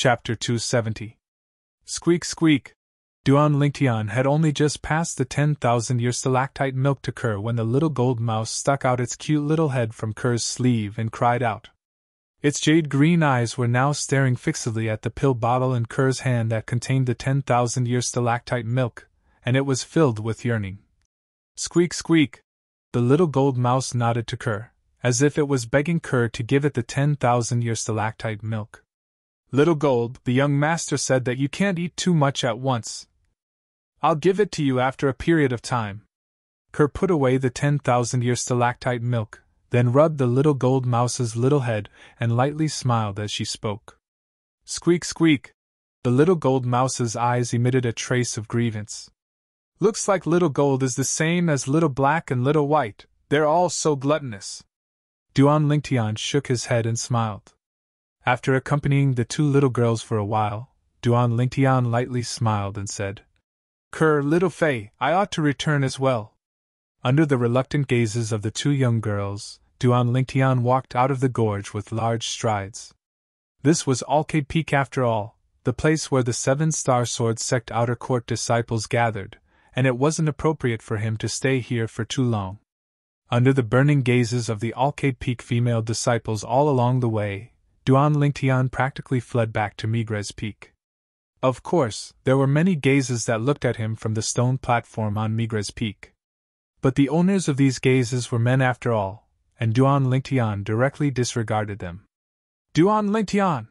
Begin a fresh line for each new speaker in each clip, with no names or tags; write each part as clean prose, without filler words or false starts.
Chapter 270. Squeak squeak! Duan Lingtian had only just passed the 10,000-year stalactite milk to Kerr when the little gold mouse stuck out its cute little head from Kerr's sleeve and cried out. Its jade-green eyes were now staring fixedly at the pill bottle in Kerr's hand that contained the 10,000-year stalactite milk, and it was filled with yearning. Squeak squeak! The little gold mouse nodded to Kerr, as if it was begging Kerr to give it the 10,000-year stalactite milk. Little Gold, the young master said that you can't eat too much at once. I'll give it to you after a period of time. Kerr put away the 10,000-year stalactite milk, then rubbed the little gold mouse's little head and lightly smiled as she spoke. Squeak squeak! The little gold mouse's eyes emitted a trace of grievance. Looks like Little Gold is the same as Little Black and Little White, they're all so gluttonous. Duan Lingtian shook his head and smiled. After accompanying the two little girls for a while, Duan Lingtian lightly smiled and said, Kerr, little Fei, I ought to return as well. Under the reluctant gazes of the two young girls, Duan Lingtian walked out of the gorge with large strides. This was Alcade Peak after all, the place where the 7-star sword sect outer court disciples gathered, and it wasn't appropriate for him to stay here for too long. Under the burning gazes of the Alcade Peak female disciples all along the way, Duan Lingtian practically fled back to Migres Peak. Of course, there were many gazes that looked at him from the stone platform on Migres Peak. But the owners of these gazes were men after all, and Duan Lingtian directly disregarded them. Duan Lingtian!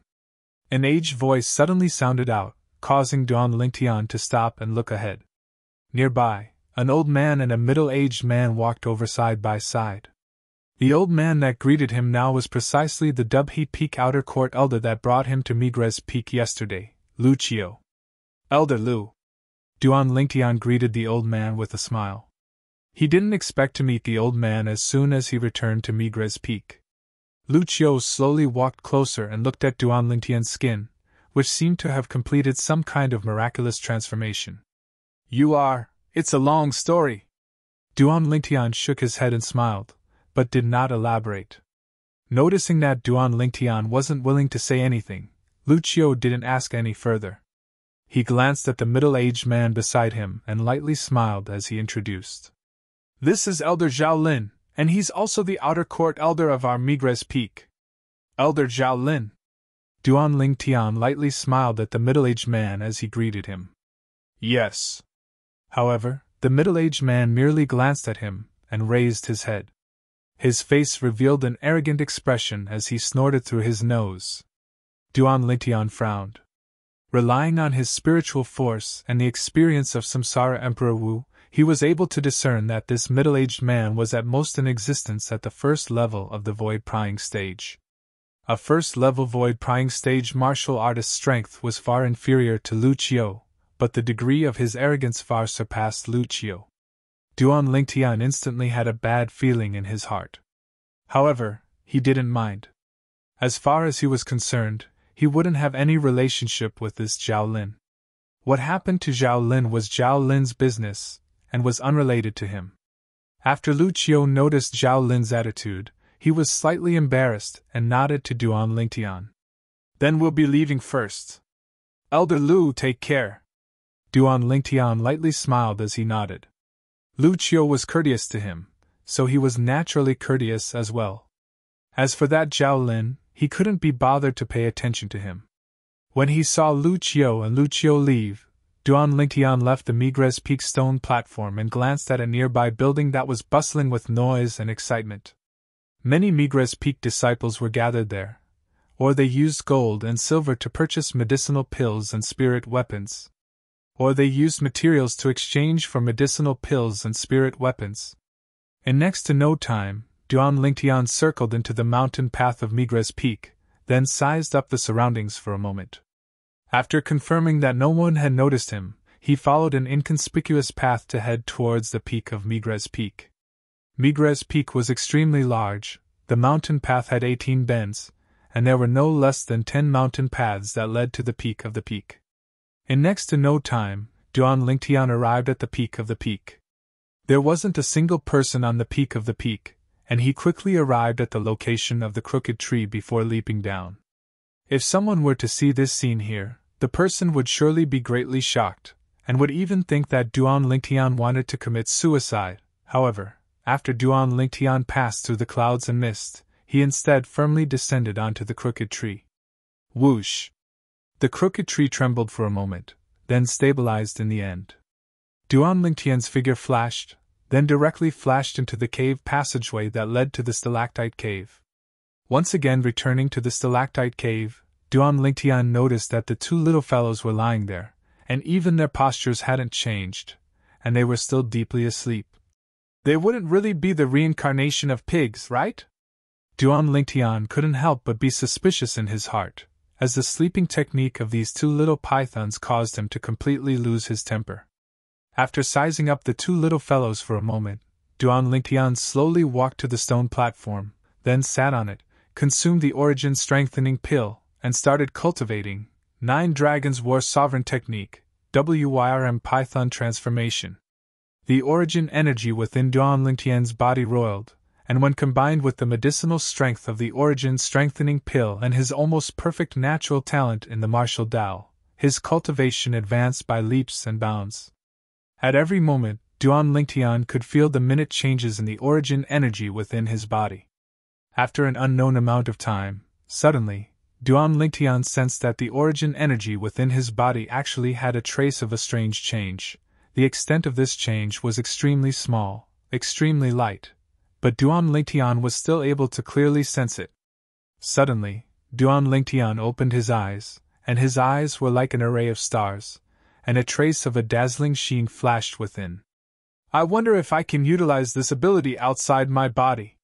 An aged voice suddenly sounded out, causing Duan Lingtian to stop and look ahead. Nearby, an old man and a middle-aged man walked over side by side. The old man that greeted him now was precisely the Dubhe Peak outer court elder that brought him to Migres Peak yesterday, Lu Qiu. Elder Lu. Duan Lingtian greeted the old man with a smile. He didn't expect to meet the old man as soon as he returned to Migres Peak. Lu Qiu slowly walked closer and looked at Duan Lingtian's skin, which seemed to have completed some kind of miraculous transformation. It's a long story. Duan Lingtian shook his head and smiled, but did not elaborate. Noticing that Duan Lingtian wasn't willing to say anything, Lu Qiu didn't ask any further. He glanced at the middle-aged man beside him and lightly smiled as he introduced. This is Elder Zhao Lin, and he's also the outer court elder of our Migres Peak. Elder Zhao Lin. Duan Lingtian lightly smiled at the middle-aged man as he greeted him. Yes. However, the middle-aged man merely glanced at him and raised his head. His face revealed an arrogant expression as he snorted through his nose. Duan Lingtian frowned. Relying on his spiritual force and the experience of Samsara Emperor Wu, he was able to discern that this middle-aged man was at most in existence at the first level of the void prying stage. A first-level void prying stage martial artist's strength was far inferior to Lu Qiu, but the degree of his arrogance far surpassed Lu Qiu. Duan Lingtian instantly had a bad feeling in his heart. However, he didn't mind. As far as he was concerned, he wouldn't have any relationship with this Zhao Lin. What happened to Zhao Lin was Zhao Lin's business, and was unrelated to him. After Lu Qiu noticed Zhao Lin's attitude, he was slightly embarrassed and nodded to Duan Lingtian. Then we'll be leaving first. Elder Lu, take care. Duan Lingtian lightly smiled as he nodded. Lu Qiu was courteous to him, so he was naturally courteous as well. As for that Zhao Lin, he couldn't be bothered to pay attention to him. When he saw Lu Qiu and Lu Qiu leave, Duan Lingtian left the Migres Peak stone platform and glanced at a nearby building that was bustling with noise and excitement. Many Migres Peak disciples were gathered there, or they used gold and silver to purchase medicinal pills and spirit weapons. Or they used materials to exchange for medicinal pills and spirit weapons. In next to no time, Duan Lingtian circled into the mountain path of Migres Peak, then sized up the surroundings for a moment. After confirming that no one had noticed him, he followed an inconspicuous path to head towards the peak of Migres Peak. Migres Peak was extremely large, the mountain path had 18 bends, and there were no less than 10 mountain paths that led to the peak of the peak. In next to no time, Duan Lingtian arrived at the peak of the peak. There wasn't a single person on the peak of the peak, and he quickly arrived at the location of the crooked tree before leaping down. If someone were to see this scene here, the person would surely be greatly shocked, and would even think that Duan Lingtian wanted to commit suicide. However, after Duan Lingtian passed through the clouds and mist, he instead firmly descended onto the crooked tree. Whoosh! The crooked tree trembled for a moment, then stabilized in the end. Duan Lingtian's figure flashed, then directly flashed into the cave passageway that led to the stalactite cave. Once again returning to the stalactite cave, Duan Lingtian noticed that the two little fellows were lying there, and even their postures hadn't changed, and they were still deeply asleep. They wouldn't really be the reincarnation of pigs, right? Duan Lingtian couldn't help but be suspicious in his heart, as the sleeping technique of these two little pythons caused him to completely lose his temper. After sizing up the two little fellows for a moment, Duan Lingtian slowly walked to the stone platform, then sat on it, consumed the origin strengthening pill, and started cultivating 9 Dragons War Sovereign Technique, WYRM Python Transformation. The origin energy within Duan Lingtian's body roiled, and when combined with the medicinal strength of the origin strengthening pill and his almost perfect natural talent in the martial Dao, his cultivation advanced by leaps and bounds. At every moment, Duan Lingtian could feel the minute changes in the origin energy within his body. After an unknown amount of time, suddenly, Duan Lingtian sensed that the origin energy within his body actually had a trace of a strange change. The extent of this change was extremely small, extremely light, but Duan Lingtian was still able to clearly sense it. Suddenly, Duan Lingtian opened his eyes, and his eyes were like an array of stars, and a trace of a dazzling sheen flashed within. I wonder if I can utilize this ability outside my body.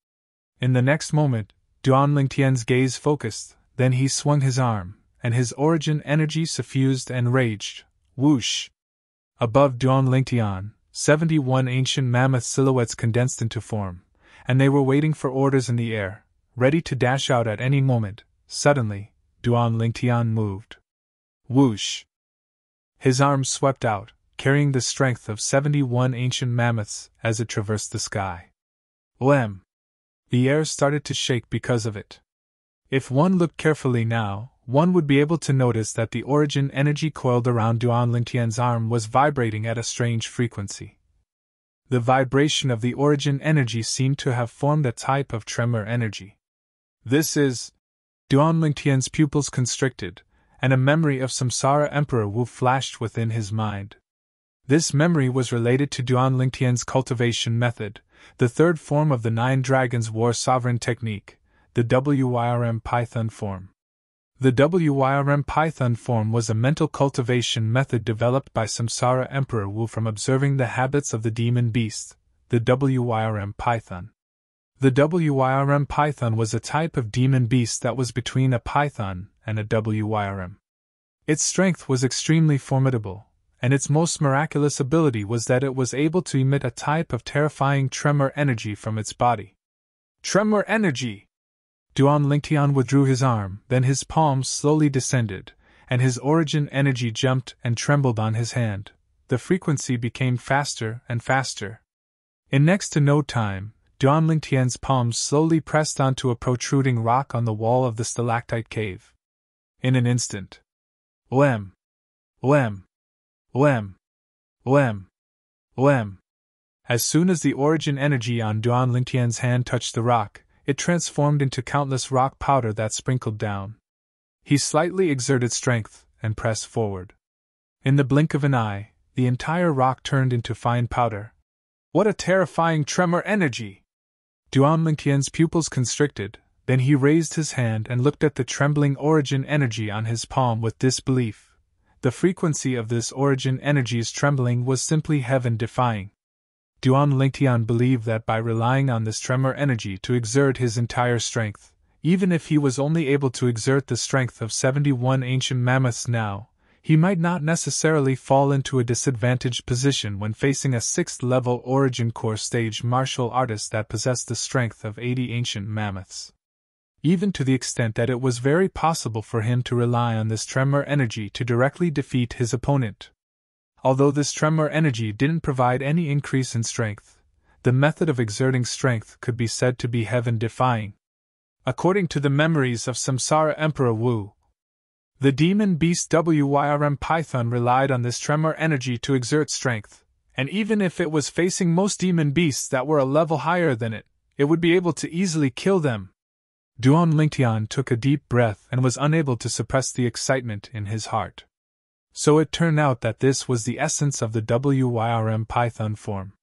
In the next moment, Duan Lingtian's gaze focused, then he swung his arm, and his origin energy suffused and raged. Whoosh! Above Duan Lingtian, 71 ancient mammoth silhouettes condensed into form, and they were waiting for orders in the air, ready to dash out at any moment. Suddenly, Duan Lingtian moved. Whoosh! His arms swept out, carrying the strength of 71 ancient mammoths as it traversed the sky. Oem! The air started to shake because of it. If one looked carefully now, one would be able to notice that the origin energy coiled around Duan Lingtian's arm was vibrating at a strange frequency. The vibration of the origin energy seemed to have formed a type of tremor energy. This is... Duan Lingtian's pupils constricted, and a memory of Samsara Emperor Wu flashed within his mind. This memory was related to Duan Lingtian's cultivation method, the third form of the 9 Dragons War Sovereign Technique, the WYRM Python form. The WYRM Python form was a mental cultivation method developed by Samsara Emperor Wu from observing the habits of the demon beast, the WYRM Python. The WYRM Python was a type of demon beast that was between a python and a WYRM. Its strength was extremely formidable, and its most miraculous ability was that it was able to emit a type of terrifying tremor energy from its body. Tremor energy! Duan Lingtian withdrew his arm, then his palms slowly descended, and his origin energy jumped and trembled on his hand. The frequency became faster and faster. In next to no time, Duan Lingtian's palms slowly pressed onto a protruding rock on the wall of the stalactite cave. In an instant. Oem! Oem! Oem! Oem! Oem! As soon as the origin energy on Duan Lingtian's hand touched the rock, it transformed into countless rock powder that sprinkled down. He slightly exerted strength and pressed forward. In the blink of an eye, the entire rock turned into fine powder. What a terrifying tremor energy! Duan Lingtian's pupils constricted, then he raised his hand and looked at the trembling origin energy on his palm with disbelief. The frequency of this origin energy's trembling was simply heaven-defying. Duan Lingtian believed that by relying on this tremor energy to exert his entire strength, even if he was only able to exert the strength of 71 ancient mammoths now, he might not necessarily fall into a disadvantaged position when facing a 6th-level Origin Core stage martial artist that possessed the strength of 80 ancient mammoths. Even to the extent that it was very possible for him to rely on this tremor energy to directly defeat his opponent. Although this tremor energy didn't provide any increase in strength, the method of exerting strength could be said to be heaven-defying. According to the memories of Samsara Emperor Wu, The demon beast Wyrm Python relied on this tremor energy to exert strength, and even if it was facing most demon beasts that were a level higher than it, it would be able to easily kill them. Duan Lingtian took a deep breath and was unable to suppress the excitement in his heart. So it turned out that this was the essence of the Wyrm Python form.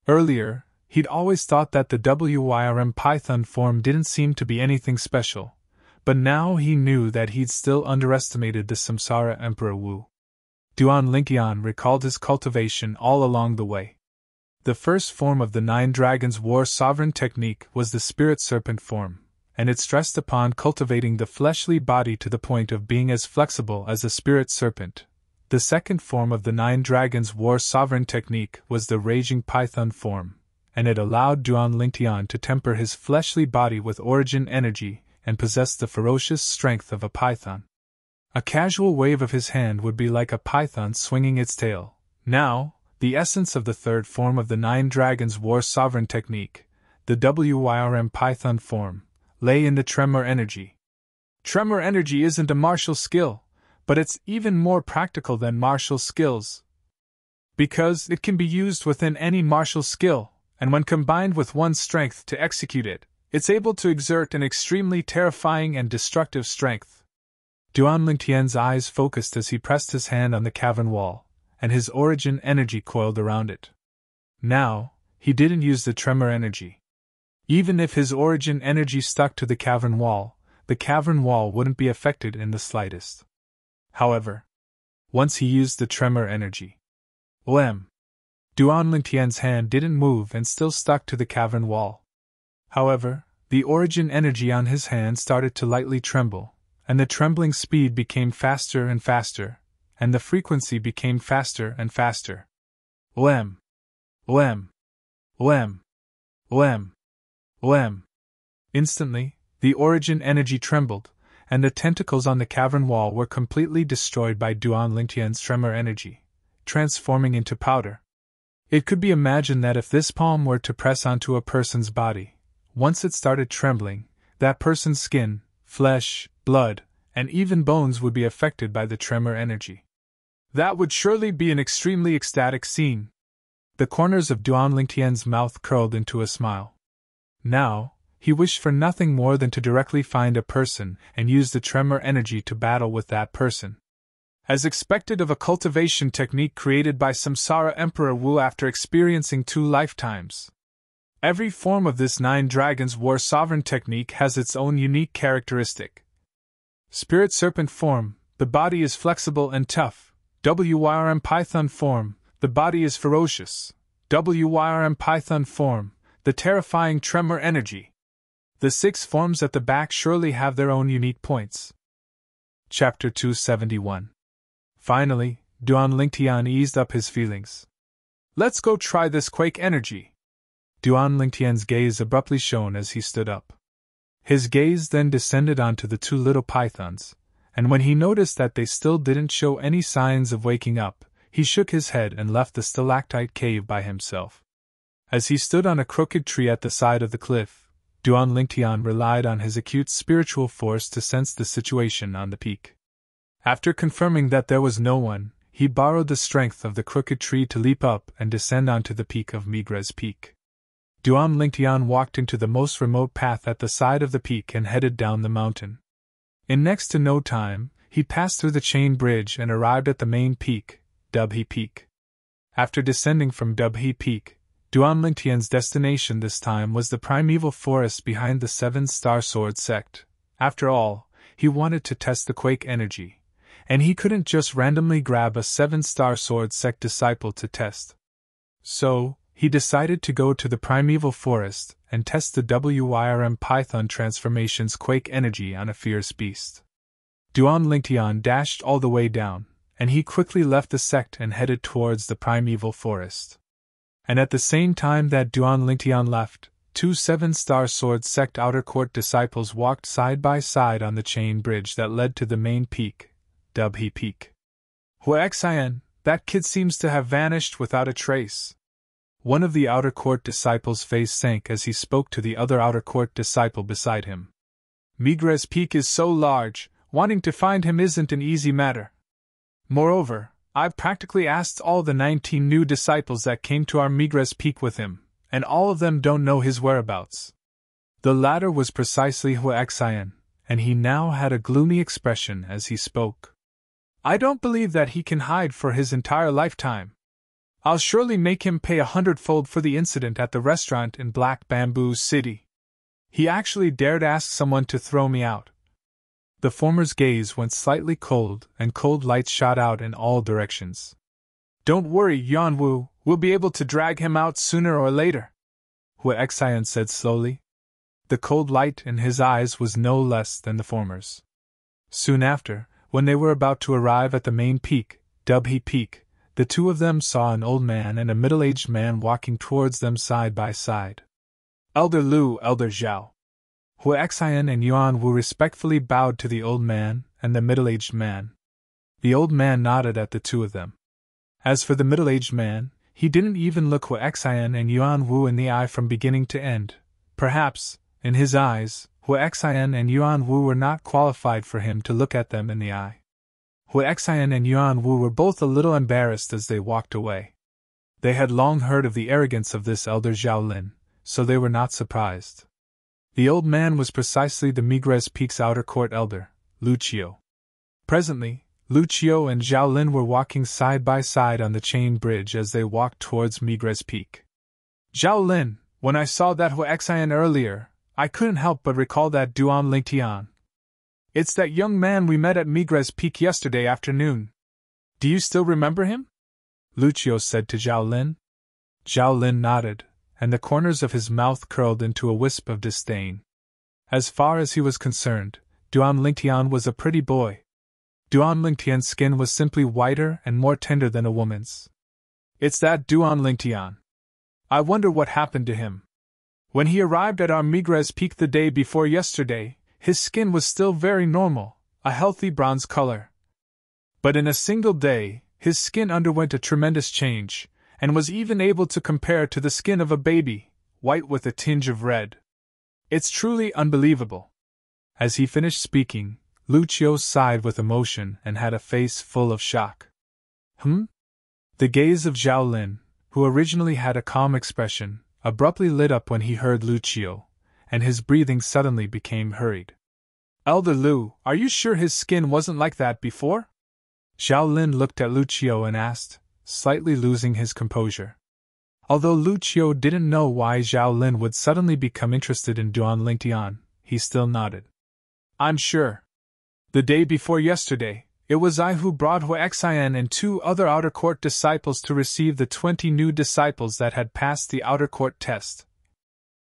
Earlier, he'd always thought that the Wyrm Python form didn't seem to be anything special, but now he knew that he'd still underestimated the Samsara Emperor Wu. Duan Lingtian recalled his cultivation all along the way. The first form of the Nine Dragons War Sovereign technique was the Spirit Serpent form, and it stressed upon cultivating the fleshly body to the point of being as flexible as a Spirit Serpent. The second form of the Nine Dragons War Sovereign technique was the Raging Python form, and it allowed Duan Lingtian to temper his fleshly body with origin energy and possess the ferocious strength of a python. A casual wave of his hand would be like a python swinging its tail. Now, the essence of the third form of the Nine Dragons War Sovereign technique, the Wyrm Python form, lay in the tremor energy. Tremor energy isn't a martial skill, but it's even more practical than martial skills, because it can be used within any martial skill, and when combined with one's strength to execute it, it's able to exert an extremely terrifying and destructive strength. Duan Lingtian's eyes focused as he pressed his hand on the cavern wall, and his origin energy coiled around it. Now, he didn't use the tremor energy. Even if his origin energy stuck to the cavern wall wouldn't be affected in the slightest. However, once he used the tremor energy, Duan Lingtian's hand didn't move and still stuck to the cavern wall. However, the origin energy on his hand started to lightly tremble, and the trembling speed became faster and faster, and the frequency became faster and faster. Oem. Instantly, the origin energy trembled, and the tentacles on the cavern wall were completely destroyed by Duan Lingtian's tremor energy, transforming into powder. It could be imagined that if this palm were to press onto a person's body, once it started trembling, that person's skin, flesh, blood, and even bones would be affected by the tremor energy. That would surely be an extremely ecstatic scene. The corners of Duan Lingtian's mouth curled into a smile. Now, he wished for nothing more than to directly find a person and use the tremor energy to battle with that person. As expected of a cultivation technique created by Samsara Emperor Wu after experiencing 2 lifetimes. Every form of this Nine Dragons War Sovereign technique has its own unique characteristic. Spirit Serpent form, the body is flexible and tough. Wyrm Python form, the body is ferocious. Wyrm Python form, the terrifying tremor energy. The 6 forms at the back surely have their own unique points. Chapter 271. Finally, Duan Lingtian eased up his feelings. Let's go try this quake energy. Duan Lingtian's gaze abruptly shone as he stood up. His gaze then descended onto the 2 little pythons, and when he noticed that they still didn't show any signs of waking up, he shook his head and left the stalactite cave by himself. As he stood on a crooked tree at the side of the cliff, Duan Lingtian relied on his acute spiritual force to sense the situation on the peak. After confirming that there was no one, he borrowed the strength of the crooked tree to leap up and descend onto the peak of Migres Peak. Duan Lingtian walked into the most remote path at the side of the peak and headed down the mountain. In next to no time, he passed through the chain bridge and arrived at the main peak, Dubhe Peak. After descending from Dubhe Peak, Duan Lingtian's destination this time was the primeval forest behind the 7-Star Sword sect. After all, he wanted to test the quake energy, and he couldn't just randomly grab a 7-Star Sword sect disciple to test. So, he decided to go to the primeval forest and test the Wyrm Python transformation's quake energy on a fierce beast. Duan Lingtian dashed all the way down, and he quickly left the sect and headed towards the primeval forest. And at the same time that Duan Lingtian left, 2 7-Star Sword sect outer court disciples walked side by side on the chain bridge that led to the main peak, Dubhe Peak. Huaxian, that kid seems to have vanished without a trace. One of the outer court disciples' face sank as he spoke to the other outer court disciple beside him. Migres Peak is so large, wanting to find him isn't an easy matter. Moreover, I've practically asked all the 19 new disciples that came to our Migres Peak with him, and all of them don't know his whereabouts. The latter was precisely Huaxian, and he now had a gloomy expression as he spoke. I don't believe that he can hide for his entire lifetime. I'll surely make him pay 100-fold for the incident at the restaurant in Black Bamboo City. He actually dared ask someone to throw me out. The former's gaze went slightly cold, and cold lights shot out in all directions. Don't worry, Yuanwu, we'll be able to drag him out sooner or later, Huaxian said slowly. The cold light in his eyes was no less than the former's. Soon after, when they were about to arrive at the main peak, Dubhe Peak, the two of them saw an old man and a middle-aged man walking towards them side by side. Elder Lu, Elder Zhao. Huaxian and Yuan Wu respectfully bowed to the old man and the middle-aged man. The old man nodded at the two of them. As for the middle-aged man, he didn't even look Huaxian and Yuan Wu in the eye from beginning to end. Perhaps, in his eyes, Huaxian and Yuan Wu were not qualified for him to look at them in the eye. Huaxian and Yuan Wu were both a little embarrassed as they walked away. They had long heard of the arrogance of this elder Zhaolin, so they were not surprised. The old man was precisely the Migres Peak's outer court elder, Lucio. Presently, Lucio and Zhaolin were walking side by side on the chain bridge as they walked towards Migres Peak. Zhaolin, when I saw that Huaxian earlier, I couldn't help but recall that Duan Lingtian. It's that young man we met at Migres Peak yesterday afternoon. Do you still remember him? Lucio said to Zhaolin. Zhaolin nodded, and the corners of his mouth curled into a wisp of disdain. As far as he was concerned, Duan Lingtian was a pretty boy. Duan Lingtian's skin was simply whiter and more tender than a woman's. It's that Duan Lingtian. I wonder what happened to him. When he arrived at our Migres Peak the day before yesterday, his skin was still very normal, a healthy bronze color. But in a single day, his skin underwent a tremendous change, and was even able to compare to the skin of a baby, white with a tinge of red. It's truly unbelievable. As he finished speaking, Lucio sighed with emotion and had a face full of shock. The gaze of Zhaolin, who originally had a calm expression, abruptly lit up when he heard Lucio, and his breathing suddenly became hurried. Elder Lu, are you sure his skin wasn't like that before? Zhaolin looked at Lucio and asked, slightly losing his composure. Although Lucio didn't know why Zhaolin would suddenly become interested in Duan Lingtian, he still nodded. I'm sure. The day before yesterday, it was I who brought Huaxian and 2 other outer court disciples to receive the 20 new disciples that had passed the outer court test.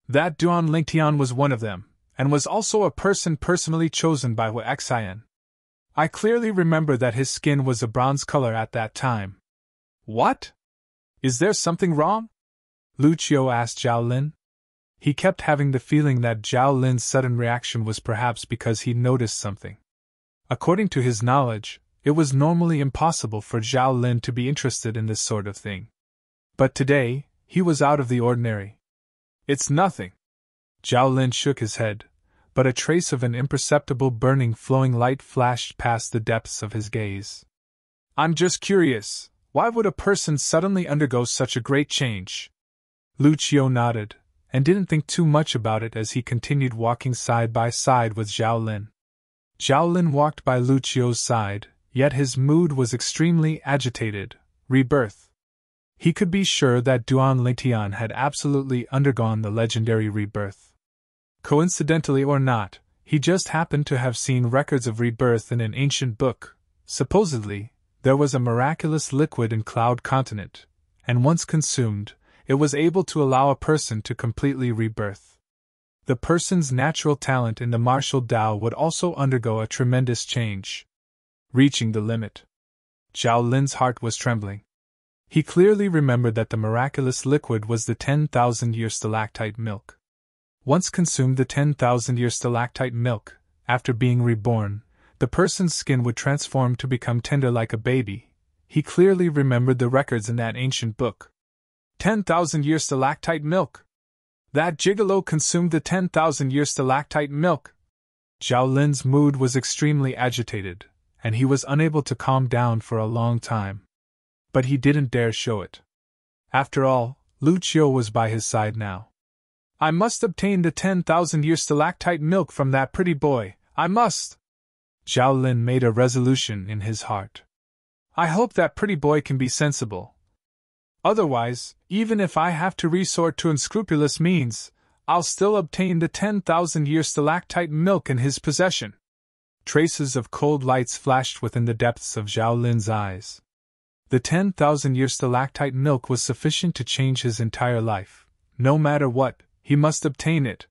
That Duan Lingtian was one of them, and was also a person personally chosen by Huaxian. I clearly remember that his skin was a bronze color at that time. What? Is there something wrong? Lucio asked Zhaolin. He kept having the feeling that Zhaolin's sudden reaction was perhaps because he noticed something. According to his knowledge, it was normally impossible for Zhaolin to be interested in this sort of thing. But today, he was out of the ordinary. It's nothing. Zhaolin shook his head, but a trace of an imperceptible burning flowing light flashed past the depths of his gaze. I'm just curious, why would a person suddenly undergo such a great change? Lucio nodded, and didn't think too much about it as he continued walking side by side with Zhaolin. Zhaolin walked by Lucio's side, yet his mood was extremely agitated. Rebirth. He could be sure that Duan Lingtian had absolutely undergone the legendary rebirth. Coincidentally or not, he just happened to have seen records of rebirth in an ancient book. Supposedly, there was a miraculous liquid in Cloud Continent, and once consumed, it was able to allow a person to completely rebirth. The person's natural talent in the martial Tao would also undergo a tremendous change. Reaching the limit. Zhaolin's heart was trembling. He clearly remembered that the miraculous liquid was the 10,000-year stalactite milk. Once consumed the 10,000-year stalactite milk, after being reborn, the person's skin would transform to become tender like a baby. He clearly remembered the records in that ancient book. 10,000-year stalactite milk! That gigolo consumed the 10,000-year stalactite milk! Zhao Lin's mood was extremely agitated, and he was unable to calm down for a long time. But he didn't dare show it. After all, Lu Qiu was by his side now. I must obtain the 10,000-year stalactite milk from that pretty boy, I must! Zhao Lin made a resolution in his heart. I hope that pretty boy can be sensible. Otherwise, even if I have to resort to unscrupulous means, I'll still obtain the 10,000-year stalactite milk in his possession. Traces of cold lights flashed within the depths of Zhao Lin's eyes. The 10,000-year stalactite milk was sufficient to change his entire life. No matter what, he must obtain it.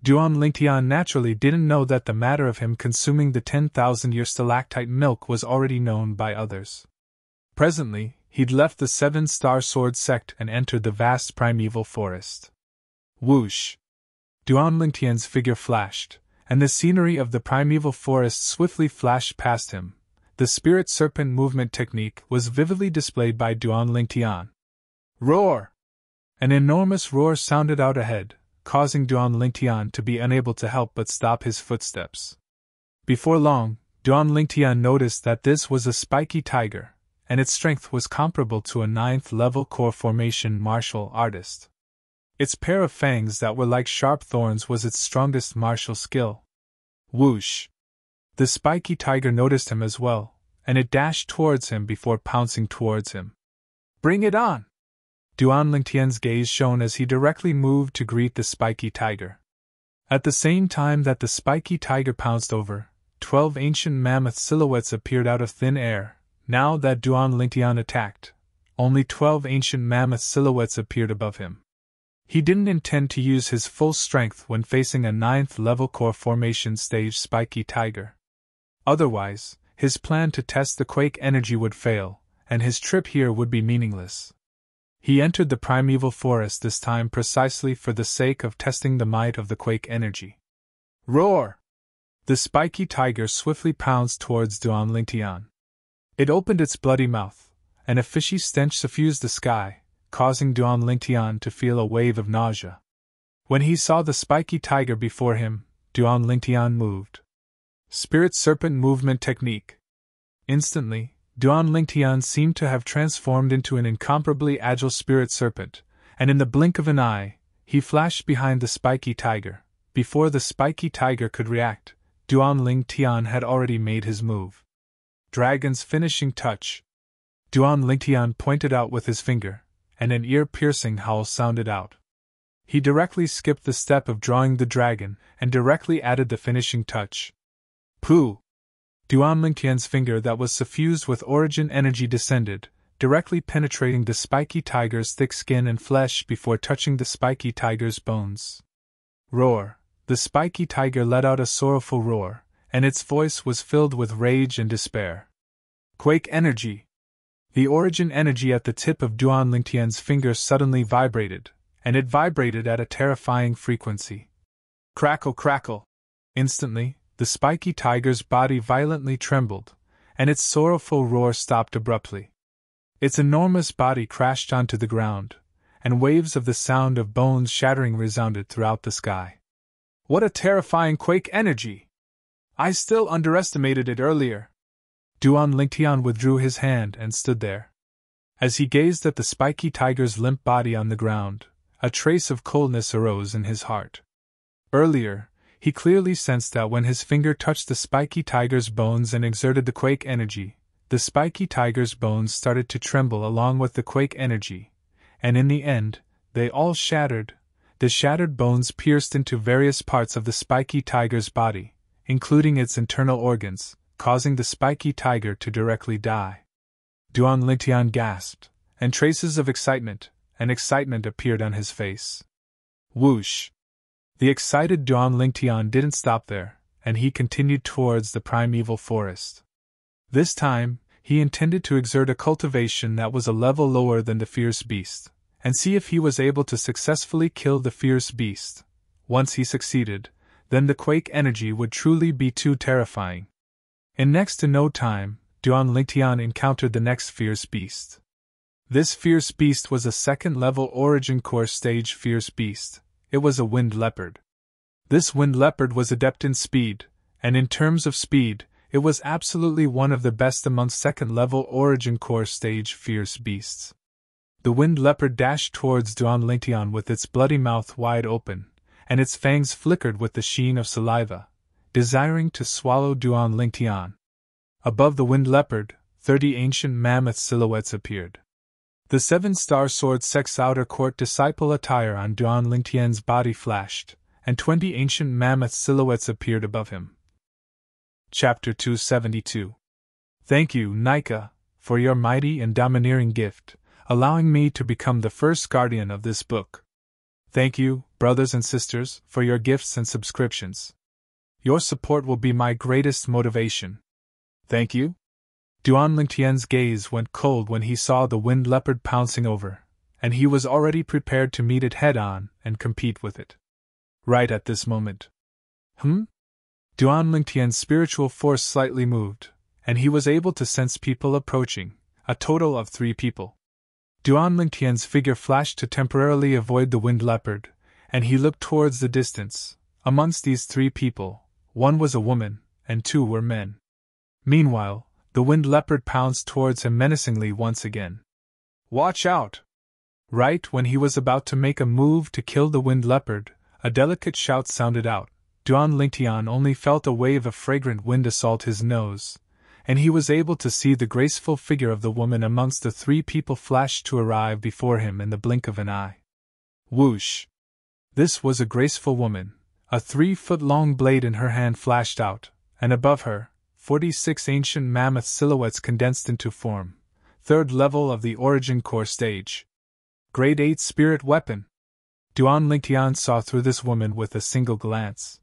Duan Lingtian naturally didn't know that the matter of him consuming the 10,000-year stalactite milk was already known by others. Presently, he'd left the Seven-Star Sword sect and entered the vast primeval forest. Whoosh! Duan Lingtian's figure flashed, and the scenery of the primeval forest swiftly flashed past him. The spirit serpent movement technique was vividly displayed by Duan Lingtian. Roar! An enormous roar sounded out ahead, causing Duan Lingtian to be unable to help but stop his footsteps. Before long, Duan Lingtian noticed that this was a spiky tiger, and its strength was comparable to a 9th-level core formation martial artist. Its pair of fangs that were like sharp thorns was its strongest martial skill. Whoosh! The spiky tiger noticed him as well, and it dashed towards him before pouncing towards him. Bring it on! Duan Lingtian's gaze shone as he directly moved to greet the spiky tiger. At the same time that the spiky tiger pounced over, 12 ancient mammoth silhouettes appeared out of thin air. Now that Duan Lingtian attacked, only 12 ancient mammoth silhouettes appeared above him. He didn't intend to use his full strength when facing a 9th-level core formation stage spiky tiger. Otherwise, his plan to test the quake energy would fail, and his trip here would be meaningless. He entered the primeval forest this time precisely for the sake of testing the might of the quake energy. Roar! The spiky tiger swiftly pounced towards Duan Lingtian. It opened its bloody mouth, and a fishy stench suffused the sky, causing Duan Lingtian to feel a wave of nausea. When he saw the spiky tiger before him, Duan Lingtian moved. Spirit Serpent Movement Technique. Instantly, Duan Lingtian seemed to have transformed into an incomparably agile spirit serpent, and in the blink of an eye, he flashed behind the spiky tiger. Before the spiky tiger could react, Duan Lingtian had already made his move. Dragon's finishing touch. Duan Lingtian pointed out with his finger, and an ear-piercing howl sounded out. He directly skipped the step of drawing the dragon, and directly added the finishing touch. Pooh! Duan Lingtian's finger that was suffused with origin energy descended, directly penetrating the spiky tiger's thick skin and flesh before touching the spiky tiger's bones. Roar! The spiky tiger let out a sorrowful roar, and its voice was filled with rage and despair. Quake energy! The origin energy at the tip of Duan Lingtian's finger suddenly vibrated, and it vibrated at a terrifying frequency. Crackle, crackle! Instantly, the spiky tiger's body violently trembled, and its sorrowful roar stopped abruptly. Its enormous body crashed onto the ground, and waves of the sound of bones shattering resounded throughout the sky. What a terrifying quake energy! I still underestimated it earlier. Duan Lingtian withdrew his hand and stood there. As he gazed at the spiky tiger's limp body on the ground, a trace of coldness arose in his heart. Earlier, he clearly sensed that when his finger touched the spiky tiger's bones and exerted the quake energy, the spiky tiger's bones started to tremble along with the quake energy, and in the end, they all shattered. The shattered bones pierced into various parts of the spiky tiger's body, including its internal organs, causing the spiky tiger to directly die. Duan Lingtian gasped, and traces of excitement appeared on his face. Whoosh! The excited Duan Lingtian didn't stop there, and he continued towards the primeval forest. This time, he intended to exert a cultivation that was a level lower than the fierce beast, and see if he was able to successfully kill the fierce beast. Once he succeeded, then the quake energy would truly be too terrifying. In next to no time, Duan Lingtian encountered the next fierce beast. This fierce beast was a second-level origin core stage fierce beast. It was a wind leopard. This wind leopard was adept in speed, and in terms of speed, it was absolutely one of the best amongst second-level Origin Core stage fierce beasts. The wind leopard dashed towards Duan Lingtian with its bloody mouth wide open, and its fangs flickered with the sheen of saliva, desiring to swallow Duan Lingtian. Above the wind leopard, 30 ancient mammoth silhouettes appeared. The 7-star sword sect's outer court disciple attire on Duan Lingtian's body flashed, and 20 ancient mammoth silhouettes appeared above him. Chapter 272. Thank you, Nika, for your mighty and domineering gift, allowing me to become the first guardian of this book. Thank you, brothers and sisters, for your gifts and subscriptions. Your support will be my greatest motivation. Thank you? Duan Lingtian's gaze went cold when he saw the wind leopard pouncing over, and he was already prepared to meet it head-on and compete with it. Right at this moment. Duan Lingtian's spiritual force slightly moved, and he was able to sense people approaching, a total of 3 people. Duan Lingtian's figure flashed to temporarily avoid the wind leopard, and he looked towards the distance. Amongst these 3 people, 1 was a woman, and 2 were men. Meanwhile, the wind leopard pounced towards him menacingly once again. Watch out! Right when he was about to make a move to kill the wind leopard, a delicate shout sounded out. Duan Lingtian only felt a wave of fragrant wind assault his nose, and he was able to see the graceful figure of the woman amongst the 3 people flash to arrive before him in the blink of an eye. Whoosh! This was a graceful woman. A 3-foot-long blade in her hand flashed out, and above her, 46 ancient mammoth silhouettes condensed into form. 3rd level of the Origin Core stage. Grade 8 spirit weapon. Duan Lingtian saw through this woman with a single glance.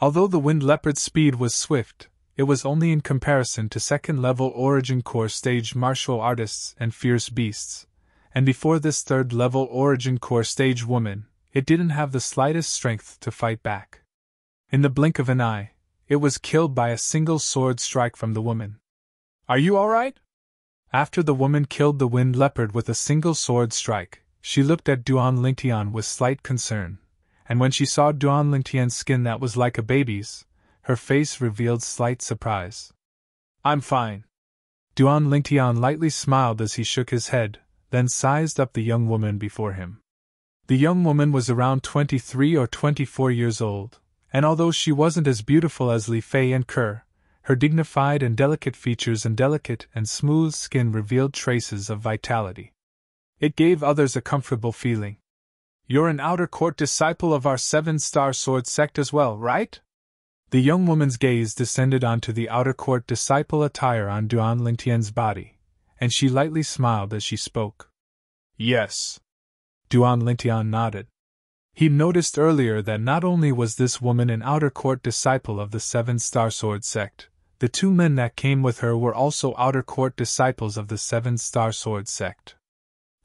Although the wind leopard's speed was swift, it was only in comparison to 2nd level Origin Core stage martial artists and fierce beasts, and before this 3rd level Origin Core stage woman, it didn't have the slightest strength to fight back. In the blink of an eye, it was killed by a single sword strike from the woman. Are you alright? After the woman killed the wind leopard with a single sword strike, she looked at Duan Lingtian with slight concern, and when she saw Duan Lingtian's skin that was like a baby's, her face revealed slight surprise. I'm fine. Duan Lingtian lightly smiled as he shook his head, then sized up the young woman before him. The young woman was around 23 or 24 years old, and although she wasn't as beautiful as Li Fei and Kerr, her dignified and delicate features and delicate and smooth skin revealed traces of vitality. It gave others a comfortable feeling. You're an outer court disciple of our 7-star sword sect as well, right? The young woman's gaze descended onto the outer court disciple attire on Duan Lingtian's body, and she lightly smiled as she spoke. Yes. Duan Lingtian nodded. He noticed earlier that not only was this woman an outer court disciple of the 7-star sword sect, the 2 men that came with her were also outer court disciples of the 7-star sword sect.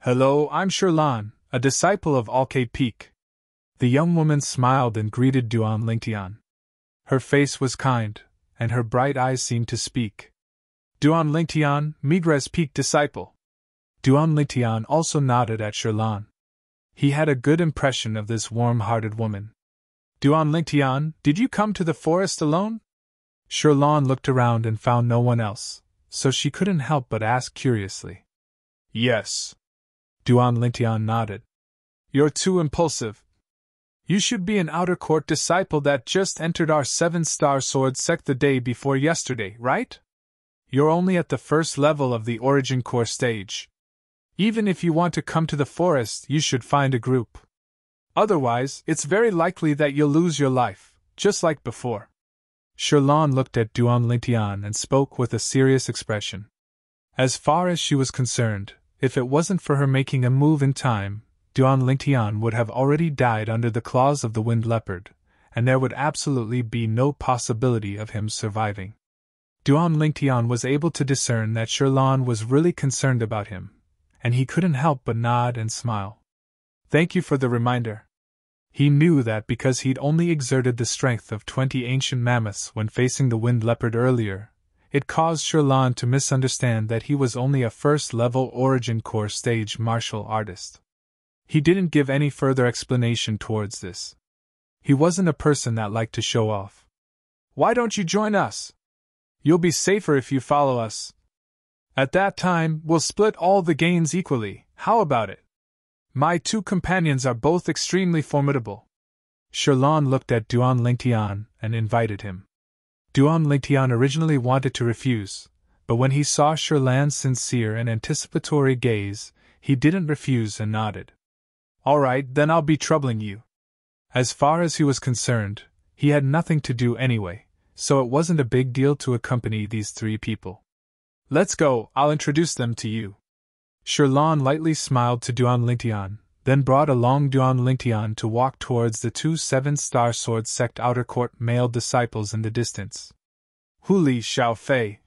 Hello, I'm Sherlan, a disciple of Alcade Peak. The young woman smiled and greeted Duan Lingtian. Her face was kind, and her bright eyes seemed to speak. Duan Lingtian, Migres Peak disciple. Duan Lingtian also nodded at Sherlan. He had a good impression of this warm-hearted woman. Duan Lingtian, did you come to the forest alone? Sherlan looked around and found no one else, so she couldn't help but ask curiously. Yes. Duan Lingtian nodded. You're too impulsive. You should be an outer court disciple that just entered our 7-star sword sect the day before yesterday, right? You're only at the 1st level of the Origin Core stage. Even if you want to come to the forest, you should find a group. Otherwise, it's very likely that you'll lose your life, just like before. Sherlan looked at Duan Lingtian and spoke with a serious expression. As far as she was concerned, if it wasn't for her making a move in time, Duan Lingtian would have already died under the claws of the wind leopard, and there would absolutely be no possibility of him surviving. Duan Lingtian was able to discern that Sherlan was really concerned about him, and he couldn't help but nod and smile. Thank you for the reminder. He knew that because he'd only exerted the strength of 20 ancient mammoths when facing the wind leopard earlier, it caused Sherlan to misunderstand that he was only a 1st-level Origin Core stage martial artist. He didn't give any further explanation towards this. He wasn't a person that liked to show off. Why don't you join us? You'll be safer if you follow us. At that time, we'll split all the gains equally, how about it? My two companions are both extremely formidable. Sherlan looked at Duan Lingtian and invited him. Duan Lingtian originally wanted to refuse, but when he saw Sherlan's sincere and anticipatory gaze, he didn't refuse and nodded. All right, then I'll be troubling you. As far as he was concerned, he had nothing to do anyway, so it wasn't a big deal to accompany these three people. Let's go, I'll introduce them to you. Sherlan lightly smiled to Duan Lingtian, then brought along Duan Lingtian to walk towards the two 7-star sword sect outer court male disciples in the distance. Huli Xiao Fei.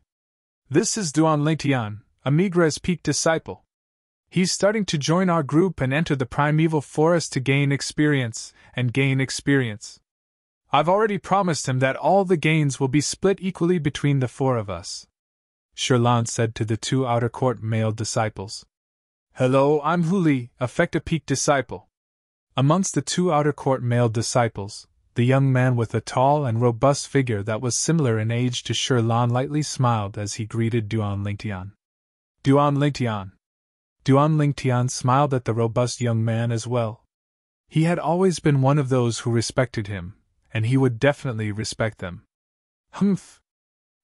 This is Duan Lingtian, a Migra's peak disciple. He's starting to join our group and enter the primeval forest to gain experience. I've already promised him that all the gains will be split equally between the four of us. Sherlan said to the two outer court male disciples. Hello, I'm Huli, a peak disciple. Amongst the two outer court male disciples, the young man with a tall and robust figure that was similar in age to Sherlan lightly smiled as he greeted Duan Lingtian. Duan Lingtian. Duan Lingtian smiled at the robust young man as well. He had always been one of those who respected him, and he would definitely respect them. Humph!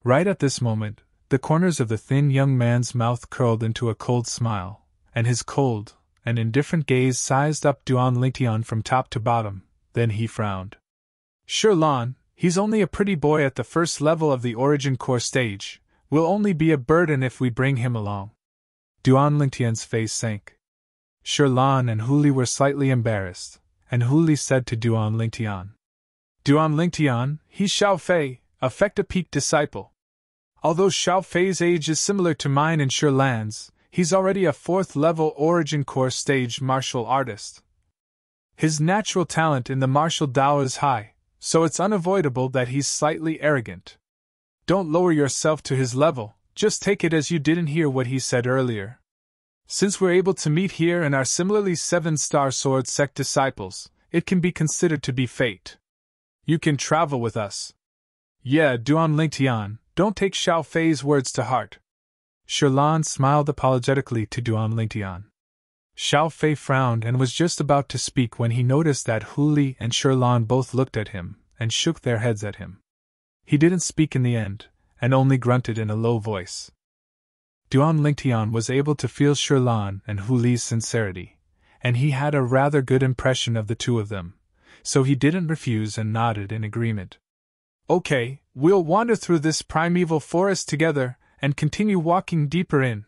Right at this moment, the corners of the thin young man's mouth curled into a cold smile, and his cold and indifferent gaze sized up Duan Lingtian from top to bottom, then he frowned. Sherlan, he's only a pretty boy at the first level of the Origin Core stage, will only be a burden if we bring him along. Duan Lingtian's face sank. Sherlan and Huli were slightly embarrassed, and Huli said to Duan Lingtian. Duan Lingtian, he's Xiao Fei, a peak disciple. Although Xiao Fei's age is similar to mine and Sherlan's, he's already a 4th-level Origin Core stage martial artist. His natural talent in the martial Dao is high, so it's unavoidable that he's slightly arrogant. Don't lower yourself to his level, just take it as you didn't hear what he said earlier. Since we're able to meet here and are similarly 7-star sword sect disciples, it can be considered to be fate. You can travel with us. Yeah, Duan Lingtian, don't take Xiao Fei's words to heart. Sherlan smiled apologetically to Duan Lingtian. Xiao Fei frowned and was just about to speak when he noticed that Huli and Sherlan both looked at him and shook their heads at him. He didn't speak in the end, and only grunted in a low voice. Duan Lingtian was able to feel Sherlan and Huli's sincerity, and he had a rather good impression of the two of them, so he didn't refuse and nodded in agreement. Okay, we'll wander through this primeval forest together and continue walking deeper in.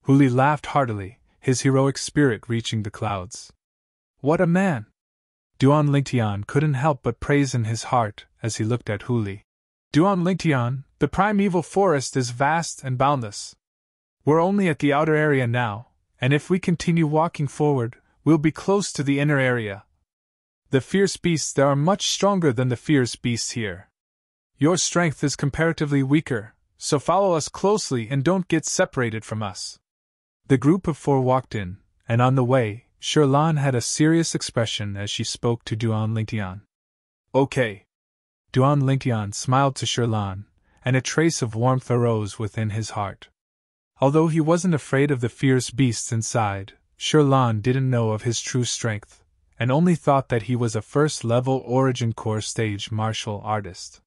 Huli laughed heartily, his heroic spirit reaching the clouds. What a man! Duan Lingtian couldn't help but praise in his heart as he looked at Huli. Duan Lingtian, the primeval forest is vast and boundless. We're only at the outer area now, and if we continue walking forward, we'll be close to the inner area. The fierce beasts there are much stronger than the fierce beasts here. Your strength is comparatively weaker, so follow us closely and don't get separated from us. The group of four walked in, and on the way, Sherlan had a serious expression as she spoke to Duan Lingtian. Okay. Duan Lingtian smiled to Sherlan, and a trace of warmth arose within his heart. Although he wasn't afraid of the fierce beasts inside, Sherlan didn't know of his true strength, and only thought that he was a first-level Origin Core stage martial artist.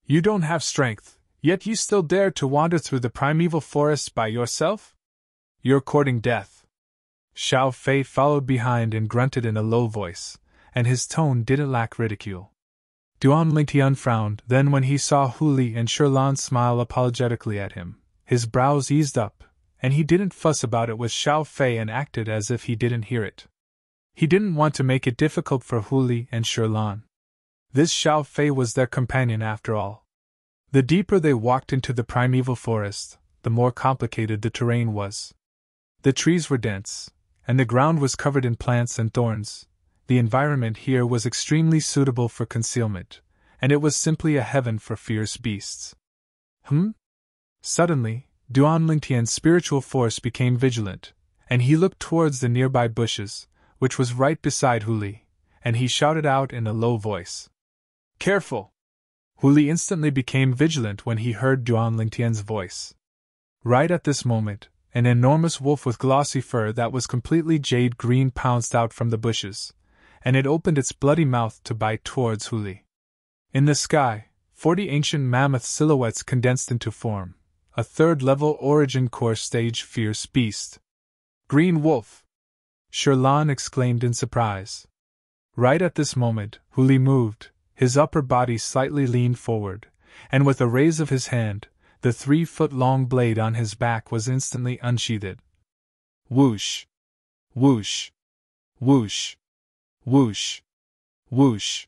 You don't have strength, yet you still dare to wander through the primeval forest by yourself? You're courting death. Xiao Fei followed behind and grunted in a low voice, and his tone didn't lack ridicule. Duan Lingtian frowned, then when he saw Huli and Sherlan smile apologetically at him, his brows eased up, and he didn't fuss about it with Xiao Fei and acted as if he didn't hear it. He didn't want to make it difficult for Huli and Sherlan. This Xiao Fei was their companion after all. The deeper they walked into the primeval forest, the more complicated the terrain was. The trees were dense, and the ground was covered in plants and thorns. The environment here was extremely suitable for concealment, and it was simply a heaven for fierce beasts. Suddenly, Duan Lingtian's spiritual force became vigilant, and he looked towards the nearby bushes, which was right beside Huli, and he shouted out in a low voice. Careful! Huli instantly became vigilant when he heard Duan Lingtian's voice. Right at this moment, an enormous wolf with glossy fur that was completely jade green pounced out from the bushes, and it opened its bloody mouth to bite towards Huli. In the sky, 40 ancient mammoth silhouettes condensed into form, a third-level origin core stage fierce beast. Green wolf! Sherlan exclaimed in surprise. Right at this moment, Huli moved, his upper body slightly leaned forward, and with a raise of his hand, the 3-foot-long blade on his back was instantly unsheathed. Whoosh! Whoosh! Whoosh! Whoosh! Whoosh!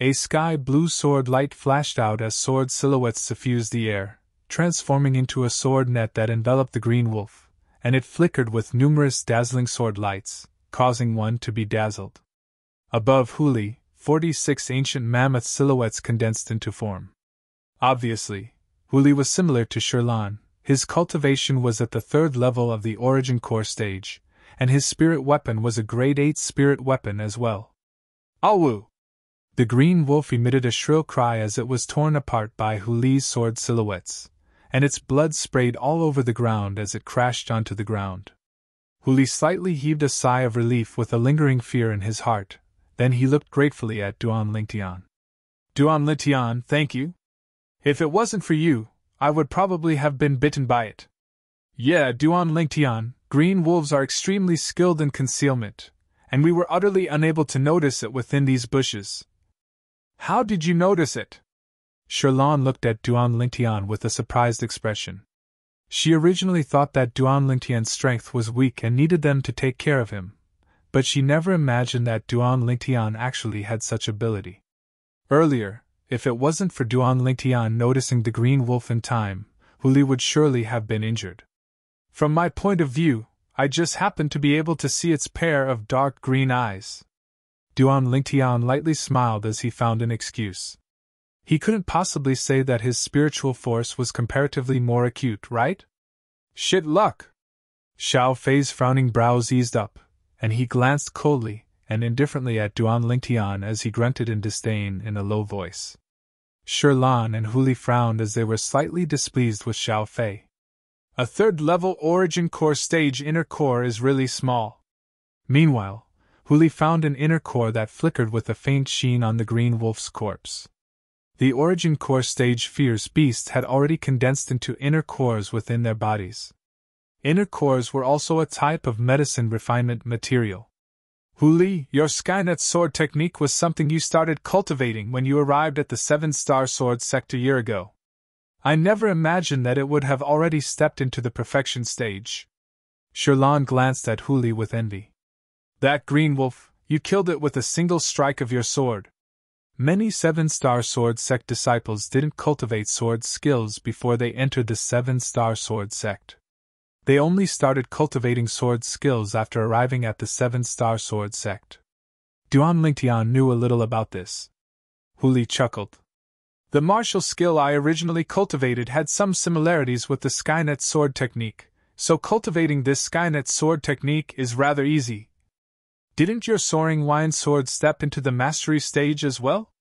A sky-blue sword light flashed out as sword silhouettes suffused the air, transforming into a sword net that enveloped the green wolf, and it flickered with numerous dazzling sword lights, causing one to be dazzled. Above Huli, 46 ancient mammoth silhouettes condensed into form. Obviously, Huli was similar to Sherlan. His cultivation was at the third level of the origin core stage, and his spirit weapon was a grade 8 spirit weapon as well. Awu! The green wolf emitted a shrill cry as it was torn apart by Huli's sword silhouettes, and its blood sprayed all over the ground as it crashed onto the ground. Huli slightly heaved a sigh of relief with a lingering fear in his heart, then he looked gratefully at Duan Lingtian. Duan Lingtian, thank you. If it wasn't for you, I would probably have been bitten by it. Yeah, Duan Lingtian, green wolves are extremely skilled in concealment, and we were utterly unable to notice it within these bushes. How did you notice it? Sherlan looked at Duan Lingtian with a surprised expression. She originally thought that Duan Lingtian's strength was weak and needed them to take care of him, but she never imagined that Duan Lingtian actually had such ability. Earlier, if it wasn't for Duan Lingtian noticing the green wolf in time, Huli would surely have been injured. From my point of view, I just happened to be able to see its pair of dark green eyes. Duan Lingtian lightly smiled as he found an excuse. He couldn't possibly say that his spiritual force was comparatively more acute, right? Shit luck! Xiao Fei's frowning brows eased up, and he glanced coldly and indifferently at Duan Lingtian as he grunted in disdain in a low voice. Sherlan and Huli frowned as they were slightly displeased with Xiao Fei. A third-level origin core stage inner core is really small. Meanwhile, Huli found an inner core that flickered with a faint sheen on the green wolf's corpse. The origin core stage fierce beasts had already condensed into inner cores within their bodies. Inner cores were also a type of medicine refinement material. Huli, your Skynet sword technique was something you started cultivating when you arrived at the 7-star sword sect a year ago. I never imagined that it would have already stepped into the perfection stage. Sherlan glanced at Huli with envy. That green wolf, you killed it with a single strike of your sword. Many 7-star sword sect disciples didn't cultivate sword skills before they entered the 7-star sword sect. They only started cultivating sword skills after arriving at the 7-star sword sect. Duan Lingtian knew a little about this. Huli chuckled. The martial skill I originally cultivated had some similarities with the Skynet sword technique, so cultivating this Skynet sword technique is rather easy. Didn't your Soaring wine sword step into the mastery stage as well?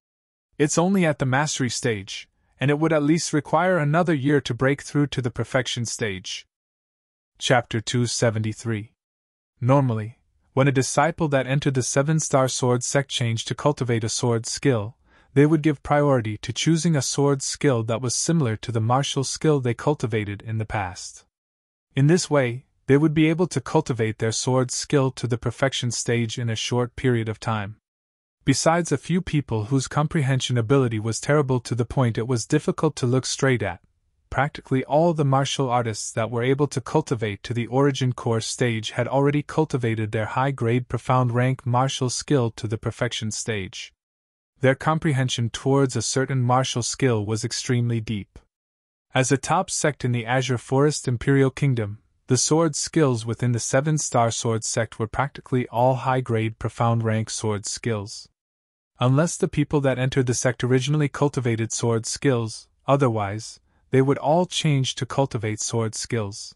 It's only at the mastery stage, and it would at least require another year to break through to the perfection stage. Chapter 273. Normally, when a disciple that entered the 7-star sword sect changed to cultivate a sword skill, they would give priority to choosing a sword skill that was similar to the martial skill they cultivated in the past. In this way, they would be able to cultivate their sword skill to the perfection stage in a short period of time. Besides a few people whose comprehension ability was terrible to the point it was difficult to look straight at, practically all the martial artists that were able to cultivate to the origin core stage had already cultivated their high-grade profound rank martial skill to the perfection stage. Their comprehension towards a certain martial skill was extremely deep. As a top sect in the Azure Forest Imperial Kingdom, the sword skills within the 7-star sword sect were practically all high-grade profound rank sword skills. Unless the people that entered the sect originally cultivated sword skills, otherwise, they would all change to cultivate sword skills.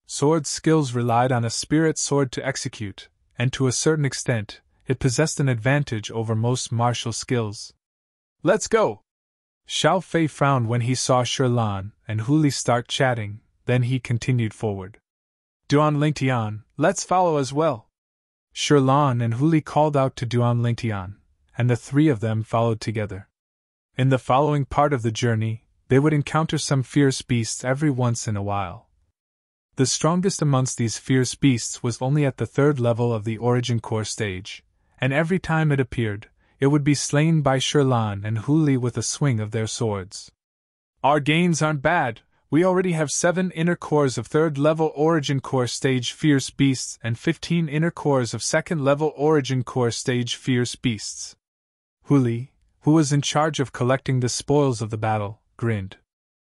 Sword skills relied on a spirit sword to execute, and to a certain extent, it possessed an advantage over most martial skills. "Let's go!" Xiao Fei frowned when he saw Shirlan and Hu Li start chatting, then he continued forward. "Duan Lingtian, let's follow as well." Shirlan and Hu Li called out to Duan Lingtian, and the three of them followed together. In the following part of the journey, they would encounter some fierce beasts every once in a while. The strongest amongst these fierce beasts was only at the 3rd level of the Origin Core stage, and every time it appeared, it would be slain by Shirlan and Hu Li with a swing of their swords. "Our gains aren't bad. We already have 7 inner cores of 3rd level Origin Core stage fierce beasts and 15 inner cores of 2nd level Origin Core stage fierce beasts." Hu Li, who was in charge of collecting the spoils of the battle, grinned.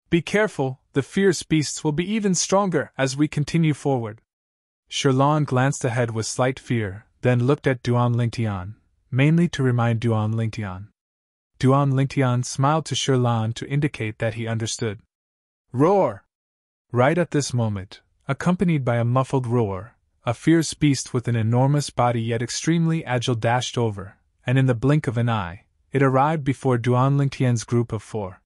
"Be careful, the fierce beasts will be even stronger as we continue forward." Shirlan glanced ahead with slight fear, then looked at Duan Lingtian, mainly to remind Duan Lingtian. Duan Lingtian smiled to Shirlan to indicate that he understood. "Roar!" Right at this moment, accompanied by a muffled roar, a fierce beast with an enormous body yet extremely agile dashed over, and in the blink of an eye, it arrived before Duan Lingtian's group of 4.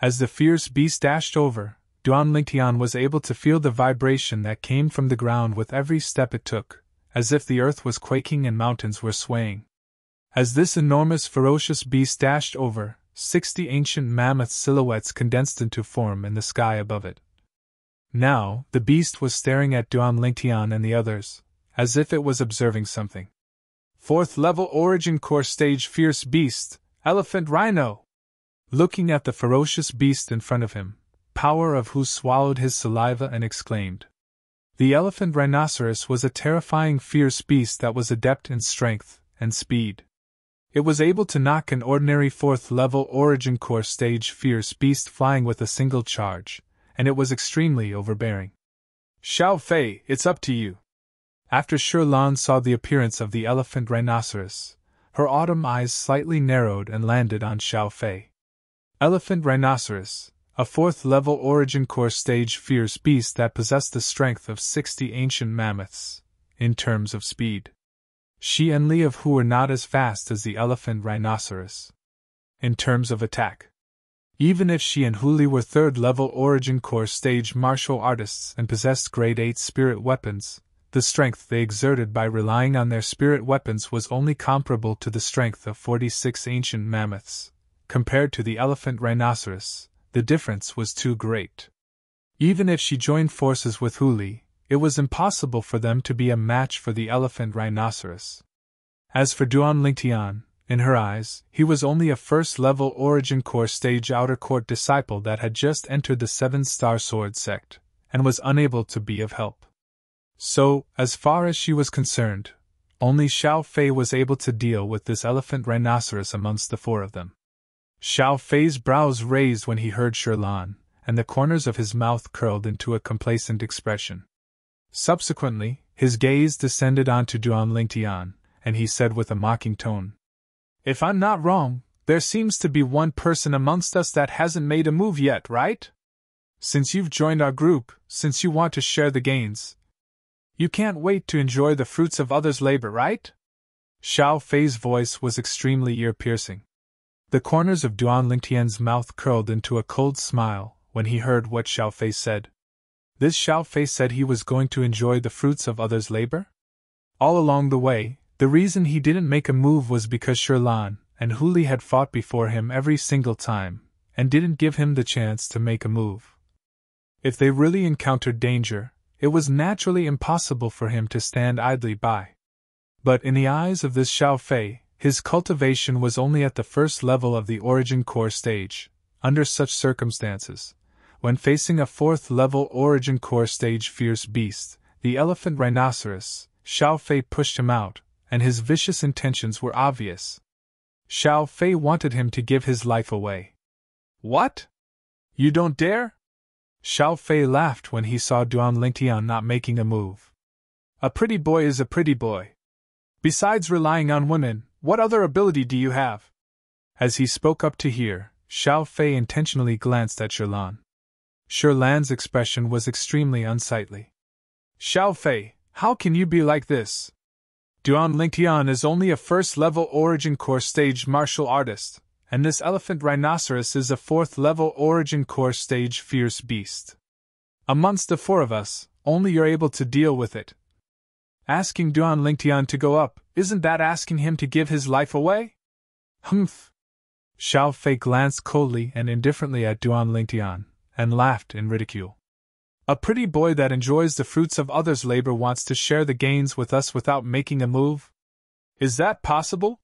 As the fierce beast dashed over, Duan Lingtian was able to feel the vibration that came from the ground with every step it took, as if the earth was quaking and mountains were swaying. As this enormous ferocious beast dashed over, 60 ancient mammoth silhouettes condensed into form in the sky above it. Now, the beast was staring at Duan Lingtian and the others, as if it was observing something. 4th level Origin Core stage fierce beast, Elephant Rhino! Looking at the ferocious beast in front of him, Power of Hu swallowed his saliva and exclaimed. The elephant rhinoceros was a terrifying fierce beast that was adept in strength and speed. It was able to knock an ordinary 4th level Origin Core stage fierce beast flying with a single charge, and it was extremely overbearing. "Xiao Fei, it's up to you." After Shirlan saw the appearance of the elephant rhinoceros, her autumn eyes slightly narrowed and landed on Xiao Fei. Elephant rhinoceros, a 4th level Origin Core stage fierce beast that possessed the strength of 60 ancient mammoths, in terms of speed. She and Li of Hu were not as fast as the elephant rhinoceros. In terms of attack, even if she and Hu Li were 3rd level Origin Core stage martial artists and possessed grade 8 spirit weapons, the strength they exerted by relying on their spirit weapons was only comparable to the strength of 46 ancient mammoths. Compared to the elephant rhinoceros, the difference was too great. Even if she joined forces with Hu Li, it was impossible for them to be a match for the elephant rhinoceros. As for Duan Lingtian, in her eyes, he was only a 1st level Origin Core stage outer court disciple that had just entered the 7-star sword sect, and was unable to be of help. So, as far as she was concerned, only Xiao Fei was able to deal with this elephant rhinoceros amongst the 4 of them. Xiao Fei's brows raised when he heard Shirlan, and the corners of his mouth curled into a complacent expression. Subsequently, his gaze descended onto Duan Lingtian, and he said with a mocking tone, "If I'm not wrong, there seems to be one person amongst us that hasn't made a move yet, right? Since you've joined our group, since you want to share the gains, you can't wait to enjoy the fruits of others' labor, right?" Xiao Fei's voice was extremely ear-piercing. The corners of Duan Lingtian's mouth curled into a cold smile when he heard what Xiao Fei said. This Xiao Fei said he was going to enjoy the fruits of others' labor? All along the way, the reason he didn't make a move was because Shirlan and Hu Li had fought before him every single time, and didn't give him the chance to make a move. If they really encountered danger, it was naturally impossible for him to stand idly by. But in the eyes of this Xiao Fei, his cultivation was only at the 1st level of the Origin Core stage. Under such circumstances, when facing a 4th level Origin Core stage fierce beast, the elephant rhinoceros, Xiao Fei pushed him out, and his vicious intentions were obvious. Xiao Fei wanted him to give his life away. "What? You don't dare?" Xiao Fei laughed when he saw Duan Lingtian not making a move. "A pretty boy is a pretty boy. Besides relying on women, what other ability do you have?" As he spoke up to hear, Xiao Fei intentionally glanced at Shirlan. Shirlan's expression was extremely unsightly. "Xiao Fei, how can you be like this? Duan Lingtian is only a first-level Origin Core stage martial artist, and this elephant rhinoceros is a fourth-level Origin Core stage fierce beast. Amongst the four of us, only you're able to deal with it. Asking Duan Lingtian to go up, isn't that asking him to give his life away? Humph! Xiao Fei glanced coldly and indifferently at Duan Lingtian, and laughed in ridicule. A pretty boy that enjoys the fruits of others' labor wants to share the gains with us without making a move? Is that possible?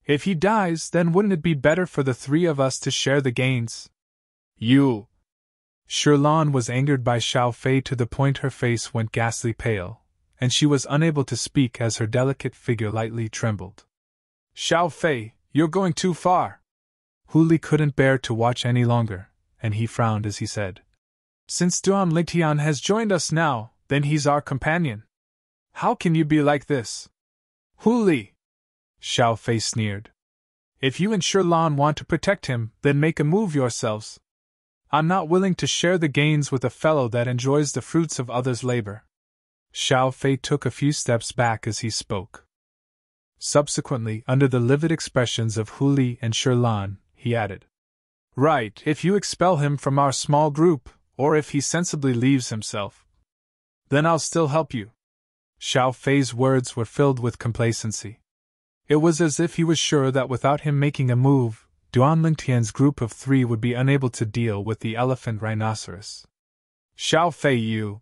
If he dies, then wouldn't it be better for the three of us to share the gains? You! Shirlan was angered by Xiao Fei to the point her face went ghastly pale, and she was unable to speak as her delicate figure lightly trembled. Xiao Fei, you're going too far! Hu Li couldn't bear to watch any longer, and he frowned as he said, Since Duan Lingtian has joined us now, then he's our companion. How can you be like this? Hu Li! Xiao Fei sneered. If you and Shirlan want to protect him, then make a move yourselves. I'm not willing to share the gains with a fellow that enjoys the fruits of others' labor. Xiao Fei took a few steps back as he spoke. Subsequently, under the livid expressions of Hu Li and Shirlan, he added, Right, if you expel him from our small group, or if he sensibly leaves himself, then I'll still help you. Xiao Fei's words were filled with complacency. It was as if he was sure that without him making a move, Duan Lingtian's group of three would be unable to deal with the elephant rhinoceros. Xiao Fei, you!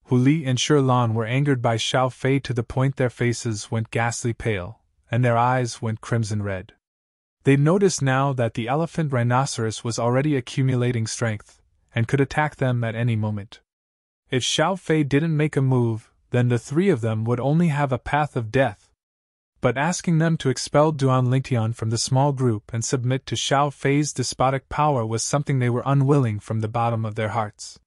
Hu Li and Shirlan were angered by Xiao Fei to the point their faces went ghastly pale, and their eyes went crimson red. They noticed now that the elephant rhinoceros was already accumulating strength, and could attack them at any moment. If Xiao Fei didn't make a move, then the three of them would only have a path of death. But asking them to expel Duan Lingtian from the small group and submit to Xiao Fei's despotic power was something they were unwilling from the bottom of their hearts.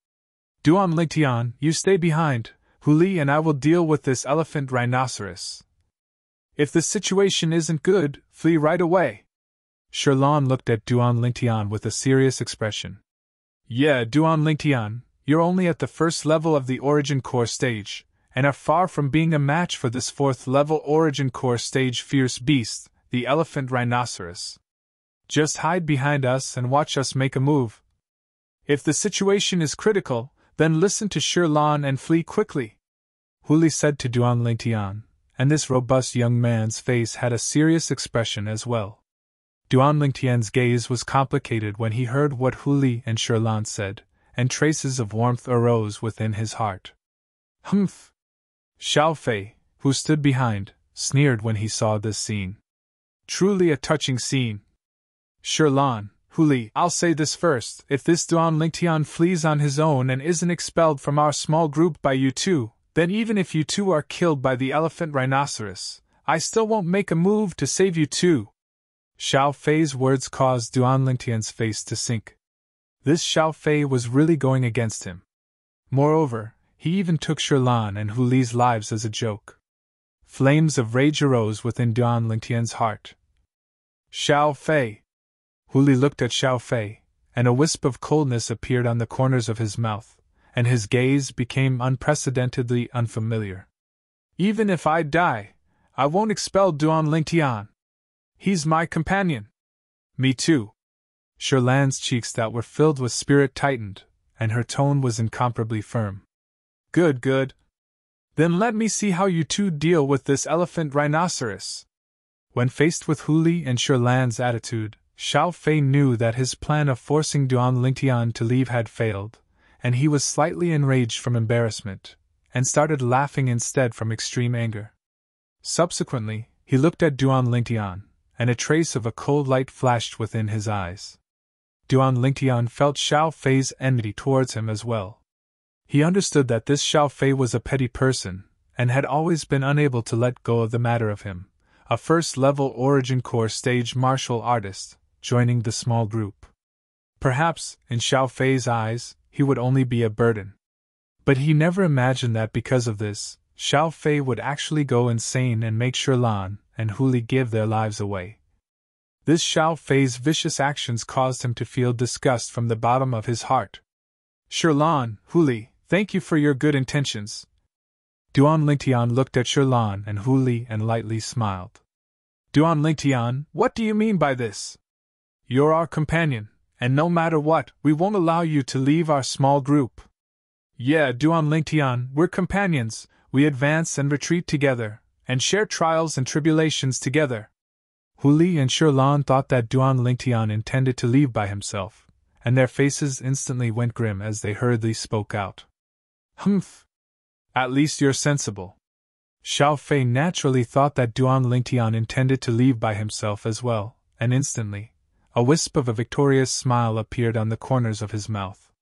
Duan Lingtian, you stay behind. Hu Li and I will deal with this elephant rhinoceros. If the situation isn't good, flee right away. Shirlan looked at Duan Lingtian with a serious expression. Yeah, Duan Lingtian, you're only at the first level of the Origin Core stage, and are far from being a match for this fourth-level Origin Core stage fierce beast, the elephant rhinoceros. Just hide behind us and watch us make a move. If the situation is critical, then listen to Shirlan and flee quickly. Hu Li said to Duan Lingtian, and this robust young man's face had a serious expression as well. Duan Lingtian's gaze was complicated when he heard what Hu Li and Shirlan said, and traces of warmth arose within his heart. Humph! Xiao Fei, who stood behind, sneered when he saw this scene. Truly a touching scene. Shirlan, Hu Li, I'll say this first, if this Duan Lingtian flees on his own and isn't expelled from our small group by you two, then even if you two are killed by the elephant rhinoceros, I still won't make a move to save you two. Xiao Fei's words caused Duan Lingtian's face to sink. This Xiao Fei was really going against him. Moreover, he even took Shirlan and Hu Li's lives as a joke. Flames of rage arose within Duan Lingtian's heart. Xiao Fei! Hu Li looked at Xiao Fei, and a wisp of coldness appeared on the corners of his mouth, and his gaze became unprecedentedly unfamiliar. Even if I die, I won't expel Duan Lingtian. He's my companion. Me too. Shirlan's cheeks that were filled with spirit tightened, and her tone was incomparably firm. Good, good. Then let me see how you two deal with this elephant rhinoceros. When faced with Hu Li and Shirlan's attitude, Xiao Fei knew that his plan of forcing Duan Lingtian to leave had failed, and he was slightly enraged from embarrassment, and started laughing instead from extreme anger. Subsequently, he looked at Duan Lingtian, and a trace of a cold light flashed within his eyes. Duan Lingtian felt Xiao Fei's enmity towards him as well. He understood that this Xiao Fei was a petty person, and had always been unable to let go of the matter of him, a first-level Origin Core stage martial artist, joining the small group. Perhaps, in Xiao Fei's eyes, he would only be a burden. But he never imagined that because of this, Xiao Fei would actually go insane and make Shirlan and Hu Li give their lives away. This Xiao Fei's vicious actions caused him to feel disgust from the bottom of his heart. Shirlan, Hu Li, thank you for your good intentions. Duan Lingtian looked at Shirlan and Hu Li and lightly smiled. Duan Lingtian, what do you mean by this? You're our companion, and no matter what, we won't allow you to leave our small group. Yeah, Duan Lingtian, we're companions, we advance and retreat together, and share trials and tribulations together. Hu Li and Shirlan thought that Duan Lingtian intended to leave by himself, and their faces instantly went grim as they hurriedly spoke out. Humph! At least you're sensible. Xiao Fei naturally thought that Duan Lingtian intended to leave by himself as well, and instantly, a wisp of a victorious smile appeared on the corners of his mouth.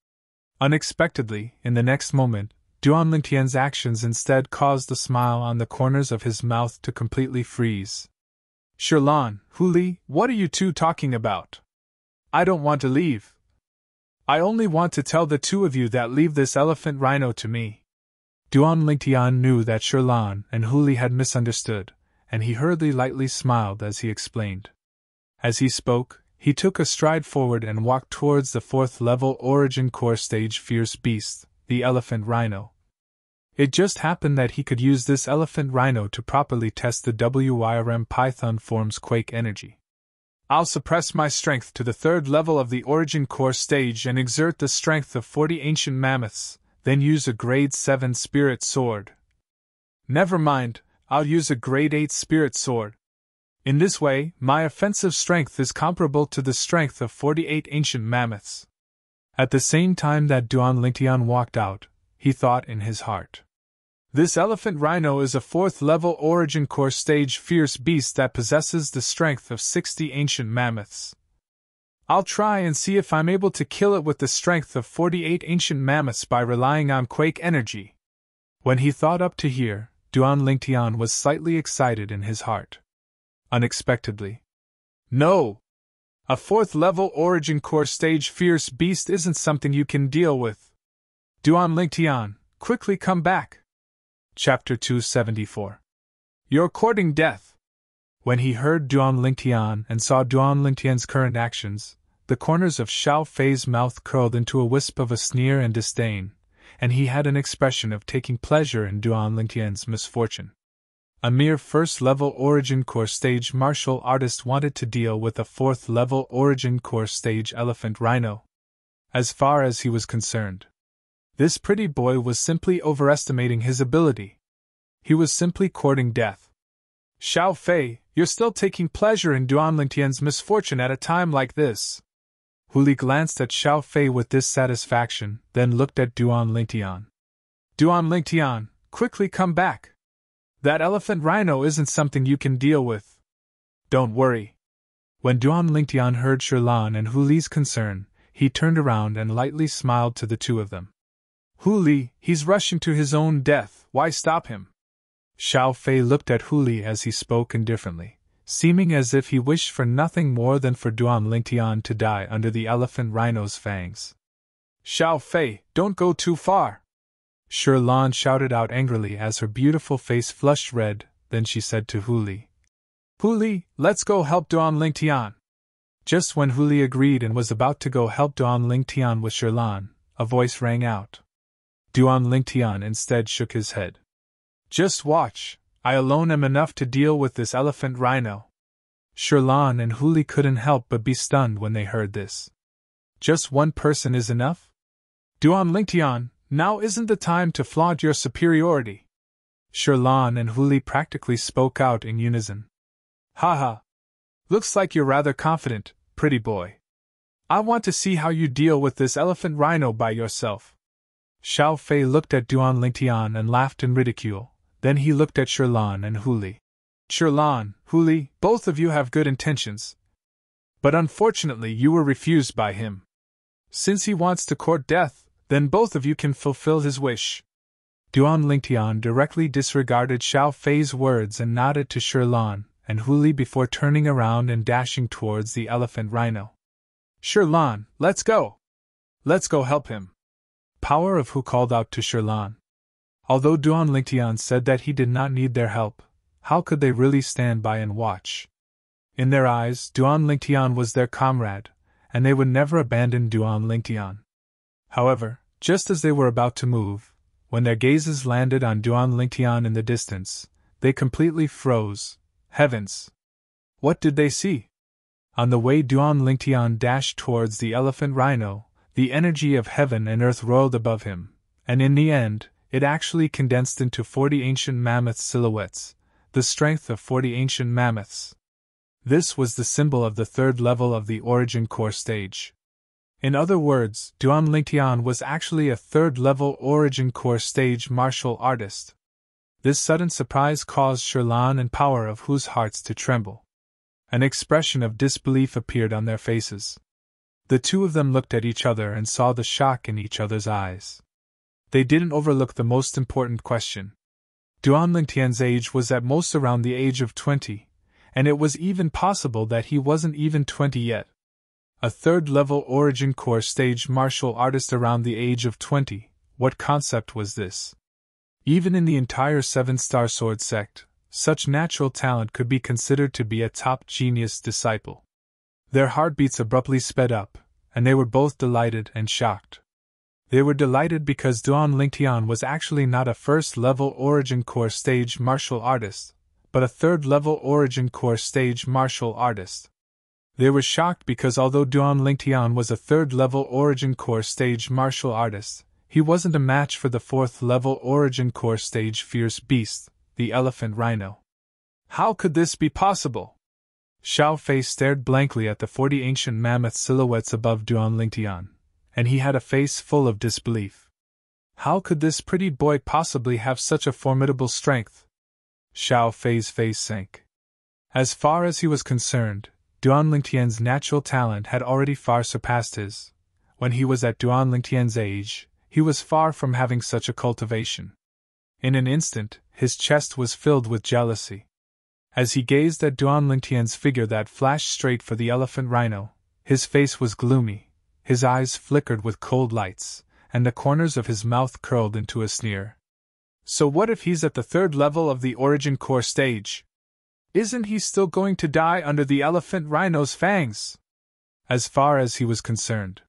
Unexpectedly, in the next moment, Duan Lingtian's actions instead caused the smile on the corners of his mouth to completely freeze. Shirlan, Hu Li, what are you two talking about? I don't want to leave. I only want to tell the two of you that leave this elephant rhino to me. Duan Lingtian knew that Shirlan and Hu Li had misunderstood, and he hurriedly lightly smiled as he explained. As he spoke, he took a stride forward and walked towards the 4th level Origin Core Stage Fierce Beast, the elephant rhino. It just happened that he could use this elephant rhino to properly test the WYRM Python form's quake energy. I'll suppress my strength to the 3rd level of the Origin Core Stage and exert the strength of 40 ancient mammoths, then use a Grade 7 Spirit Sword. Never mind, I'll use a Grade 8 Spirit Sword. In this way, my offensive strength is comparable to the strength of 48 ancient mammoths. At the same time that Duan Lingtian walked out, he thought in his heart. This elephant rhino is a 4th level Origin Core Stage Fierce Beast that possesses the strength of 60 ancient mammoths. I'll try and see if I'm able to kill it with the strength of 48 ancient mammoths by relying on quake energy. When he thought up to here, Duan Lingtian was slightly excited in his heart. Unexpectedly. No! A 4th level Origin Core Stage Fierce Beast isn't something you can deal with. Duan Lingtian, quickly come back! Chapter 274. You're courting death! When he heard Duan Lingtian and saw Duan Lingtian's current actions, the corners of Xiao Fei's mouth curled into a wisp of a sneer and disdain, and he had an expression of taking pleasure in Duan Lingtian's misfortune. A mere 1st level Origin Core Stage martial artist wanted to deal with a 4th level Origin Core Stage elephant rhino. As far as he was concerned, this pretty boy was simply overestimating his ability. He was simply courting death. Xiao Fei, you're still taking pleasure in Duan Lingtian's misfortune at a time like this. Hu Li glanced at Xiao Fei with dissatisfaction, then looked at Duan Lingtian. Duan Lingtian, quickly come back! That elephant rhino isn't something you can deal with. Don't worry. When Duan Lingtian heard Shirlan and Hu Li's concern, he turned around and lightly smiled to the two of them. Hu Li, he's rushing to his own death, why stop him? Xiao Fei looked at Hu Li as he spoke indifferently, seeming as if he wished for nothing more than for Duan Lingtian to die under the elephant rhino's fangs. Xiao Fei, don't go too far! Shirlan shouted out angrily as her beautiful face flushed red, then she said to Hu Li. Hu Li, let's go help Duan Lingtian! Just when Hu Li agreed and was about to go help Duan Lingtian with Shirlan, a voice rang out. Duan Lingtian instead shook his head. Just watch, I alone am enough to deal with this elephant rhino. Shirlan and Hu Li couldn't help but be stunned when they heard this. Just one person is enough? Duan Lingtian, now isn't the time to flaunt your superiority. Shirlan and Hu Li practically spoke out in unison. Haha. Looks like you're rather confident, pretty boy. I want to see how you deal with this elephant rhino by yourself. Xiao Fei looked at Duan Lingtian and laughed in ridicule. Then he looked at Shirlan and Hu Li. Shirlan, Hu Li, both of you have good intentions. But unfortunately you were refused by him. Since he wants to court death, then both of you can fulfill his wish. Duan Lingtian directly disregarded Xiao Fei's words and nodded to Shirlan and Hu Li before turning around and dashing towards the elephant rhino. Shirlan, let's go! Let's go help him! Power of Hu called out to Shirlan. Although Duan Lingtian said that he did not need their help, how could they really stand by and watch? In their eyes, Duan Lingtian was their comrade, and they would never abandon Duan Lingtian. However, just as they were about to move, when their gazes landed on Duan Lingtian in the distance, they completely froze. Heavens! What did they see? On the way Duan Lingtian dashed towards the elephant rhino, the energy of heaven and earth roiled above him, and in the end, it actually condensed into 40 ancient mammoth silhouettes, the strength of 40 ancient mammoths. This was the symbol of the third level of the origin core stage. In other words, Duan Lingtian was actually a third-level origin core stage martial artist. This sudden surprise caused Sherlan and Power of Hu's hearts to tremble. An expression of disbelief appeared on their faces. The two of them looked at each other and saw the shock in each other's eyes. They didn't overlook the most important question. Duan Lingtian's age was at most around the age of 20, and it was even possible that he wasn't even 20 yet. A third-level origin core stage martial artist around the age of 20, what concept was this? Even in the entire Seven-Star Sword sect, such natural talent could be considered to be a top genius disciple. Their heartbeats abruptly sped up, and they were both delighted and shocked. They were delighted because Duan Lingtian was actually not a first-level origin core stage martial artist, but a third-level origin core stage martial artist. They were shocked because although Duan Lingtian was a third-level origin core stage martial artist, he wasn't a match for the fourth-level origin core stage fierce beast, the elephant rhino. How could this be possible? Xiao Fei stared blankly at the 40 ancient mammoth silhouettes above Duan Lingtian, and he had a face full of disbelief. How could this pretty boy possibly have such a formidable strength? Xiao Fei's face sank. As far as he was concerned, Duan Lingtian's natural talent had already far surpassed his. When he was at Duan Lingtian's age, he was far from having such a cultivation. In an instant, his chest was filled with jealousy. As he gazed at Duan Lingtian's figure that flashed straight for the elephant rhino, his face was gloomy, his eyes flickered with cold lights, and the corners of his mouth curled into a sneer. So what if he's at the third level of the origin core stage? Isn't he still going to die under the elephant rhino's fangs? As far as he was concerned,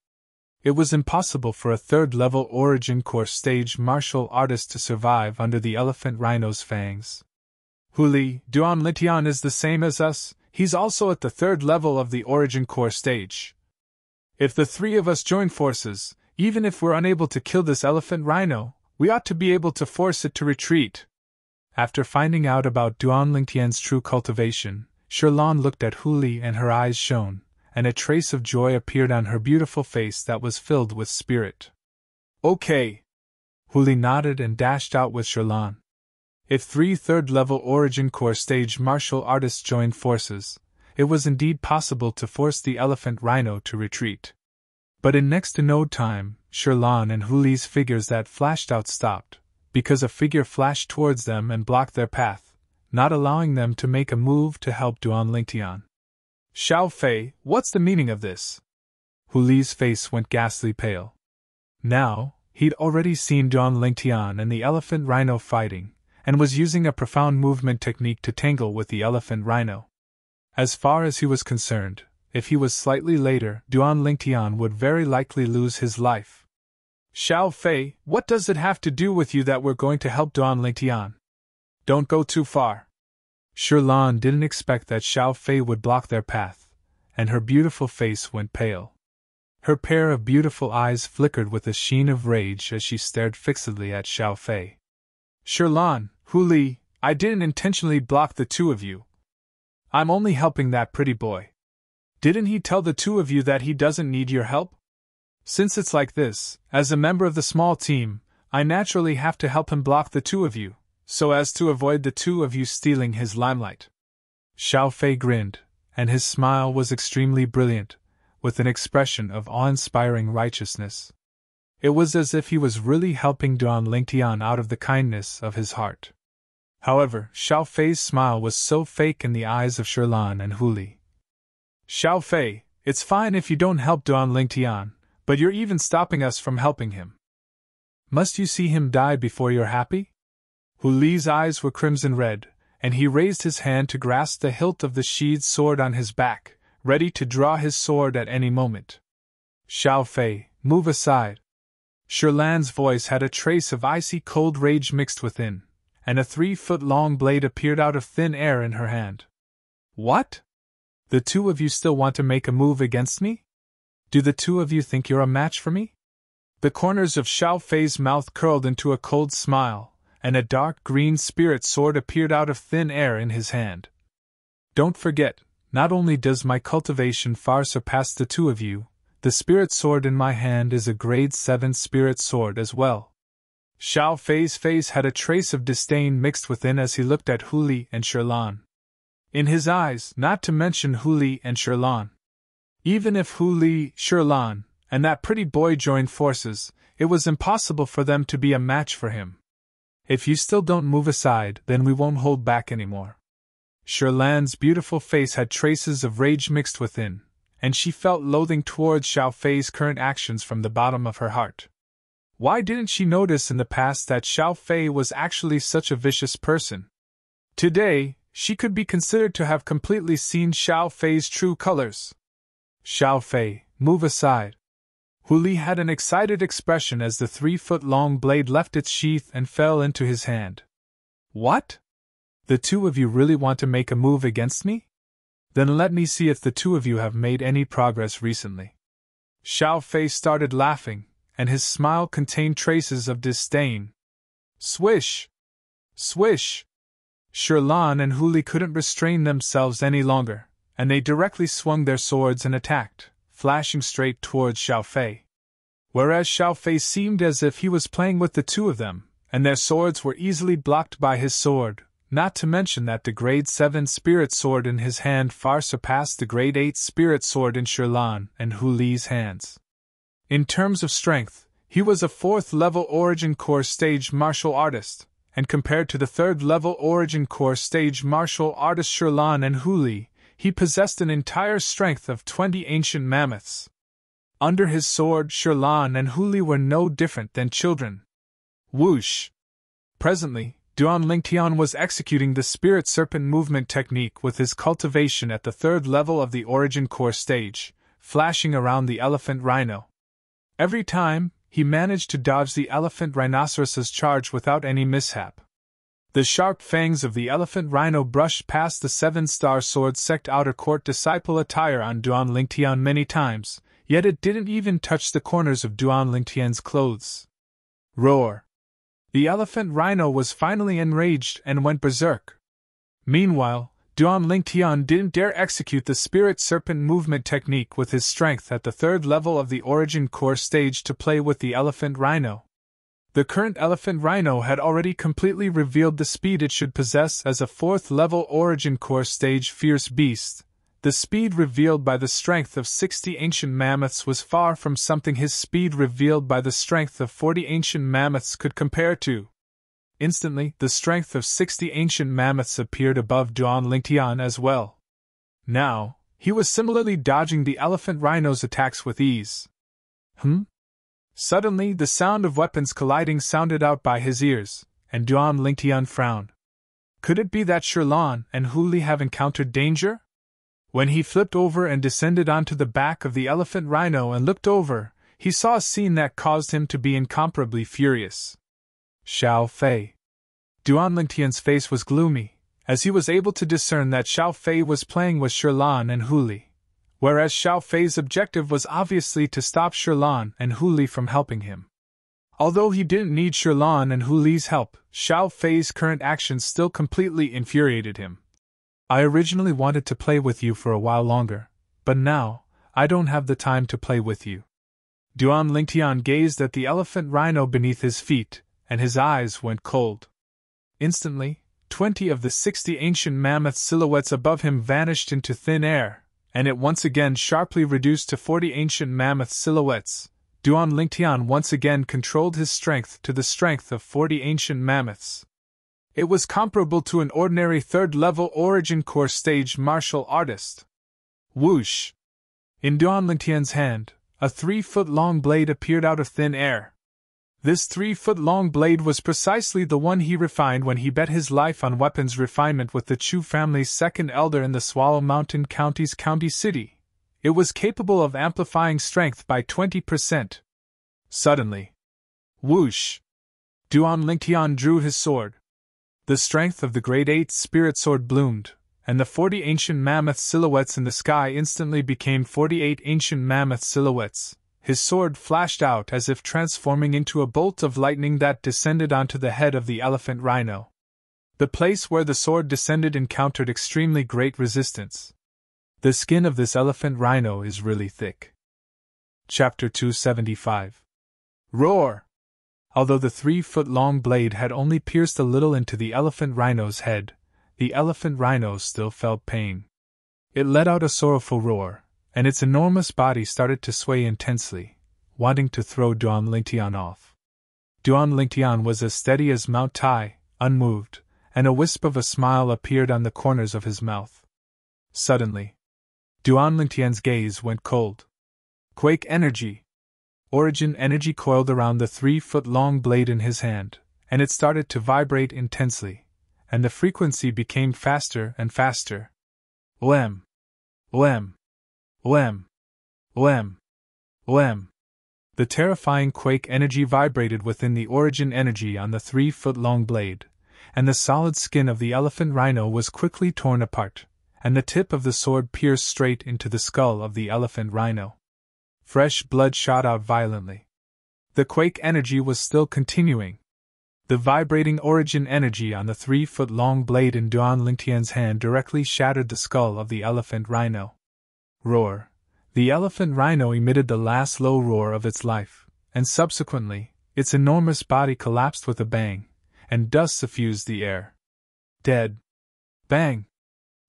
it was impossible for a third-level origin core stage martial artist to survive under the elephant rhino's fangs. Huli, Duan Lingtian is the same as us, he's also at the third level of the origin core stage. If the three of us join forces, even if we're unable to kill this elephant rhino, we ought to be able to force it to retreat. After finding out about Duan Lingtian's true cultivation, Sherlan looked at Huli and her eyes shone, and a trace of joy appeared on her beautiful face that was filled with spirit. Okay. Huli nodded and dashed out with Sherlan. If 3 third-level origin core stage martial artists joined forces, it was indeed possible to force the elephant rhino to retreat. But in next to no time, Sherlan and Huli's figures that flashed out stopped, because a figure flashed towards them and blocked their path, not allowing them to make a move to help Duan Lingtian. Xiao Fei, what's the meaning of this? Huli's face went ghastly pale. Now, he'd already seen Duan Lingtian and the elephant rhino fighting, and was using a profound movement technique to tangle with the elephant rhino. As far as he was concerned, if he was slightly later, Duan Lingtian would very likely lose his life. Xiao Fei, what does it have to do with you that we're going to help Duan Lingtian? Don't go too far. Sherlan didn't expect that Xiao Fei would block their path, and her beautiful face went pale. Her pair of beautiful eyes flickered with a sheen of rage as she stared fixedly at Xiao Fei. Sherlan, Huli, I didn't intentionally block the two of you. I'm only helping that pretty boy. Didn't he tell the two of you that he doesn't need your help? Since it's like this, as a member of the small team, I naturally have to help him block the two of you, so as to avoid the two of you stealing his limelight. Xiao Fei grinned, and his smile was extremely brilliant, with an expression of awe-inspiring righteousness. It was as if he was really helping Duan Lingtian out of the kindness of his heart. However, Xiao Fei's smile was so fake in the eyes of Sherlan and Huli. Xiao Fei, it's fine if you don't help Duan Lingtian, but you're even stopping us from helping him. Must you see him die before you're happy? Huli's eyes were crimson red, and he raised his hand to grasp the hilt of the sheathed sword on his back, ready to draw his sword at any moment. Xiao Fei, move aside. Sherlan's voice had a trace of icy cold rage mixed within, and a 3-foot-long blade appeared out of thin air in her hand. What? The two of you still want to make a move against me? Do the two of you think you're a match for me? The corners of Xiao Fei's mouth curled into a cold smile, and a dark green spirit sword appeared out of thin air in his hand. Don't forget, not only does my cultivation far surpass the two of you, the spirit sword in my hand is a grade 7 spirit sword as well. Xiao Fei's face had a trace of disdain mixed within as he looked at Hu Li and Sherlan. In his eyes, not to mention Hu Li and Sherlan. Even if Hu Li, Sherlan, and that pretty boy joined forces, it was impossible for them to be a match for him. If you still don't move aside, then we won't hold back anymore. Sherlan's beautiful face had traces of rage mixed within, and she felt loathing towards Xiao Fei's current actions from the bottom of her heart. Why didn't she notice in the past that Xiao Fei was actually such a vicious person? Today, she could be considered to have completely seen Xiao Fei's true colors. Xiao Fei, move aside. Hu Li had an excited expression as the 3-foot-long blade left its sheath and fell into his hand. What? The two of you really want to make a move against me? Then let me see if the two of you have made any progress recently. Xiao Fei started laughing, and his smile contained traces of disdain. Swish! Swish! Sherlan and Hu Li couldn't restrain themselves any longer, and they directly swung their swords and attacked, flashing straight towards Xiao Fei. Whereas Xiao Fei seemed as if he was playing with the two of them, and their swords were easily blocked by his sword, not to mention that the grade 7 spirit sword in his hand far surpassed the grade 8 spirit sword in Sherlan and Hu Li's hands. In terms of strength, he was a 4th-level Origin Core stage martial artist, and compared to the 3rd-level Origin Core stage martial artist Sherlan and Hu Li, he possessed an entire strength of 20 ancient mammoths. Under his sword, Sherlan and Hu Li were no different than children. Whoosh! Presently, Duan Lingtian was executing the Spirit Serpent movement technique with his cultivation at the 3rd level of the Origin Core stage, flashing around the elephant rhino. Every time, he managed to dodge the elephant rhinoceros's charge without any mishap. The sharp fangs of the elephant rhino brushed past the 7-star sword-sect outer court disciple attire on Duan Lingtian many times, yet it didn't even touch the corners of Duan Lingtian's clothes. Roar! The elephant rhino was finally enraged and went berserk. Meanwhile, Duan Lingtian didn't dare execute the Spirit Serpent movement technique with his strength at the 3rd level of the Origin Core stage to play with the elephant rhino. The current elephant rhino had already completely revealed the speed it should possess as a 4th-level Origin Core stage fierce beast. The speed revealed by the strength of 60 ancient mammoths was far from something his speed revealed by the strength of 40 ancient mammoths could compare to. Instantly, the strength of 60 ancient mammoths appeared above Duan Lingtian as well. Now, he was similarly dodging the elephant rhino's attacks with ease. Suddenly, the sound of weapons colliding sounded out by his ears, and Duan Lingtian frowned. Could it be that Sherlan and Hu Li have encountered danger? When he flipped over and descended onto the back of the elephant rhino and looked over, he saw a scene that caused him to be incomparably furious. Xiao Fei. Duan Lingtian's face was gloomy, as he was able to discern that Xiao Fei was playing with Sherlan and Hu Li, whereas Xiao Fei's objective was obviously to stop Sherlan and Hu Li from helping him. Although he didn't need Sherlan and Hu Li's help, Xiao Fei's current actions still completely infuriated him. I originally wanted to play with you for a while longer, but now, I don't have the time to play with you. Duan Lingtian gazed at the elephant rhino beneath his feet, and his eyes went cold. Instantly, 20 of the 60 ancient mammoth silhouettes above him vanished into thin air, and it once again sharply reduced to 40 ancient mammoth silhouettes. Duan Lingtian once again controlled his strength to the strength of 40 ancient mammoths. It was comparable to an ordinary 3rd-level Origin Core stage martial artist. Whoosh! In Duan Lingtian's hand, a 3-foot-long blade appeared out of thin air. This 3-foot-long blade was precisely the one he refined when he bet his life on weapons refinement with the Chu family's second elder in the Swallow Mountain County's county city. It was capable of amplifying strength by 20%. Suddenly, Whoosh! Duan Lingtian drew his sword. The strength of the Great Eight's spirit sword bloomed, and the 40 ancient mammoth silhouettes in the sky instantly became 48 ancient mammoth silhouettes. His sword flashed out as if transforming into a bolt of lightning that descended onto the head of the elephant rhino. The place where the sword descended encountered extremely great resistance. The skin of this elephant rhino is really thick. Chapter 275. Roar! Although the 3-foot-long blade had only pierced a little into the elephant rhino's head, the elephant rhino still felt pain. It let out a sorrowful roar, and its enormous body started to sway intensely, wanting to throw Duan Lingtian off. Duan Lingtian was as steady as Mount Tai, unmoved, and a wisp of a smile appeared on the corners of his mouth. Suddenly, Duan Lingtian's gaze went cold. Quake energy! Origin energy coiled around the 3-foot-long blade in his hand, and it started to vibrate intensely, and the frequency became faster and faster. Oem! Oem! Oem! Oem! Oem! The terrifying quake energy vibrated within the origin energy on the 3-foot-long blade, and the solid skin of the elephant rhino was quickly torn apart, and the tip of the sword pierced straight into the skull of the elephant rhino. Fresh blood shot out violently. The quake energy was still continuing. The vibrating origin energy on the 3-foot-long blade in Duan Lingtian's hand directly shattered the skull of the elephant rhino. Roar! The elephant rhino emitted the last low roar of its life, and subsequently, its enormous body collapsed with a bang, and dust suffused the air. Dead. Bang!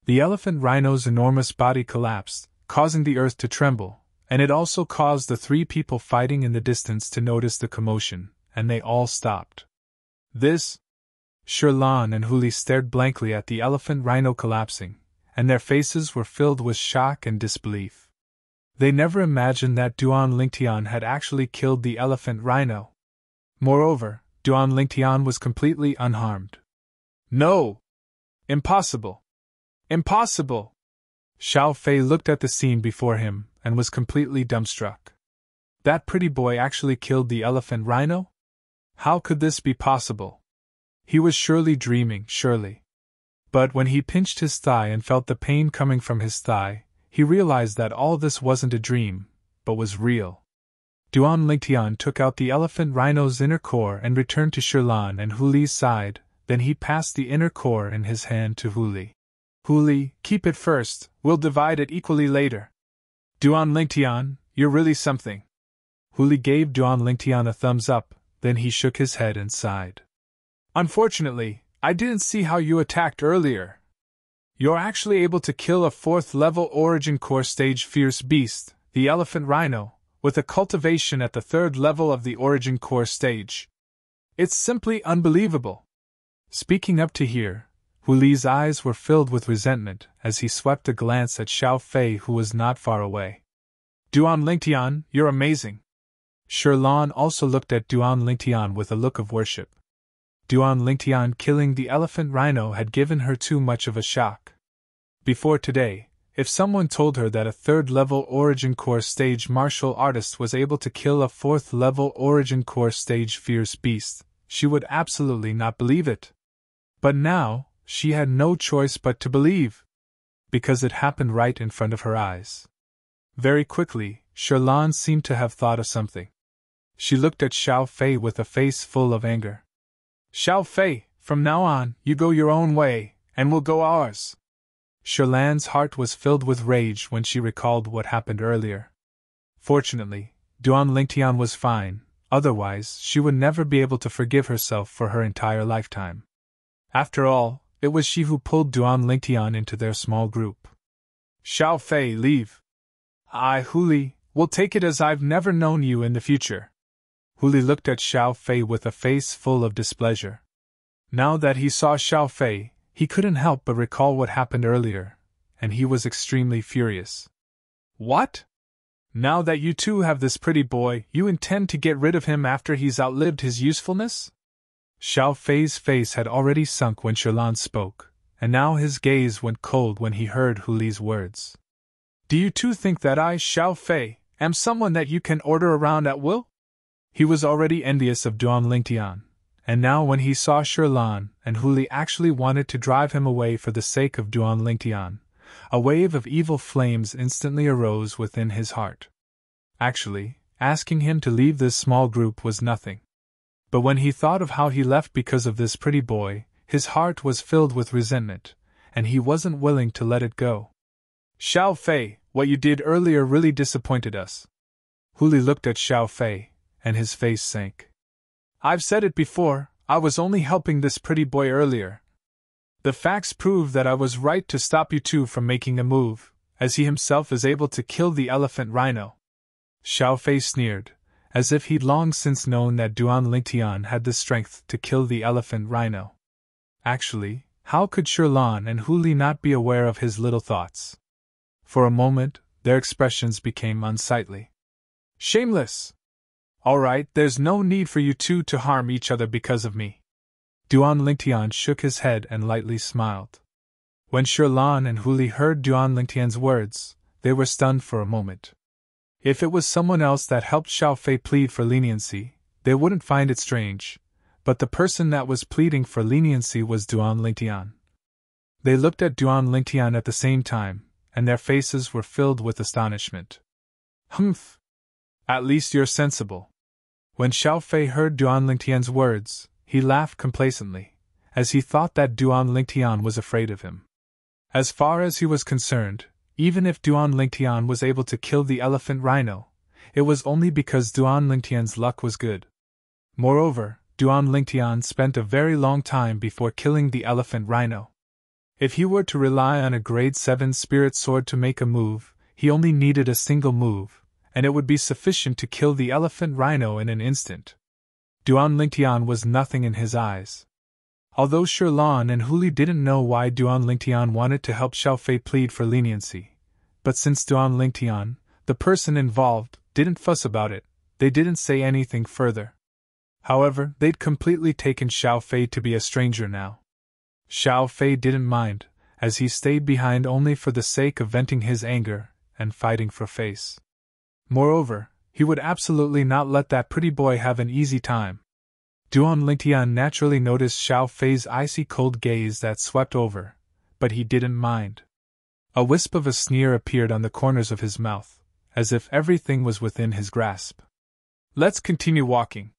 The elephant rhino's enormous body collapsed, causing the earth to tremble, and it also caused the 3 people fighting in the distance to notice the commotion, and they all stopped. This? Sherlan and Huli stared blankly at the elephant rhino collapsing, and their faces were filled with shock and disbelief. They never imagined that Duan Lingtian had actually killed the elephant rhino. Moreover, Duan Lingtian was completely unharmed. No! Impossible! Impossible! Xiao Fei looked at the scene before him and was completely dumbstruck. That pretty boy actually killed the elephant rhino? How could this be possible? He was surely dreaming, surely. But when he pinched his thigh and felt the pain coming from his thigh, he realized that all this wasn't a dream, but was real. Duan Lingtian took out the elephant rhino's inner core and returned to Sherlan and Huli's side, then he passed the inner core in his hand to Huli. Huli, keep it first, we'll divide it equally later. Duan Lingtian, you're really something. Huli gave Duan Lingtian a thumbs up, then he shook his head and sighed. Unfortunately, I didn't see how you attacked earlier. You're actually able to kill a 4th-level Origin Core stage fierce beast, the elephant rhino, with a cultivation at the 3rd level of the Origin Core stage. It's simply unbelievable. Speaking up to here, Huli's eyes were filled with resentment as he swept a glance at Xiao Fei, who was not far away. Duan Lingtian, you're amazing. Sherlan also looked at Duan Lingtian with a look of worship. Duan Lingtian killing the elephant rhino had given her too much of a shock. Before today, if someone told her that a 3rd-level Origin Core stage martial artist was able to kill a 4th-level Origin Core stage fierce beast, she would absolutely not believe it. But now, she had no choice but to believe, because it happened right in front of her eyes. Very quickly, Sherlan seemed to have thought of something. She looked at Xiao Fei with a face full of anger. Xiao Fei, from now on, you go your own way, and we'll go ours. Sherlan's heart was filled with rage when she recalled what happened earlier. Fortunately, Duan Lingtian was fine, otherwise she would never be able to forgive herself for her entire lifetime. After all, it was she who pulled Duan Lingtian into their small group. Xiao Fei, leave. I, Huli, will take it as I've never known you in the future. Huli looked at Xiao Fei with a face full of displeasure. Now that he saw Xiao Fei, he couldn't help but recall what happened earlier, and he was extremely furious. What? Now that you two have this pretty boy, you intend to get rid of him after he's outlived his usefulness? Xiao Fei's face had already sunk when Sherlan spoke, and now his gaze went cold when he heard Huli's words. Do you two think that I, Xiao Fei, am someone that you can order around at will? He was already envious of Duan Lingtian, and now when he saw Shirlan and Huli actually wanted to drive him away for the sake of Duan Lingtian, a wave of evil flames instantly arose within his heart. Actually, asking him to leave this small group was nothing. But when he thought of how he left because of this pretty boy, his heart was filled with resentment, and he wasn't willing to let it go. Xiao Fei, what you did earlier really disappointed us. Huli looked at Xiao Fei, and his face sank. I've said it before, I was only helping this pretty boy earlier. The facts prove that I was right to stop you two from making a move, as he himself is able to kill the elephant rhino. Xiao Fei sneered, as if he'd long since known that Duan Lingtian had the strength to kill the elephant rhino. Actually, how could Shirlan and Huli not be aware of his little thoughts? For a moment, their expressions became unsightly. Shameless! All right, there's no need for you two to harm each other because of me. Duan Lingtian shook his head and lightly smiled. When Shirlan and Huli heard Duan Lingtian's words, they were stunned for a moment. If it was someone else that helped Xiao Fei plead for leniency, they wouldn't find it strange, but the person that was pleading for leniency was Duan Lingtian. They looked at Duan Lingtian at the same time, and their faces were filled with astonishment. Humph! At least you're sensible. When Xiao Fei heard Duan Lingtian's words, he laughed complacently, as he thought that Duan Lingtian was afraid of him. As far as he was concerned, even if Duan Lingtian was able to kill the elephant rhino, it was only because Duan Lingtian's luck was good. Moreover, Duan Lingtian spent a very long time before killing the elephant rhino. If he were to rely on a grade 7 spirit sword to make a move, he only needed a single move, and it would be sufficient to kill the elephant rhino in an instant. Duan Lingtian was nothing in his eyes. Although Shirlan and Huli didn't know why Duan Lingtian wanted to help Xiao Fei plead for leniency, but since Duan Lingtian, the person involved, didn't fuss about it, they didn't say anything further. However, they'd completely taken Xiao Fei to be a stranger now. Xiao Fei didn't mind, as he stayed behind only for the sake of venting his anger and fighting for face. Moreover, he would absolutely not let that pretty boy have an easy time. Duan Lingtian naturally noticed Xiao Fei's icy cold gaze that swept over, but he didn't mind. A wisp of a sneer appeared on the corners of his mouth, as if everything was within his grasp. Let's continue walking.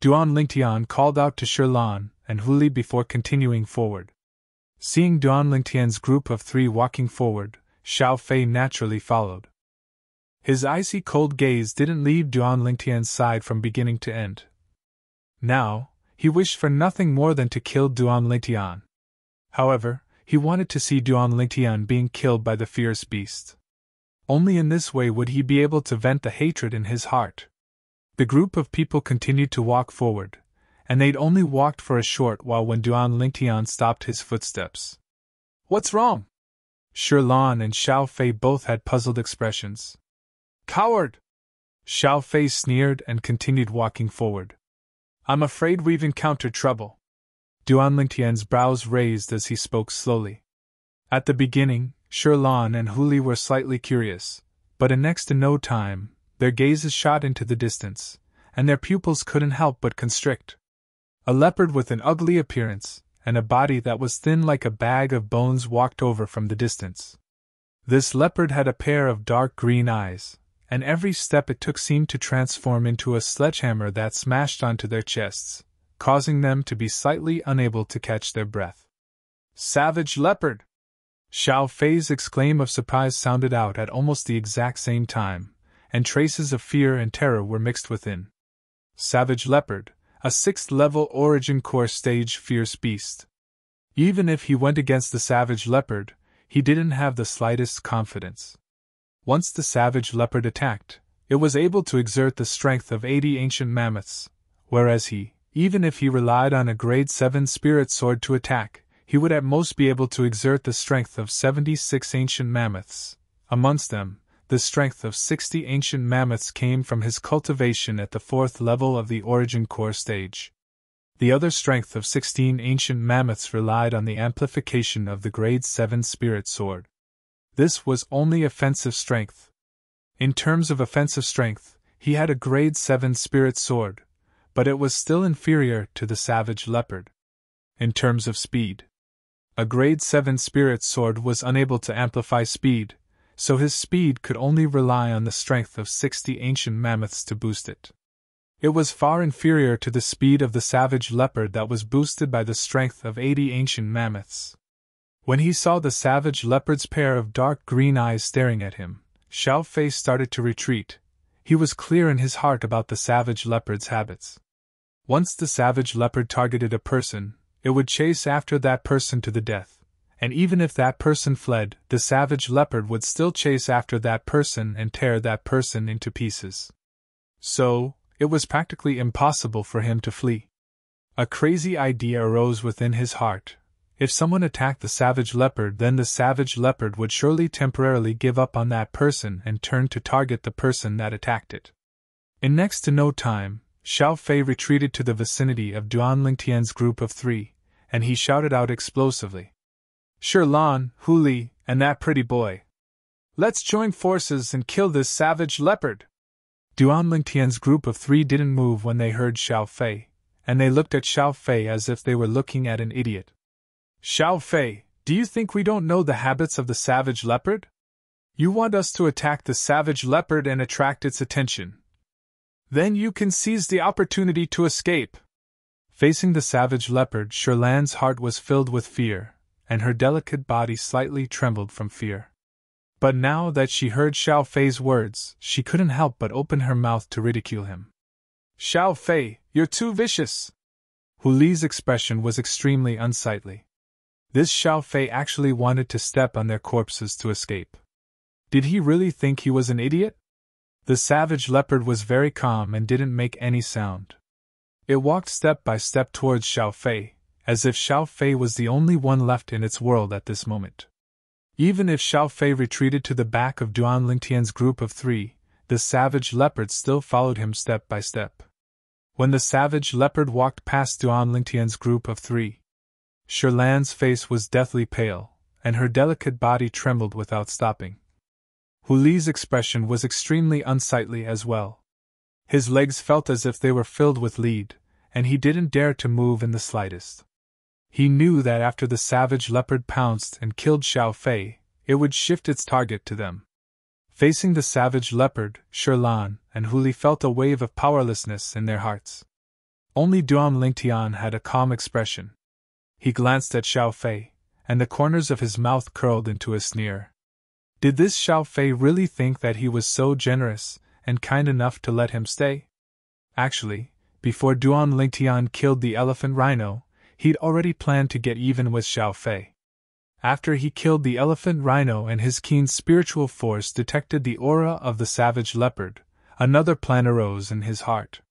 Duan Lingtian called out to Shirlan and Huli before continuing forward. Seeing Duan Lingtian's group of 3 walking forward, Xiao Fei naturally followed. His icy cold gaze didn't leave Duan Lingtian's side from beginning to end. Now, he wished for nothing more than to kill Duan Lingtian. However, he wanted to see Duan Lingtian being killed by the fierce beast. Only in this way would he be able to vent the hatred in his heart. The group of people continued to walk forward, and they'd only walked for a short while when Duan Lingtian stopped his footsteps. What's wrong? Shirlan and Xiao Fei both had puzzled expressions. Coward! Xiao Fei sneered and continued walking forward. I'm afraid we've encountered trouble. Duan Lingtian's brows raised as he spoke slowly. At the beginning, Shirlan and Huli were slightly curious, but in next to no time, their gazes shot into the distance, and their pupils couldn't help but constrict. A leopard with an ugly appearance, and a body that was thin like a bag of bones walked over from the distance. This leopard had a pair of dark green eyes, and every step it took seemed to transform into a sledgehammer that smashed onto their chests, causing them to be slightly unable to catch their breath. Savage leopard! Xiao Fei's exclaim of surprise sounded out at almost the exact same time, and traces of fear and terror were mixed within. Savage leopard, a 6th-level origin core stage fierce beast. Even if he went against the savage leopard, he didn't have the slightest confidence. Once the savage leopard attacked, it was able to exert the strength of 80 ancient mammoths, whereas even if he relied on a grade 7 spirit sword to attack, he would at most be able to exert the strength of 76 ancient mammoths. Amongst them, the strength of 60 ancient mammoths came from his cultivation at the 4th level of the origin core stage. The other strength of 16 ancient mammoths relied on the amplification of the grade 7 spirit sword. This was only offensive strength. In terms of offensive strength, he had a grade 7 spirit sword, but it was still inferior to the savage leopard. In terms of speed, a grade 7 spirit sword was unable to amplify speed, so his speed could only rely on the strength of 60 ancient mammoths to boost it. It was far inferior to the speed of the savage leopard that was boosted by the strength of 80 ancient mammoths. When he saw the savage leopard's pair of dark green eyes staring at him, Xiao Fei started to retreat. He was clear in his heart about the savage leopard's habits. Once the savage leopard targeted a person, it would chase after that person to the death, and even if that person fled, the savage leopard would still chase after that person and tear that person into pieces. So, it was practically impossible for him to flee. A crazy idea arose within his heart. If someone attacked the savage leopard, then the savage leopard would surely temporarily give up on that person and turn to target the person that attacked it. In next to no time, Xiao Fei retreated to the vicinity of Duan Lingtian's group of 3, and he shouted out explosively, "Shirlan, Hu Li, and that pretty boy. Let's join forces and kill this savage leopard!" Duan Lingtian's group of 3 didn't move when they heard Xiao Fei, and they looked at Xiao Fei as if they were looking at an idiot. "Xiao Fei, do you think we don't know the habits of the savage leopard? You want us to attack the savage leopard and attract its attention. Then you can seize the opportunity to escape." Facing the savage leopard, Shirlan's heart was filled with fear, and her delicate body slightly trembled from fear. But now that she heard Xiao Fei's words, she couldn't help but open her mouth to ridicule him. "Xiao Fei, you're too vicious!" Hu Li's expression was extremely unsightly. This Xiao Fei actually wanted to step on their corpses to escape. Did he really think he was an idiot? The savage leopard was very calm and didn't make any sound. It walked step by step towards Xiao Fei, as if Xiao Fei was the only one left in its world at this moment. Even if Xiao Fei retreated to the back of Duan Lingtian's group of 3, the savage leopard still followed him step by step. When the savage leopard walked past Duan Lingtian's group of 3, Shirlan's face was deathly pale, and her delicate body trembled without stopping. Hu Li's expression was extremely unsightly as well. His legs felt as if they were filled with lead, and he didn't dare to move in the slightest. He knew that after the savage leopard pounced and killed Xiao Fei, it would shift its target to them. Facing the savage leopard, Shirlan and Hu Li felt a wave of powerlessness in their hearts. Only Duan Lingtian had a calm expression. He glanced at Xiao Fei, and the corners of his mouth curled into a sneer. Did this Xiao Fei really think that he was so generous and kind enough to let him stay? Actually, before Duan Lingtian killed the elephant rhino, he'd already planned to get even with Xiao Fei. After he killed the elephant rhino and his keen spiritual force detected the aura of the savage leopard, another plan arose in his heart.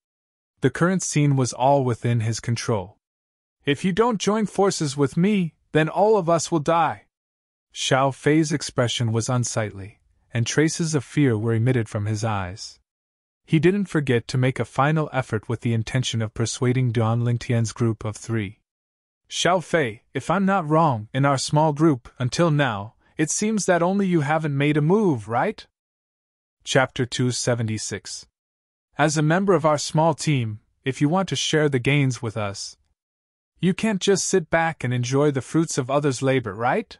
The current scene was all within his control. "If you don't join forces with me, then all of us will die." Xiao Fei's expression was unsightly, and traces of fear were emitted from his eyes. He didn't forget to make a final effort with the intention of persuading Duan Lingtian's group of 3. "Xiao Fei, if I'm not wrong, in our small group, until now, it seems that only you haven't made a move, right?" Chapter 276. As a member of our small team, if you want to share the gains with us, you can't just sit back and enjoy the fruits of others' labor, right?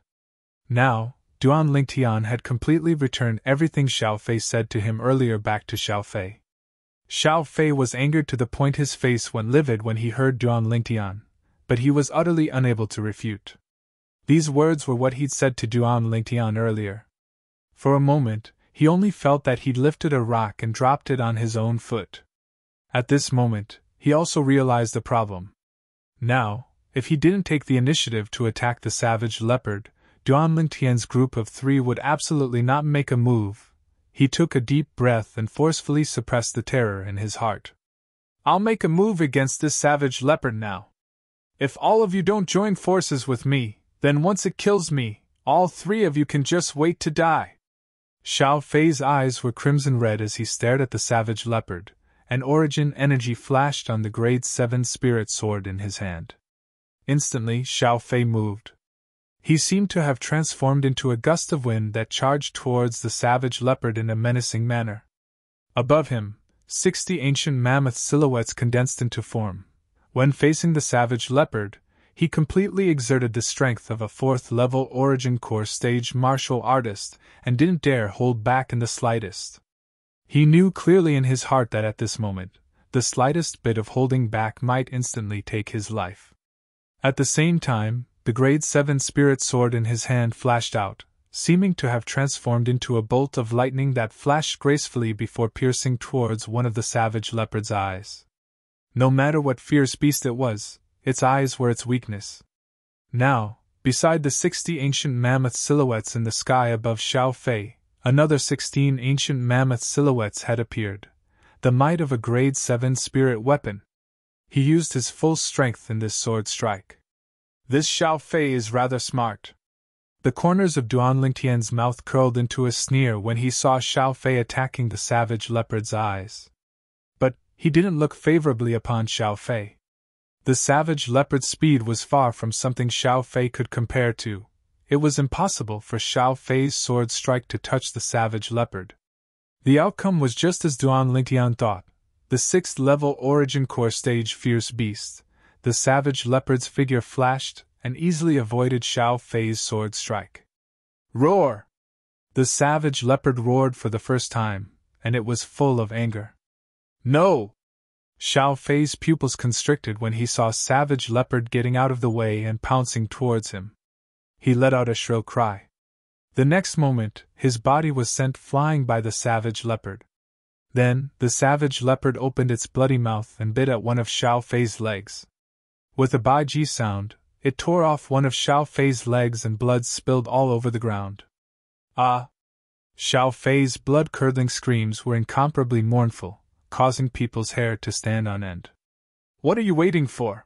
Now, Duan Lingtian had completely returned everything Xiao Fei said to him earlier back to Xiao Fei. Xiao Fei was angered to the point his face went livid when he heard Duan Lingtian, but he was utterly unable to refute. These words were what he'd said to Duan Lingtian earlier. For a moment, he only felt that he'd lifted a rock and dropped it on his own foot. At this moment, he also realized the problem. Now, if he didn't take the initiative to attack the savage leopard, Duan Lingtian's group of 3 would absolutely not make a move. He took a deep breath and forcefully suppressed the terror in his heart. "I'll make a move against this savage leopard now. If all of you don't join forces with me, then once it kills me, all 3 of you can just wait to die." Xiao Fei's eyes were crimson red as he stared at the savage leopard, and origin energy flashed on the grade 7 spirit sword in his hand. Instantly, Xiao Fei moved. He seemed to have transformed into a gust of wind that charged towards the savage leopard in a menacing manner. Above him, 60 ancient mammoth silhouettes condensed into form. When facing the savage leopard, he completely exerted the strength of a fourth-level origin core stage martial artist and didn't dare hold back in the slightest. He knew clearly in his heart that at this moment, the slightest bit of holding back might instantly take his life. At the same time, the grade 7 spirit sword in his hand flashed out, seeming to have transformed into a bolt of lightning that flashed gracefully before piercing towards one of the savage leopard's eyes. No matter what fierce beast it was, its eyes were its weakness. Now, beside the 60 ancient mammoth silhouettes in the sky above Xiao Fei, another 16 ancient mammoth silhouettes had appeared, the might of a grade 7 spirit weapon. He used his full strength in this sword strike. This Xiao Fei is rather smart. The corners of Duan Lingtian's mouth curled into a sneer when he saw Xiao Fei attacking the savage leopard's eyes. But he didn't look favorably upon Xiao Fei. The savage leopard's speed was far from something Xiao Fei could compare to. It was impossible for Xiao Fei's sword strike to touch the savage leopard. The outcome was just as Duan Lingtian thought. The 6th level origin core stage fierce beast, the savage leopard's figure flashed and easily avoided Xiao Fei's sword strike. Roar! The savage leopard roared for the first time, and it was full of anger. No! Xiao Fei's pupils constricted when he saw savage leopard getting out of the way and pouncing towards him. He let out a shrill cry. The next moment, his body was sent flying by the savage leopard. Then, the savage leopard opened its bloody mouth and bit at one of Xiao Fei's legs. With a baiji sound, it tore off one of Xiao Fei's legs and blood spilled all over the ground. Ah! Xiao Fei's blood-curdling screams were incomparably mournful, causing people's hair to stand on end. What are you waiting for?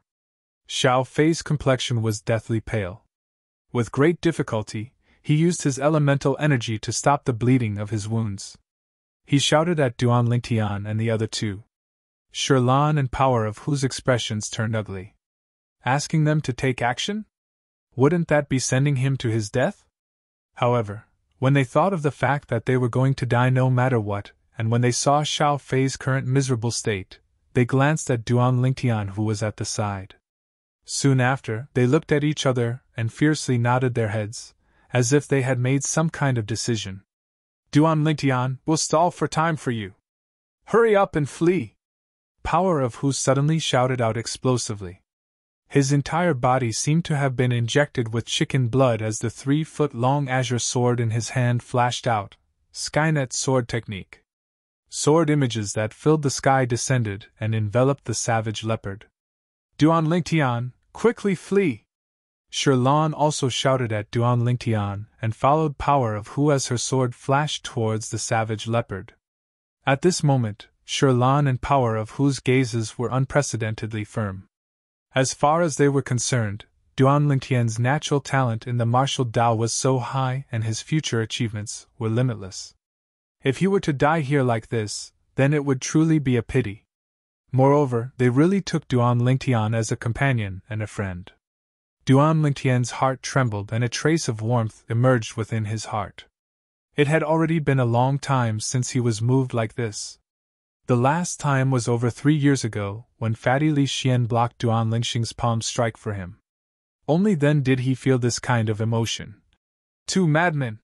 Xiao Fei's complexion was deathly pale. With great difficulty, he used his elemental energy to stop the bleeding of his wounds. He shouted at Duan Lingtian and the other two, Shirlan and Power of whose expressions turned ugly. Asking them to take action? Wouldn't that be sending him to his death? However, when they thought of the fact that they were going to die no matter what, and when they saw Xiao Fei's current miserable state, they glanced at Duan Lingtian who was at the side. Soon after, they looked at each other and fiercely nodded their heads, as if they had made some kind of decision. Duan Lingtian, we'll stall for time for you. Hurry up and flee! Power of who suddenly shouted out explosively. His entire body seemed to have been injected with chicken blood as the 3-foot-long azure sword in his hand flashed out. Skynet sword technique. Sword images that filled the sky descended and enveloped the savage leopard. Duan Lingtian, quickly flee! Shirlan also shouted at Duan Lingtian and followed Power of who as her sword flashed towards the savage leopard. At this moment, Shirlan and Power of whose gazes were unprecedentedly firm. As far as they were concerned, Duan Lingtian's natural talent in the martial Tao was so high and his future achievements were limitless. If he were to die here like this, then it would truly be a pity. Moreover, they really took Duan Lingtian as a companion and a friend. Duan Lingtian's heart trembled and a trace of warmth emerged within his heart. It had already been a long time since he was moved like this. The last time was over 3 years ago, when Fatty Li Xian blocked Duan Lingxing's palm strike for him. Only then did he feel this kind of emotion. Two madmen!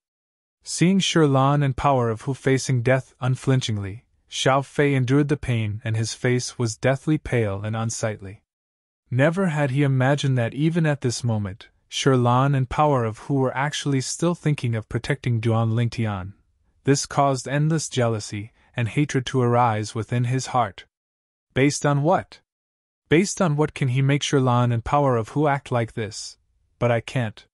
Seeing Shirlan and Power of who facing death unflinchingly, Xiao Fei endured the pain and his face was deathly pale and unsightly. Never had he imagined that even at this moment, Shirlan and Power of who were actually still thinking of protecting Duan Lingtian. This caused endless jealousy and hatred to arise within his heart. Based on what? Based on what can he make Shirlan and Power of who act like this? But I can't.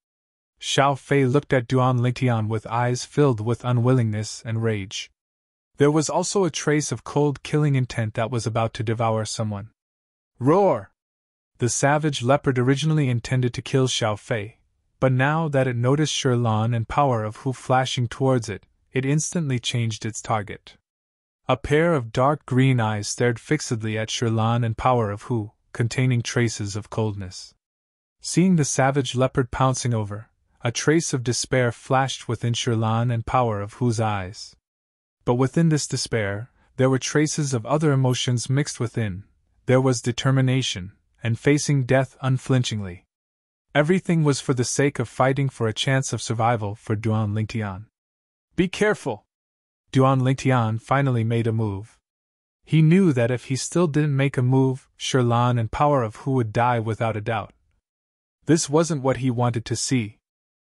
Xiao Fei looked at Duan Lingtian with eyes filled with unwillingness and rage. There was also a trace of cold killing intent that was about to devour someone. Roar! The savage leopard originally intended to kill Xiao Fei, but now that it noticed Shirlan and Power of who flashing towards it, it instantly changed its target. A pair of dark green eyes stared fixedly at Shirlan and Power of who, containing traces of coldness. Seeing the savage leopard pouncing over, a trace of despair flashed within Shirlan and Power of whose eyes. But within this despair, there were traces of other emotions mixed within. There was determination, and facing death unflinchingly. Everything was for the sake of fighting for a chance of survival for Duan Lingtian. Be careful! Duan Lingtian finally made a move. He knew that if he still didn't make a move, Sherlan and Power of Hu would die without a doubt. This wasn't what he wanted to see.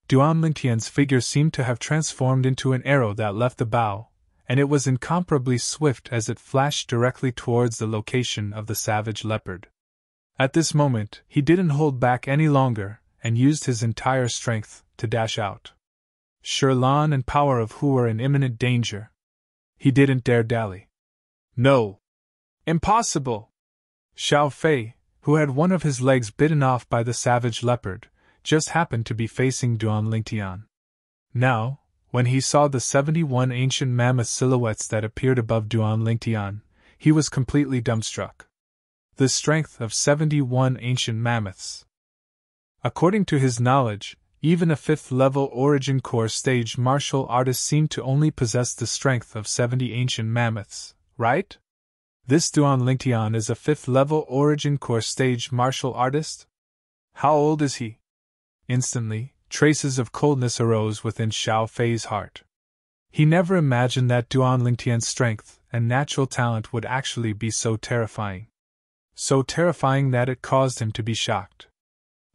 Duan Lingtian's figure seemed to have transformed into an arrow that left the bow, and it was incomparably swift as it flashed directly towards the location of the savage leopard. At this moment, he didn't hold back any longer, and used his entire strength to dash out. Sherlan and Power of Hu were in imminent danger. He didn't dare dally. No! Impossible! Xiao Fei, who had one of his legs bitten off by the savage leopard, just happened to be facing Duan Lingtian. Now, when he saw the 71 ancient mammoth silhouettes that appeared above Duan Lingtian, he was completely dumbstruck. The strength of 71 ancient mammoths. According to his knowledge, even a 5th-level Origin Core stage martial artist seemed to only possess the strength of 70 ancient mammoths, right? This Duan Lingtian is a 5th-level Origin Core stage martial artist? How old is he? Instantly, traces of coldness arose within Xiao Fei's heart. He never imagined that Duan Lingtian's strength and natural talent would actually be so terrifying. So terrifying that it caused him to be shocked.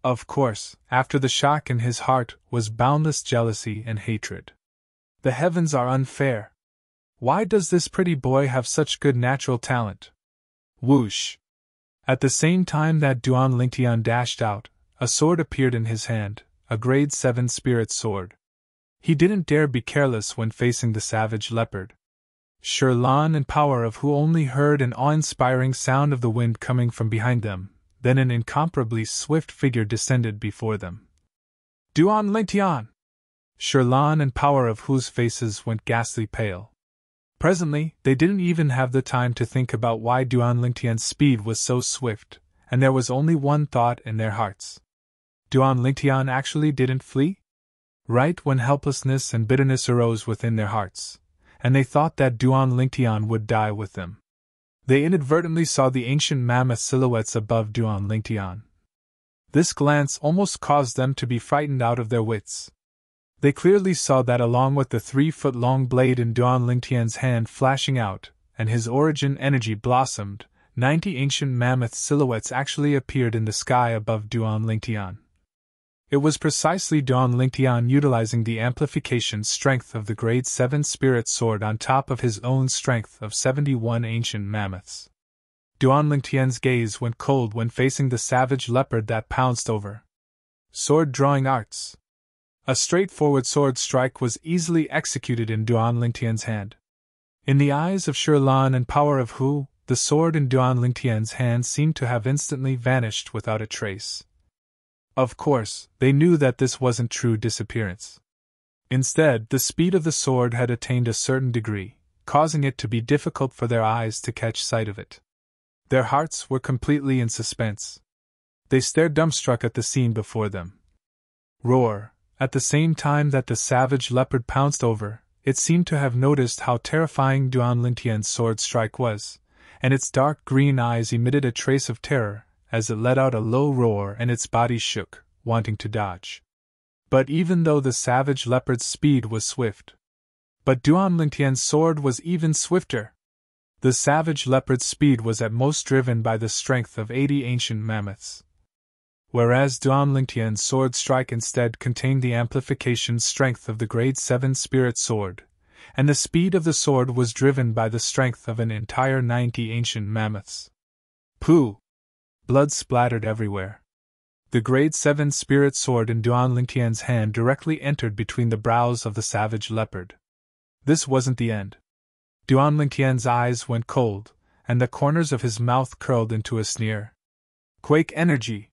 Of course, after the shock in his heart was boundless jealousy and hatred. The heavens are unfair. Why does this pretty boy have such good natural talent? Whoosh! At the same time that Duan Lingtian dashed out, a sword appeared in his hand, a grade 7 spirit sword. He didn't dare be careless when facing the savage leopard. Sherlan and Power of Hu only heard an awe-inspiring sound of the wind coming from behind them, then an incomparably swift figure descended before them. Duan Lingtian! Sherlan and Power of Hu's faces went ghastly pale. Presently, they didn't even have the time to think about why Duan Lingtian's speed was so swift, and there was only one thought in their hearts. Duan Lingtian actually didn't flee? Right when helplessness and bitterness arose within their hearts, and they thought that Duan Lingtian would die with them. They inadvertently saw the ancient mammoth silhouettes above Duan Lingtian. This glance almost caused them to be frightened out of their wits. They clearly saw that along with the 3-foot-long blade in Duan Lingtian's hand flashing out, and his origin energy blossomed, 90 ancient mammoth silhouettes actually appeared in the sky above Duan Lingtian. It was precisely Duan Lingtian utilizing the amplification strength of the grade 7 spirit sword on top of his own strength of 71 ancient mammoths. Duan Lingtian's gaze went cold when facing the savage leopard that pounced over. Sword drawing arts. A straightforward sword strike was easily executed in Duan Lingtian's hand. In the eyes of Sherlan and Power of Hu, the sword in Duan Lingtian's hand seemed to have instantly vanished without a trace. Of course, they knew that this wasn't true disappearance. Instead, the speed of the sword had attained a certain degree, causing it to be difficult for their eyes to catch sight of it. Their hearts were completely in suspense. They stared dumbstruck at the scene before them. Roar! At the same time that the savage leopard pounced over, it seemed to have noticed how terrifying Duan Lingtian's sword strike was, and its dark green eyes emitted a trace of terror as it let out a low roar and its body shook, wanting to dodge. But even though the savage leopard's speed was swift, Duan Lingtian's sword was even swifter. The savage leopard's speed was at most driven by the strength of 80 ancient mammoths, whereas Duan Lingtian's sword strike instead contained the amplification strength of the grade 7 spirit sword, and the speed of the sword was driven by the strength of an entire 90 ancient mammoths. Pooh! Blood splattered everywhere. The grade 7 spirit sword in Duan Lingtian's hand directly entered between the brows of the savage leopard. This wasn't the end. Duan Lingtian's eyes went cold, and the corners of his mouth curled into a sneer. Quake energy!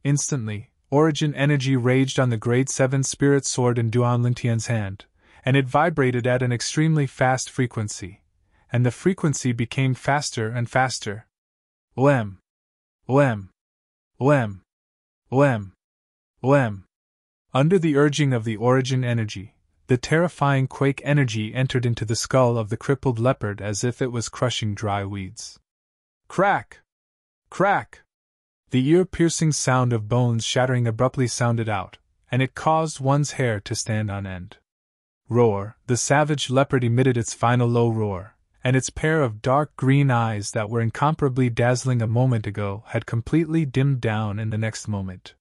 Instantly, origin energy raged on the grade 7 spirit sword in Duan Lingtian's hand, and it vibrated at an extremely fast frequency, and the frequency became faster and faster. Oem! Oem! Oem! Oem! Oem! Under the urging of the origin energy, the terrifying quake energy entered into the skull of the crippled leopard as if it was crushing dry weeds. Crack! Crack! The ear-piercing sound of bones shattering abruptly sounded out, and it caused one's hair to stand on end. Roar! The savage leopard emitted its final low roar, and its pair of dark green eyes that were incomparably dazzling a moment ago had completely dimmed down in the next moment.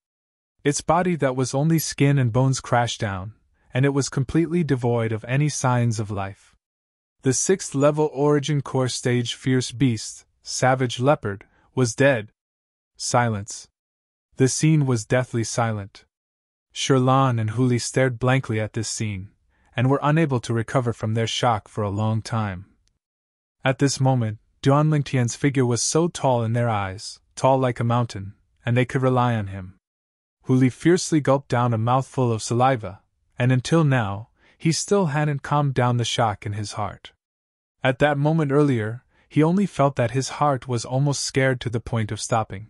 Its body that was only skin and bones crashed down, and it was completely devoid of any signs of life. The 6th level Origin Core Stage Fierce Beast, Savage Leopard, was dead. Silence. The scene was deathly silent. Sherlan and Huli stared blankly at this scene, and were unable to recover from their shock for a long time. At this moment, Duan Lingtian's figure was so tall in their eyes, tall like a mountain, and they could rely on him. Huli fiercely gulped down a mouthful of saliva, and until now, he still hadn't calmed down the shock in his heart. At that moment earlier, he only felt that his heart was almost scared to the point of stopping.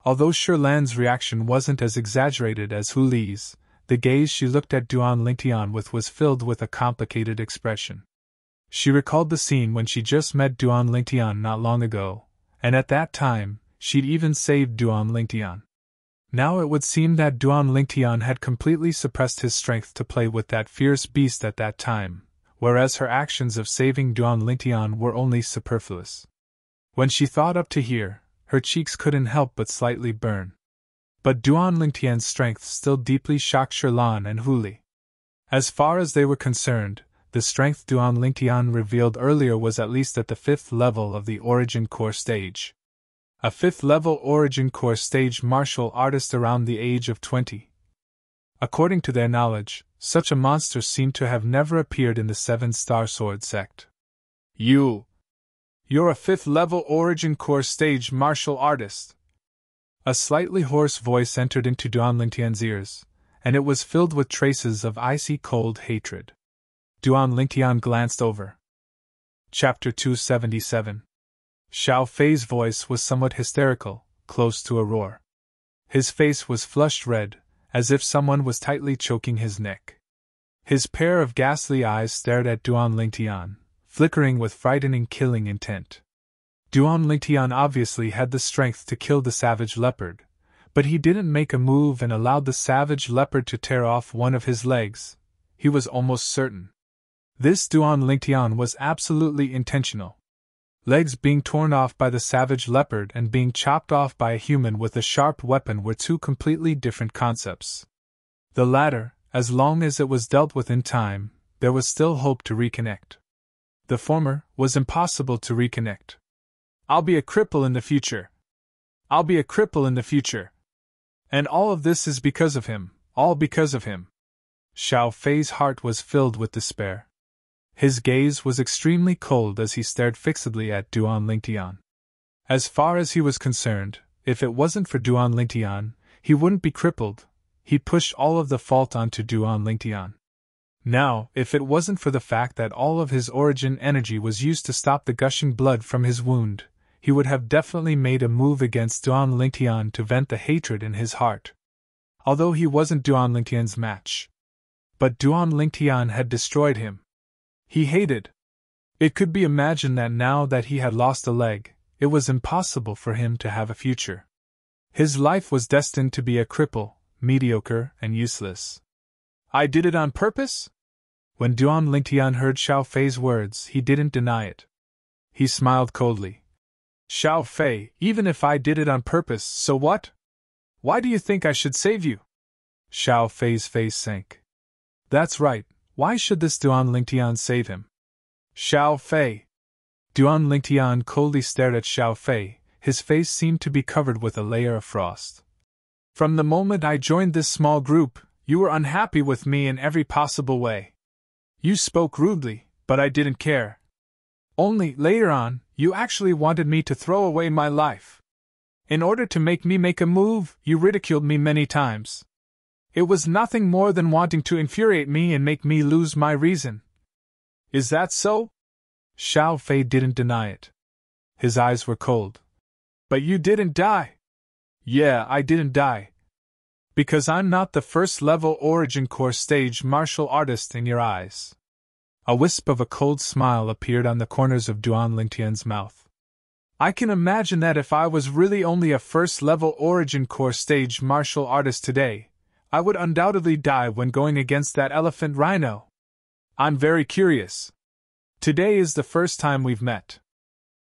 Although Sherlan's reaction wasn't as exaggerated as Huli's, the gaze she looked at Duan Lingtian with was filled with a complicated expression. She recalled the scene when she just met Duan Lingtian not long ago, and at that time, she'd even saved Duan Lingtian. Now it would seem that Duan Lingtian had completely suppressed his strength to play with that fierce beast at that time, whereas her actions of saving Duan Lingtian were only superfluous. When she thought up to here, her cheeks couldn't help but slightly burn. But Duan Lingtian's strength still deeply shocked Sherlan and Huli. As far as they were concerned, the strength Duan Lingtian revealed earlier was at least at the 5th level of the Origin Core stage. A 5th level Origin Core stage martial artist around the age of 20. According to their knowledge, such a monster seemed to have never appeared in the 7-star sword sect. You're a 5th level Origin Core stage martial artist. A slightly hoarse voice entered into Duan Lingtian's ears, and it was filled with traces of icy cold hatred. Duan Lingtian glanced over. Chapter 277. Xiao Fei's voice was somewhat hysterical, close to a roar. His face was flushed red, as if someone was tightly choking his neck. His pair of ghastly eyes stared at Duan Lingtian, flickering with frightening killing intent. Duan Lingtian obviously had the strength to kill the savage leopard, but he didn't make a move and allowed the savage leopard to tear off one of his legs. He was almost certain. This Duan Lingtian was absolutely intentional. Legs being torn off by the savage leopard and being chopped off by a human with a sharp weapon were two completely different concepts. The latter, as long as it was dealt with in time, there was still hope to reconnect. The former was impossible to reconnect. I'll be a cripple in the future. I'll be a cripple in the future. And all of this is because of him, all because of him. Xiao Fei's heart was filled with despair. His gaze was extremely cold as he stared fixedly at Duan Lingtian. As far as he was concerned, if it wasn't for Duan Lingtian, he wouldn't be crippled. He pushed all of the fault onto Duan Lingtian. Now, if it wasn't for the fact that all of his origin energy was used to stop the gushing blood from his wound, he would have definitely made a move against Duan Lingtian to vent the hatred in his heart. Although he wasn't Duan Lingtian's match. But Duan Lingtian had destroyed him. He hated. It could be imagined that now that he had lost a leg, it was impossible for him to have a future. His life was destined to be a cripple, mediocre, and useless. I did it on purpose? When Duan Lingtian heard Xiao Fei's words, he didn't deny it. He smiled coldly. Xiao Fei, even if I did it on purpose, so what? Why do you think I should save you? Xiao Fei's face sank. That's right. Why should this Duan Lingtian save him? Xiao Fei. Duan Lingtian coldly stared at Xiao Fei. His face seemed to be covered with a layer of frost. From the moment I joined this small group, you were unhappy with me in every possible way. You spoke rudely, but I didn't care. Only, later on, you actually wanted me to throw away my life. In order to make me make a move, you ridiculed me many times. It was nothing more than wanting to infuriate me and make me lose my reason. Is that so? Xiao Fei didn't deny it. His eyes were cold. But you didn't die. Yeah, I didn't die. Because I'm not the first-level origin core stage martial artist in your eyes. A wisp of a cold smile appeared on the corners of Duan Lingtian's mouth. I can imagine that if I was really only a first-level origin core stage martial artist today, I would undoubtedly die when going against that elephant rhino. I'm very curious. Today is the first time we've met.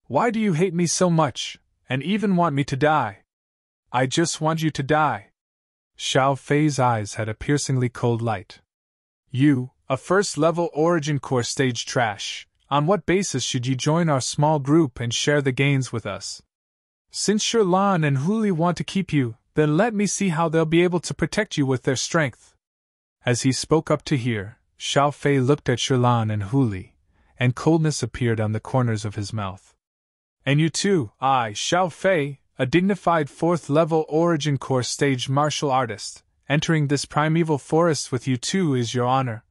Why do you hate me so much, and even want me to die? I just want you to die. Xiao Fei's eyes had a piercingly cold light. You, a first-level origin core stage trash, on what basis should you join our small group and share the gains with us? Since Shirlan and Huli want to keep you, then let me see how they'll be able to protect you with their strength. As he spoke up to hear, Xiao Fei looked at Shirlan and Huli, and coldness appeared on the corners of his mouth. And you too, I, Xiao Fei, a dignified 4th-level origin core stage martial artist, entering this primeval forest with you too is your honor.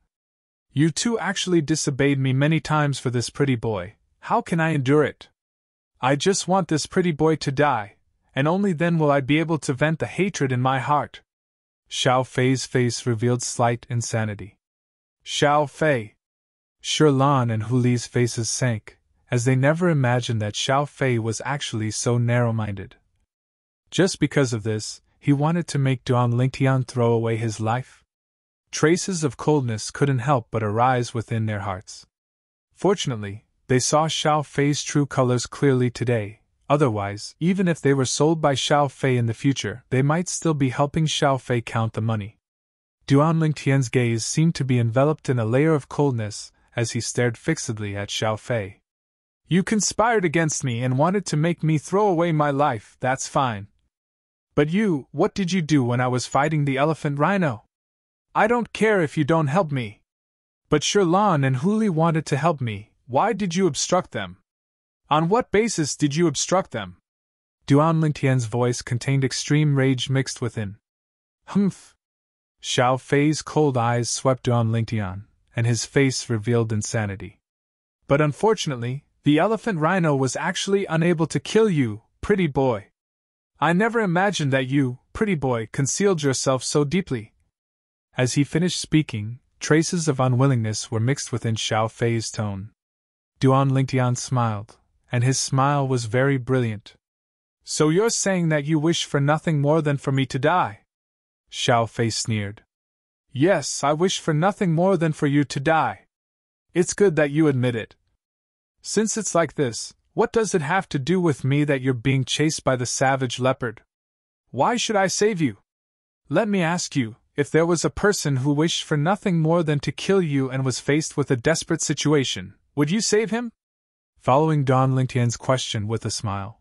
You two actually disobeyed me many times for this pretty boy. How can I endure it? I just want this pretty boy to die, and only then will I be able to vent the hatred in my heart. Xiao Fei's face revealed slight insanity. Xiao Fei! Shirlan and Huli's faces sank, as they never imagined that Xiao Fei was actually so narrow-minded. Just because of this, he wanted to make Duan Lingtian throw away his life? Traces of coldness couldn't help but arise within their hearts. Fortunately, they saw Xiao Fei's true colors clearly today. Otherwise, even if they were sold by Xiao Fei in the future, they might still be helping Xiao Fei count the money. Duan Lingtian's gaze seemed to be enveloped in a layer of coldness as he stared fixedly at Xiao Fei. You conspired against me and wanted to make me throw away my life, that's fine. But you, what did you do when I was fighting the elephant rhino? I don't care if you don't help me. But Shirlan and Huli wanted to help me, why did you obstruct them? On what basis did you obstruct them? Duan Lingtian's voice contained extreme rage mixed within. Humph! Xiao Fei's cold eyes swept Duan Lingtian, and his face revealed insanity. But unfortunately, the elephant rhino was actually unable to kill you, pretty boy. I never imagined that you, pretty boy, concealed yourself so deeply. As he finished speaking, traces of unwillingness were mixed within Xiao Fei's tone. Duan Lingtian smiled, and his smile was very brilliant. So you're saying that you wish for nothing more than for me to die? Xiao Fei sneered. Yes, I wish for nothing more than for you to die. It's good that you admit it. Since it's like this, what does it have to do with me that you're being chased by the savage leopard? Why should I save you? Let me ask you, if there was a person who wished for nothing more than to kill you and was faced with a desperate situation, would you save him? Following Duan Lingtian's question with a smile.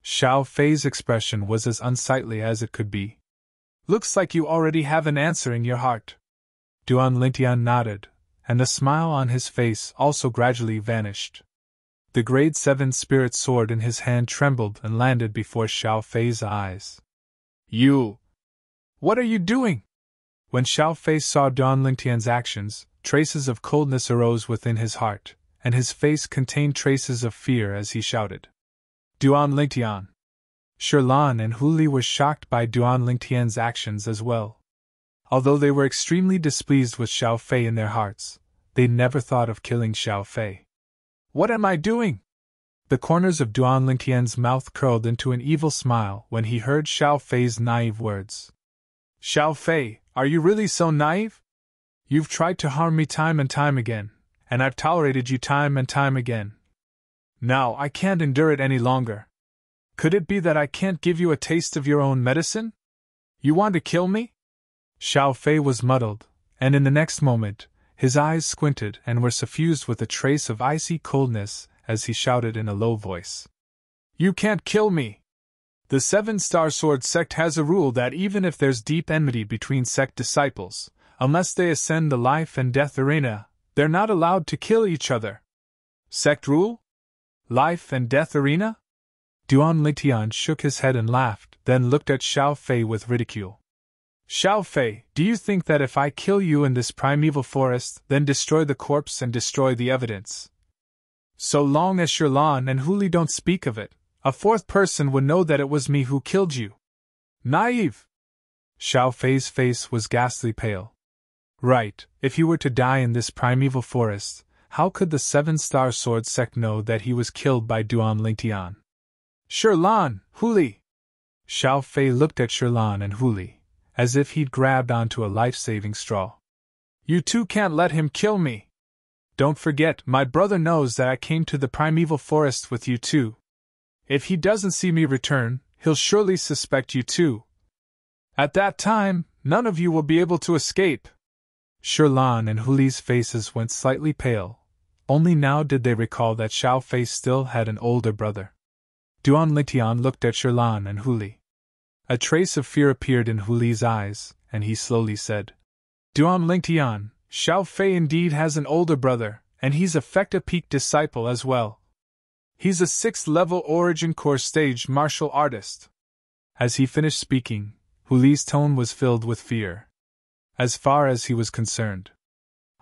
Xiao Fei's expression was as unsightly as it could be. Looks like you already have an answer in your heart. Duan Lingtian nodded, and the smile on his face also gradually vanished. The grade 7 spirit sword in his hand trembled and landed before Xiao Fei's eyes. You! What are you doing? When Xiao Fei saw Duan Lingtian's actions, traces of coldness arose within his heart, and his face contained traces of fear as he shouted. Duan Lingtian! Shirlan and Huli were shocked by Duan Lingtian's actions as well. Although they were extremely displeased with Xiao Fei in their hearts, they never thought of killing Xiao Fei. What am I doing? The corners of Duan Lingtian's mouth curled into an evil smile when he heard Xiao Fei's naive words. Xiao Fei, are you really so naive? You've tried to harm me time and time again, and I've tolerated you time and time again. Now I can't endure it any longer. Could it be that I can't give you a taste of your own medicine? You want to kill me? Xiao Fei was muddled, and in the next moment, his eyes squinted and were suffused with a trace of icy coldness as he shouted in a low voice. You can't kill me! The 7-Star Sword sect has a rule that even if there's deep enmity between sect disciples, unless they ascend the life and death arena, they're not allowed to kill each other. Sect rule? Life and death arena? Duan Lingtian shook his head and laughed, then looked at Xiao Fei with ridicule. Xiao Fei, do you think that if I kill you in this primeval forest, then destroy the corpse and destroy the evidence? So long as Shirlan and Huli don't speak of it, a fourth person would know that it was me who killed you. Naive! Xiao Fei's face was ghastly pale. Right, if he were to die in this primeval forest, how could the Seven-Star Sword sect know that he was killed by Duan Lingtian? Sherlan, Huli! Xiao Fei looked at Sherlan and Huli, as if he'd grabbed onto a life-saving straw. You two can't let him kill me! Don't forget, my brother knows that I came to the primeval forest with you too. If he doesn't see me return, he'll surely suspect you too. At that time, none of you will be able to escape. Sherlan and Huli's faces went slightly pale. Only now did they recall that Xiao Fei still had an older brother. Duan Lingtian looked at Sherlan and Huli. A trace of fear appeared in Huli's eyes, and he slowly said, Duan Lingtian, Xiao Fei indeed has an older brother, and he's a Fecta Peak disciple as well. He's a 6th-level Origin Core stage martial artist. As he finished speaking, Huli's tone was filled with fear. As far as he was concerned,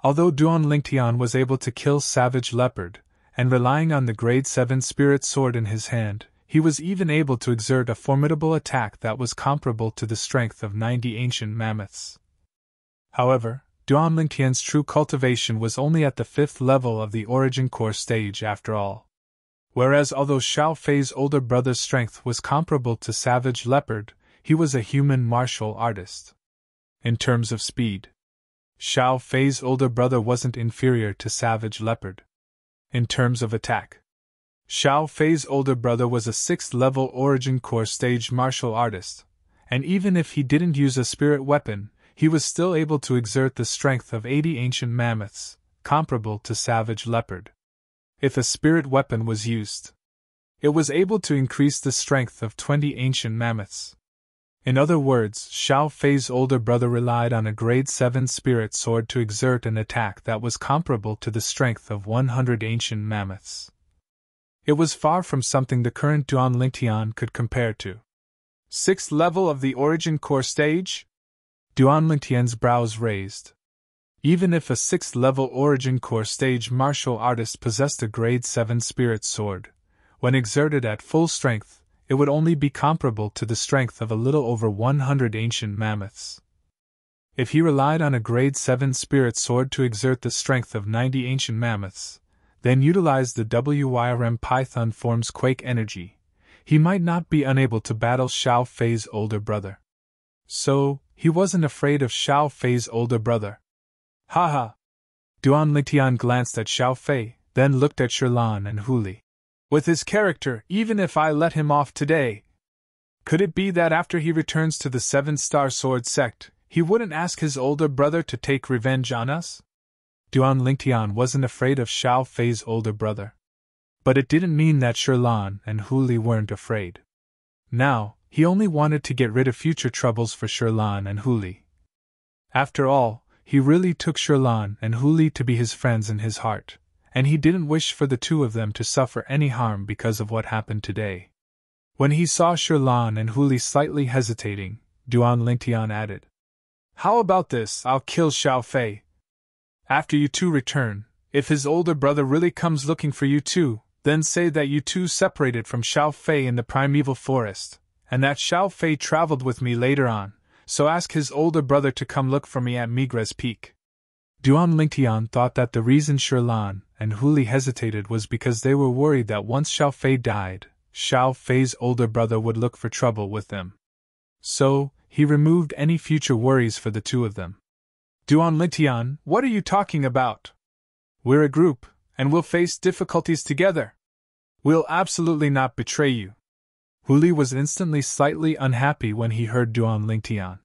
although Duan Lingtian was able to kill Savage Leopard, and relying on the Grade 7 Spirit Sword in his hand, he was even able to exert a formidable attack that was comparable to the strength of 90 ancient mammoths. However, Duan Lingtian's true cultivation was only at the 5th level of the Origin Core stage after all. Whereas although Xiao Fei's older brother's strength was comparable to Savage Leopard, he was a human martial artist. In terms of speed, Xiao Fei's older brother wasn't inferior to Savage Leopard. In terms of attack, Xiao Fei's older brother was a 6th-level Origin Core stage martial artist, and even if he didn't use a spirit weapon, he was still able to exert the strength of 80 ancient mammoths, comparable to Savage Leopard. If a spirit weapon was used, it was able to increase the strength of 20 ancient mammoths. In other words, Xiao Fei's older brother relied on a Grade 7 Spirit Sword to exert an attack that was comparable to the strength of 100 ancient mammoths. It was far from something the current Duan Lingtian could compare to. 6th level of the Origin Core stage? Duan Lingtian's brows raised. Even if a 6th level Origin Core stage martial artist possessed a Grade 7 Spirit Sword, when exerted at full strength, it would only be comparable to the strength of a little over 100 ancient mammoths. If he relied on a Grade 7 Spirit Sword to exert the strength of 90 ancient mammoths, then utilized the WYRM Python form's quake energy, he might not be unable to battle Xiao Fei's older brother. So, he wasn't afraid of Xiao Fei's older brother. Haha! Duan Lingtian glanced at Xiao Fei, then looked at Sherlan and Huli. With his character, even if I let him off today, could it be that after he returns to the 7-Star Sword sect, he wouldn't ask his older brother to take revenge on us? Duan Lingtian wasn't afraid of Xiao Fei's older brother. But it didn't mean that Sherlan and Huli weren't afraid. Now, he only wanted to get rid of future troubles for Sherlan and Huli. After all, he really took Sherlan and Huli to be his friends in his heart, and he didn't wish for the two of them to suffer any harm because of what happened today. When he saw Sherlan and Huli slightly hesitating, Duan Lingtian added, How about this? I'll kill Xiao Fei. After you two return, if his older brother really comes looking for you two, then say that you two separated from Xiao Fei in the primeval forest, and that Xiao Fei traveled with me later on, so ask his older brother to come look for me at Migres Peak. Duan Lingtian thought that the reason Sherlan and Huli hesitated was because they were worried that once Xiao Fei died, Xiao Fei's older brother would look for trouble with them. So, he removed any future worries for the two of them. Duan Lingtian, what are you talking about? We're a group, and we'll face difficulties together. We'll absolutely not betray you. Huli was instantly slightly unhappy when he heard Duan Lingtian.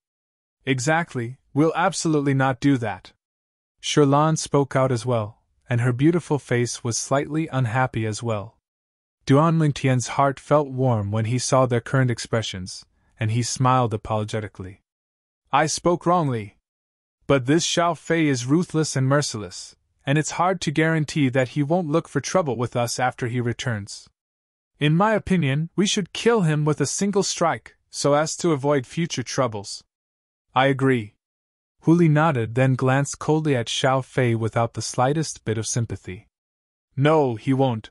Exactly, we'll absolutely not do that. Sherlan spoke out as well, and her beautiful face was slightly unhappy as well. Duan Lingtian's heart felt warm when he saw their current expressions, and he smiled apologetically. I spoke wrongly. But this Xiao Fei is ruthless and merciless, and it's hard to guarantee that he won't look for trouble with us after he returns. In my opinion, we should kill him with a single strike, so as to avoid future troubles. I agree. Huli nodded, then glanced coldly at Xiao Fei without the slightest bit of sympathy. No, he won't.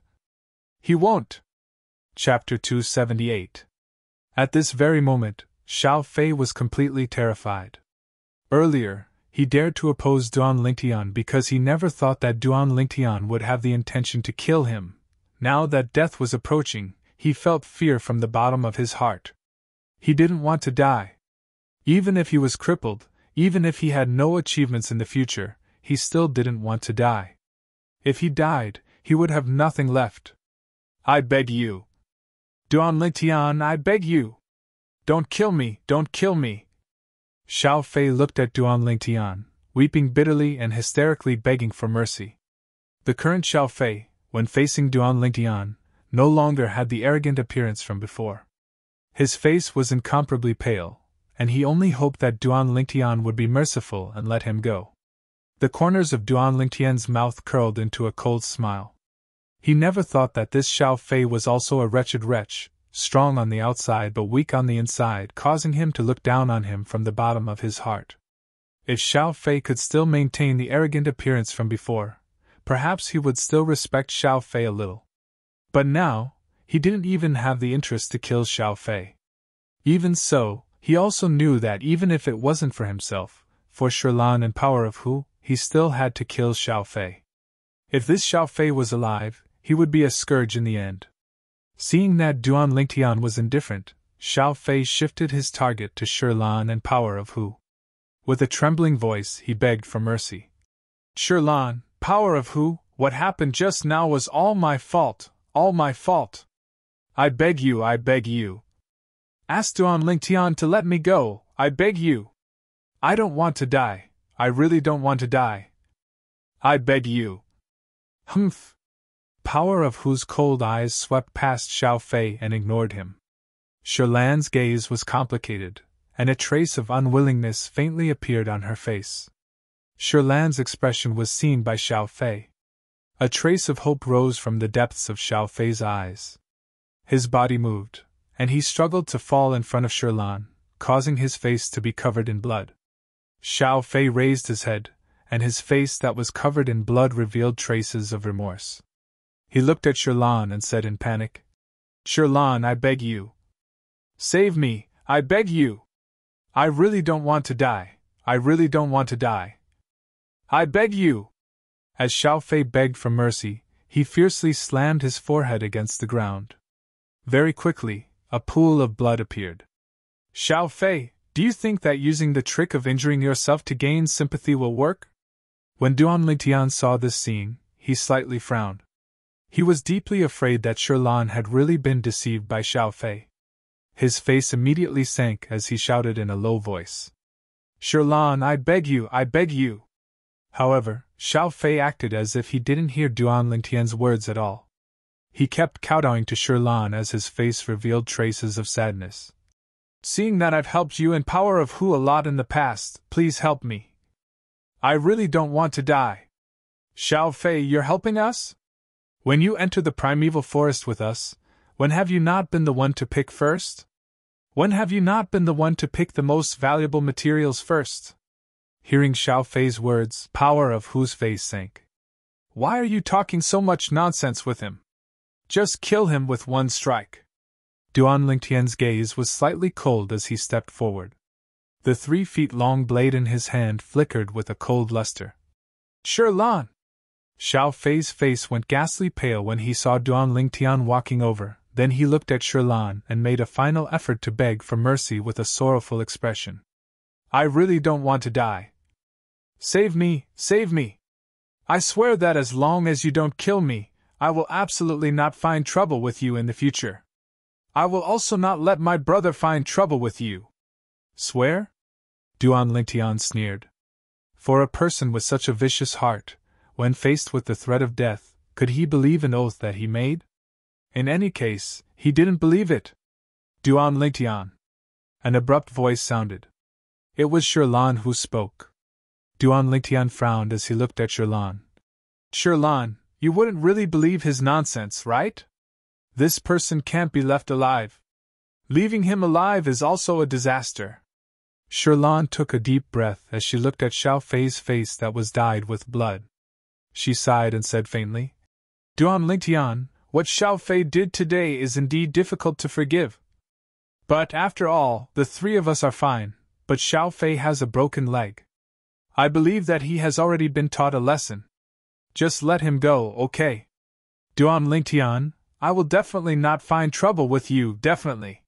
He won't. Chapter 278. At this very moment, Xiao Fei was completely terrified. Earlier, he dared to oppose Duan Lingtian because he never thought that Duan Lingtian would have the intention to kill him. Now that death was approaching, he felt fear from the bottom of his heart. He didn't want to die. Even if he was crippled, even if he had no achievements in the future, he still didn't want to die. If he died, he would have nothing left. I beg you. Duan Lingtian, I beg you. Don't kill me, don't kill me. Xiao Fei looked at Duan Lingtian, weeping bitterly and hysterically begging for mercy. The current Xiao Fei, when facing Duan Lingtian, no longer had the arrogant appearance from before. His face was incomparably pale, and he only hoped that Duan Lingtian would be merciful and let him go. The corners of Duan Lingtian's mouth curled into a cold smile. He never thought that this Xiao Fei was also a wretched wretch, strong on the outside but weak on the inside, causing him to look down on him from the bottom of his heart. If Xiao Fei could still maintain the arrogant appearance from before, perhaps he would still respect Xiao Fei a little. But now, he didn't even have the interest to kill Xiao Fei. Even so, he also knew that even if it wasn't for himself, for Shirlan and Power of Hu, he still had to kill Xiao Fei. If this Xiao Fei was alive, he would be a scourge in the end. Seeing that Duan Lingtian was indifferent, Xiao Fei shifted his target to Shirlan and Power of Hu. With a trembling voice, he begged for mercy. Shirlan, Power of Hu, what happened just now was all my fault, all my fault. I beg you, I beg you. Ask Duan Lingtian to let me go, I beg you. I don't want to die, I really don't want to die. I beg you. Humph. Power of Hu's cold eyes swept past Xiao Fei and ignored him. Shirlan's gaze was complicated, and a trace of unwillingness faintly appeared on her face. Shirlan's expression was seen by Xiao Fei. A trace of hope rose from the depths of Xiao Fei's eyes. His body moved, and he struggled to fall in front of Shirlan, causing his face to be covered in blood. Xiao Fei raised his head, and his face that was covered in blood revealed traces of remorse. He looked at Shirlan and said in panic, Shirlan, I beg you. Save me, I beg you. I really don't want to die, I really don't want to die. I beg you. As Xiao Fei begged for mercy, he fiercely slammed his forehead against the ground. Very quickly, a pool of blood appeared. Xiao Fei, do you think that using the trick of injuring yourself to gain sympathy will work? When Duan Lingtian saw this scene, he slightly frowned. He was deeply afraid that Shirlan had really been deceived by Xiao Fei. His face immediately sank as he shouted in a low voice. Shirlan, I beg you, I beg you. However, Xiao Fei acted as if he didn't hear Duan Lingtian's words at all. He kept kowtowing to Shirlan as his face revealed traces of sadness. Seeing that I've helped you and Power of Hu a lot in the past, please help me. I really don't want to die. Xiao Fei, you're helping us? When you enter the primeval forest with us, when have you not been the one to pick first? When have you not been the one to pick the most valuable materials first? Hearing Xiao Fei's words, Power of Hu's face sank. Why are you talking so much nonsense with him? Just kill him with one strike. Duan Lingtian's gaze was slightly cold as he stepped forward. The 3-feet-long blade in his hand flickered with a cold luster. Shirlan! Xiao Fei's face went ghastly pale when he saw Duan Lingtian walking over, then he looked at Shirlan and made a final effort to beg for mercy with a sorrowful expression. I really don't want to die. Save me, save me. I swear that as long as you don't kill me, I will absolutely not find trouble with you in the future. I will also not let my brother find trouble with you. Swear? Duan Lingtian sneered. For a person with such a vicious heart, when faced with the threat of death, could he believe an oath that he made? In any case, he didn't believe it. Duan Lingtian. An abrupt voice sounded. It was Shirlan who spoke. Duan Lingtian frowned as he looked at Shirlan. Shirlan, you wouldn't really believe his nonsense, right? This person can't be left alive. Leaving him alive is also a disaster. Shirlan took a deep breath as she looked at Xiao Fei's face that was dyed with blood. She sighed and said faintly, Duan Lingtian, what Xiao Fei did today is indeed difficult to forgive. But after all, the three of us are fine, but Xiao Fei has a broken leg. I believe that he has already been taught a lesson. Just let him go, okay? Duan Lingtian, I will definitely not find trouble with you, definitely.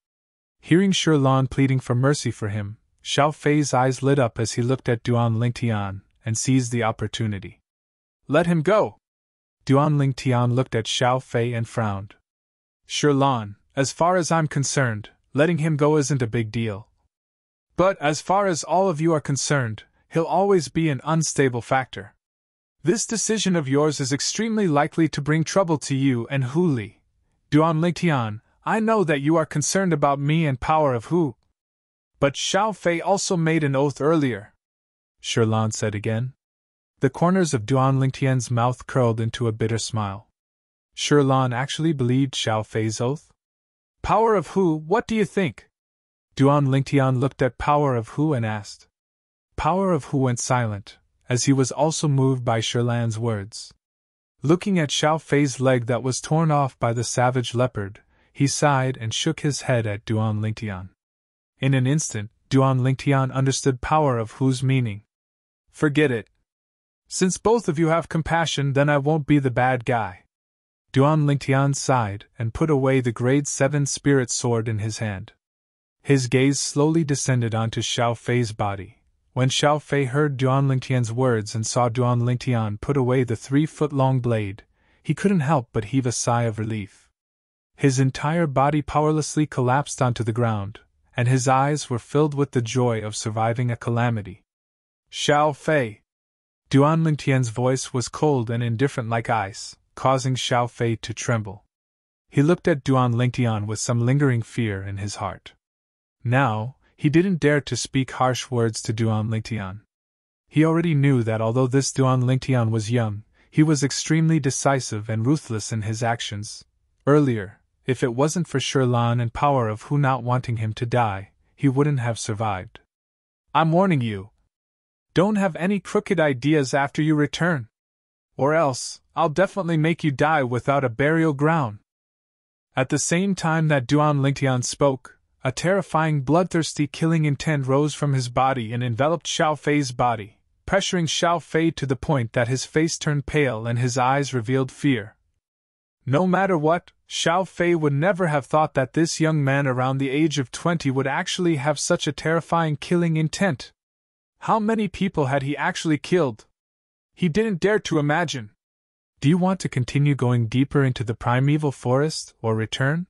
Hearing Shirlan pleading for mercy for him, Xiao Fei's eyes lit up as he looked at Duan Lingtian and seized the opportunity. Let him go! Duan Lingtian looked at Xiao Fei and frowned. Shirlan, as far as I'm concerned, letting him go isn't a big deal. But as far as all of you are concerned, he'll always be an unstable factor. This decision of yours is extremely likely to bring trouble to you and Hu Li. Duan Lingtian, I know that you are concerned about me and power of Hu. But Xiao Fei also made an oath earlier, Shirlan said again. The corners of Duan Lingtian's mouth curled into a bitter smile. Shirlan actually believed Xiao Fei's oath? Power of Hu, what do you think? Duan Lingtian looked at Power of Hu and asked. Power of Hu went silent, as he was also moved by Shirlan's words. Looking at Xiao Fei's leg that was torn off by the savage leopard, he sighed and shook his head at Duan Lingtian. In an instant, Duan Lingtian understood Power of Hu's meaning. Forget it. Since both of you have compassion, then I won't be the bad guy. Duan Lingtian sighed and put away the grade 7 spirit sword in his hand. His gaze slowly descended onto Xiao Fei's body. When Xiao Fei heard Duan Lingtian's words and saw Duan Lingtian put away the 3-foot-long blade, he couldn't help but heave a sigh of relief. His entire body powerlessly collapsed onto the ground, and his eyes were filled with the joy of surviving a calamity. Xiao Fei! Duan Lingtian's voice was cold and indifferent like ice, causing Xiao Fei to tremble. He looked at Duan Lingtian with some lingering fear in his heart. Now, he didn't dare to speak harsh words to Duan Lingtian. He already knew that although this Duan Lingtian was young, he was extremely decisive and ruthless in his actions. Earlier, if it wasn't for Shirlan and Power of Hu not wanting him to die, he wouldn't have survived. I'm warning you. Don't have any crooked ideas after you return. Or else, I'll definitely make you die without a burial ground. At the same time that Duan Lingtian spoke, a terrifying bloodthirsty killing intent rose from his body and enveloped Xiao Fei's body, pressuring Xiao Fei to the point that his face turned pale and his eyes revealed fear. No matter what, Xiao Fei would never have thought that this young man around the age of 20 would actually have such a terrifying killing intent. How many people had he actually killed? He didn't dare to imagine. Do you want to continue going deeper into the primeval forest, or return?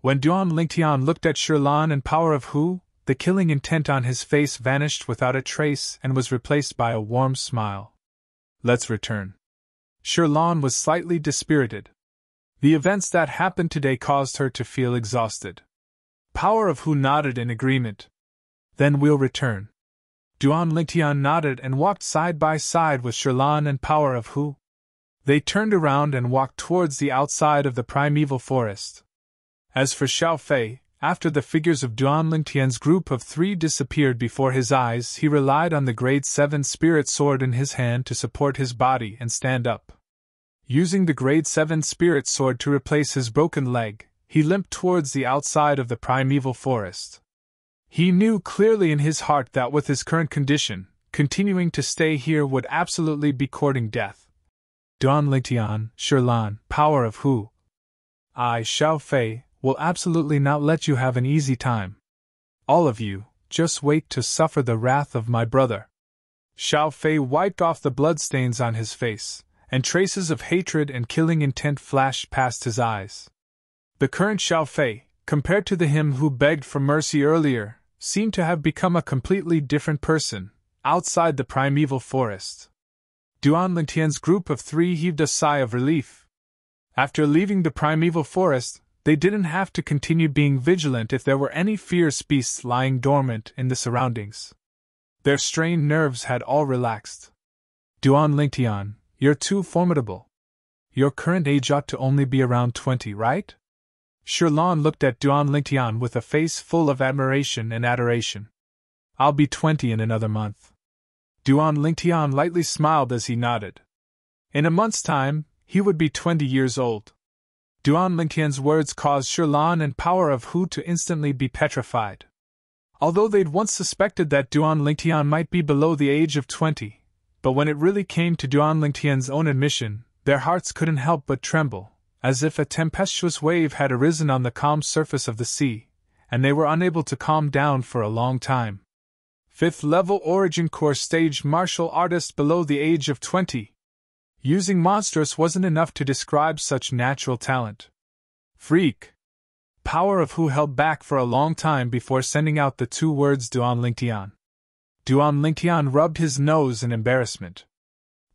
When Duan Lingtian looked at Shirlan and Power of Hu, the killing intent on his face vanished without a trace and was replaced by a warm smile. Let's return. Shirlan was slightly dispirited. The events that happened today caused her to feel exhausted. Power of Hu nodded in agreement. Then we'll return. Duan Lingtian nodded and walked side by side with Shirlan and Power of Hu. They turned around and walked towards the outside of the primeval forest. As for Xiao Fei, after the figures of Duan Lingtian's group of 3 disappeared before his eyes, he relied on the grade 7 spirit sword in his hand to support his body and stand up. Using the grade 7 spirit sword to replace his broken leg, he limped towards the outside of the primeval forest. He knew clearly in his heart that with his current condition, continuing to stay here would absolutely be courting death. Duan Lingtian, Shirlan, Power of Hu. I, Xiao Fei, will absolutely not let you have an easy time. All of you, just wait to suffer the wrath of my brother. Xiao Fei wiped off the bloodstains on his face, and traces of hatred and killing intent flashed past his eyes. The current Xiao Fei, compared to the him who begged for mercy earlier, seemed to have become a completely different person, outside the primeval forest. Duan Lingtian's group of 3 heaved a sigh of relief. After leaving the primeval forest, they didn't have to continue being vigilant if there were any fierce beasts lying dormant in the surroundings. Their strained nerves had all relaxed. Duan Lingtian, you're too formidable. Your current age ought to only be around 20, right? Shirlan looked at Duan Lingtian with a face full of admiration and adoration. I'll be 20 in another month. Duan Lingtian lightly smiled as he nodded. In a month's time, he would be 20 years old. Duan Lingtian's words caused Shirlan and Power of Hu to instantly be petrified. Although they'd once suspected that Duan Lingtian might be below the age of 20, but when it really came to Duan Lingtian's own admission, their hearts couldn't help but tremble, as if a tempestuous wave had arisen on the calm surface of the sea, and they were unable to calm down for a long time. 5th level Origin Core Stage martial artist below the age of 20. Using monstrous wasn't enough to describe such natural talent. Freak. Power of Hu held back for a long time before sending out the 2 words Duan Lingtian. Duan Lingtian rubbed his nose in embarrassment.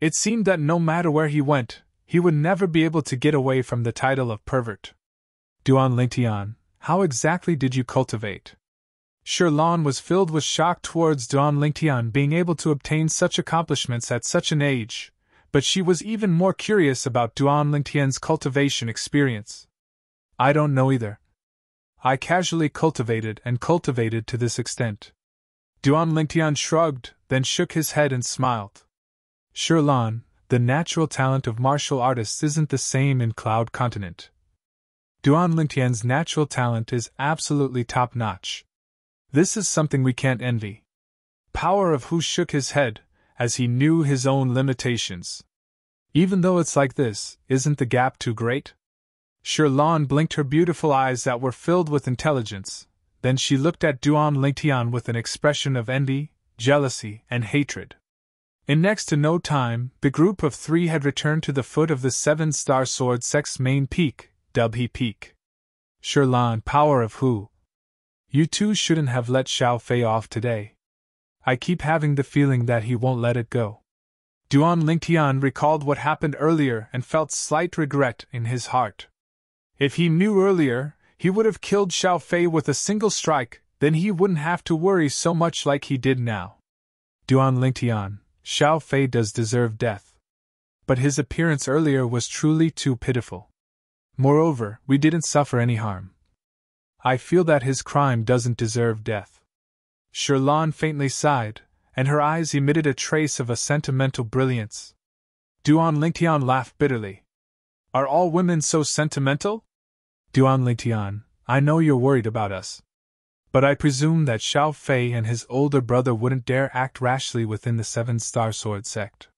It seemed that no matter where he went, he would never be able to get away from the title of pervert. Duan Lingtian, how exactly did you cultivate? Shirlan was filled with shock towards Duan Lingtian being able to obtain such accomplishments at such an age, but she was even more curious about Duan Lingtian's cultivation experience. I don't know either. I casually cultivated to this extent. Duan Lingtian shrugged, then shook his head and smiled. Shirlan, the natural talent of martial artists isn't the same in Cloud Continent. Duan Lingtian's natural talent is absolutely top-notch. This is something we can't envy. Power of Hu shook his head, as he knew his own limitations. Even though it's like this, isn't the gap too great? Shirlan blinked her beautiful eyes that were filled with intelligence, then she looked at Duan Lingtian with an expression of envy, jealousy, and hatred. In next to no time, the group of 3 had returned to the foot of the 7-star sword sect's main peak, Dubhe Peak. Shirlan, Power of Hu. You two shouldn't have let Xiao Fei off today. I keep having the feeling that he won't let it go. Duan Lingtian recalled what happened earlier and felt slight regret in his heart. If he knew earlier, he would have killed Xiao Fei with a single strike, then he wouldn't have to worry so much like he did now. Duan Lingtian, Xiao Fei does deserve death. But his appearance earlier was truly too pitiful. Moreover, we didn't suffer any harm. I feel that his crime doesn't deserve death. Shirlan faintly sighed, and her eyes emitted a trace of a sentimental brilliance. Duan Lingtian laughed bitterly. Are all women so sentimental? Duan Lingtian, I know you're worried about us. But I presume that Xiao Fei and his older brother wouldn't dare act rashly within the 7-star sword sect.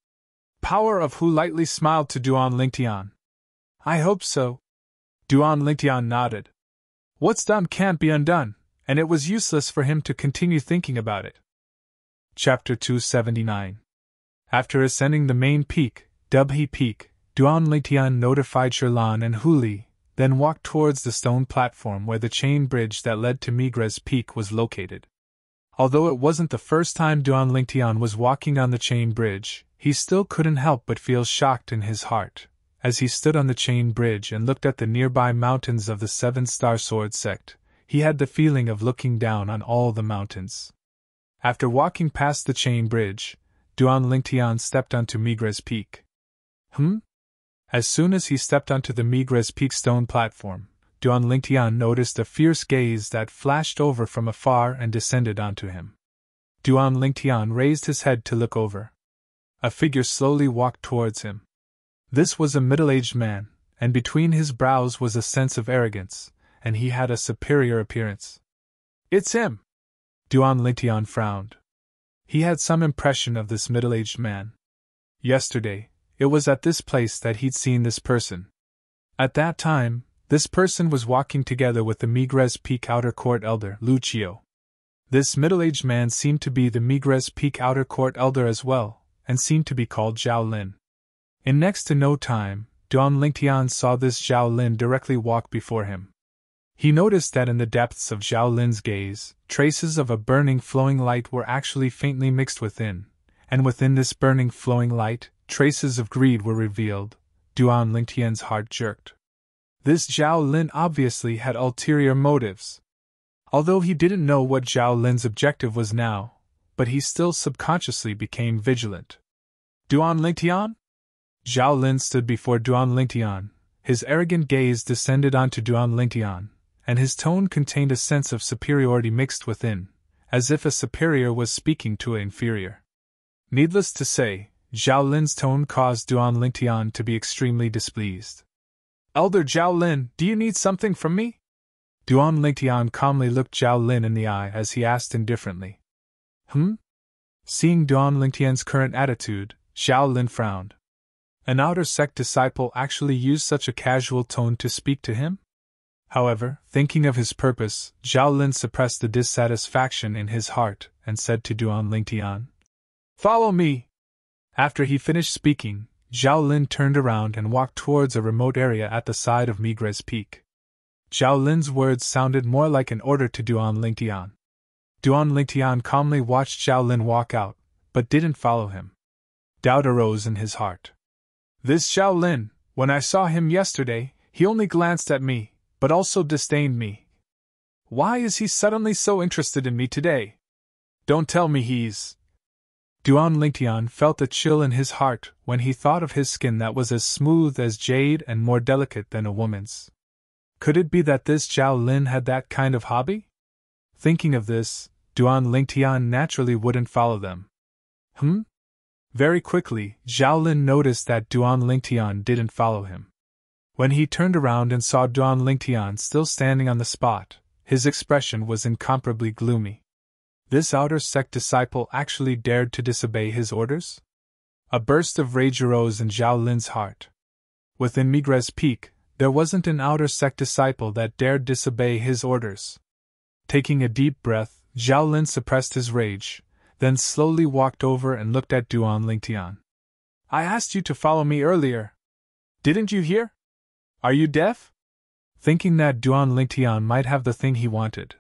Power of Hu lightly smiled to Duan Lingtian. I hope so. Duan Lingtian nodded. What's done can't be undone, and it was useless for him to continue thinking about it. Chapter 279. After ascending the main peak, Dubhe Peak, Duan Lingtian notified Shirlan and Huli, then walked towards the stone platform where the chain bridge that led to Migres Peak was located. Although it wasn't the first time Duan Lingtian was walking on the chain bridge, he still couldn't help but feel shocked in his heart. As he stood on the chain bridge and looked at the nearby mountains of the 7-star sword sect, he had the feeling of looking down on all the mountains. After walking past the chain bridge, Duan Lingtian stepped onto Migres Peak. As soon as he stepped onto the Migres Peak stone platform, Duan Lingtian noticed a fierce gaze that flashed over from afar and descended onto him. Duan Lingtian raised his head to look over. A figure slowly walked towards him. This was a middle-aged man, and between his brows was a sense of arrogance, and he had a superior appearance. It's him! Duan Lingtian frowned. He had some impression of this middle-aged man. Yesterday, it was at this place that he'd seen this person. At that time, this person was walking together with the Migres Peak Outer Court Elder, Lucio. This middle-aged man seemed to be the Migres Peak Outer Court Elder as well, and seemed to be called Zhao Lin. In next to no time, Duan Lingtian saw this Zhao Lin directly walk before him. He noticed that in the depths of Zhao Lin's gaze, traces of a burning flowing light were actually faintly mixed within, and within this burning flowing light, traces of greed were revealed. Duan Lingtian's heart jerked. This Zhao Lin obviously had ulterior motives. Although he didn't know what Zhao Lin's objective was now, but he still subconsciously became vigilant. Duan Lingtian? Zhao Lin stood before Duan Lingtian. His arrogant gaze descended onto Duan Lingtian, and his tone contained a sense of superiority mixed within, as if a superior was speaking to an inferior. Needless to say, Zhao Lin's tone caused Duan Lingtian to be extremely displeased. Elder Zhao Lin, do you need something from me? Duan Lingtian calmly looked Zhao Lin in the eye as he asked indifferently. Seeing Duan Lingtian's current attitude, Zhao Lin frowned. An outer sect disciple actually used such a casual tone to speak to him? However, thinking of his purpose, Zhao Lin suppressed the dissatisfaction in his heart and said to Duan Lingtian, "Follow me." After he finished speaking, Zhao Lin turned around and walked towards a remote area at the side of Migres Peak. Zhao Lin's words sounded more like an order to Duan Lingtian. Duan Lingtian calmly watched Zhao Lin walk out, but didn't follow him. Doubt arose in his heart. This Zhao Lin, when I saw him yesterday, he only glanced at me, but also disdained me. Why is he suddenly so interested in me today? Don't tell me he's... Duan Lingtian felt a chill in his heart when he thought of his skin that was as smooth as jade and more delicate than a woman's. Could it be that this Zhao Lin had that kind of hobby? Thinking of this, Duan Lingtian naturally wouldn't follow them. Very quickly, Zhao Lin noticed that Duan Lingtian didn't follow him. When he turned around and saw Duan Lingtian still standing on the spot, his expression was incomparably gloomy. This outer sect disciple actually dared to disobey his orders? A burst of rage arose in Zhao Lin's heart. Within Migres Peak, there wasn't an outer sect disciple that dared disobey his orders. Taking a deep breath, Zhao Lin suppressed his rage, then slowly walked over and looked at Duan Lingtian. I asked you to follow me earlier. Didn't you hear? Are you deaf? Thinking that Duan Lingtian might have the thing he wanted,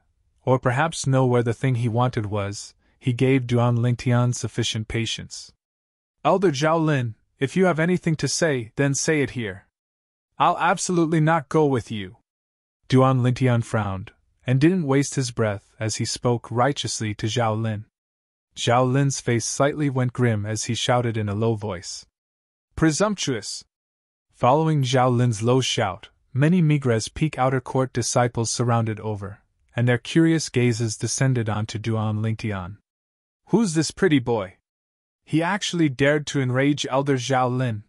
or perhaps know where the thing he wanted was, he gave Duan Lingtian sufficient patience. Elder Zhao Lin, if you have anything to say, then say it here. I'll absolutely not go with you. Duan Lingtian frowned, and didn't waste his breath as he spoke righteously to Zhao Lin. Zhao Lin's face slightly went grim as he shouted in a low voice. Presumptuous! Following Zhao Lin's low shout, many Migres Peak outer court disciples surrounded over, and their curious gazes descended onto Duan Lingtian. Who's this pretty boy? He actually dared to enrage Elder Zhao Lin.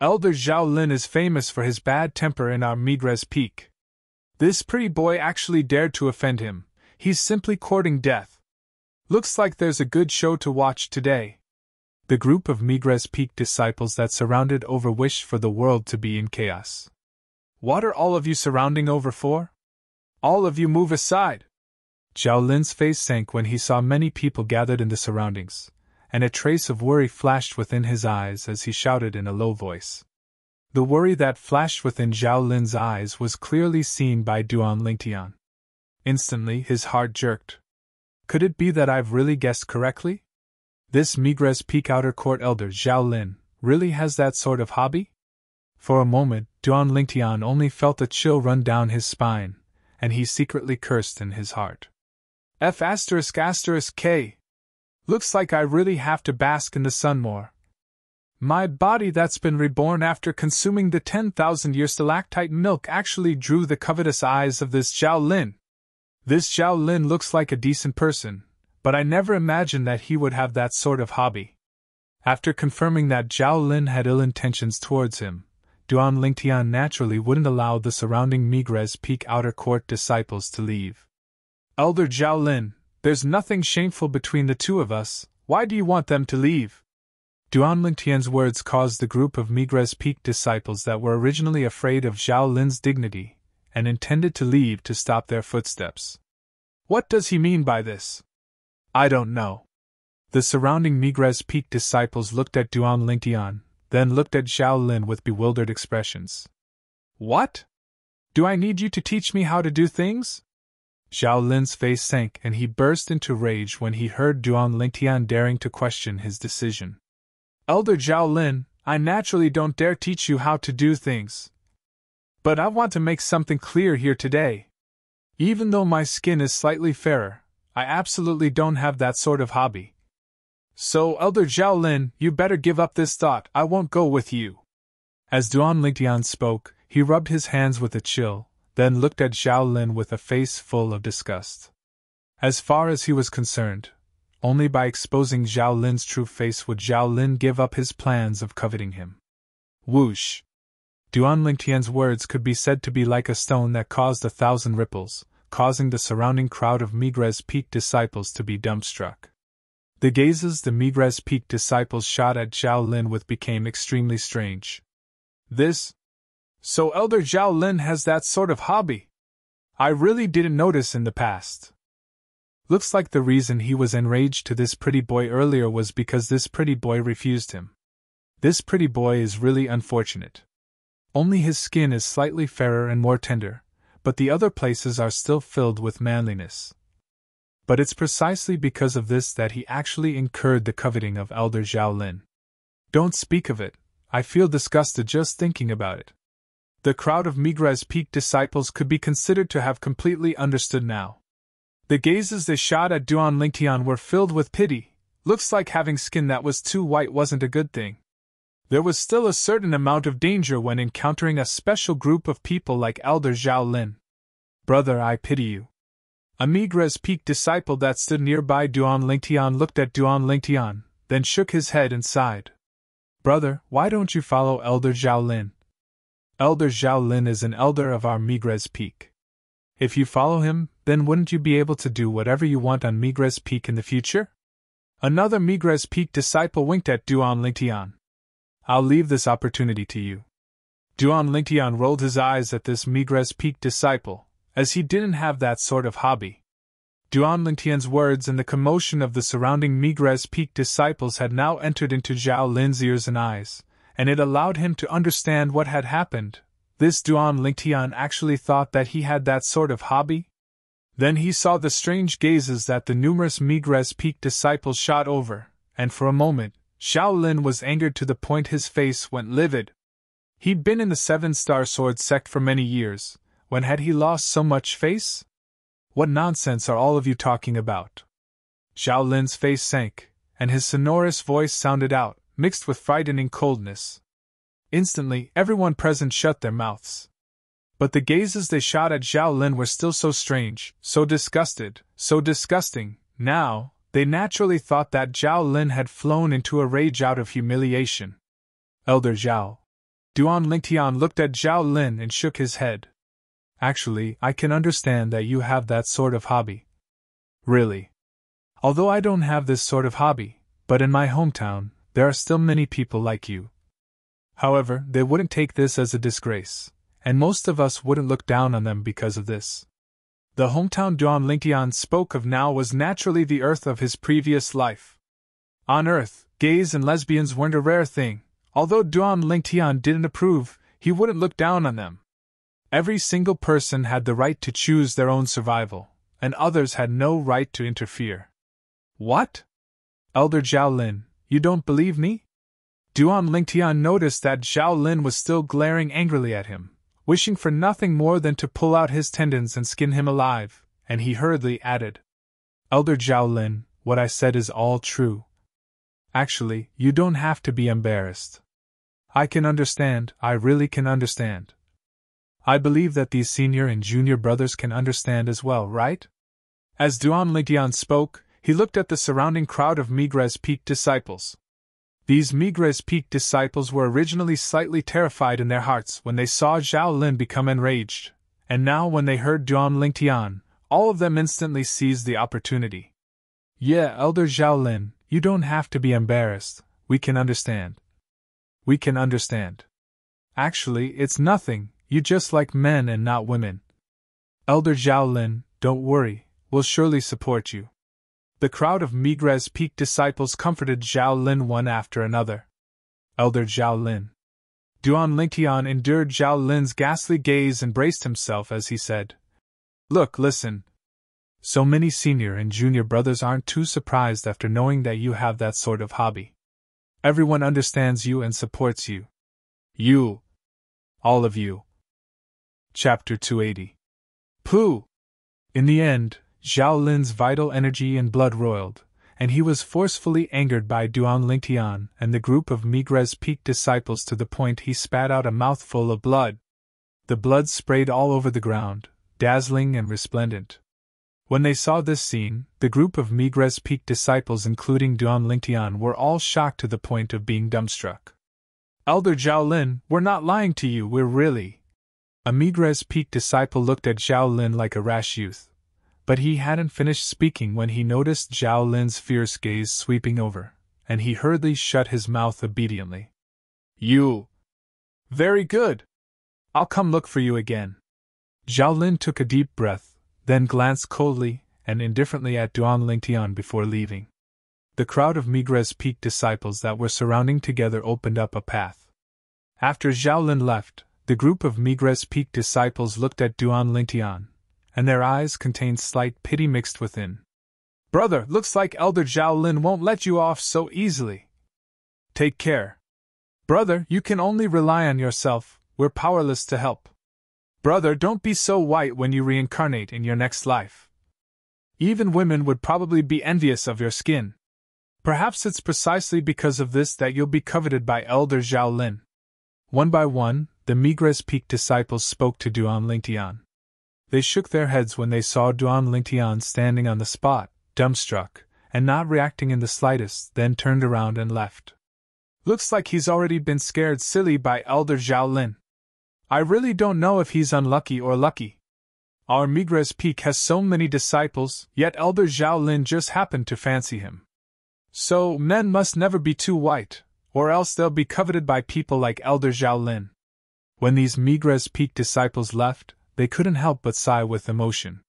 Elder Zhao Lin is famous for his bad temper in our Migres Peak. This pretty boy actually dared to offend him. He's simply courting death. Looks like there's a good show to watch today. The group of Migres Peak disciples that surrounded over wished for the world to be in chaos. What are all of you surrounding over for? All of you move aside! Zhao Lin's face sank when he saw many people gathered in the surroundings, and a trace of worry flashed within his eyes as he shouted in a low voice. The worry that flashed within Zhao Lin's eyes was clearly seen by Duan Lingtian. Instantly his heart jerked. Could it be that I've really guessed correctly? This Migres Peak outer court elder Zhao Lin really has that sort of hobby? For a moment, Duan Lingtian only felt a chill run down his spine, and he secretly cursed in his heart. F***K. Looks like I really have to bask in the sun more. My body that's been reborn after consuming the 10,000-year stalactite milk actually drew the covetous eyes of this Zhao Lin. This Zhao Lin looks like a decent person, but I never imagined that he would have that sort of hobby. After confirming that Zhao Lin had ill intentions towards him, Duan Lingtian naturally wouldn't allow the surrounding Migres Peak outer court disciples to leave. Elder Zhao Lin, there's nothing shameful between the two of us, why do you want them to leave? Duan Lingtian's words caused the group of Migres Peak disciples that were originally afraid of Zhao Lin's dignity and intended to leave to stop their footsteps. What does he mean by this? I don't know. The surrounding Migres Peak disciples looked at Duan Lingtian, then looked at Zhao Lin with bewildered expressions. What? Do I need you to teach me how to do things? Zhao Lin's face sank and he burst into rage when he heard Duan Lingtian daring to question his decision. Elder Zhao Lin, I naturally don't dare teach you how to do things. But I want to make something clear here today. Even though my skin is slightly fairer, I absolutely don't have that sort of hobby. So, Elder Zhao Lin, you better give up this thought, I won't go with you. As Duan Lingtian spoke, he rubbed his hands with a chill, then looked at Zhao Lin with a face full of disgust. As far as he was concerned, only by exposing Zhao Lin's true face would Zhao Lin give up his plans of coveting him. Whoosh! Duan Lingtian's words could be said to be like a stone that caused 1,000 ripples, causing the surrounding crowd of Migres Peak disciples to be dumbstruck. The gazes the Migres Peak disciples shot at Zhao Lin with became extremely strange. This? So Elder Zhao Lin has that sort of hobby? I really didn't notice in the past. Looks like the reason he was enraged to this pretty boy earlier was because this pretty boy refused him. This pretty boy is really unfortunate. Only his skin is slightly fairer and more tender, but the other places are still filled with manliness. But it's precisely because of this that he actually incurred the coveting of Elder Zhao Lin. Don't speak of it, I feel disgusted just thinking about it. The crowd of Migres Peak disciples could be considered to have completely understood now. The gazes they shot at Duan Lingtian were filled with pity. Looks like having skin that was too white wasn't a good thing. There was still a certain amount of danger when encountering a special group of people like Elder Zhao Lin. Brother, I pity you. A Migres Peak disciple that stood nearby Duan Lingtian looked at Duan Lingtian, then shook his head and sighed. Brother, why don't you follow Elder Zhao Lin? Elder Zhao Lin is an elder of our Migres Peak. If you follow him, then wouldn't you be able to do whatever you want on Migres Peak in the future? Another Migres Peak disciple winked at Duan Lingtian. I'll leave this opportunity to you. Duan Lingtian rolled his eyes at this Migres Peak disciple, as he didn't have that sort of hobby. Duan Lingtian's words and the commotion of the surrounding Migres Peak disciples had now entered into Zhao Lin's ears and eyes, and it allowed him to understand what had happened. This Duan Lingtian actually thought that he had that sort of hobby? Then he saw the strange gazes that the numerous Migres Peak disciples shot over, and for a moment, Zhao Lin was angered to the point his face went livid. He'd been in the 7-Star Sword sect for many years. When had he lost so much face? What nonsense are all of you talking about? Zhao Lin's face sank, and his sonorous voice sounded out, mixed with frightening coldness. Instantly, everyone present shut their mouths. But the gazes they shot at Zhao Lin were still so strange, so disgusted, so disgusting. Now, they naturally thought that Zhao Lin had flown into a rage out of humiliation. Elder Zhao. Duan Lingtian looked at Zhao Lin and shook his head. Actually, I can understand that you have that sort of hobby. Really. Although I don't have this sort of hobby, but in my hometown, there are still many people like you. However, they wouldn't take this as a disgrace, and most of us wouldn't look down on them because of this. The hometown Duan Lingtian spoke of now was naturally the Earth of his previous life. On Earth, gays and lesbians weren't a rare thing. Although Duan Lingtian didn't approve, he wouldn't look down on them. Every single person had the right to choose their own survival, and others had no right to interfere. What? Elder Zhao Lin, you don't believe me? Duan Lingtian noticed that Zhao Lin was still glaring angrily at him, wishing for nothing more than to pull out his tendons and skin him alive, and he hurriedly added, Elder Zhao Lin, what I said is all true. Actually, you don't have to be embarrassed. I can understand, I really can understand. I believe that these senior and junior brothers can understand as well, right? As Duan Lingtian spoke, he looked at the surrounding crowd of Migres Peak disciples. These Migres Peak disciples were originally slightly terrified in their hearts when they saw Zhao Lin become enraged, and now when they heard Duan Lingtian, all of them instantly seized the opportunity. Yeah, Elder Zhao Lin, you don't have to be embarrassed, we can understand. We can understand. Actually, it's nothing, you just like men and not women. Elder Zhao Lin, don't worry, we'll surely support you. The crowd of Migres Peak disciples comforted Zhao Lin one after another. Elder Zhao Lin. Duan Lingtian endured Zhao Lin's ghastly gaze and braced himself as he said, Look, listen. So many senior and junior brothers aren't too surprised after knowing that you have that sort of hobby. Everyone understands you and supports you. You. All of you. Chapter 280. Pooh! In the end, Zhao Lin's vital energy and blood roiled, and he was forcefully angered by Duan Lingtian and the group of Migres Peak disciples to the point he spat out a mouthful of blood. The blood sprayed all over the ground, dazzling and resplendent. When they saw this scene, the group of Migres Peak disciples including Duan Lingtian were all shocked to the point of being dumbstruck. Elder Zhao Lin, we're not lying to you, we're really. A Migres Peak disciple looked at Zhao Lin like a rash youth, but he hadn't finished speaking when he noticed Zhao Lin's fierce gaze sweeping over, and he hurriedly shut his mouth obediently. You! Very good! I'll come look for you again. Zhao Lin took a deep breath, then glanced coldly and indifferently at Duan Lingtian before leaving. The crowd of Migres Peak disciples that were surrounding together opened up a path. After Zhao Lin left, the group of Migres Peak disciples looked at Duan Lingtian, and their eyes contained slight pity mixed within. Brother, looks like Elder Zhao Lin won't let you off so easily. Take care. Brother, you can only rely on yourself, we're powerless to help. Brother, don't be so white when you reincarnate in your next life. Even women would probably be envious of your skin. Perhaps it's precisely because of this that you'll be coveted by Elder Zhao Lin. One by one, the Migres Peak disciples spoke to Duan Lingtian. They shook their heads when they saw Duan Lingtian standing on the spot, dumbstruck, and not reacting in the slightest, then turned around and left. Looks like he's already been scared silly by Elder Zhao Lin. I really don't know if he's unlucky or lucky. Our Migres Peak has so many disciples, yet Elder Zhao Lin just happened to fancy him. So, men must never be too white, or else they'll be coveted by people like Elder Zhao Lin. When these Migres Peak disciples left, they couldn't help but sigh with emotion.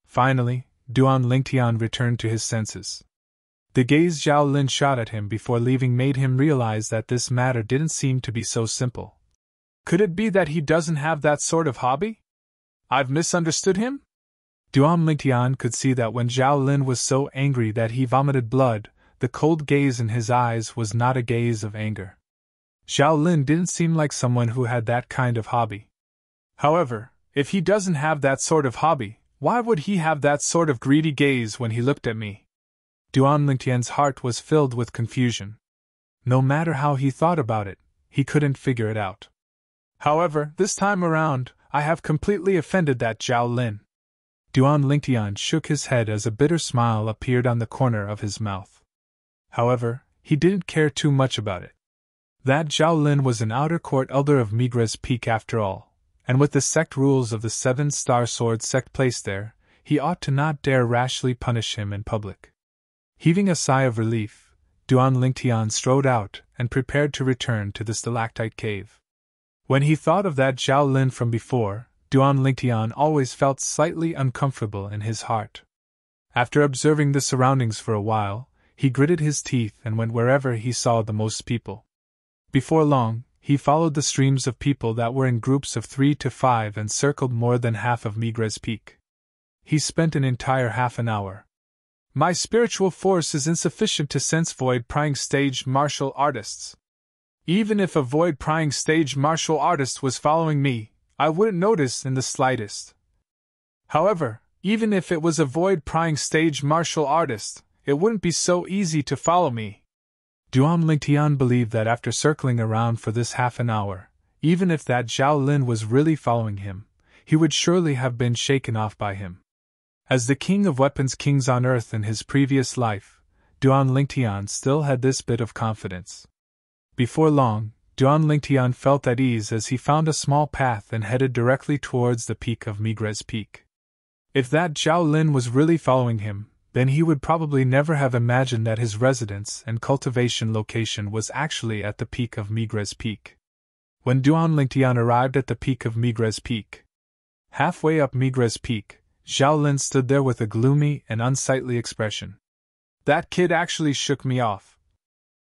Finally, Duan Lingtian returned to his senses. The gaze Zhao Lin shot at him before leaving made him realize that this matter didn't seem to be so simple. Could it be that he doesn't have that sort of hobby? I've misunderstood him? Duan Lingtian could see that when Zhao Lin was so angry that he vomited blood, the cold gaze in his eyes was not a gaze of anger. Zhao Lin didn't seem like someone who had that kind of hobby. However, if he doesn't have that sort of hobby, why would he have that sort of greedy gaze when he looked at me? Duan Lingtian's heart was filled with confusion. No matter how he thought about it, he couldn't figure it out. However, this time around, I have completely offended that Zhao Lin. Duan Lingtian shook his head as a bitter smile appeared on the corner of his mouth. However, he didn't care too much about it. That Zhao Lin was an outer court elder of Migres Peak after all, and with the sect rules of the 7-Star Sword sect placed there, he ought to not dare rashly punish him in public. Heaving a sigh of relief, Duan Lingtian strode out and prepared to return to the stalactite cave. When he thought of that Zhao Lin from before, Duan Lingtian always felt slightly uncomfortable in his heart. After observing the surroundings for a while, he gritted his teeth and went wherever he saw the most people. Before long, he followed the streams of people that were in groups of 3 to 5 and circled more than half of Migres Peak. He spent an entire half an hour. My spiritual force is insufficient to sense void-prying stage martial artists. Even if a void-prying stage martial artist was following me, I wouldn't notice in the slightest. However, even if it was a void-prying stage martial artist, it wouldn't be so easy to follow me. Duan Lingtian believed that after circling around for this half an hour, even if that Zhao Lin was really following him, he would surely have been shaken off by him. As the king of weapons kings on earth in his previous life, Duan Lingtian still had this bit of confidence. Before long, Duan Lingtian felt at ease as he found a small path and headed directly towards the peak of Migres Peak. If that Zhao Lin was really following him, then he would probably never have imagined that his residence and cultivation location was actually at the peak of Migres Peak. When Duan Lingtian arrived at the peak of Migres Peak, halfway up Migres Peak, Zhao Lin stood there with a gloomy and unsightly expression. That kid actually shook me off.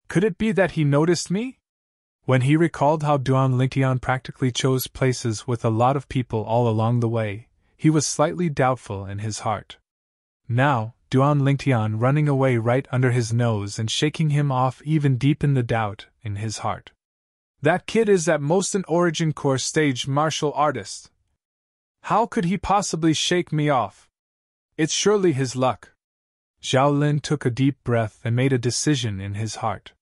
Could it be that he noticed me? When he recalled how Duan Lingtian practically chose places with a lot of people all along the way, he was slightly doubtful in his heart. Now, Duan Lingtian running away right under his nose and shaking him off even deepened the doubt in his heart. That kid is at most an origin core stage martial artist. How could he possibly shake me off? It's surely his luck. Zhao Lin took a deep breath and made a decision in his heart.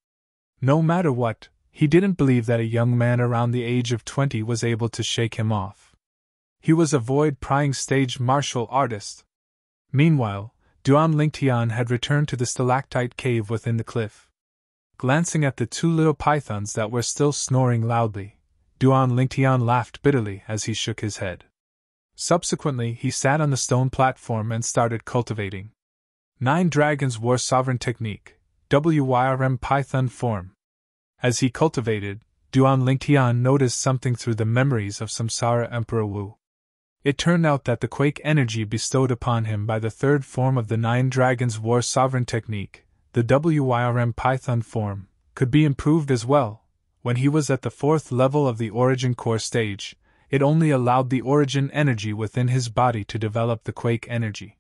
No matter what, he didn't believe that a young man around the age of 20 was able to shake him off. He was a void-prying stage martial artist. Meanwhile, Duan Lingtian had returned to the stalactite cave within the cliff. Glancing at the two little pythons that were still snoring loudly, Duan Lingtian laughed bitterly as he shook his head. Subsequently, he sat on the stone platform and started cultivating 9 Dragons War Sovereign Technique, WYRM Python form. As he cultivated, Duan Lingtian noticed something through the memories of Samsara Emperor Wu. It turned out that the quake energy bestowed upon him by the third form of the 9 Dragons War Sovereign Technique, the WYRM Python form, could be improved as well. When he was at the 4th level of the Origin Core stage, it only allowed the origin energy within his body to develop the quake energy.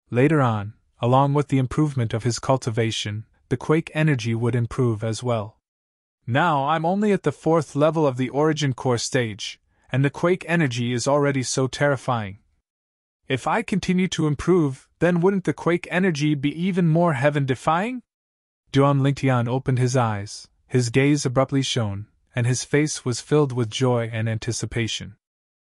Later on, along with the improvement of his cultivation, the quake energy would improve as well. Now I'm only at the 4th level of the Origin Core stage, and the quake energy is already so terrifying. If I continue to improve, then wouldn't the quake energy be even more heaven-defying? Duan Lingtian opened his eyes, his gaze abruptly shone, and his face was filled with joy and anticipation.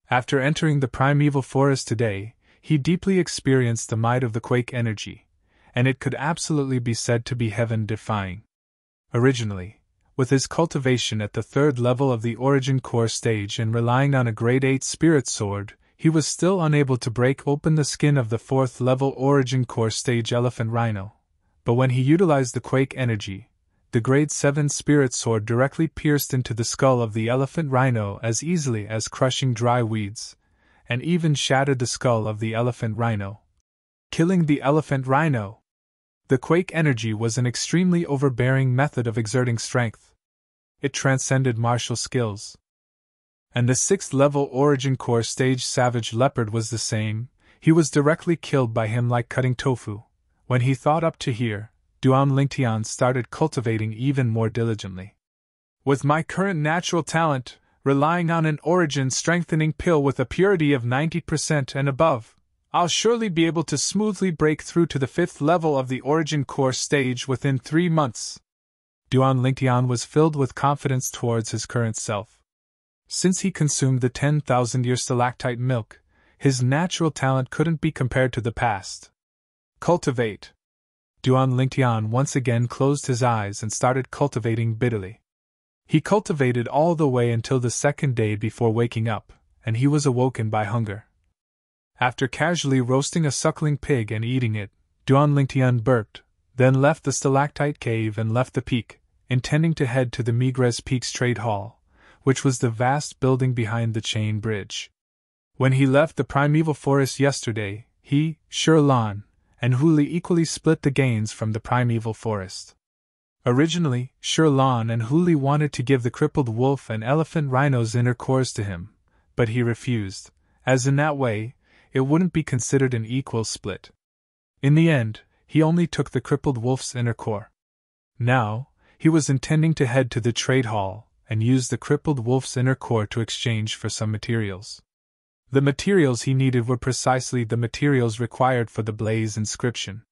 After entering the primeval forest today, he deeply experienced the might of the quake energy, and it could absolutely be said to be heaven-defying. Originally, with his cultivation at the 3rd level of the Origin Core stage and relying on a Grade 8 Spirit Sword, he was still unable to break open the skin of the 4th level Origin Core stage Elephant Rhino. But when he utilized the quake energy, the Grade 7 Spirit Sword directly pierced into the skull of the Elephant Rhino as easily as crushing dry weeds, and even shattered the skull of the Elephant Rhino, killing the Elephant Rhino. The quake energy was an extremely overbearing method of exerting strength. It transcended martial skills. And the 6th level Origin Core stage Savage Leopard was the same. He was directly killed by him like cutting tofu. When he thought up to here, Duan Lingtian started cultivating even more diligently. With my current natural talent, relying on an origin strengthening pill with a purity of 90% and above, I'll surely be able to smoothly break through to the 5th level of the Origin Core stage within 3 months. Duan Lingtian was filled with confidence towards his current self. Since he consumed the 10,000-year stalactite milk, his natural talent couldn't be compared to the past. Cultivate. Duan Lingtian once again closed his eyes and started cultivating bitterly. He cultivated all the way until the 2nd day before waking up, and he was awoken by hunger. After casually roasting a suckling pig and eating it, Duan Lingtian burped, then left the stalactite cave and left the peak, intending to head to the Migres Peaks Trade Hall, which was the vast building behind the chain bridge. When he left the primeval forest yesterday, he, Shirlan, and Huli equally split the gains from the primeval forest. Originally, Shirlan and Huli wanted to give the crippled wolf and elephant rhino's inner cores to him, but he refused, as in that way, it wouldn't be considered an equal split. In the end, he only took the crippled wolf's inner core. Now, he was intending to head to the trade hall and use the crippled wolf's inner core to exchange for some materials. The materials he needed were precisely the materials required for the Blaze inscription.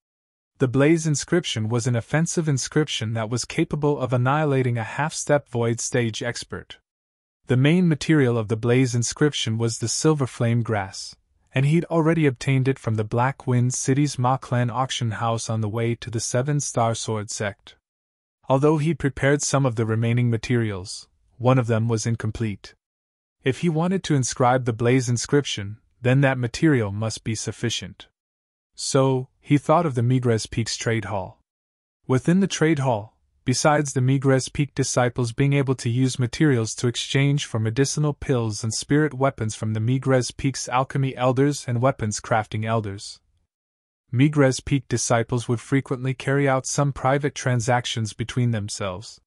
The Blaze inscription was an offensive inscription that was capable of annihilating a half-step void stage expert. The main material of the Blaze inscription was the silver flame grass, and he'd already obtained it from the Black Wind City's Ma Clan auction house on the way to the 7-Star Sword sect. Although he'd prepared some of the remaining materials, one of them was incomplete. If he wanted to inscribe the Blaze inscription, then that material must be sufficient. So, he thought of the Migres Peaks Trade Hall. Within the trade hall, besides the Migres Peak disciples being able to use materials to exchange for medicinal pills and spirit weapons from the Migres Peaks alchemy elders and weapons crafting elders, Migres Peak disciples would frequently carry out some private transactions between themselves.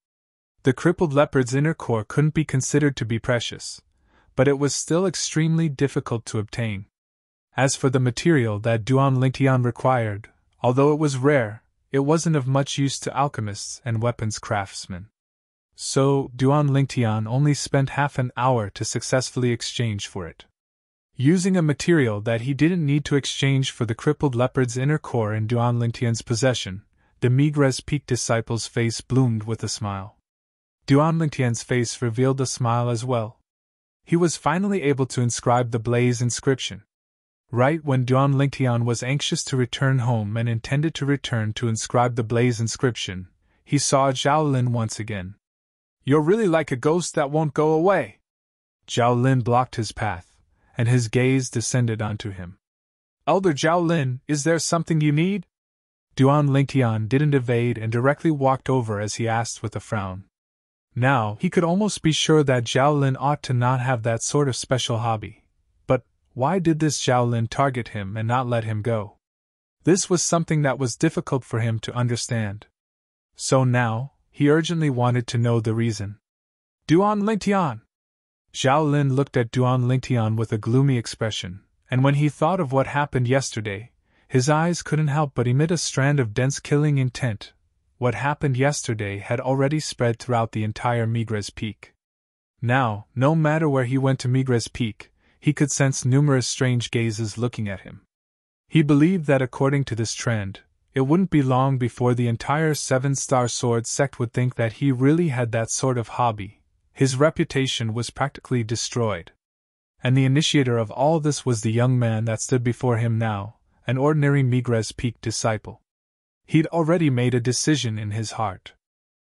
The crippled leopard's inner core couldn't be considered to be precious, but it was still extremely difficult to obtain. As for the material that Duan Lingtian required, although it was rare, it wasn't of much use to alchemists and weapons craftsmen. So, Duan Lingtian only spent half an hour to successfully exchange for it. Using a material that he didn't need to exchange for the crippled leopard's inner core in Duan Lingtian's possession, the Migres Peak disciple's face bloomed with a smile. Duan Lingtian's face revealed a smile as well. He was finally able to inscribe the Blaze inscription. Right when Duan Lingtian was anxious to return home and intended to return to inscribe the Blaze inscription, he saw Zhao Lin once again. You're really like a ghost that won't go away. Zhao Lin blocked his path, and his gaze descended onto him. Elder Zhao Lin, is there something you need? Duan Lingtian didn't evade and directly walked over as he asked with a frown. Now, he could almost be sure that Zhao Lin ought to not have that sort of special hobby. But why did this Zhao Lin target him and not let him go? This was something that was difficult for him to understand. So now, he urgently wanted to know the reason. Duan Lingtian! Zhao Lin looked at Duan Lingtian with a gloomy expression, and when he thought of what happened yesterday, his eyes couldn't help but emit a strand of dense killing intent. What happened yesterday had already spread throughout the entire Migres Peak. Now, no matter where he went to Migres Peak, he could sense numerous strange gazes looking at him. He believed that according to this trend, it wouldn't be long before the entire Seven-Star Sword sect would think that he really had that sort of hobby. His reputation was practically destroyed. And the initiator of all this was the young man that stood before him now, an ordinary Migres Peak disciple. He'd already made a decision in his heart.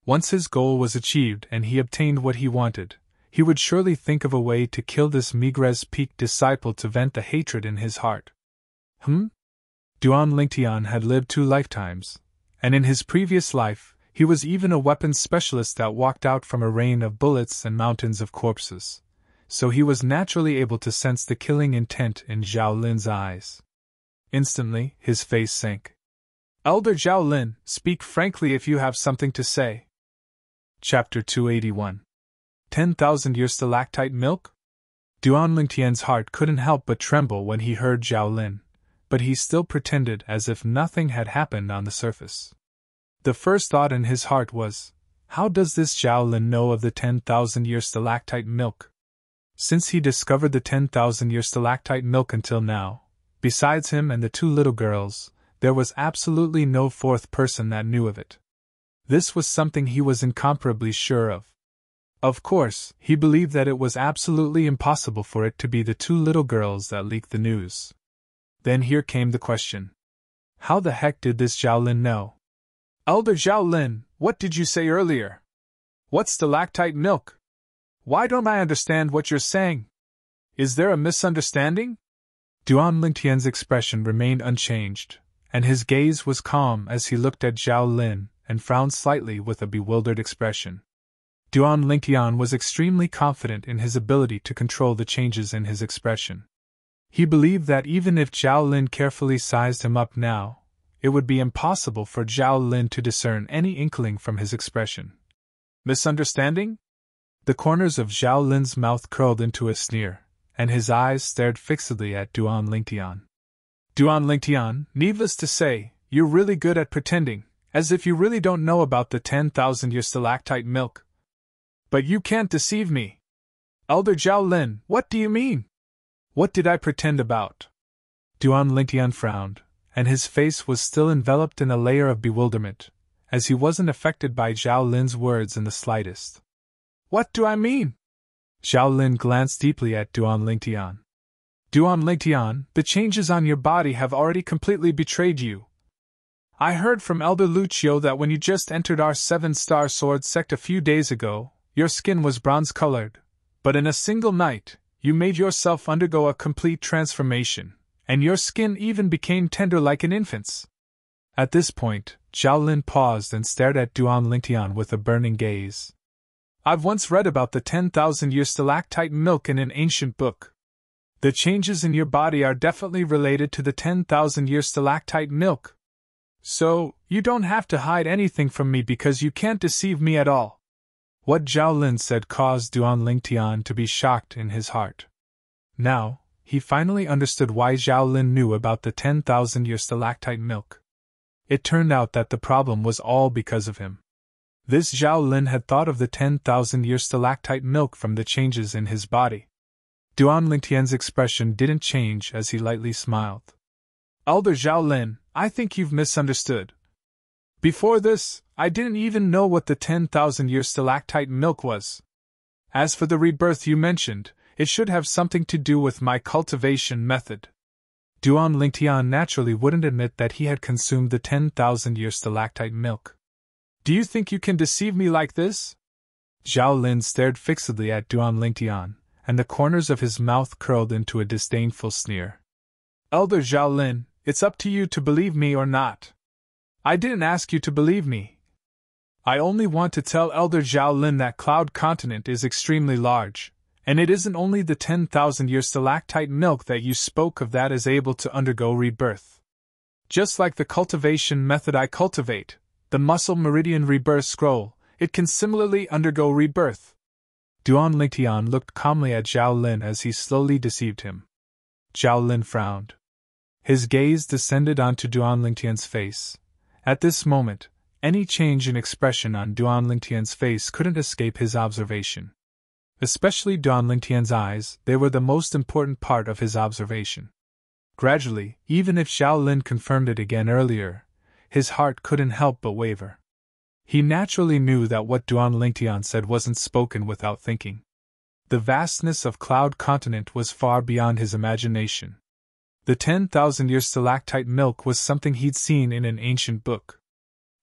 Once his goal was achieved and he obtained what he wanted, he would surely think of a way to kill this Migres Peak disciple to vent the hatred in his heart. Duan Lingtian had lived 2 lifetimes, and in his previous life, he was even a weapons specialist that walked out from a rain of bullets and mountains of corpses, so he was naturally able to sense the killing intent in Zhao Lin's eyes. Instantly, his face sank. Elder Zhao Lin, speak frankly if you have something to say. Chapter 281. 10,000-year stalactite milk? Duan Lingtian's heart couldn't help but tremble when he heard Zhao Lin, but he still pretended as if nothing had happened on the surface. The first thought in his heart was, how does this Zhao Lin know of the 10,000-year stalactite milk? Since he discovered the 10,000-year stalactite milk until now, besides him and the 2 little girls, there was absolutely no 4th person that knew of it. This was something he was incomparably sure of. Of course, he believed that it was absolutely impossible for it to be the 2 little girls that leaked the news. Then here came the question. How the heck did this Zhao Lin know? Elder Zhao Lin, what did you say earlier? What's stalactite milk? Why don't I understand what you're saying? Is there a misunderstanding? Duan Lingtian's expression remained unchanged, and his gaze was calm as he looked at Zhao Lin and frowned slightly with a bewildered expression. Duan Lingtian was extremely confident in his ability to control the changes in his expression. He believed that even if Zhao Lin carefully sized him up now, it would be impossible for Zhao Lin to discern any inkling from his expression. Misunderstanding? The corners of Zhao Lin's mouth curled into a sneer, and his eyes stared fixedly at Duan Lingtian. Duan Lingtian, needless to say, you're really good at pretending, as if you really don't know about the 10,000-year stalactite milk. But you can't deceive me. Elder Zhao Lin, what do you mean? What did I pretend about? Duan Lingtian frowned, and his face was still enveloped in a layer of bewilderment, as he wasn't affected by Zhao Lin's words in the slightest. What do I mean? Zhao Lin glanced deeply at Duan Lingtian. Duan Lingtian, the changes on your body have already completely betrayed you. I heard from Elder Lucio that when you just entered our 7-Star Sword sect a few days ago, your skin was bronze-colored, but in a single night, you made yourself undergo a complete transformation, and your skin even became tender like an infant's. At this point, Zhao Lin paused and stared at Duan Lingtian with a burning gaze. I've once read about the 10,000-year stalactite milk in an ancient book. The changes in your body are definitely related to the 10,000-year stalactite milk. So, you don't have to hide anything from me because you can't deceive me at all. What Zhao Lin said caused Duan Lingtian to be shocked in his heart. Now, he finally understood why Zhao Lin knew about the 10,000-year stalactite milk. It turned out that the problem was all because of him. This Zhao Lin had thought of the 10,000-year stalactite milk from the changes in his body. Duan Lingtian's expression didn't change as he lightly smiled. Elder Zhao Lin, I think you've misunderstood. Before this, I didn't even know what the 10,000-year stalactite milk was. As for the rebirth you mentioned, it should have something to do with my cultivation method. Duan Lingtian naturally wouldn't admit that he had consumed the 10,000-year stalactite milk. Do you think you can deceive me like this? Zhao Lin stared fixedly at Duan Lingtian, and the corners of his mouth curled into a disdainful sneer. Elder Zhao Lin, it's up to you to believe me or not. I didn't ask you to believe me. I only want to tell Elder Zhao Lin that Cloud Continent is extremely large, and it isn't only the 10,000-year stalactite milk that you spoke of that is able to undergo rebirth. Just like the cultivation method I cultivate, the muscle meridian rebirth scroll, it can similarly undergo rebirth. Duan Lingtian looked calmly at Zhao Lin as he slowly deceived him. Zhao Lin frowned. His gaze descended onto Duan Lingtian's face. At this moment, any change in expression on Duan Lingtian's face couldn't escape his observation. Especially Duan Lingtian's eyes, they were the most important part of his observation. Gradually, even if Zhao Lin confirmed it again earlier, his heart couldn't help but waver. He naturally knew that what Duan Lingtian said wasn't spoken without thinking. The vastness of Cloud Continent was far beyond his imagination. The 10,000-year stalactite milk was something he'd seen in an ancient book.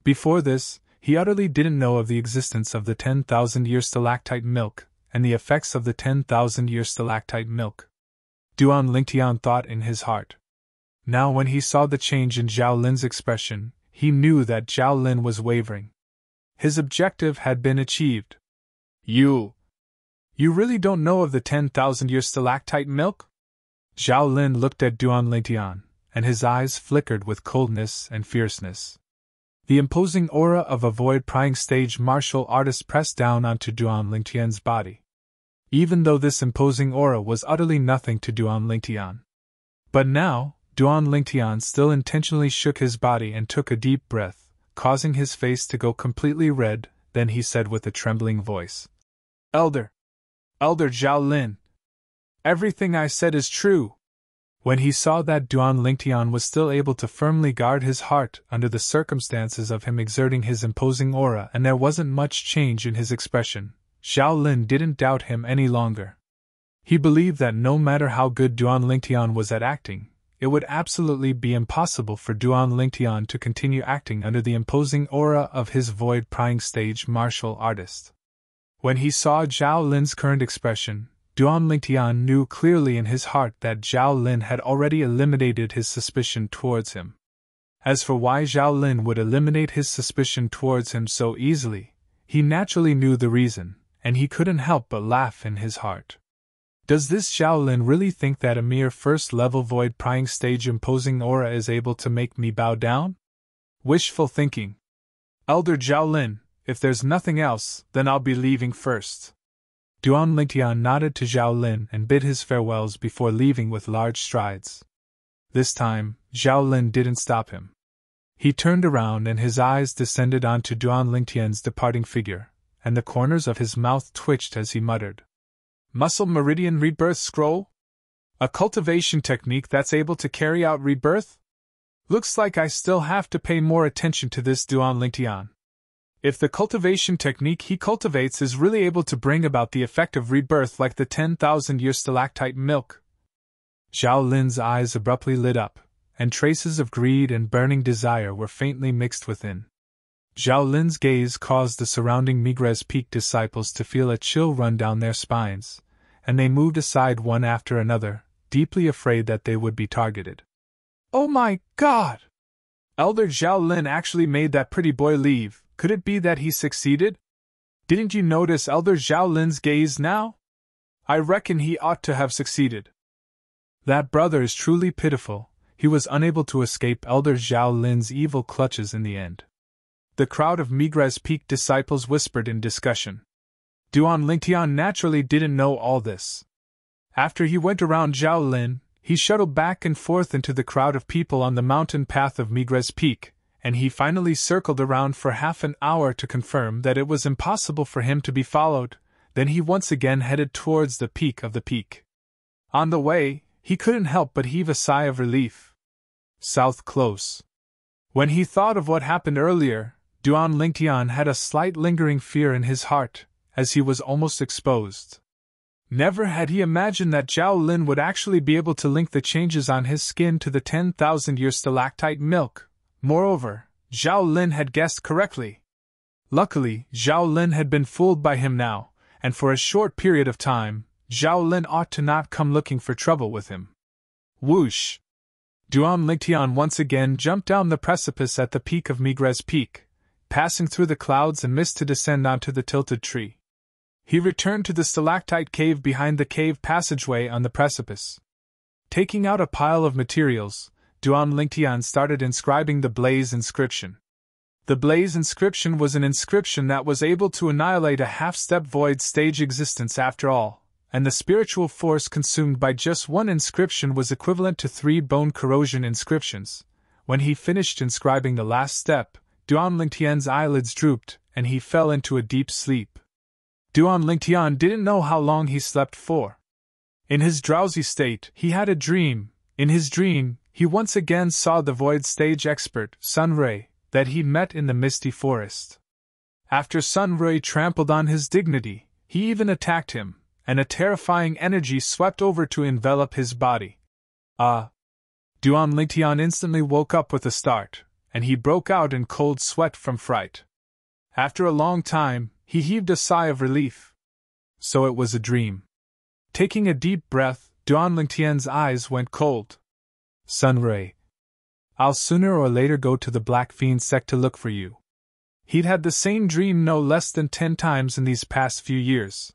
Before this, he utterly didn't know of the existence of the 10,000-year stalactite milk and the effects of the 10,000-year stalactite milk. Duan Lingtian thought in his heart. Now when he saw the change in Zhao Lin's expression, he knew that Zhao Lin was wavering. His objective had been achieved. You really don't know of the 10,000-year stalactite milk? Zhao Lin looked at Duan Lingtian, and his eyes flickered with coldness and fierceness. The imposing aura of a void-prying stage martial artist pressed down onto Duan Lingtian's body. Even though this imposing aura was utterly nothing to Duan Lingtian. But now, Duan Lingtian still intentionally shook his body and took a deep breath, causing his face to go completely red. Then he said with a trembling voice, Elder Zhao Lin, everything I said is true. When he saw that Duan Lingtian was still able to firmly guard his heart under the circumstances of him exerting his imposing aura and there wasn't much change in his expression, Zhao Lin didn't doubt him any longer. He believed that no matter how good Duan Lingtian was at acting, it would absolutely be impossible for Duan Lingtian to continue acting under the imposing aura of his void-prying stage martial artist. When he saw Zhao Lin's current expression, Duan Lingtian knew clearly in his heart that Zhao Lin had already eliminated his suspicion towards him. As for why Zhao Lin would eliminate his suspicion towards him so easily, he naturally knew the reason, and he couldn't help but laugh in his heart. Does this Zhao Lin really think that a mere first-level void-prying stage imposing aura is able to make me bow down? Wishful thinking. Elder Zhao Lin, if there's nothing else, then I'll be leaving first. Duan Lingtian nodded to Zhao Lin and bid his farewells before leaving with large strides. This time, Zhao Lin didn't stop him. He turned around and his eyes descended onto Duan Lingtian's departing figure, and the corners of his mouth twitched as he muttered. Muscle Meridian Rebirth Scroll? A cultivation technique that's able to carry out rebirth? Looks like I still have to pay more attention to this Duan Lingtian. If the cultivation technique he cultivates is really able to bring about the effect of rebirth like the 10,000-year stalactite milk. Zhao Lin's eyes abruptly lit up, and traces of greed and burning desire were faintly mixed within. Zhao Lin's gaze caused the surrounding Migres Peak disciples to feel a chill run down their spines, and they moved aside one after another, deeply afraid that they would be targeted. Oh my God! Elder Zhao Lin actually made that pretty boy leave. Could it be that he succeeded? Didn't you notice Elder Zhao Lin's gaze now? I reckon he ought to have succeeded. That brother is truly pitiful. He was unable to escape Elder Zhao Lin's evil clutches in the end. The crowd of Migres Peak disciples whispered in discussion. Duan Lingtian naturally didn't know all this. After he went around Zhao Lin, he shuttled back and forth into the crowd of people on the mountain path of Migres Peak, and he finally circled around for half an hour to confirm that it was impossible for him to be followed. Then he once again headed towards the peak of the peak. On the way, he couldn't help but heave a sigh of relief. South close. When he thought of what happened earlier, Duan Lingtian had a slight lingering fear in his heart, as he was almost exposed. Never had he imagined that Zhao Lin would actually be able to link the changes on his skin to the 10,000-year stalactite milk. Moreover, Zhao Lin had guessed correctly. Luckily, Zhao Lin had been fooled by him now, and for a short period of time, Zhao Lin ought to not come looking for trouble with him. Whoosh! Duan Lingtian once again jumped down the precipice at the peak of Migres Peak, passing through the clouds and missed to descend onto the tilted tree. He returned to the stalactite cave behind the cave passageway on the precipice. Taking out a pile of materials, Duan Lingtian started inscribing the blaze inscription. The blaze inscription was an inscription that was able to annihilate a half-step void stage existence after all, and the spiritual force consumed by just one inscription was equivalent to 3 bone corrosion inscriptions. When he finished inscribing the last step, Duan Lingtian's eyelids drooped, and he fell into a deep sleep. Duan Lingtian didn't know how long he slept for. In his drowsy state, he had a dream. In his dream, he once again saw the void stage expert, Sunray, that he'd met in the misty forest. After Sunray trampled on his dignity, he even attacked him, and a terrifying energy swept over to envelop his body. Duan Lingtian instantly woke up with a start, and he broke out in cold sweat from fright. After a long time, he heaved a sigh of relief. So it was a dream. Taking a deep breath, Duan Lingtian's eyes went cold. Sunray, I'll sooner or later go to the Black Fiend sect to look for you. He'd had the same dream no less than 10 times in these past few years.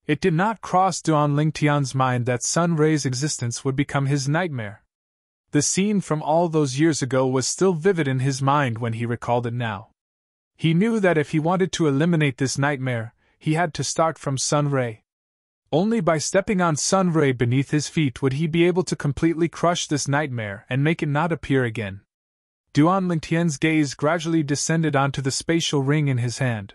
It did not cross Duan Lingtian's mind that Sunray's existence would become his nightmare. The scene from all those years ago was still vivid in his mind when he recalled it now. He knew that if he wanted to eliminate this nightmare, he had to start from Sunray. Only by stepping on Sunray beneath his feet would he be able to completely crush this nightmare and make it not appear again. Duan Lingtian's gaze gradually descended onto the spatial ring in his hand.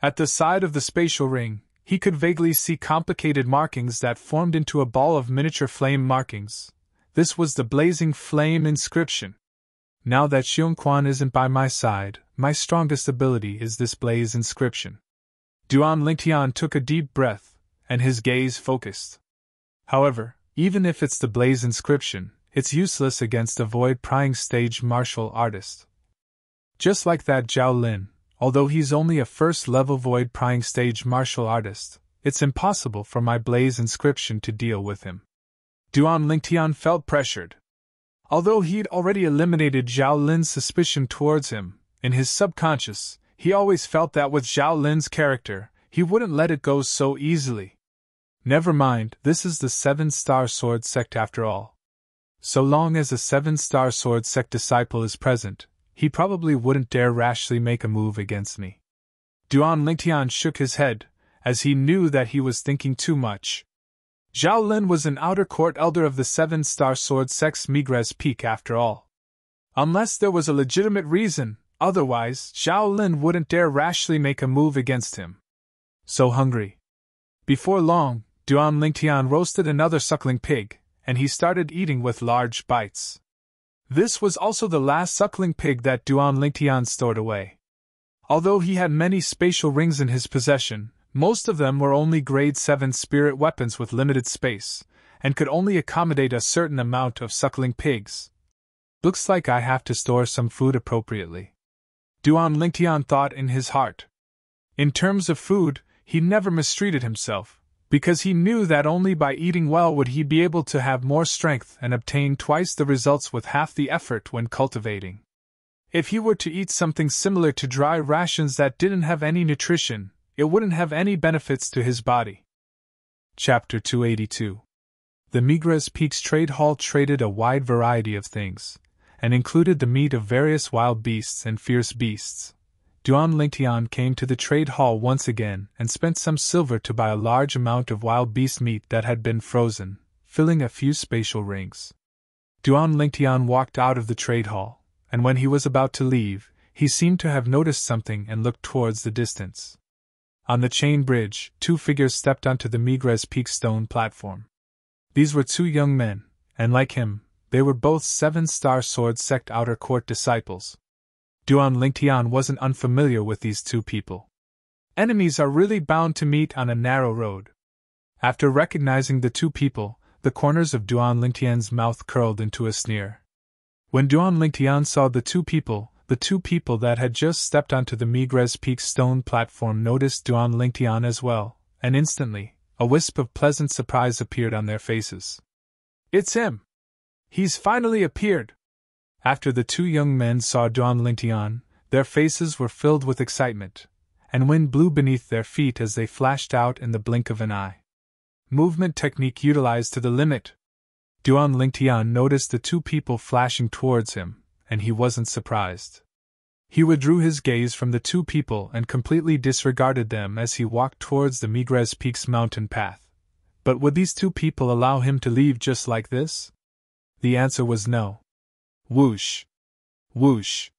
At the side of the spatial ring, he could vaguely see complicated markings that formed into a ball of miniature flame markings. This was the blazing flame inscription. Now that Xiongquan isn't by my side, my strongest ability is this blaze inscription. Duan Lingtian took a deep breath, and his gaze focused. However, even if it's the blaze inscription, it's useless against a void-prying stage martial artist. Just like that Zhao Lin, although he's only a first-level void-prying stage martial artist, it's impossible for my blaze inscription to deal with him. Duan Lingtian felt pressured. Although he'd already eliminated Zhao Lin's suspicion towards him, in his subconscious, he always felt that with Zhao Lin's character, he wouldn't let it go so easily. Never mind, this is the 7-Star Sword sect after all. So long as a 7-Star Sword sect disciple is present, he probably wouldn't dare rashly make a move against me. Duan Lingtian shook his head, as he knew that he was thinking too much. Zhao Lin was an outer court elder of the 7-Star Sword sect's Migres Peak after all. Unless there was a legitimate reason, otherwise Zhao Lin wouldn't dare rashly make a move against him. So hungry. Before long, Duan Lingtian roasted another suckling pig, and he started eating with large bites. This was also the last suckling pig that Duan Lingtian stored away. Although he had many spatial rings in his possession, most of them were only grade 7 spirit weapons with limited space, and could only accommodate a certain amount of suckling pigs. Looks like I have to store some food appropriately. Duan Lingtian thought in his heart. In terms of food, he never mistreated himself, because he knew that only by eating well would he be able to have more strength and obtain twice the results with half the effort when cultivating. If he were to eat something similar to dry rations that didn't have any nutrition, it wouldn't have any benefits to his body. Chapter 282. The Migres Peaks Trade Hall traded a wide variety of things, and included the meat of various wild beasts and fierce beasts. Duan Lingtian came to the trade hall once again and spent some silver to buy a large amount of wild beast meat that had been frozen, filling a few spatial rings. Duan Lingtian walked out of the trade hall, and when he was about to leave, he seemed to have noticed something and looked towards the distance. On the chain bridge, 2 figures stepped onto the Migres Peak stone platform. These were 2 young men, and like him, they were both 7-Star Sword sect outer court disciples. Duan Lingtian wasn't unfamiliar with these 2 people. Enemies are really bound to meet on a narrow road. After recognizing the 2 people, the corners of Duan Lingtian's mouth curled into a sneer. When Duan Lingtian saw the 2 people, The two people that had just stepped onto the Migres Peak stone platform noticed Duan Lingtian as well, and instantly, a wisp of pleasant surprise appeared on their faces. "It's him! He's finally appeared!" After the two young men saw Duan Lingtian, their faces were filled with excitement, and wind blew beneath their feet as they flashed out in the blink of an eye. Movement technique utilized to the limit. Duan Lingtian noticed the two people flashing towards him, and he wasn't surprised. He withdrew his gaze from the two people and completely disregarded them as he walked towards the Migres Peak's mountain path. But would these two people allow him to leave just like this? The answer was no. Whoosh! Whoosh!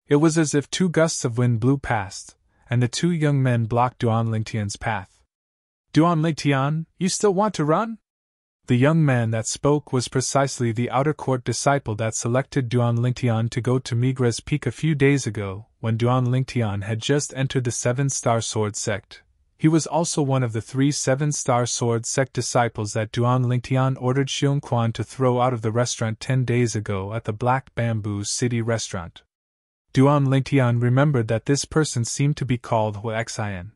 It was as if two gusts of wind blew past, and the two young men blocked Duan Lingtian's path. "Duan Lingtian, you still want to run?" The young man that spoke was precisely the outer court disciple that selected Duan Lingtian to go to Migres Peak a few days ago, when Duan Lingtian had just entered the Seven-Star Sword sect. He was also one of the 3 Seven-Star Sword sect disciples that Duan Lingtian ordered Xiong Quan to throw out of the restaurant 10 days ago at the Black Bamboo City restaurant. Duan Lingtian remembered that this person seemed to be called Huaxian.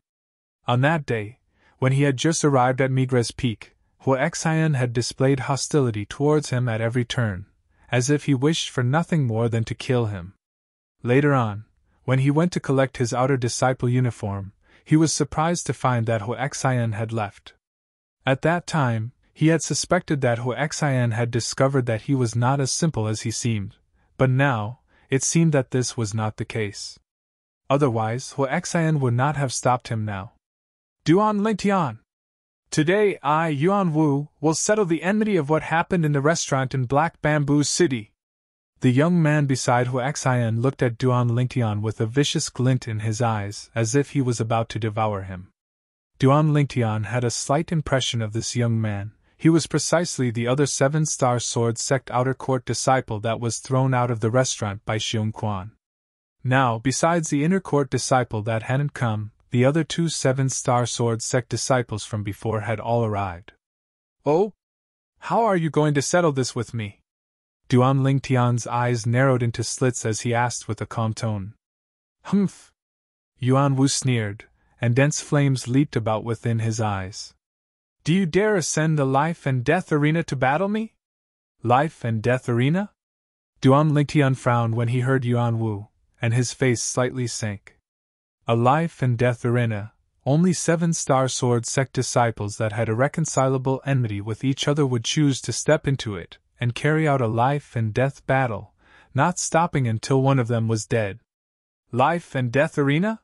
On that day, when he had just arrived at Migres Peak, Huaxian had displayed hostility towards him at every turn, as if he wished for nothing more than to kill him. Later on, when he went to collect his outer disciple uniform, he was surprised to find that Huaxian had left. At that time, he had suspected that Huaxian had discovered that he was not as simple as he seemed, but now, it seemed that this was not the case. Otherwise, Huaxian would not have stopped him now. "Duan Lingtian! Today I, Yuan Wu, will settle the enmity of what happened in the restaurant in Black Bamboo City." The young man beside Huaxian looked at Duan Lingtian with a vicious glint in his eyes, as if he was about to devour him. Duan Lingtian had a slight impression of this young man. He was precisely the other Seven-Star Sword sect outer court disciple that was thrown out of the restaurant by Xiong Quan. Now, besides the inner court disciple that hadn't come, the other 2 Seven-Star Sword sect disciples from before had all arrived. "Oh? How are you going to settle this with me?" Duan Lingtian's eyes narrowed into slits as he asked with a calm tone. "Humph!" Yuan Wu sneered, and dense flames leaped about within his eyes. "Do you dare ascend the life and death arena to battle me?" "Life and death arena?" Duan Lingtian frowned when he heard Yuan Wu, and his face slightly sank. A life and death arena, only Seven-Star Sword sect disciples that had irreconcilable enmity with each other would choose to step into it, and carry out a life and death battle, not stopping until one of them was dead. "Life and death arena?"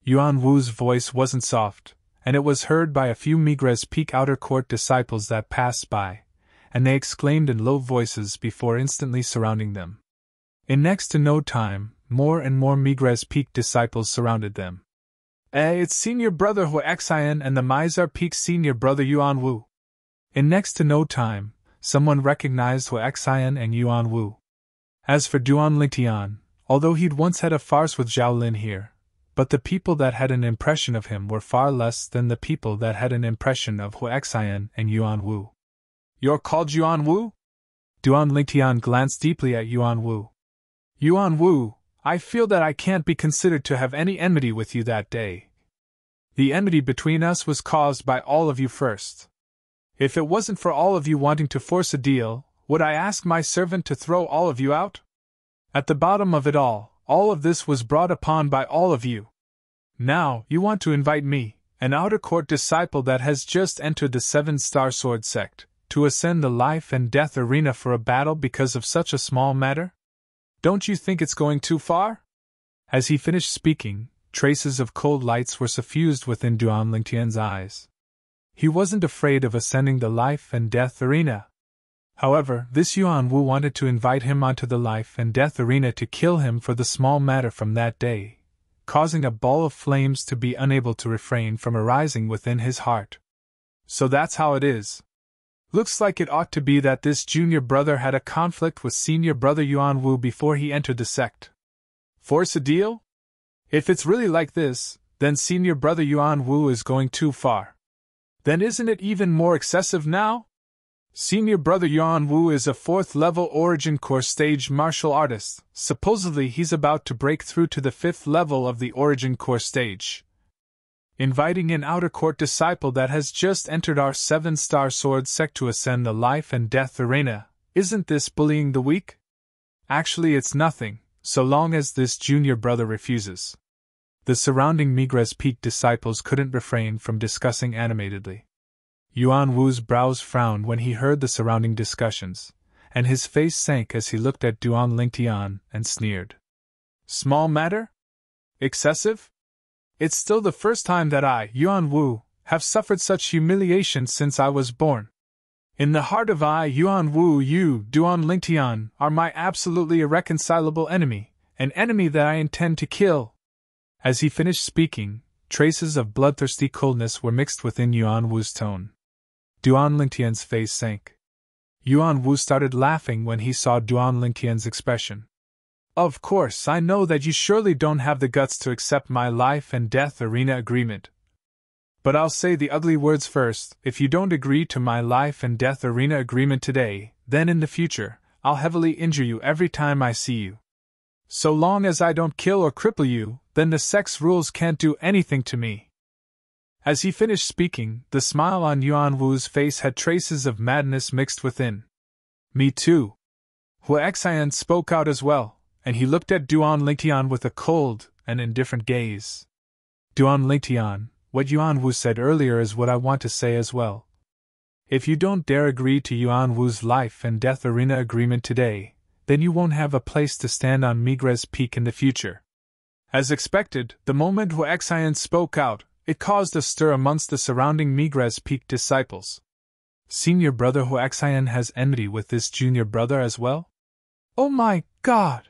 Yuan Wu's voice wasn't soft, and it was heard by a few Migres Peak outer court disciples that passed by, and they exclaimed in low voices before instantly surrounding them. In next to no time, more and more Migres Peak disciples surrounded them. It's Senior Brother Huaxian and the Mizar Peak Senior Brother Yuan Wu." In next to no time, someone recognized Huaxian and Yuan Wu. As for Duan Lingtian, although he'd once had a farce with Zhao Lin here, but the people that had an impression of him were far less than the people that had an impression of Huaxian and Yuan Wu. "You're called Yuan Wu?" Duan Lingtian glanced deeply at Yuan Wu. "Yuan Wu, I feel that I can't be considered to have any enmity with you that day. The enmity between us was caused by all of you first. If it wasn't for all of you wanting to force a deal, would I ask my servant to throw all of you out? At the bottom of it all of this was brought upon by all of you. Now, you want to invite me, an outer court disciple that has just entered the Seven-Star Sword sect, to ascend the life and death arena for a battle because of such a small matter? Don't you think it's going too far?" As he finished speaking, traces of cold lights were suffused within Duan Lingtian's eyes. He wasn't afraid of ascending the life and death arena. However, this Yuan Wu wanted to invite him onto the life and death arena to kill him for the small matter from that day, causing a ball of flames to be unable to refrain from arising within his heart. "So that's how it is. Looks like it ought to be that this junior brother had a conflict with senior brother Yuan Wu before he entered the sect. Force a deal? If it's really like this, then senior brother Yuan Wu is going too far. Then isn't it even more excessive now? Senior brother Yuan Wu is a 4th-level Origin Core stage martial artist. Supposedly he's about to break through to the 5th level of the Origin Core stage. Inviting an outer court disciple that has just entered our 7-star sword sect to ascend the life and death arena, isn't this bullying the weak? Actually it's nothing, so long as this junior brother refuses. The surrounding Migres Peak disciples couldn't refrain from discussing animatedly. Yuan Wu's brows frowned when he heard the surrounding discussions, and his face sank as he looked at Duan Lingtian and sneered. Small matter? Excessive? It's still the first time that I, Yuan Wu, have suffered such humiliation since I was born. In the heart of I, Yuan Wu, you, Duan Lingtian, are my absolutely irreconcilable enemy, an enemy that I intend to kill. As he finished speaking, traces of bloodthirsty coldness were mixed within Yuan Wu's tone. Duan Lingtian's face sank. Yuan Wu started laughing when he saw Duan Lingtian's expression. Of course, I know that you surely don't have the guts to accept my life and death arena agreement. But I'll say the ugly words first. If you don't agree to my life and death arena agreement today, then in the future, I'll heavily injure you every time I see you. So long as I don't kill or cripple you, then the sex rules can't do anything to me. As he finished speaking, the smile on Yuan Wu's face had traces of madness mixed within. Me too. Hua Xian spoke out as well, and he looked at Duan Lingtian with a cold and indifferent gaze. Duan Lingtian, what Yuan Wu said earlier is what I want to say as well. If you don't dare agree to Yuan Wu's life and death arena agreement today, then you won't have a place to stand on Migres Peak in the future. As expected, the moment Hua Xian spoke out, it caused a stir amongst the surrounding Migres Peak disciples. Senior brother Hua Xian has enmity with this junior brother as well? Oh my God!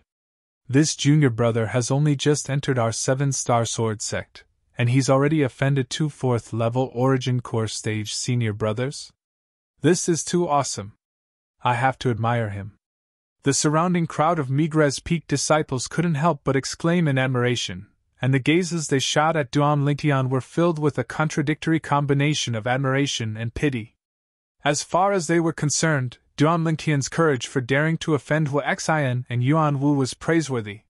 This junior brother has only just entered our 7-star sword sect, and he's already offended 2 4th-level Origin Core stage senior brothers? This is too awesome. I have to admire him. The surrounding crowd of Migres Peak disciples couldn't help but exclaim in admiration, and the gazes they shot at Duan Lingtian were filled with a contradictory combination of admiration and pity. As far as they were concerned, Duan Lingtian's courage for daring to offend Hua Xian and Yuan Wu was praiseworthy.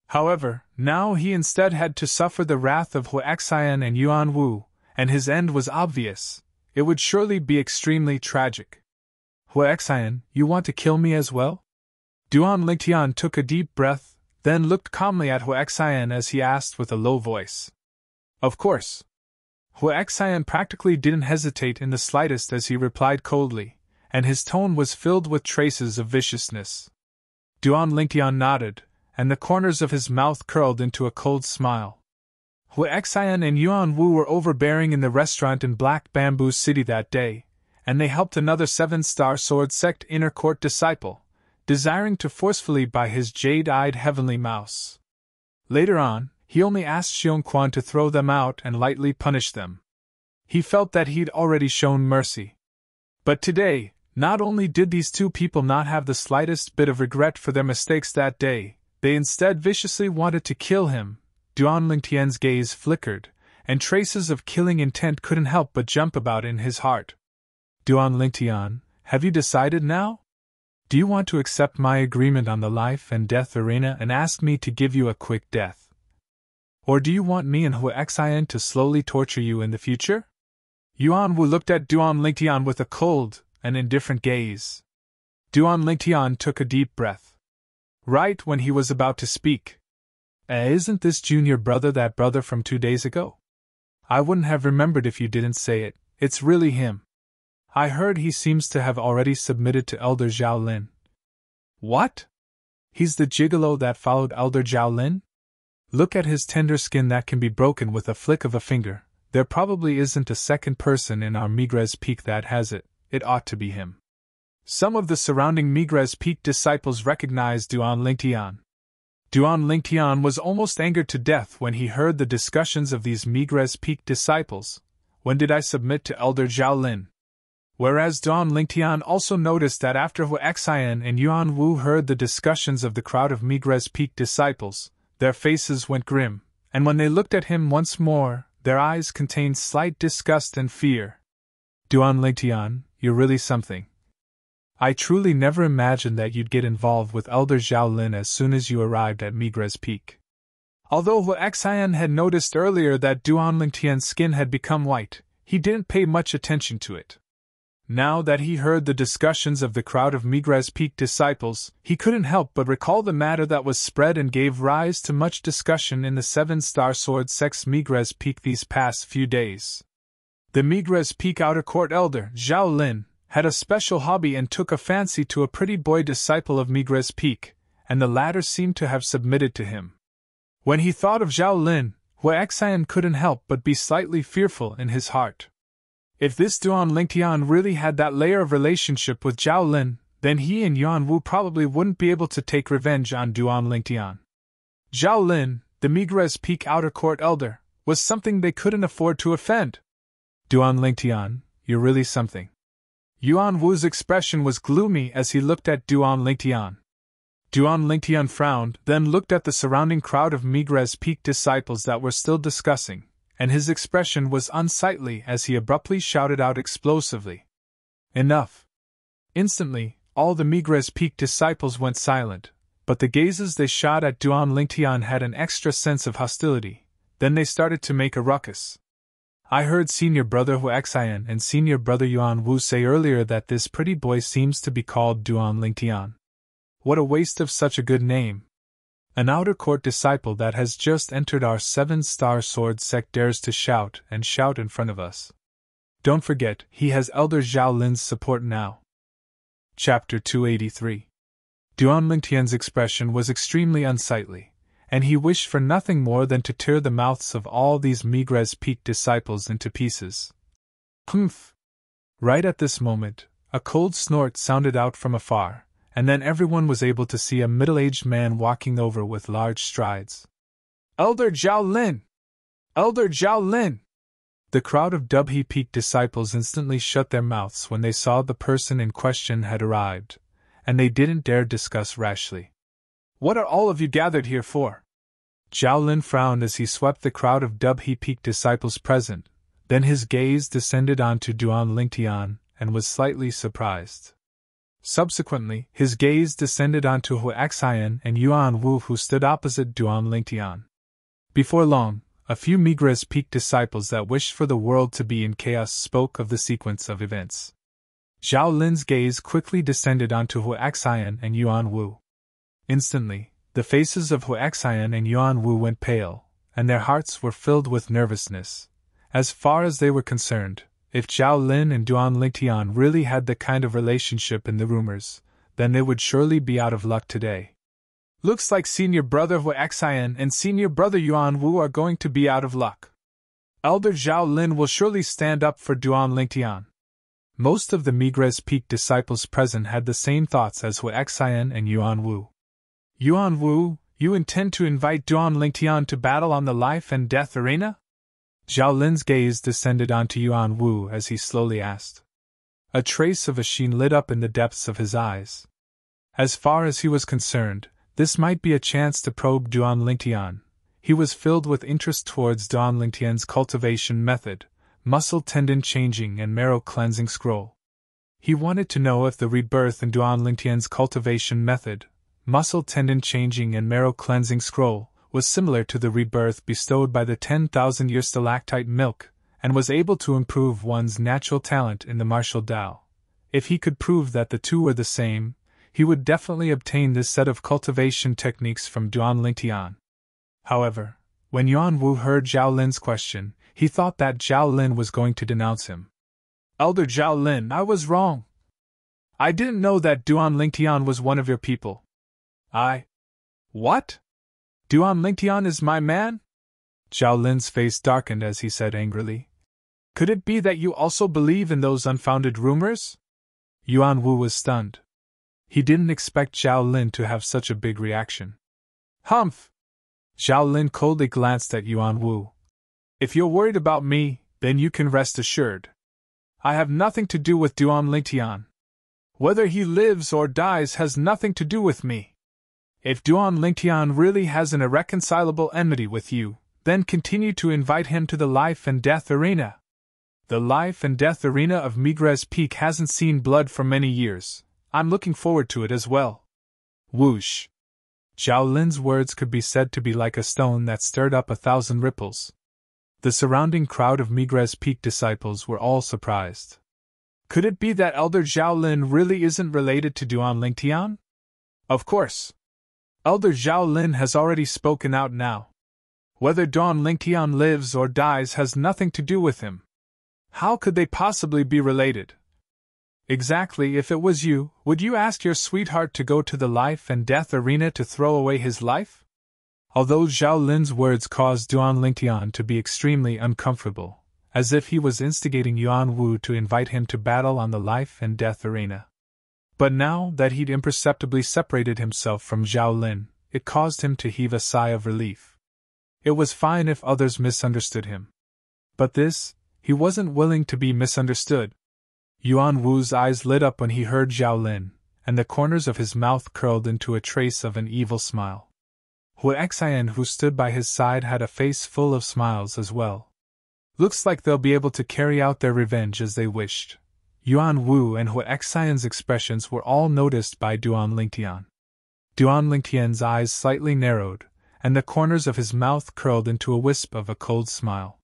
However, now he instead had to suffer the wrath of Hua Xian and Yuan Wu, and his end was obvious. It would surely be extremely tragic. Hua Xian, you want to kill me as well? Duan Lingtian took a deep breath, then looked calmly at Hua Xian as he asked with a low voice. Of course. Hua Xian practically didn't hesitate in the slightest as he replied coldly, and his tone was filled with traces of viciousness. Duan Lingtian nodded, and the corners of his mouth curled into a cold smile. Hua Xian and Yuan Wu were overbearing in the restaurant in Black Bamboo City that day, and they helped another 7-star sword sect inner court disciple, desiring to forcefully buy his jade-eyed heavenly mouse. Later on, he only asked Xiong Quan to throw them out and lightly punish them. He felt that he'd already shown mercy. But today, not only did these two people not have the slightest bit of regret for their mistakes that day, they instead viciously wanted to kill him. Duan Lingtian's gaze flickered, and traces of killing intent couldn't help but jump about in his heart. Duan Lingtian, have you decided now? Do you want to accept my agreement on the life and death arena and ask me to give you a quick death? Or do you want me and Hua Xian to slowly torture you in the future? Yuan Wu looked at Duan Lingtian with a cold and indifferent gaze. Duan Lingtian took a deep breath. Right when he was about to speak. Isn't this junior brother that brother from 2 days ago? I wouldn't have remembered if you didn't say it. It's really him. I heard he seems to have already submitted to Elder Zhao Lin. What? He's the gigolo that followed Elder Zhao Lin? Look at his tender skin that can be broken with a flick of a finger. There probably isn't a second person in our Migres Peak that has it. It ought to be him. Some of the surrounding Migres Peak disciples recognized Duan Lingtian. Duan Lingtian was almost angered to death when he heard the discussions of these Migres Peak disciples. When did I submit to Elder Zhao Lin? Whereas Duan Lingtian also noticed that after Hua Xian and Yuan Wu heard the discussions of the crowd of Migres Peak disciples, their faces went grim, and when they looked at him once more, their eyes contained slight disgust and fear. Duan Lingtian, you're really something. I truly never imagined that you'd get involved with Elder Zhao Lin as soon as you arrived at Migres Peak. Although Hu Xian had noticed earlier that Duan Lingtian's skin had become white, he didn't pay much attention to it. Now that he heard the discussions of the crowd of Migres Peak disciples, he couldn't help but recall the matter that was spread and gave rise to much discussion in the 7-star sword sect's Migres Peak these past few days. The Migres Peak Outer Court Elder, Zhao Lin, had a special hobby and took a fancy to a pretty boy disciple of Migres Peak, and the latter seemed to have submitted to him. When he thought of Zhao Lin, Hu Xian couldn't help but be slightly fearful in his heart. If this Duan Lingtian really had that layer of relationship with Zhao Lin, then he and Yuan Wu probably wouldn't be able to take revenge on Duan Lingtian. Zhao Lin, the Migres Peak Outer Court Elder, was something they couldn't afford to offend. Duan Lingtian, you're really something. Yuan Wu's expression was gloomy as he looked at Duan Lingtian. Duan Lingtian frowned, then looked at the surrounding crowd of Migres Peak disciples that were still discussing, and his expression was unsightly as he abruptly shouted out explosively, "Enough!" Instantly, all the Migres Peak disciples went silent, but the gazes they shot at Duan Lingtian had an extra sense of hostility. Then they started to make a ruckus. I heard Senior Brother Hu Xian and Senior Brother Yuan Wu say earlier that this pretty boy seems to be called Duan Lingtian. What a waste of such a good name! An outer court disciple that has just entered our 7-star sword sect dares to shout in front of us. Don't forget, he has Elder Zhao Lin's support now. Chapter 283. Duan Lingtian's expression was extremely unsightly, and he wished for nothing more than to tear the mouths of all these Migres Peak disciples into pieces. Humph! Right at this moment, a cold snort sounded out from afar, and then everyone was able to see a middle-aged man walking over with large strides. Elder Zhao Lin! Elder Zhao Lin! The crowd of Dubhe Peak disciples instantly shut their mouths when they saw the person in question had arrived, and they didn't dare discuss rashly. What are all of you gathered here for? Zhao Lin frowned as he swept the crowd of Dubhe Peak disciples present, then his gaze descended onto Duan Lingtian and was slightly surprised. Subsequently, his gaze descended onto Hu Xian and Yuan Wu, who stood opposite Duan Lingtian. Before long, a few Migres Peak disciples that wished for the world to be in chaos spoke of the sequence of events. Zhao Lin's gaze quickly descended onto Hu Xian and Yuan Wu. Instantly, the faces of Hu Xian and Yuan Wu went pale, and their hearts were filled with nervousness. As far as they were concerned, if Zhao Lin and Duan Lingtian really had the kind of relationship in the rumors, then they would surely be out of luck today. Looks like Senior Brother Hu Xian and Senior Brother Yuan Wu are going to be out of luck. Elder Zhao Lin will surely stand up for Duan Lingtian. Most of the Migres Peak disciples present had the same thoughts as Hu Xian and Yuan Wu. Yuan Wu, you intend to invite Duan Lingtian to battle on the life and death arena? Zhao Lin's gaze descended onto Yuan Wu as he slowly asked. A trace of a sheen lit up in the depths of his eyes. As far as he was concerned, this might be a chance to probe Duan Lingtian. He was filled with interest towards Duan Lingtian's cultivation method, muscle tendon changing and marrow cleansing scroll. He wanted to know if the rebirth in Duan Lingtian's cultivation method, muscle tendon changing and marrow cleansing scroll, was similar to the rebirth bestowed by the 10,000-year stalactite milk, and was able to improve one's natural talent in the martial Dao. If he could prove that the two were the same, he would definitely obtain this set of cultivation techniques from Duan Lingtian. However, when Yuan Wu heard Zhao Lin's question, he thought that Zhao Lin was going to denounce him. Elder Zhao Lin, I was wrong. I didn't know that Duan Lingtian was one of your people. What? Duan Lingtian is my man? Zhao Lin's face darkened as he said angrily. Could it be that you also believe in those unfounded rumors? Yuan Wu was stunned. He didn't expect Zhao Lin to have such a big reaction. Humph! Zhao Lin coldly glanced at Yuan Wu. If you're worried about me, then you can rest assured. I have nothing to do with Duan Lingtian. Whether he lives or dies has nothing to do with me. If Duan Lingtian really has an irreconcilable enmity with you, then continue to invite him to the life and death arena. The life and death arena of Migres Peak hasn't seen blood for many years. I'm looking forward to it as well. Whoosh. Zhao Lin's words could be said to be like a stone that stirred up 1,000 ripples. The surrounding crowd of Migres Peak disciples were all surprised. Could it be that Elder Zhao Lin really isn't related to Duan Lingtian? Of course. Elder Zhao Lin has already spoken out now. Whether Duan Lingtian lives or dies has nothing to do with him. How could they possibly be related? Exactly, if it was you, would you ask your sweetheart to go to the life and death arena to throw away his life? Although Zhao Lin's words caused Duan Lingtian to be extremely uncomfortable, as if he was instigating Yuan Wu to invite him to battle on the life and death arena. But now that he'd imperceptibly separated himself from Zhao Lin, it caused him to heave a sigh of relief. It was fine if others misunderstood him. But this, he wasn't willing to be misunderstood. Yuan Wu's eyes lit up when he heard Zhao Lin, and the corners of his mouth curled into a trace of an evil smile. Hu Xian, who stood by his side, had a face full of smiles as well. Looks like they'll be able to carry out their revenge as they wished. Yuan Wu and Hu Xian's expressions were all noticed by Duan Lingtian. Duan Lingtian's eyes slightly narrowed, and the corners of his mouth curled into a wisp of a cold smile.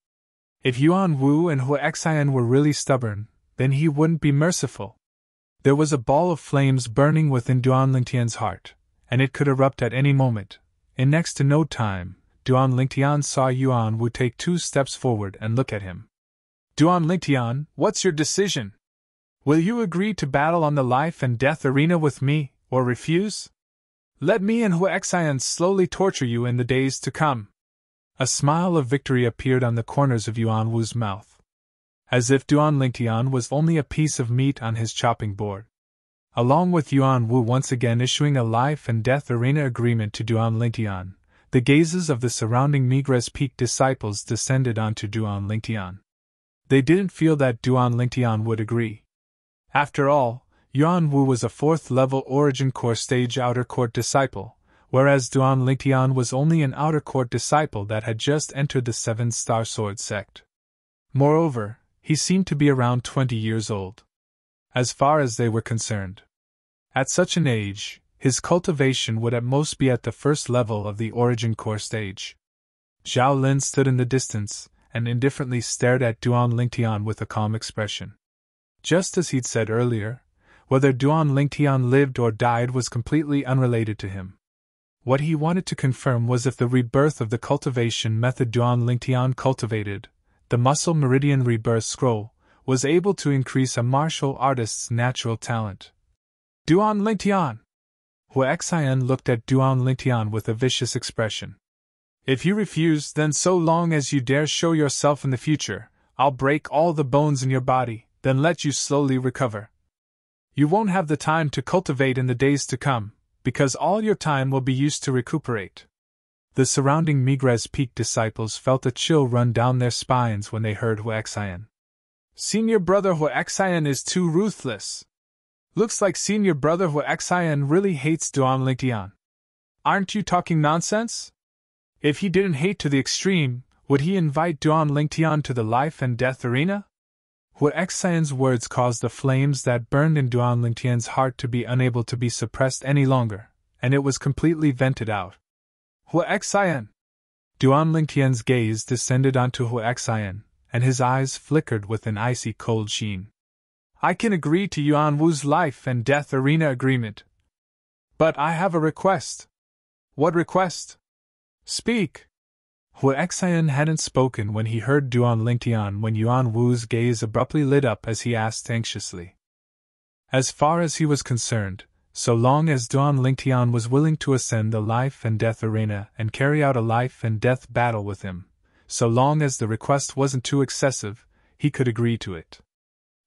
If Yuan Wu and Hu Xian were really stubborn, then he wouldn't be merciful. There was a ball of flames burning within Duan Lingtian's heart, and it could erupt at any moment. In next to no time, Duan Lingtian saw Yuan Wu take 2 steps forward and look at him. Duan Lingtian, what's your decision? Will you agree to battle on the life and death arena with me, or refuse? Let me and Hu Xian slowly torture you in the days to come. A smile of victory appeared on the corners of Yuan Wu's mouth. As if Duan Lingtian was only a piece of meat on his chopping board. Along with Yuan Wu once again issuing a life and death arena agreement to Duan Lingtian, the gazes of the surrounding Migres Peak disciples descended onto Duan Lingtian. They didn't feel that Duan Lingtian would agree. After all, Yuan Wu was a 4th-level Origin Core Stage Outer Court disciple, whereas Duan Lingtian was only an Outer Court disciple that had just entered the 7-Star Sword sect. Moreover, he seemed to be around 20 years old. As far as they were concerned. At such an age, his cultivation would at most be at the 1st level of the Origin Core stage. Zhao Lin stood in the distance, and indifferently stared at Duan Lingtian with a calm expression. Just as he'd said earlier, whether Duan Lingtian lived or died was completely unrelated to him. What he wanted to confirm was if the rebirth of the cultivation method Duan Lingtian cultivated, the Muscle Meridian Rebirth Scroll, was able to increase a martial artist's natural talent. Duan Lingtian! Hu Xian looked at Duan Lingtian with a vicious expression. If you refuse, then so long as you dare show yourself in the future, I'll break all the bones in your body, then let you slowly recover. You won't have the time to cultivate in the days to come, because all your time will be used to recuperate. The surrounding Migres Peak disciples felt a chill run down their spines when they heard Hu Xian. Senior brother Hu Xian is too ruthless. Looks like senior brother Hu Xian really hates Duan Lingtian. Aren't you talking nonsense? If he didn't hate to the extreme, would he invite Duan Lingtian to the life and death arena? Hu Xian's words caused the flames that burned in Duan Lingtian's heart to be unable to be suppressed any longer, and it was completely vented out. Hu Xian! Duan Lingtian's gaze descended onto Hu Xian, and his eyes flickered with an icy cold sheen. I can agree to Yuan Wu's life and death arena agreement. But I have a request. What request? Speak! Hu Xian hadn't spoken when he heard Duan Lingtian when Yuan Wu's gaze abruptly lit up as he asked anxiously. As far as he was concerned, so long as Duan Lingtian was willing to ascend the life and death arena and carry out a life and death battle with him, so long as the request wasn't too excessive, he could agree to it.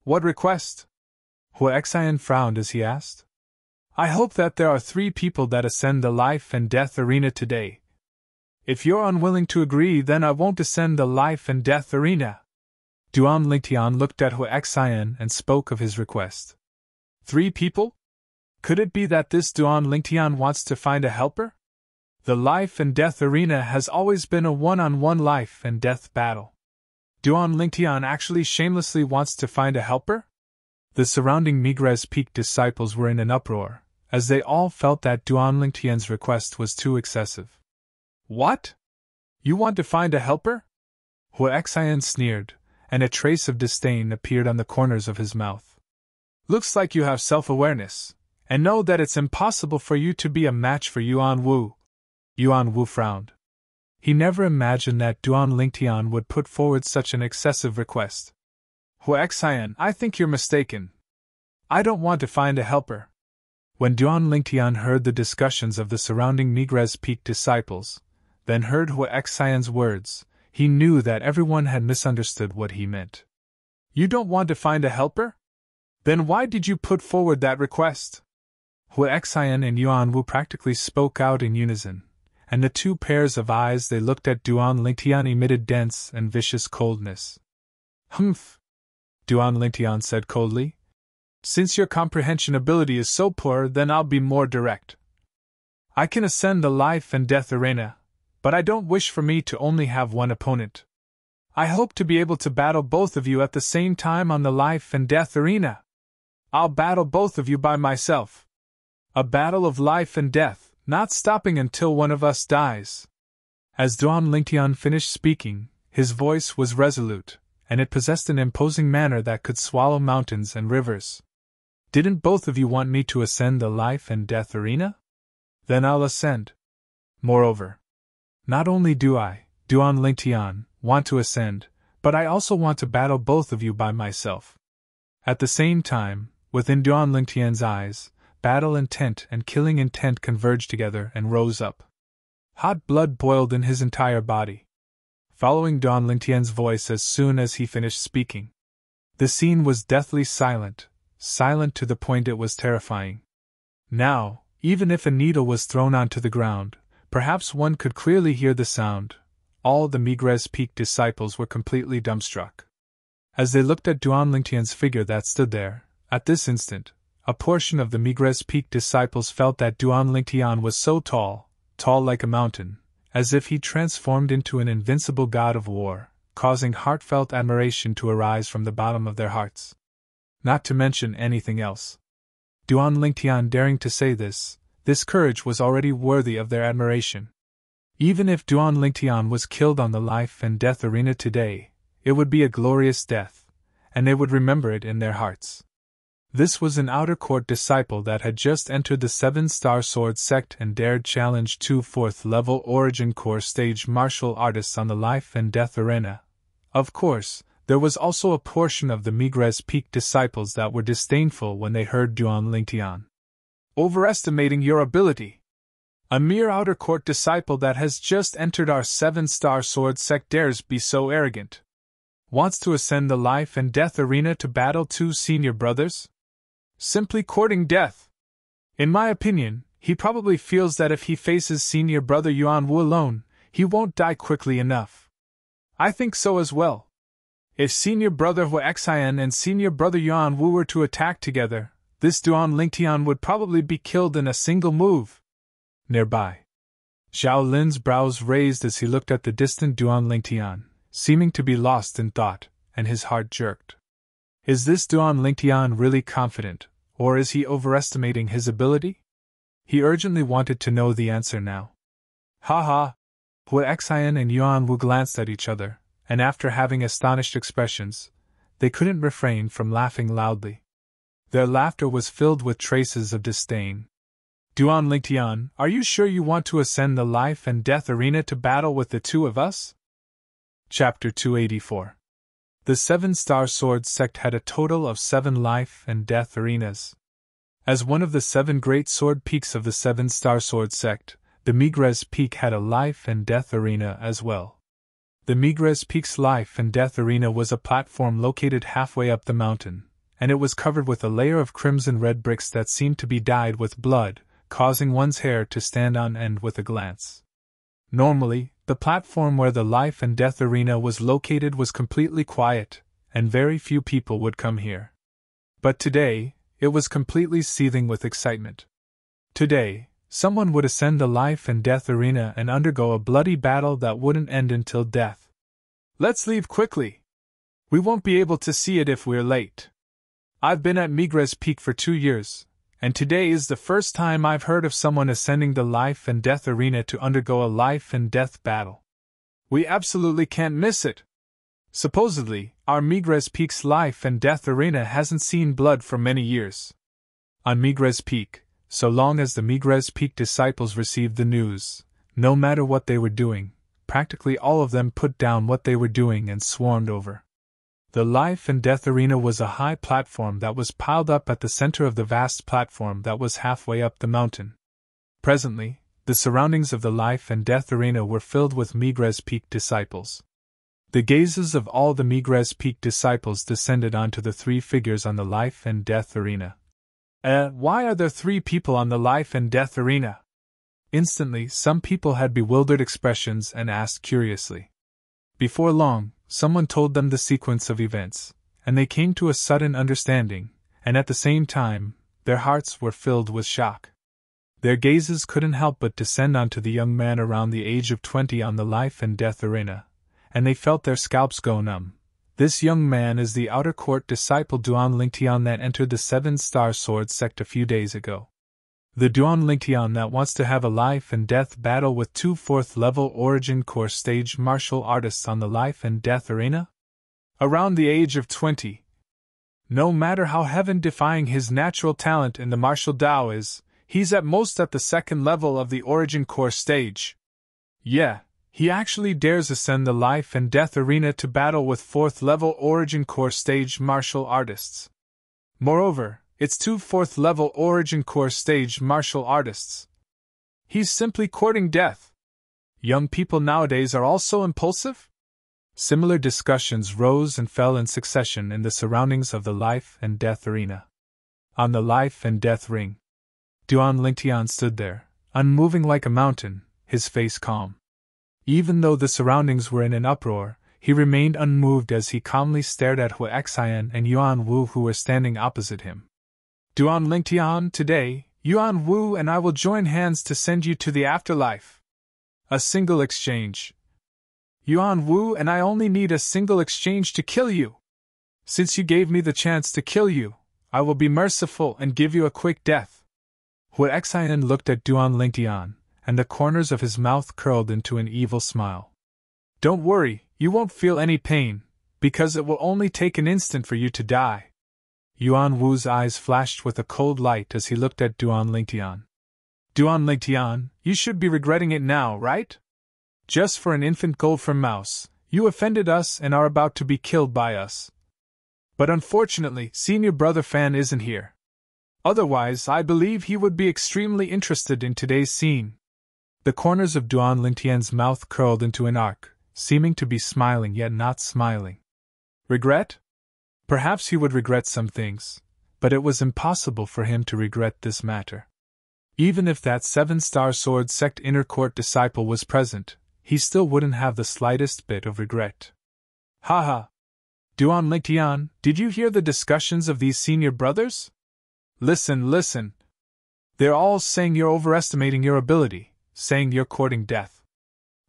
What request? Hu Xian frowned as he asked. I hope that there are 3 people that ascend the life and death arena today. If you're unwilling to agree, then I won't ascend the life and death arena. Duan Lingtian looked at Hu Xian and spoke of his request. 3 people? Could it be that this Duan Lingtian wants to find a helper? The life and death arena has always been a one-on-one life and death battle. Duan Lingtian actually shamelessly wants to find a helper? The surrounding Migres Peak disciples were in an uproar, as they all felt that Duanlingtian's request was too excessive. What? You want to find a helper? Huaxian sneered, and a trace of disdain appeared on the corners of his mouth. Looks like you have self-awareness, and know that it's impossible for you to be a match for Yuan Wu. Yuan Wu frowned. He never imagined that Duanlingtian would put forward such an excessive request. Huaxian, I think you're mistaken. I don't want to find a helper. When Duanlingtian heard the discussions of the surrounding Migres Peak disciples, then heard Huaxian's words, he knew that everyone had misunderstood what he meant. You don't want to find a helper? Then why did you put forward that request? Huaxian and Yuan Wu practically spoke out in unison, and the two pairs of eyes they looked at Duanlingtian emitted dense and vicious coldness. Humph! Duanlingtian said coldly. Since your comprehension ability is so poor, then I'll be more direct. I can ascend the life and death arena, but I don't wish for me to only have one opponent. I hope to be able to battle both of you at the same time on the life and death arena. I'll battle both of you by myself. A battle of life and death, not stopping until one of us dies. As Duanlingtian finished speaking, his voice was resolute, and it possessed an imposing manner that could swallow mountains and rivers. Didn't both of you want me to ascend the life and death arena? Then I'll ascend. Moreover, not only do I, Duanlingtian, want to ascend, but I also want to battle both of you by myself. At the same time, within Duanlingtian's eyes, battle intent and killing intent converged together and rose up. Hot blood boiled in his entire body. Following Duanlingtian's voice as soon as he finished speaking, the scene was deathly silent, silent to the point it was terrifying. Now, even if a needle was thrown onto the ground, perhaps one could clearly hear the sound. All the Migres Peak disciples were completely dumbstruck. As they looked at Duanlingtian's figure that stood there, at this instant, a portion of the Migres Peak disciples felt that Duanlingtian was so tall, tall like a mountain, as if he transformed into an invincible god of war, causing heartfelt admiration to arise from the bottom of their hearts. Not to mention anything else. Duanlingtian daring to say this courage was already worthy of their admiration. Even if Duanlingtian was killed on the life and death arena today, it would be a glorious death, and they would remember it in their hearts. This was an outer court disciple that had just entered the 7-Star Sword sect and dared challenge 2 4th-level Origin Core stage martial artists on the life and death arena. Of course, there was also a portion of the Migres Peak disciples that were disdainful when they heard Duanlingtian. Overestimating your ability. A mere outer court disciple that has just entered our 7-Star Sword sect dares be so arrogant. Wants to ascend the life and death arena to battle 2 senior brothers? Simply courting death. In my opinion, he probably feels that if he faces senior brother Yuan Wu alone, he won't die quickly enough. I think so as well. If senior brother Huaxian and senior brother Yuan Wu were to attack together, this Duanlingtian would probably be killed in a single move. Nearby, Zhao Lin's brows raised as he looked at the distant Duanlingtian, seeming to be lost in thought, and his heart jerked. Is this Duanlingtian really confident, or is he overestimating his ability? He urgently wanted to know the answer now. Ha ha! Huaxian and Yuan Wu glanced at each other, and after having astonished expressions, they couldn't refrain from laughing loudly. Their laughter was filled with traces of disdain. Duanlingtian, are you sure you want to ascend the life and death arena to battle with the two of us? Chapter 284. The 7-Star Sword sect had a total of 7 life and death arenas. As one of the 7 great sword peaks of the 7-Star Sword sect, the Migres Peak had a life and death arena as well. The Migres Peak's life and death arena was a platform located halfway up the mountain, and it was covered with a layer of crimson-red bricks that seemed to be dyed with blood, causing one's hair to stand on end with a glance. Normally, the platform where the life and death arena was located was completely quiet, and very few people would come here. But today, it was completely seething with excitement. Today, someone would ascend the life and death arena and undergo a bloody battle that wouldn't end until death. Let's leave quickly. We won't be able to see it if we're late. I've been at Migres Peak for 2 years, and today is the first time I've heard of someone ascending the life and death arena to undergo a life and death battle. We absolutely can't miss it. Supposedly, our Migres Peak's life and death arena hasn't seen blood for many years. On Migres Peak, so long as the Migres Peak disciples received the news, no matter what they were doing, practically all of them put down what they were doing and swarmed over. The life and death arena was a high platform that was piled up at the center of the vast platform that was halfway up the mountain. Presently, the surroundings of the life and death arena were filled with Migres Peak disciples. The gazes of all the Migres Peak disciples descended onto the 3 figures on the life and death arena. Why are there 3 people on the life and death arena? Instantly, some people had bewildered expressions and asked curiously. Before long, someone told them the sequence of events, and they came to a sudden understanding, and at the same time, their hearts were filled with shock. Their gazes couldn't help but descend onto the young man around the age of 20 on the life and death arena, and they felt their scalps go numb. This young man is the outer court disciple Duan Lingtian that entered the 7-star sword sect a few days ago. The Duan Lingtian that wants to have a life and death battle with 2 4th-level Origin Core stage martial artists on the life and death arena? Around the age of 20. No matter how heaven-defying his natural talent in the martial Dao is, he's at most at the 2nd level of the Origin Core stage. Yeah. He actually dares ascend the life and death arena to battle with 4th-level Origin Core stage martial artists. Moreover, it's 2 4th-level Origin Core stage martial artists. He's simply courting death. Young people nowadays are all so impulsive? Similar discussions rose and fell in succession in the surroundings of the life and death arena. On the life and death ring, Duan Lingtian stood there, unmoving like a mountain, his face calm. Even though the surroundings were in an uproar, he remained unmoved as he calmly stared at Hu Xian and Yuan Wu who were standing opposite him. Duan Lingtian, today, Yuan Wu and I will join hands to send you to the afterlife. A single exchange. Yuan Wu and I only need a single exchange to kill you. Since you gave me the chance to kill you, I will be merciful and give you a quick death. Hu Xian looked at Duan Lingtian, and the corners of his mouth curled into an evil smile. Don't worry, you won't feel any pain, because it will only take an instant for you to die. Yuan Wu's eyes flashed with a cold light as he looked at Duan Lingtian. Duan Lingtian, you should be regretting it now, right? Just for an infant goldfur mouse, you offended us and are about to be killed by us. But unfortunately, senior brother Fan isn't here. Otherwise, I believe he would be extremely interested in today's scene. The corners of Duan Lingtian's mouth curled into an arc, seeming to be smiling yet not smiling. Regret? Perhaps he would regret some things, but it was impossible for him to regret this matter. Even if that 7-star sword sect inner court disciple was present, he still wouldn't have the slightest bit of regret. Haha! Duan Lingtian, did you hear the discussions of these senior brothers? Listen. They're all saying you're overestimating your ability. Saying you're courting death.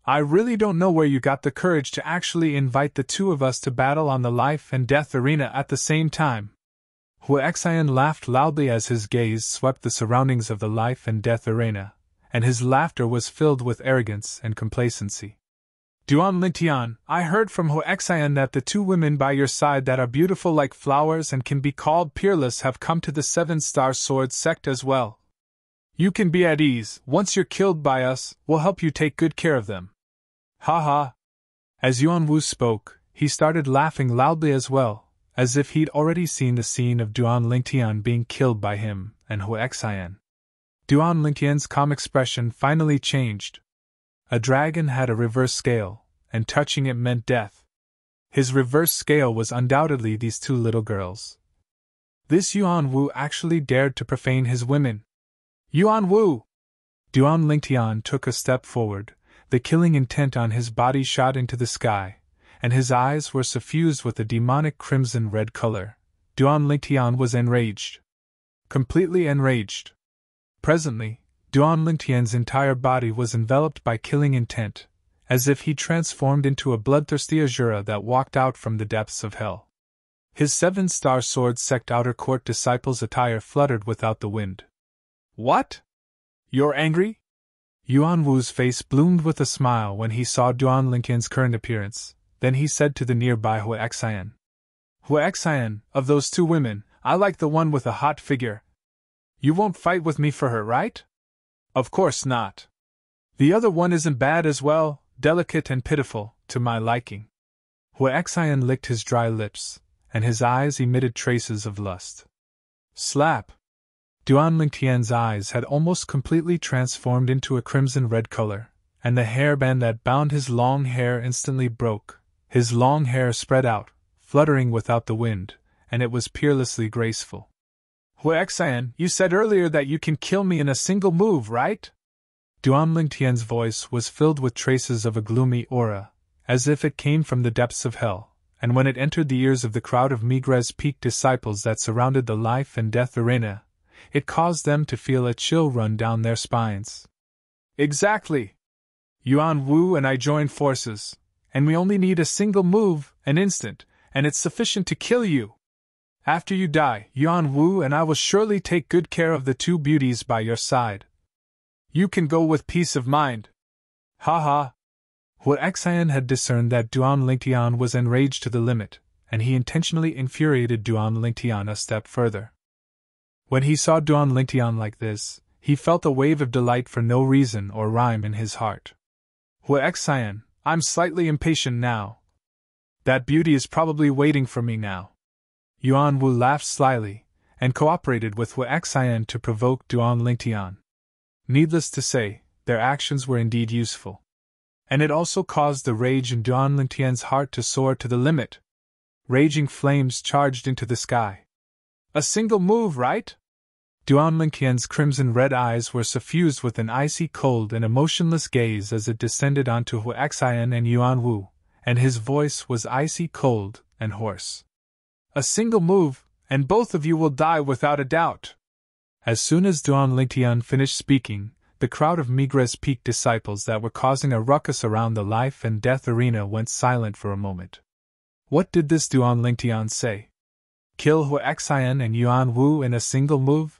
I really don't know where you got the courage to actually invite the 2 of us to battle on the life and death arena at the same time. Hu Xian laughed loudly as his gaze swept the surroundings of the life and death arena, and his laughter was filled with arrogance and complacency. Duan Lingtian, I heard from Hu Xian that the 2 women by your side that are beautiful like flowers and can be called peerless have come to the 7-star sword sect as well. You can be at ease, once you're killed by us, we'll help you take good care of them. Ha. As Yuan Wu spoke, he started laughing loudly as well, as if he'd already seen the scene of Duan Lingtian being killed by him and Hu Xian. Duan Lingtian's calm expression finally changed. A dragon had a reverse scale, and touching it meant death. His reverse scale was undoubtedly these 2 little girls. This Yuan Wu actually dared to profane his women. Yuan Wu! Duan Lingtian took a step forward, the killing intent on his body shot into the sky, and his eyes were suffused with a demonic crimson-red color. Duan Lingtian was enraged. Completely enraged. Presently, Duan Lingtian's entire body was enveloped by killing intent, as if he transformed into a bloodthirsty Azura that walked out from the depths of hell. His 7-star sword sect outer court disciple's attire fluttered without the wind. What? You're angry? Yuan Wu's face bloomed with a smile when he saw Duan Lingtian's current appearance. Then he said to the nearby Hui Xian. Hui Xian, of those two women, I like the one with a hot figure. You won't fight with me for her, right? Of course not. The other one isn't bad as well, delicate and pitiful, to my liking. Hui Xian licked his dry lips, and his eyes emitted traces of lust. Slap! Duan Lingtian's eyes had almost completely transformed into a crimson-red color, and the hairband that bound his long hair instantly broke. His long hair spread out, fluttering without the wind, and it was peerlessly graceful. Hui Xian, you said earlier that you can kill me in a single move, right? Duan Lingtian's voice was filled with traces of a gloomy aura, as if it came from the depths of hell, and when it entered the ears of the crowd of Migres Peak disciples that surrounded the life and death arena, it caused them to feel a chill run down their spines. Exactly! Yuan Wu and I joined forces, and we only need a single move, an instant, and it's sufficient to kill you. After you die, Yuan Wu and I will surely take good care of the two beauties by your side. You can go with peace of mind. Ha ha! Hui Xian had discerned that Duan Lingtian was enraged to the limit, and he intentionally infuriated Duan Lingtian a step further. When he saw Duan Lingtian like this, he felt a wave of delight for no reason or rhyme in his heart. Hui Xian, I'm slightly impatient now. That beauty is probably waiting for me now. Yuan Wu laughed slyly, and cooperated with Hui Xian to provoke Duan Lingtian. Needless to say, their actions were indeed useful. And it also caused the rage in Duan Lingtian's heart to soar to the limit. Raging flames charged into the sky. A single move, right? Duan Lingtian's crimson-red eyes were suffused with an icy cold and emotionless gaze as it descended onto Hui Xian and Yuan Wu, and his voice was icy cold and hoarse. A single move, and both of you will die without a doubt. As soon as Duan Lingtian finished speaking, the crowd of Migres Peak disciples that were causing a ruckus around the life and death arena went silent for a moment. What did this Duan Lingtian say? Kill Hui Xian and Yuan Wu in a single move?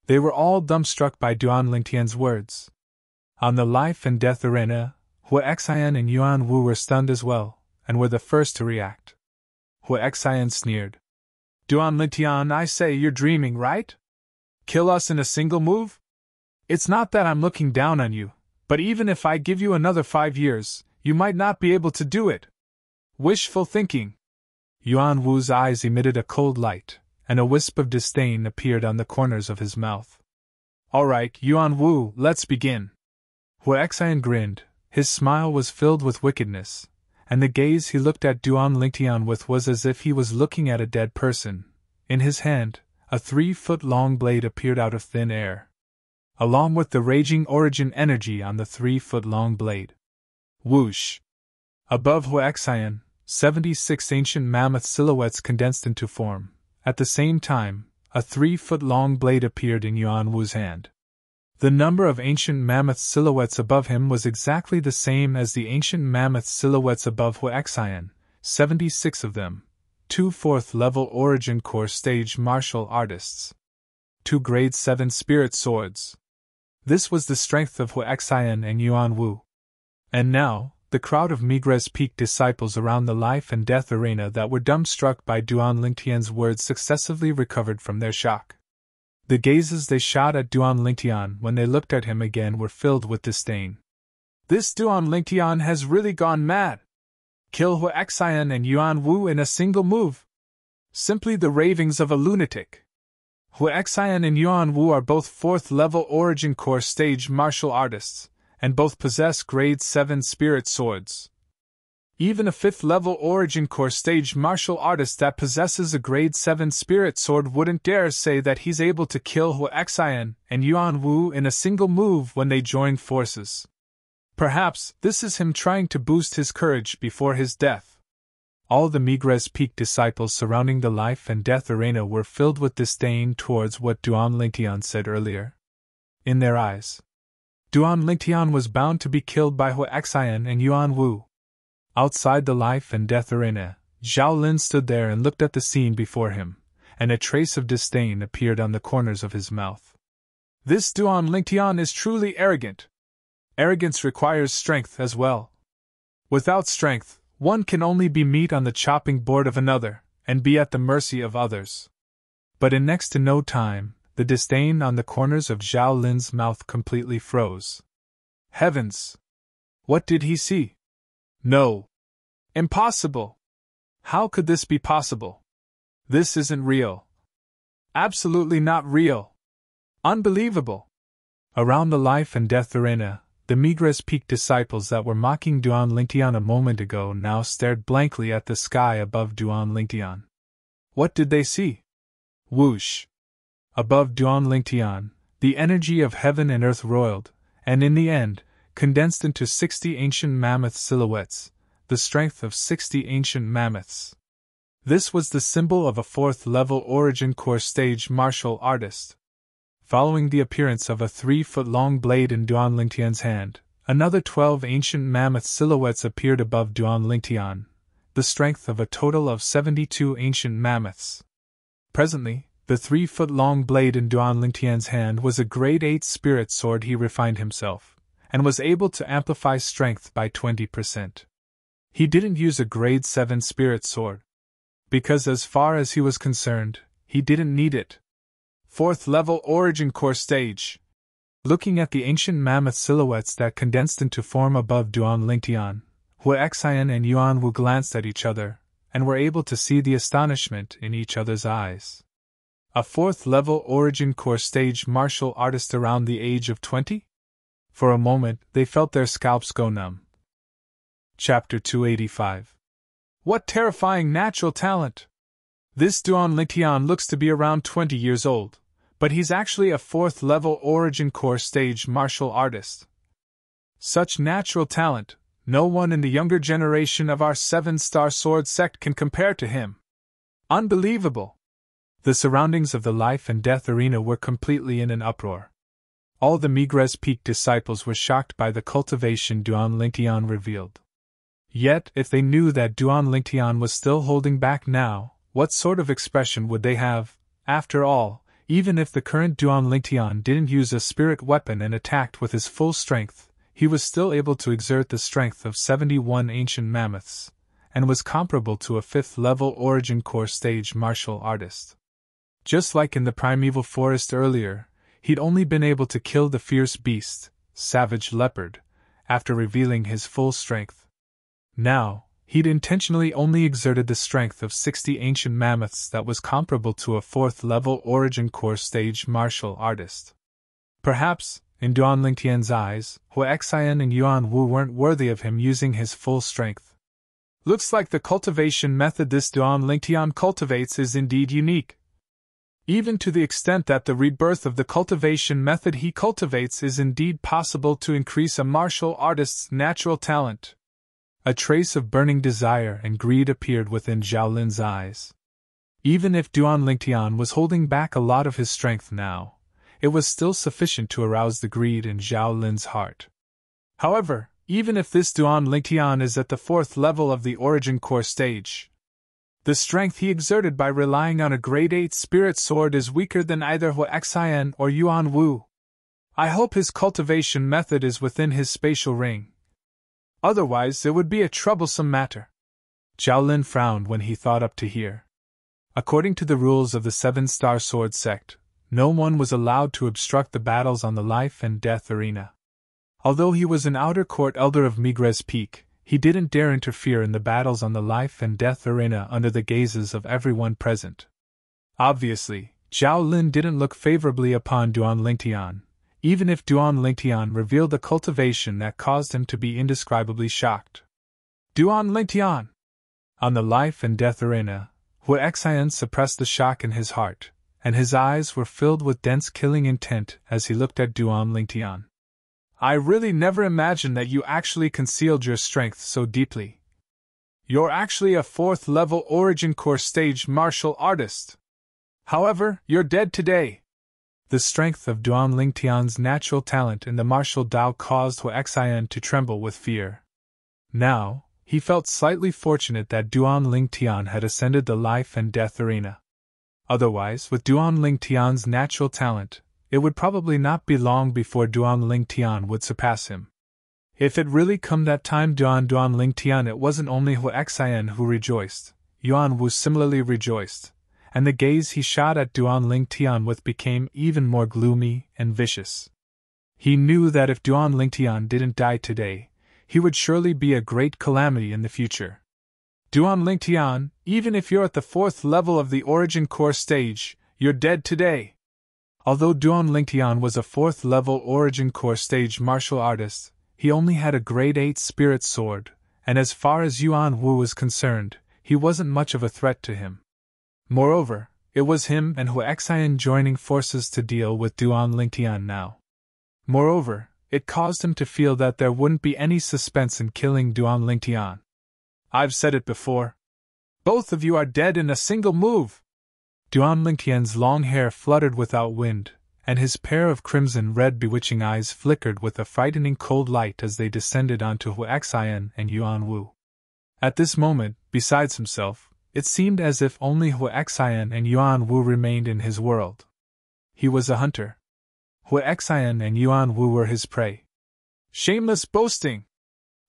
They were all dumbstruck by Duan Lingtian's words. On the life and death arena, Hui Xian and Yuan Wu were stunned as well, and were the first to react. Hui Xian sneered. Duan Lingtian, I say you're dreaming, right? Kill us in a single move? It's not that I'm looking down on you, but even if I give you another 5 years, you might not be able to do it. Wishful thinking. Yuan Wu's eyes emitted a cold light, and a wisp of disdain appeared on the corners of his mouth. All right, Yuan Wu, let's begin. Hui Xian grinned. His smile was filled with wickedness, and the gaze he looked at Duan Lingtian with was as if he was looking at a dead person. In his hand, a 3-foot-long blade appeared out of thin air, along with the raging origin energy on the 3-foot-long blade. Whoosh! Above Hui Xian, 76 ancient mammoth silhouettes condensed into form. At the same time, a 3-foot-long blade appeared in Yuan Wu's hand. The number of ancient mammoth silhouettes above him was exactly the same as the ancient mammoth silhouettes above Hui Xian, 76 of them. 2 4th-level Origin Core stage martial artists. 2 Grade 7 spirit swords. This was the strength of Hui Xian and Yuan Wu. And now, the crowd of Migres Peak disciples around the life and death arena that were dumbstruck by Duan Lingtian's words successively recovered from their shock. The gazes they shot at Duan Lingtian when they looked at him again were filled with disdain. This Duan Lingtian has really gone mad. Kill Hui Xian and Yuan Wu in a single move. Simply the ravings of a lunatic. Hui Xian and Yuan Wu are both 4th-level Origin Core stage martial artists, and both possess Grade 7 spirit swords. Even a 5th-level Origin Core stage martial artist that possesses a Grade 7 spirit sword wouldn't dare say that he's able to kill Hui Xian and Yuan Wu in a single move when they join forces. Perhaps this is him trying to boost his courage before his death. All the Migres Peak disciples surrounding the life and death arena were filled with disdain towards what Duan Lingtian said earlier. In their eyes, Duan Lingtian was bound to be killed by Hui Xian and Yuan Wu. Outside the life and death arena, Zhao Lin stood there and looked at the scene before him, and a trace of disdain appeared on the corners of his mouth. This Duan Lingtian is truly arrogant. Arrogance requires strength as well. Without strength, one can only be meat on the chopping board of another, and be at the mercy of others. But in next to no time, the disdain on the corners of Zhao Lin's mouth completely froze. Heavens! What did he see? No! Impossible! How could this be possible? This isn't real. Absolutely not real. Unbelievable! Around the life and death arena, the Migres Peak disciples that were mocking Duan Lingtian a moment ago now stared blankly at the sky above Duan Lingtian. What did they see? Whoosh! Above Duan Lingtian, the energy of heaven and earth roiled, and in the end, condensed into 60 ancient mammoth silhouettes, the strength of 60 ancient mammoths. This was the symbol of a fourth-level origin core stage martial artist. Following the appearance of a 3-foot-long blade in Duan Lingtian's hand, another 12 ancient mammoth silhouettes appeared above Duan Lingtian, the strength of a total of 72 ancient mammoths. Presently, the 3-foot-long blade in Duan Lingtian's hand was a grade 8 spirit sword. He refined himself, and was able to amplify strength by 20%. He didn't use a grade 7 spirit sword, because as far as he was concerned, he didn't need it. 4th level origin core stage. Looking at the ancient mammoth silhouettes that condensed into form above Duan Lingtian, Hua Xian and Yuan Wu glanced at each other, and were able to see the astonishment in each other's eyes. A 4th level origin core stage martial artist around the age of 20? For a moment, they felt their scalps go numb. Chapter 285. What terrifying natural talent! This Duan Lingtian looks to be around 20 years old, but he's actually a 4th level origin core stage martial artist. Such natural talent, no one in the younger generation of our 7-star sword sect can compare to him. Unbelievable! The surroundings of the life and death arena were completely in an uproar. All the Migres Peak disciples were shocked by the cultivation Duan Lingtian revealed. Yet, if they knew that Duan Lingtian was still holding back now, what sort of expression would they have? After all, even if the current Duan Lingtian didn't use a spirit weapon and attacked with his full strength, he was still able to exert the strength of 71 ancient mammoths, and was comparable to a 5th-level origin core stage martial artist. Just like in the primeval forest earlier, he'd only been able to kill the fierce beast, savage leopard, after revealing his full strength. Now, he'd intentionally only exerted the strength of 60 ancient mammoths that was comparable to a 4th-level origin core stage martial artist. Perhaps, in Duan Lingtian's eyes, Hua Xian and Yuan Wu weren't worthy of him using his full strength. Looks like the cultivation method this Duan Lingtian cultivates is indeed unique. Even to the extent that the rebirth of the cultivation method he cultivates is indeed possible to increase a martial artist's natural talent. A trace of burning desire and greed appeared within Zhao Lin's eyes. Even if Duan Lingtian was holding back a lot of his strength now, it was still sufficient to arouse the greed in Zhao Lin's heart. However, even if this Duan Lingtian is at the 4th level of the origin core stage, the strength he exerted by relying on a grade 8 spirit sword is weaker than either Hua Xian or Yuan Wu. I hope his cultivation method is within his spatial ring. Otherwise, it would be a troublesome matter. Zhao Lin frowned when he thought up to here. According to the rules of the 7-star sword sect, no one was allowed to obstruct the battles on the life and death arena. Although he was an outer court elder of Migres Peak, he didn't dare interfere in the battles on the life and death arena under the gazes of everyone present. Obviously, Zhao Lin didn't look favorably upon Duan Lingtian, even if Duan Lingtian revealed a cultivation that caused him to be indescribably shocked. Duan Lingtian! On the life and death arena, Hua Xian suppressed the shock in his heart, and his eyes were filled with dense killing intent as he looked at Duan Lingtian. I really never imagined that you actually concealed your strength so deeply. You're actually a 4th-level origin core stage martial artist. However, you're dead today. The strength of Duan Lingtian's natural talent in the martial Dao caused Hua Xian to tremble with fear. Now, He felt slightly fortunate that Duan Ling Tian had ascended the life and death arena. Otherwise, with Duan Ling Tian's natural talent, it would probably not be long before Duan Ling Tian would surpass him. If it really come that time Duan Ling Tian, it wasn't only Hu Xian who rejoiced, Yuan Wu similarly rejoiced, and the gaze he shot at Duan Ling Tian with became even more gloomy and vicious. He knew that if Duan Ling Tian didn't die today, he would surely be a great calamity in the future. Duan Ling Tian, even if you're at the 4th level of the Origin Core stage, you're dead today. Although Duan Ling Tian was a 4th level Origin Core stage martial artist, he only had a grade 8 spirit sword, and as far as Yuan Wu was concerned, he wasn't much of a threat to him. Moreover, it was him and Hu Xian joining forces to deal with Duan Ling Tian now. Moreover, it caused him to feel that there wouldn't be any suspense in killing Duan Ling Tian. I've said it before. Both of you are dead in a single move. Duan Ling Tian's long hair fluttered without wind, and his pair of crimson-red bewitching eyes flickered with a frightening cold light as they descended onto Hu Xian and Yuan Wu. At this moment, besides himself, it seemed as if only Hu Xian and Yuan Wu remained in his world. He was a hunter. Hu Xian and Yuan Wu were his prey. Shameless boasting!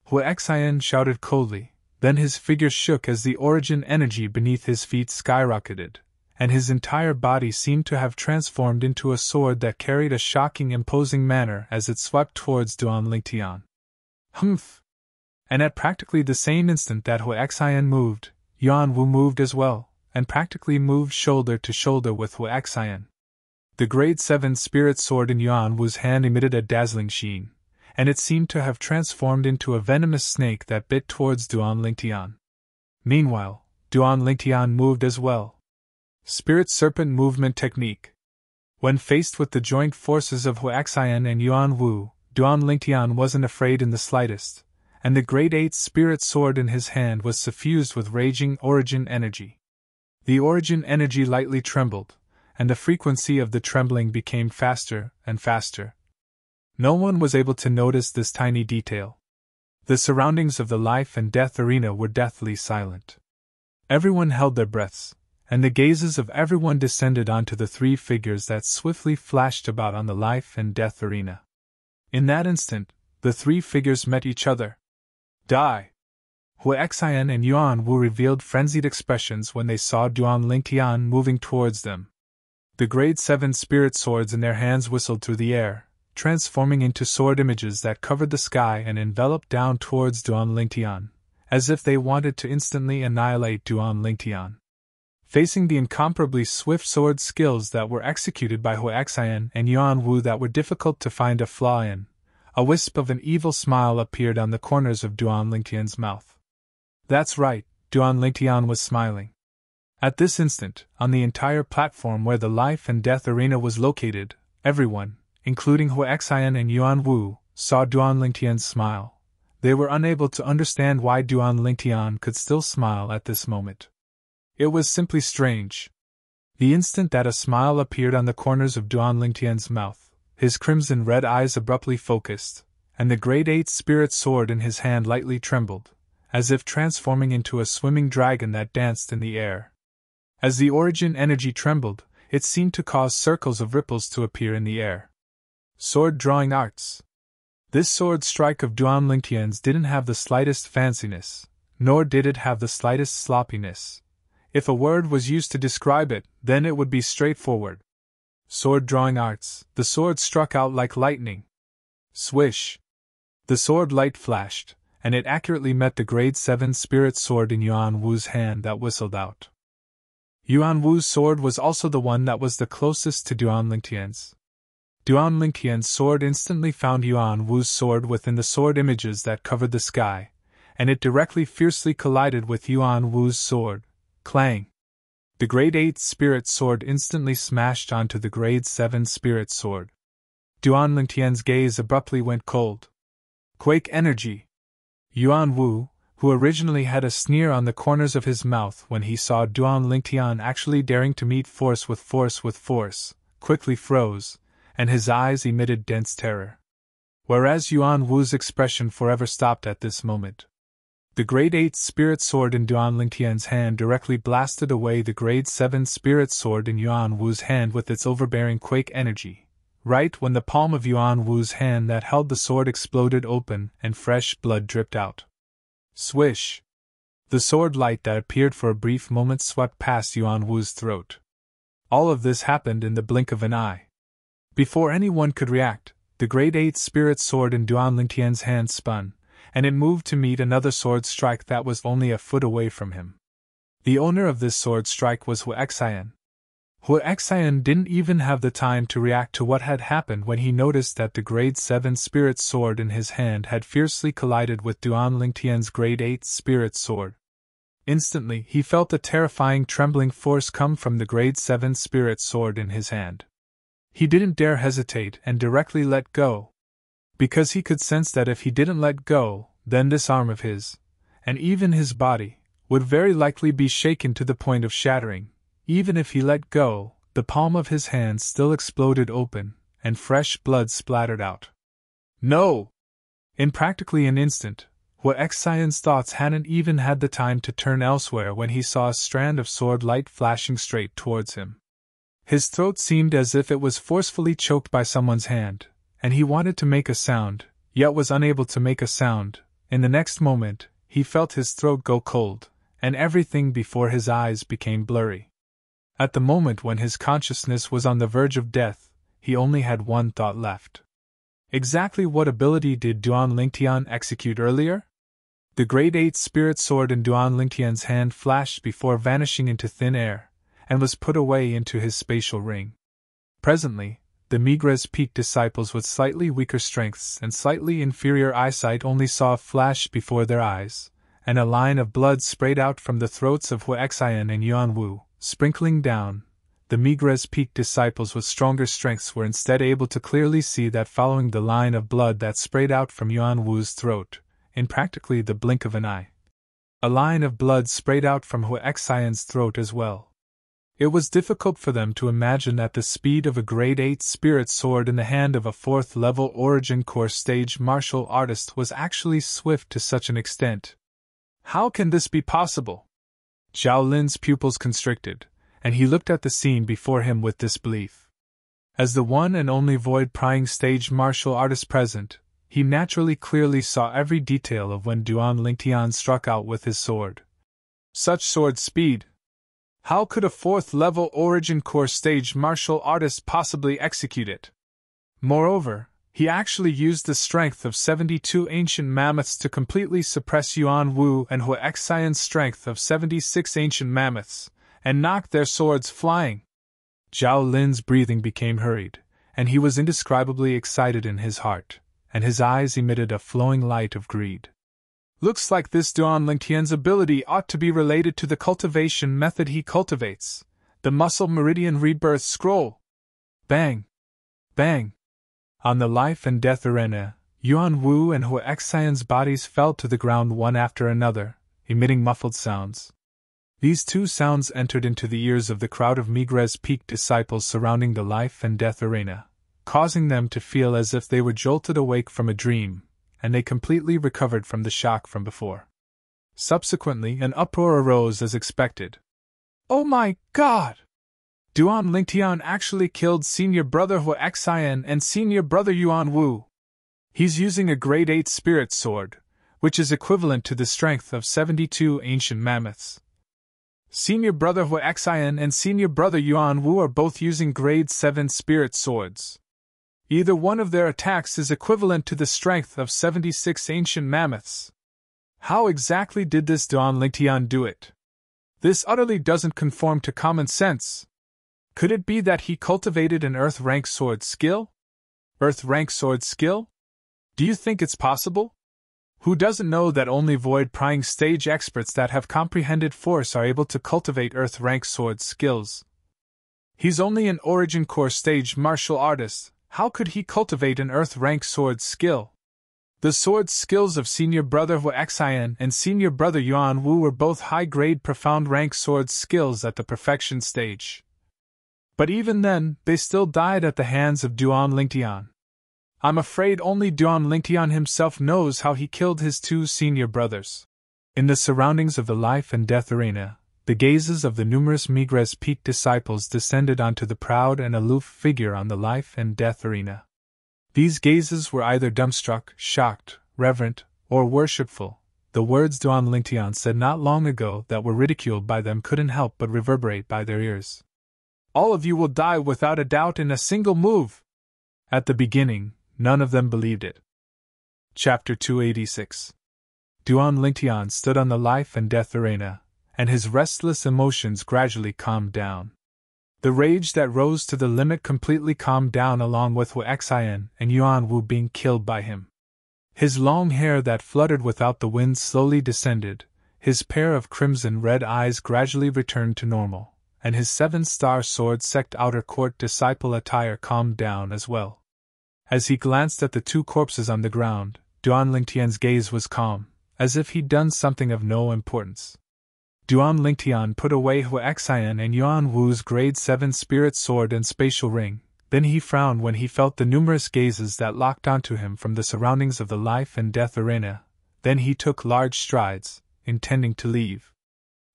Hu Xian shouted coldly, then his figure shook as the origin energy beneath his feet skyrocketed, and his entire body seemed to have transformed into a sword that carried a shocking imposing manner as it swept towards Duan Ling Tian. Humph! And at practically the same instant that Hu Xian moved, Yuan Wu moved as well, and practically moved shoulder to shoulder with Hu Xian. The grade 7 spirit sword in Yuan Wu's hand emitted a dazzling sheen, and it seemed to have transformed into a venomous snake that bit towards Duan Ling Tian. Meanwhile, Duan Ling Tian moved as well. Spirit Serpent Movement Technique. When faced with the joint forces of Hu Xian and Yuan Wu, Duan Ling Tian wasn't afraid in the slightest, and the grade 8 spirit sword in his hand was suffused with raging origin energy. The origin energy lightly trembled, and the frequency of the trembling became faster and faster. No one was able to notice this tiny detail. The surroundings of the life and death arena were deathly silent. Everyone held their breaths, and the gazes of everyone descended onto the 3 figures that swiftly flashed about on the life and death arena. In that instant, the 3 figures met each other. Die! Hu Xian and Yuan Wu revealed frenzied expressions when they saw Duan Ling Tian moving towards them. The grade 7 spirit swords in their hands whistled through the air, transforming into sword images that covered the sky and enveloped down towards Duan Ling Tian, as if they wanted to instantly annihilate Duan Ling Tian. Facing the incomparably swift sword skills that were executed by Hu Xian and Yuan Wu that were difficult to find a flaw in, a wisp of an evil smile appeared on the corners of Duan Ling Tian's mouth. That's right, Duan Ling Tian was smiling. At this instant, on the entire platform where the life and death arena was located, everyone, including Hu Xian and Yuan Wu, saw Duan Ling Tian's smile. They were unable to understand why Duan Ling Tian could still smile at this moment. It was simply strange. The instant that a smile appeared on the corners of Duan Ling Tian's mouth, his crimson red eyes abruptly focused, and the grade 8 spirit sword in his hand lightly trembled, as if transforming into a swimming dragon that danced in the air. As the origin energy trembled, it seemed to cause circles of ripples to appear in the air. Sword drawing arts. This sword strike of Duan Ling Tian's didn't have the slightest fanciness, nor did it have the slightest sloppiness. If a word was used to describe it, then it would be straightforward. Sword drawing arts. The sword struck out like lightning. Swish! The sword light flashed, and it accurately met the grade 7 spirit sword in Yuan Wu's hand that whistled out. Yuan Wu's sword was also the one that was the closest to Duan Ling Tian's. Duan Ling Tian's sword instantly found Yuan Wu's sword within the sword images that covered the sky, and it directly fiercely collided with Yuan Wu's sword. Clang! The grade 8 spirit sword instantly smashed onto the grade 7 spirit sword. Duan Ling Tian's gaze abruptly went cold. Quake energy! Yuan Wu, who originally had a sneer on the corners of his mouth when he saw Duan Ling Tian actually daring to meet force with force, quickly froze, and his eyes emitted dense terror. Whereas Yuan Wu's expression forever stopped at this moment. The Grade 8 Spirit Sword in Duan Lingtian's hand directly blasted away the Grade 7 Spirit Sword in Yuan Wu's hand with its overbearing quake energy. Right when the palm of Yuan Wu's hand that held the sword exploded open and fresh blood dripped out. Swish! The sword light that appeared for a brief moment swept past Yuan Wu's throat. All of this happened in the blink of an eye. Before anyone could react, the Grade 8 Spirit Sword in Duan Lingtian's hand spun, and it moved to meet another sword strike that was only a foot away from him. The owner of this sword strike was Hu Xian. Hu Xian didn't even have the time to react to what had happened when he noticed that the Grade 7 Spirit Sword in his hand had fiercely collided with Duan Lingtian's Grade 8 Spirit Sword. Instantly, he felt a terrifying trembling force come from the Grade 7 Spirit Sword in his hand. He didn't dare hesitate and directly let go, because he could sense that if he didn't let go, then this arm of his, and even his body, would very likely be shaken to the point of shattering. Even if he let go, the palm of his hand still exploded open, and fresh blood splattered out. No! In practically an instant, Hu Xian's thoughts hadn't even had the time to turn elsewhere when he saw a strand of sword light flashing straight towards him. His throat seemed as if it was forcefully choked by someone's hand, and he wanted to make a sound, yet was unable to make a sound. In the next moment, he felt his throat go cold, and everything before his eyes became blurry. At the moment when his consciousness was on the verge of death, he only had one thought left. Exactly what ability did Duan Lingtian execute earlier? The Grade 8 Spirit Sword in Duan Lingtian's hand flashed before vanishing into thin air, and was put away into his spatial ring. Presently, the Migres Peak disciples with slightly weaker strengths and slightly inferior eyesight only saw a flash before their eyes, and a line of blood sprayed out from the throats of Hu Xian and Yuan Wu, sprinkling down. The Migres Peak disciples with stronger strengths were instead able to clearly see that following the line of blood that sprayed out from Yuan Wu's throat, in practically the blink of an eye, a line of blood sprayed out from Hu Xian's throat as well. It was difficult for them to imagine that the speed of a Grade 8 Spirit Sword in the hand of a 4th-level Origin Core stage martial artist was actually swift to such an extent. How can this be possible? Zhao Lin's pupils constricted, and he looked at the scene before him with disbelief. As the one and only void-prying stage martial artist present, he naturally clearly saw every detail of when Duan Lingtian struck out with his sword. Such sword speed! How could a 4th-level Origin Core stage martial artist possibly execute it? Moreover, he actually used the strength of 72 ancient mammoths to completely suppress Yuan Wu and Hu Xian's strength of 76 ancient mammoths, and knocked their swords flying. Zhao Lin's breathing became hurried, and he was indescribably excited in his heart, and his eyes emitted a flowing light of greed. Looks like this Duan Lingtian's ability ought to be related to the cultivation method he cultivates, the Muscle Meridian Rebirth Scroll. Bang! Bang! On the life and death arena, Yuan Wu and Hu Xian's bodies fell to the ground one after another, emitting muffled sounds. These two sounds entered into the ears of the crowd of Migres Peak disciples surrounding the life and death arena, causing them to feel as if they were jolted awake from a dream, and they completely recovered from the shock from before. Subsequently, an uproar arose as expected. Oh my God! Duan Lingtian actually killed Senior Brother Hu Xian and Senior Brother Yuan Wu. He's using a Grade 8 Spirit Sword, which is equivalent to the strength of 72 ancient mammoths. Senior Brother Hu Xian and Senior Brother Yuan Wu are both using Grade 7 Spirit Swords. Either one of their attacks is equivalent to the strength of 76 ancient mammoths. How exactly did this Duan Lingtian do it? This utterly doesn't conform to common sense. Could it be that he cultivated an Earth-rank sword skill? Earth-rank sword skill? Do you think it's possible? Who doesn't know that only void-prying stage experts that have comprehended force are able to cultivate Earth-rank sword skills? He's only an Origin Core stage martial artist. How could he cultivate an Earth-rank sword skill? The sword skills of Senior Brother Hu Xian and Senior Brother Yuan Wu were both high-grade profound rank sword skills at the perfection stage. But even then, they still died at the hands of Duan Lingtian. I'm afraid only Duan Lingtian himself knows how he killed his two senior brothers. In the surroundings of the life and death arena, the gazes of the numerous Migres Peak disciples descended onto the proud and aloof figure on the life and death arena. These gazes were either dumbstruck, shocked, reverent, or worshipful. The words Duan Lingtian said not long ago that were ridiculed by them couldn't help but reverberate by their ears. All of you will die without a doubt in a single move! At the beginning, none of them believed it. Chapter 286. Duan Lingtian stood on the life and death arena, and his restless emotions gradually calmed down. The rage that rose to the limit completely calmed down along with Wu Xian and Yuan Wu being killed by him. His long hair that fluttered without the wind slowly descended, his pair of crimson-red eyes gradually returned to normal, and his seven-star sword sect outer court disciple attire calmed down as well. As he glanced at the two corpses on the ground, Duan Lingtian's gaze was calm, as if he'd done something of no importance. Duan Lingtian put away Hu Xian and Yuan Wu's grade 7 spirit sword and spatial ring, then he frowned when he felt the numerous gazes that locked onto him from the surroundings of the life and death arena. Then he took large strides, intending to leave.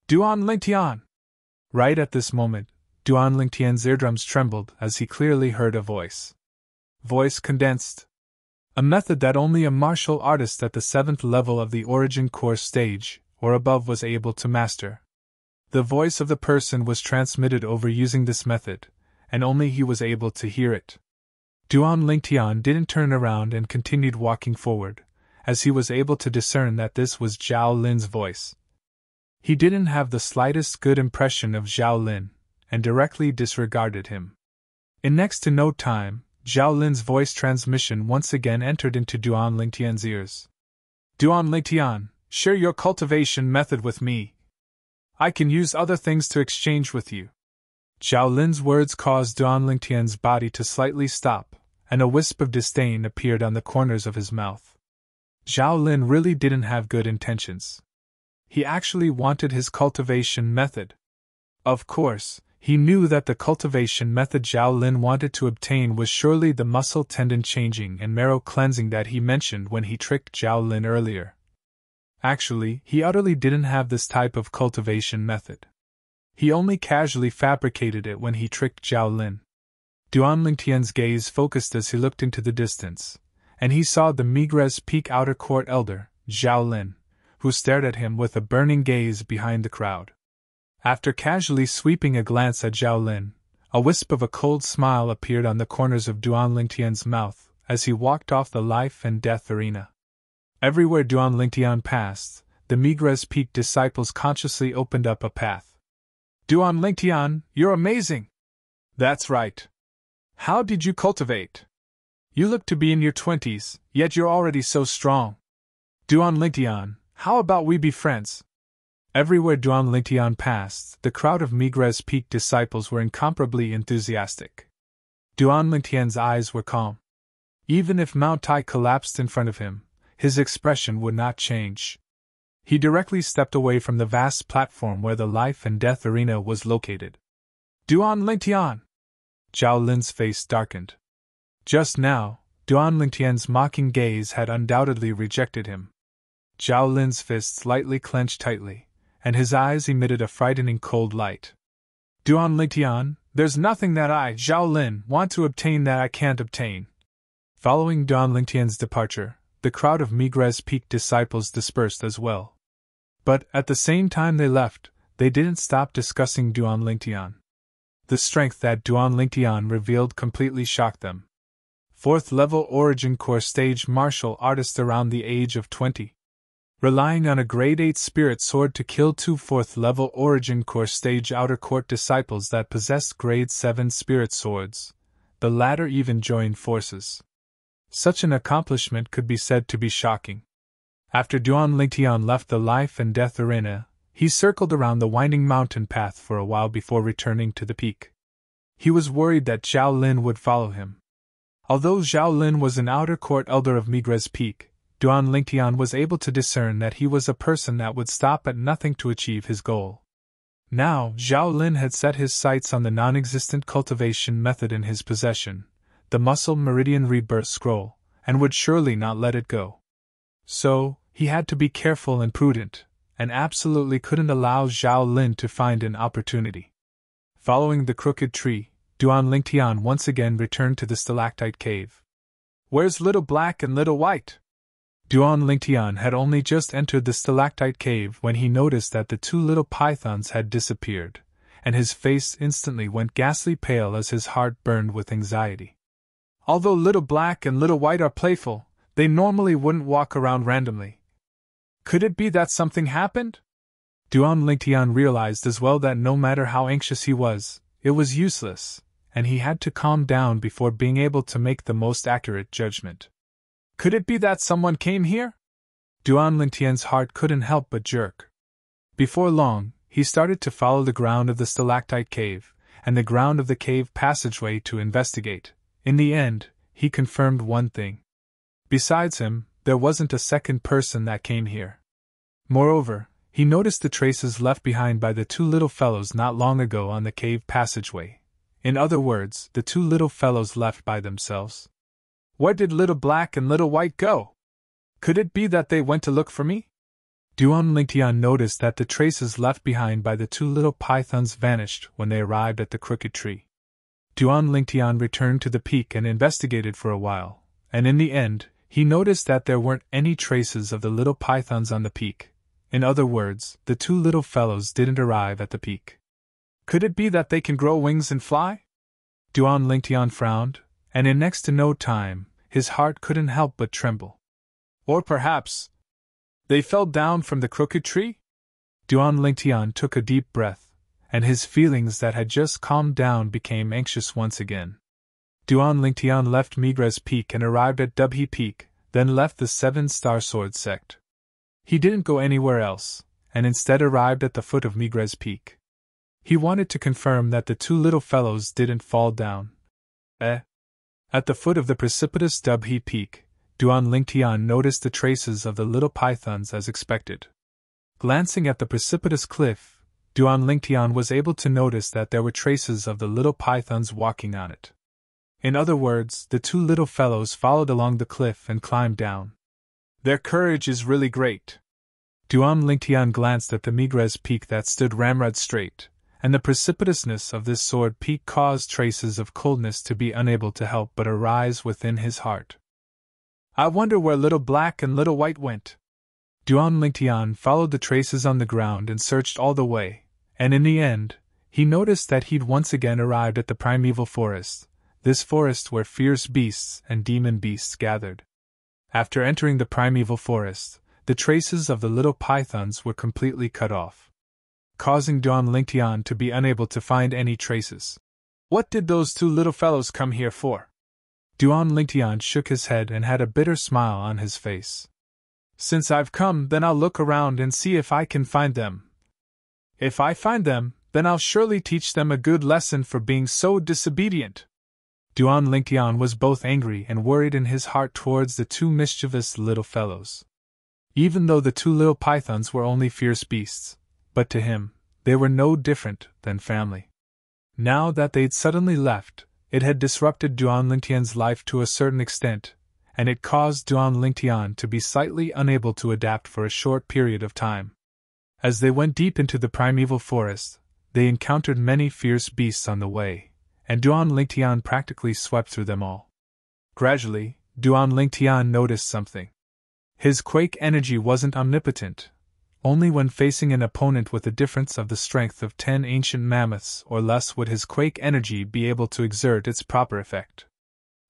Duan Lingtian! Right at this moment, Duan Lingtian's eardrums trembled as he clearly heard a voice. Voice condensed. A method that only a martial artist at the 7th level of the Origin Course stage, or above, was able to master. The voice of the person was transmitted over using this method, and only he was able to hear it. Duan Lingtian didn't turn around and continued walking forward, as he was able to discern that this was Zhao Lin's voice. He didn't have the slightest good impression of Zhao Lin, and directly disregarded him. In next to no time, Zhao Lin's voice transmission once again entered into Duan Lingtian's ears. Duan Lingtian, share your cultivation method with me. I can use other things to exchange with you. Zhao Lin's words caused Duan Lingtian's body to slightly stop, and a wisp of disdain appeared on the corners of his mouth. Zhao Lin really didn't have good intentions. He actually wanted his cultivation method. Of course, he knew that the cultivation method Zhao Lin wanted to obtain was surely the muscle tendon changing and marrow cleansing that he mentioned when he tricked Zhao Lin earlier. Actually, he utterly didn't have this type of cultivation method. He only casually fabricated it when he tricked Zhao Lin. Duan Lingtian's gaze focused as he looked into the distance, and he saw the Migres Peak outer court elder, Zhao Lin, who stared at him with a burning gaze behind the crowd. After casually sweeping a glance at Zhao Lin, a wisp of a cold smile appeared on the corners of Duan Lingtian's mouth as he walked off the life and death arena. Everywhere Duan Lingtian passed, the Migres Peak disciples consciously opened up a path. Duan Lingtian, you're amazing! That's right. How did you cultivate? You look to be in your 20s, yet you're already so strong. Duan Lingtian, how about we be friends? Everywhere Duan Lingtian passed, the crowd of Migres Peak disciples were incomparably enthusiastic. Duan Lingtian's eyes were calm. Even if Mount Tai collapsed in front of him, his expression would not change. He directly stepped away from the vast platform where the life and death arena was located. Duan Lingtian! Zhao Lin's face darkened. Just now, Duan Lingtian's mocking gaze had undoubtedly rejected him. Zhao Lin's fists lightly clenched tightly, and his eyes emitted a frightening cold light. Duan Lingtian, there's nothing that I, Zhao Lin, want to obtain that I can't obtain. Following Duan Lingtian's departure, the crowd of Migres Peak disciples dispersed as well. But at the same time they left, they didn't stop discussing Duan Lingtian. The strength that Duan Lingtian revealed completely shocked them. 4th level Origin Course stage martial artist around the age of 20. Relying on a grade 8 spirit sword to kill 2 4th level Origin Course stage outer court disciples that possessed grade 7 spirit swords. The latter even joined forces. Such an accomplishment could be said to be shocking. After Duan Lingtian left the life and death arena, he circled around the winding mountain path for a while before returning to the peak. He was worried that Zhao Lin would follow him. Although Zhao Lin was an outer court elder of Migres Peak, Duan Lingtian was able to discern that he was a person that would stop at nothing to achieve his goal. Now, Zhao Lin had set his sights on the non-existent cultivation method in his possession, the Muscle Meridian Rebirth Scroll, and would surely not let it go. So, he had to be careful and prudent, and absolutely couldn't allow Zhao Lin to find an opportunity. Following the crooked tree, Duan Lingtian once again returned to the stalactite cave. "Where's Little Black and Little White?" Duan Lingtian had only just entered the stalactite cave when he noticed that the two little pythons had disappeared, and his face instantly went ghastly pale as his heart burned with anxiety. Although Little Black and Little White are playful, they normally wouldn't walk around randomly. Could it be that something happened? Duan Lingtian realized as well that no matter how anxious he was, it was useless, and he had to calm down before being able to make the most accurate judgment. Could it be that someone came here? Duan Lingtian's heart couldn't help but jerk. Before long, he started to follow the ground of the stalactite cave, and the ground of the cave passageway to investigate. In the end, he confirmed one thing. Besides him, there wasn't a second person that came here. Moreover, he noticed the traces left behind by the two little fellows not long ago on the cave passageway. In other words, the two little fellows left by themselves. Where did Little Black and Little White go? Could it be that they went to look for me? Duan Lingtian noticed that the traces left behind by the two little pythons vanished when they arrived at the crooked tree. Duan Lingtian returned to the peak and investigated for a while, and in the end, he noticed that there weren't any traces of the little pythons on the peak. In other words, the two little fellows didn't arrive at the peak. Could it be that they can grow wings and fly? Duan Lingtian frowned, and in next to no time, his heart couldn't help but tremble. Or perhaps, they fell down from the crooked tree? Duan Lingtian took a deep breath, and his feelings that had just calmed down became anxious once again. Duan Lingtian left Migres Peak and arrived at Dubhe Peak, then left the Seven-Star Sword Sect. He didn't go anywhere else, and instead arrived at the foot of Migres Peak. He wanted to confirm that the two little fellows didn't fall down. At the foot of the precipitous Dubhe Peak, Duan Lingtian noticed the traces of the little pythons as expected. Glancing at the precipitous cliff, Duan Lingtian was able to notice that there were traces of the little pythons walking on it. In other words, the two little fellows followed along the cliff and climbed down. Their courage is really great. Duan Lingtian glanced at the Migres Peak that stood ramrod straight, and the precipitousness of this sword peak caused traces of coldness to be unable to help but arise within his heart. I wonder where Little Black and Little White went. Duan Lingtian followed the traces on the ground and searched all the way, and in the end, he noticed that he'd once again arrived at the primeval forest, this forest where fierce beasts and demon beasts gathered. After entering the primeval forest, the traces of the little pythons were completely cut off, causing Duan Lingtian to be unable to find any traces. What did those two little fellows come here for? Duan Lingtian shook his head and had a bitter smile on his face. Since I've come, then I'll look around and see if I can find them. If I find them, then I'll surely teach them a good lesson for being so disobedient. Duan Lingtian was both angry and worried in his heart towards the two mischievous little fellows. Even though the two little pythons were only fierce beasts, but to him, they were no different than family. Now that they'd suddenly left, it had disrupted Duan Lingtian's life to a certain extent, and it caused Duan Lingtian to be slightly unable to adapt for a short period of time. As they went deep into the primeval forest, they encountered many fierce beasts on the way, and Duan Lingtian practically swept through them all. Gradually, Duan Lingtian noticed something. His quake energy wasn't omnipotent. Only when facing an opponent with a difference of the strength of 10 ancient mammoths or less would his quake energy be able to exert its proper effect.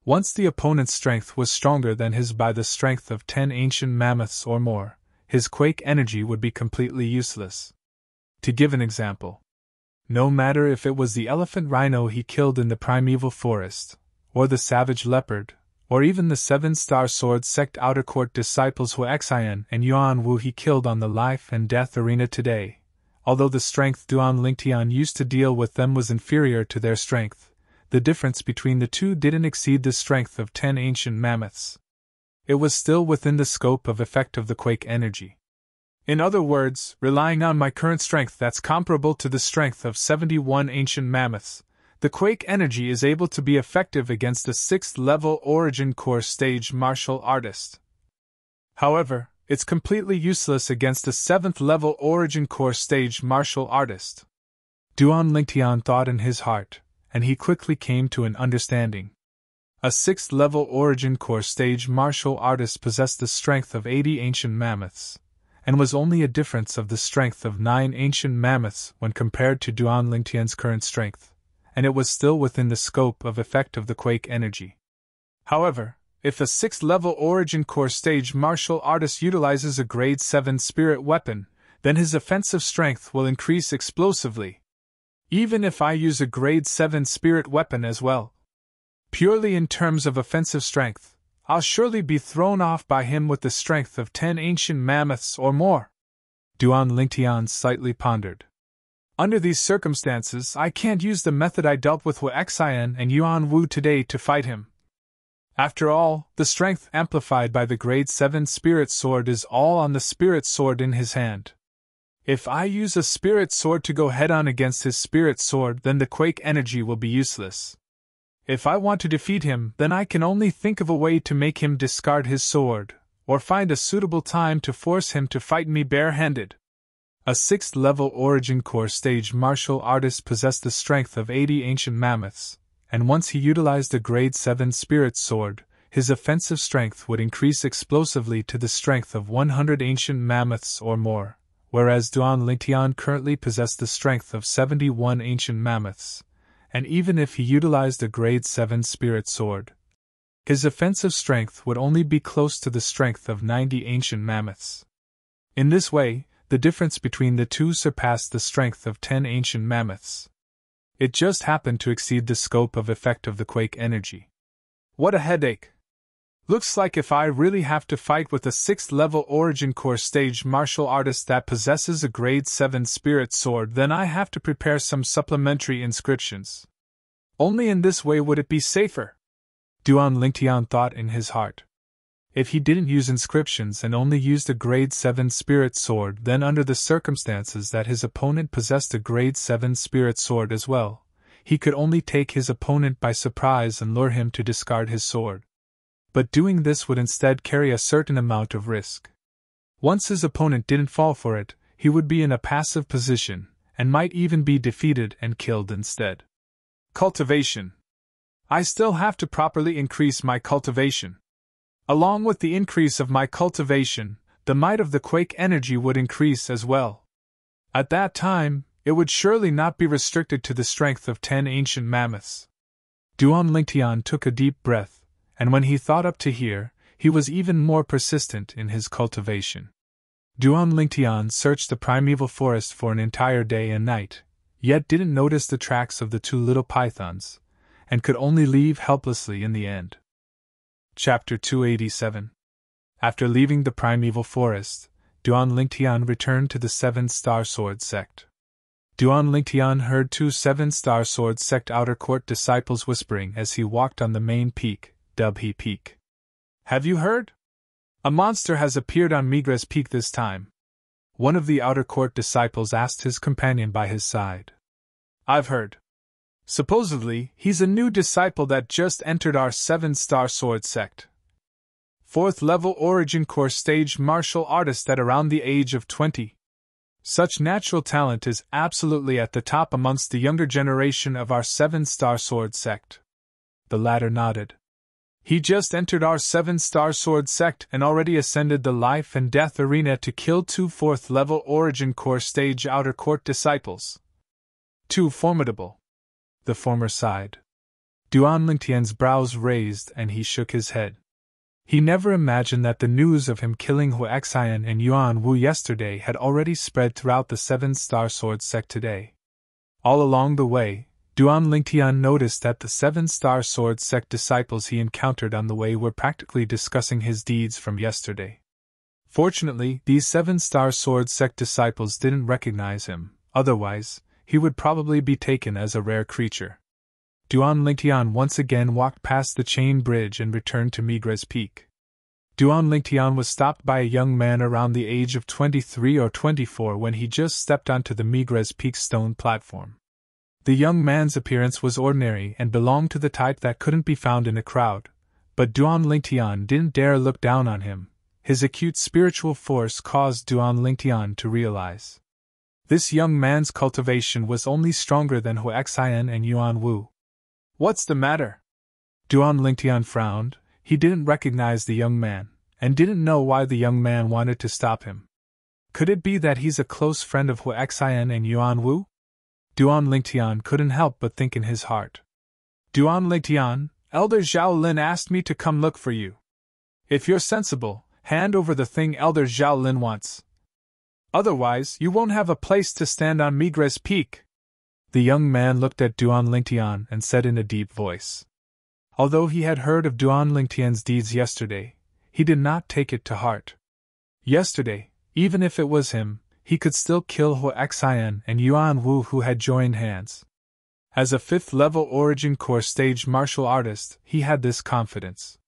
Once the opponent's strength was stronger than his by the strength of 10 ancient mammoths or more, his quake energy would be completely useless. To give an example, no matter if it was the elephant rhino he killed in the primeval forest, or the savage leopard, or even the Seven-Star Sword Sect Outer Court disciples Huaxian and Yuan Wu he killed on the life and death arena today, although the strength Duan Lingtian used to deal with them was inferior to their strength, the difference between the two didn't exceed the strength of 10 ancient mammoths. It was still within the scope of effect of the quake energy. In other words, relying on my current strength that's comparable to the strength of 71 ancient mammoths, the quake energy is able to be effective against a 6th-level Origin Core stage martial artist. However, It's completely useless against a 7th level Origin Core stage martial artist. Duan Lingtian thought in his heart, and he quickly came to an understanding. A 6th level Origin Core stage martial artist possessed the strength of 80 ancient mammoths, and was only a difference of the strength of 9 ancient mammoths when compared to Duan Lingtian's current strength, and it was still within the scope of effect of the quake energy. However, if a 6th level Origin Core stage martial artist utilizes a grade 7 spirit weapon, then his offensive strength will increase explosively. Even if I use a grade 7 spirit weapon as well, purely in terms of offensive strength, I'll surely be thrown off by him with the strength of 10 ancient mammoths or more. Duan Lingtian slightly pondered. Under these circumstances, I can't use the method I dealt with Wu Xian and Yuan Wu today to fight him. After all, the strength amplified by the grade 7 spirit sword is all on the spirit sword in his hand. If I use a spirit sword to go head-on against his spirit sword, then the quake energy will be useless. If I want to defeat him, then I can only think of a way to make him discard his sword, or find a suitable time to force him to fight me bare-handed. A 6th level Origin Core stage martial artist possessed the strength of 80 ancient mammoths, and once he utilized a grade 7 spirit sword, his offensive strength would increase explosively to the strength of 100 ancient mammoths or more, whereas Duan Lingtian currently possessed the strength of 71 ancient mammoths, and even if he utilized a grade 7 spirit sword, his offensive strength would only be close to the strength of 90 ancient mammoths. In this way, the difference between the two surpassed the strength of 10 ancient mammoths. It just happened to exceed the scope of effect of the quake energy. What a headache! Looks like if I really have to fight with a 6th level Origin Core stage martial artist that possesses a grade 7 spirit sword, then I have to prepare some supplementary inscriptions. Only in this way would it be safer. Duan Lingtian thought in his heart. If he didn't use inscriptions and only used a grade 7 spirit sword, then under the circumstances that his opponent possessed a grade 7 spirit sword as well, he could only take his opponent by surprise and lure him to discard his sword. But doing this would instead carry a certain amount of risk. Once his opponent didn't fall for it, he would be in a passive position, and might even be defeated and killed instead. Cultivation. I still have to properly increase my cultivation. Along with the increase of my cultivation, the might of the quake energy would increase as well. At that time, it would surely not be restricted to the strength of 10 ancient mammoths. Duan Lingtian took a deep breath, and when he thought up to here, he was even more persistent in his cultivation. Duan Lingtian searched the primeval forest for an entire day and night, yet didn't notice the tracks of the 2 little pythons, and could only leave helplessly in the end. Chapter 287. After leaving the primeval forest, Duan Lingtian returned to the 7-Star Sword sect. Duan Lingtian heard 2 7-Star Sword sect outer court disciples whispering as he walked on the main peak, Dubhe Peak. Have you heard? A monster has appeared on Migres Peak this time. One of the outer court disciples asked his companion by his side. I've heard. Supposedly, he's a new disciple that just entered our 7-Star Sword sect. 4th level Origin Core stage martial artist at around the age of 20. Such natural talent is absolutely at the top amongst the younger generation of our 7-Star Sword sect. The latter nodded. He just entered our 7-Star Sword sect and already ascended the life and death arena to kill 2 4th level Origin Core stage outer court disciples. Too formidable. The former sighed. Duan Lingtian's brows raised and he shook his head. He never imagined that the news of him killing Wu Xian and Yuan Wu yesterday had already spread throughout the 7-Star Sword sect today. All along the way, Duan Lingtian noticed that the 7-Star Sword sect disciples he encountered on the way were practically discussing his deeds from yesterday. Fortunately, these 7-Star Sword sect disciples didn't recognize him, otherwise, he would probably be taken as a rare creature. Duan Lingtian once again walked past the chain bridge and returned to Migres Peak. Duan Lingtian was stopped by a young man around the age of 23 or 24 when he just stepped onto the Migres Peak stone platform. The young man's appearance was ordinary and belonged to the type that couldn't be found in a crowd, but Duan Lingtian didn't dare look down on him. His acute spiritual force caused Duan Lingtian to realize this young man's cultivation was only stronger than Hu Xian and Yuan Wu. What's the matter? Duan Lingtian frowned. He didn't recognize the young man, and didn't know why the young man wanted to stop him. Could it be that he's a close friend of Hu Xian and Yuan Wu? Duan Lingtian couldn't help but think in his heart. Duan Lingtian, Elder Zhao Lin asked me to come look for you. If you're sensible, hand over the thing Elder Zhao Lin wants. Otherwise, you won't have a place to stand on Migres Peak. The young man looked at Duan Lingtian and said in a deep voice. Although he had heard of Duan Lingtian's deeds yesterday, he did not take it to heart. Yesterday, even if it was him, he could still kill Hu Xian and Yuan Wu who had joined hands. As a 5th-level Origin Core stage martial artist, he had this confidence.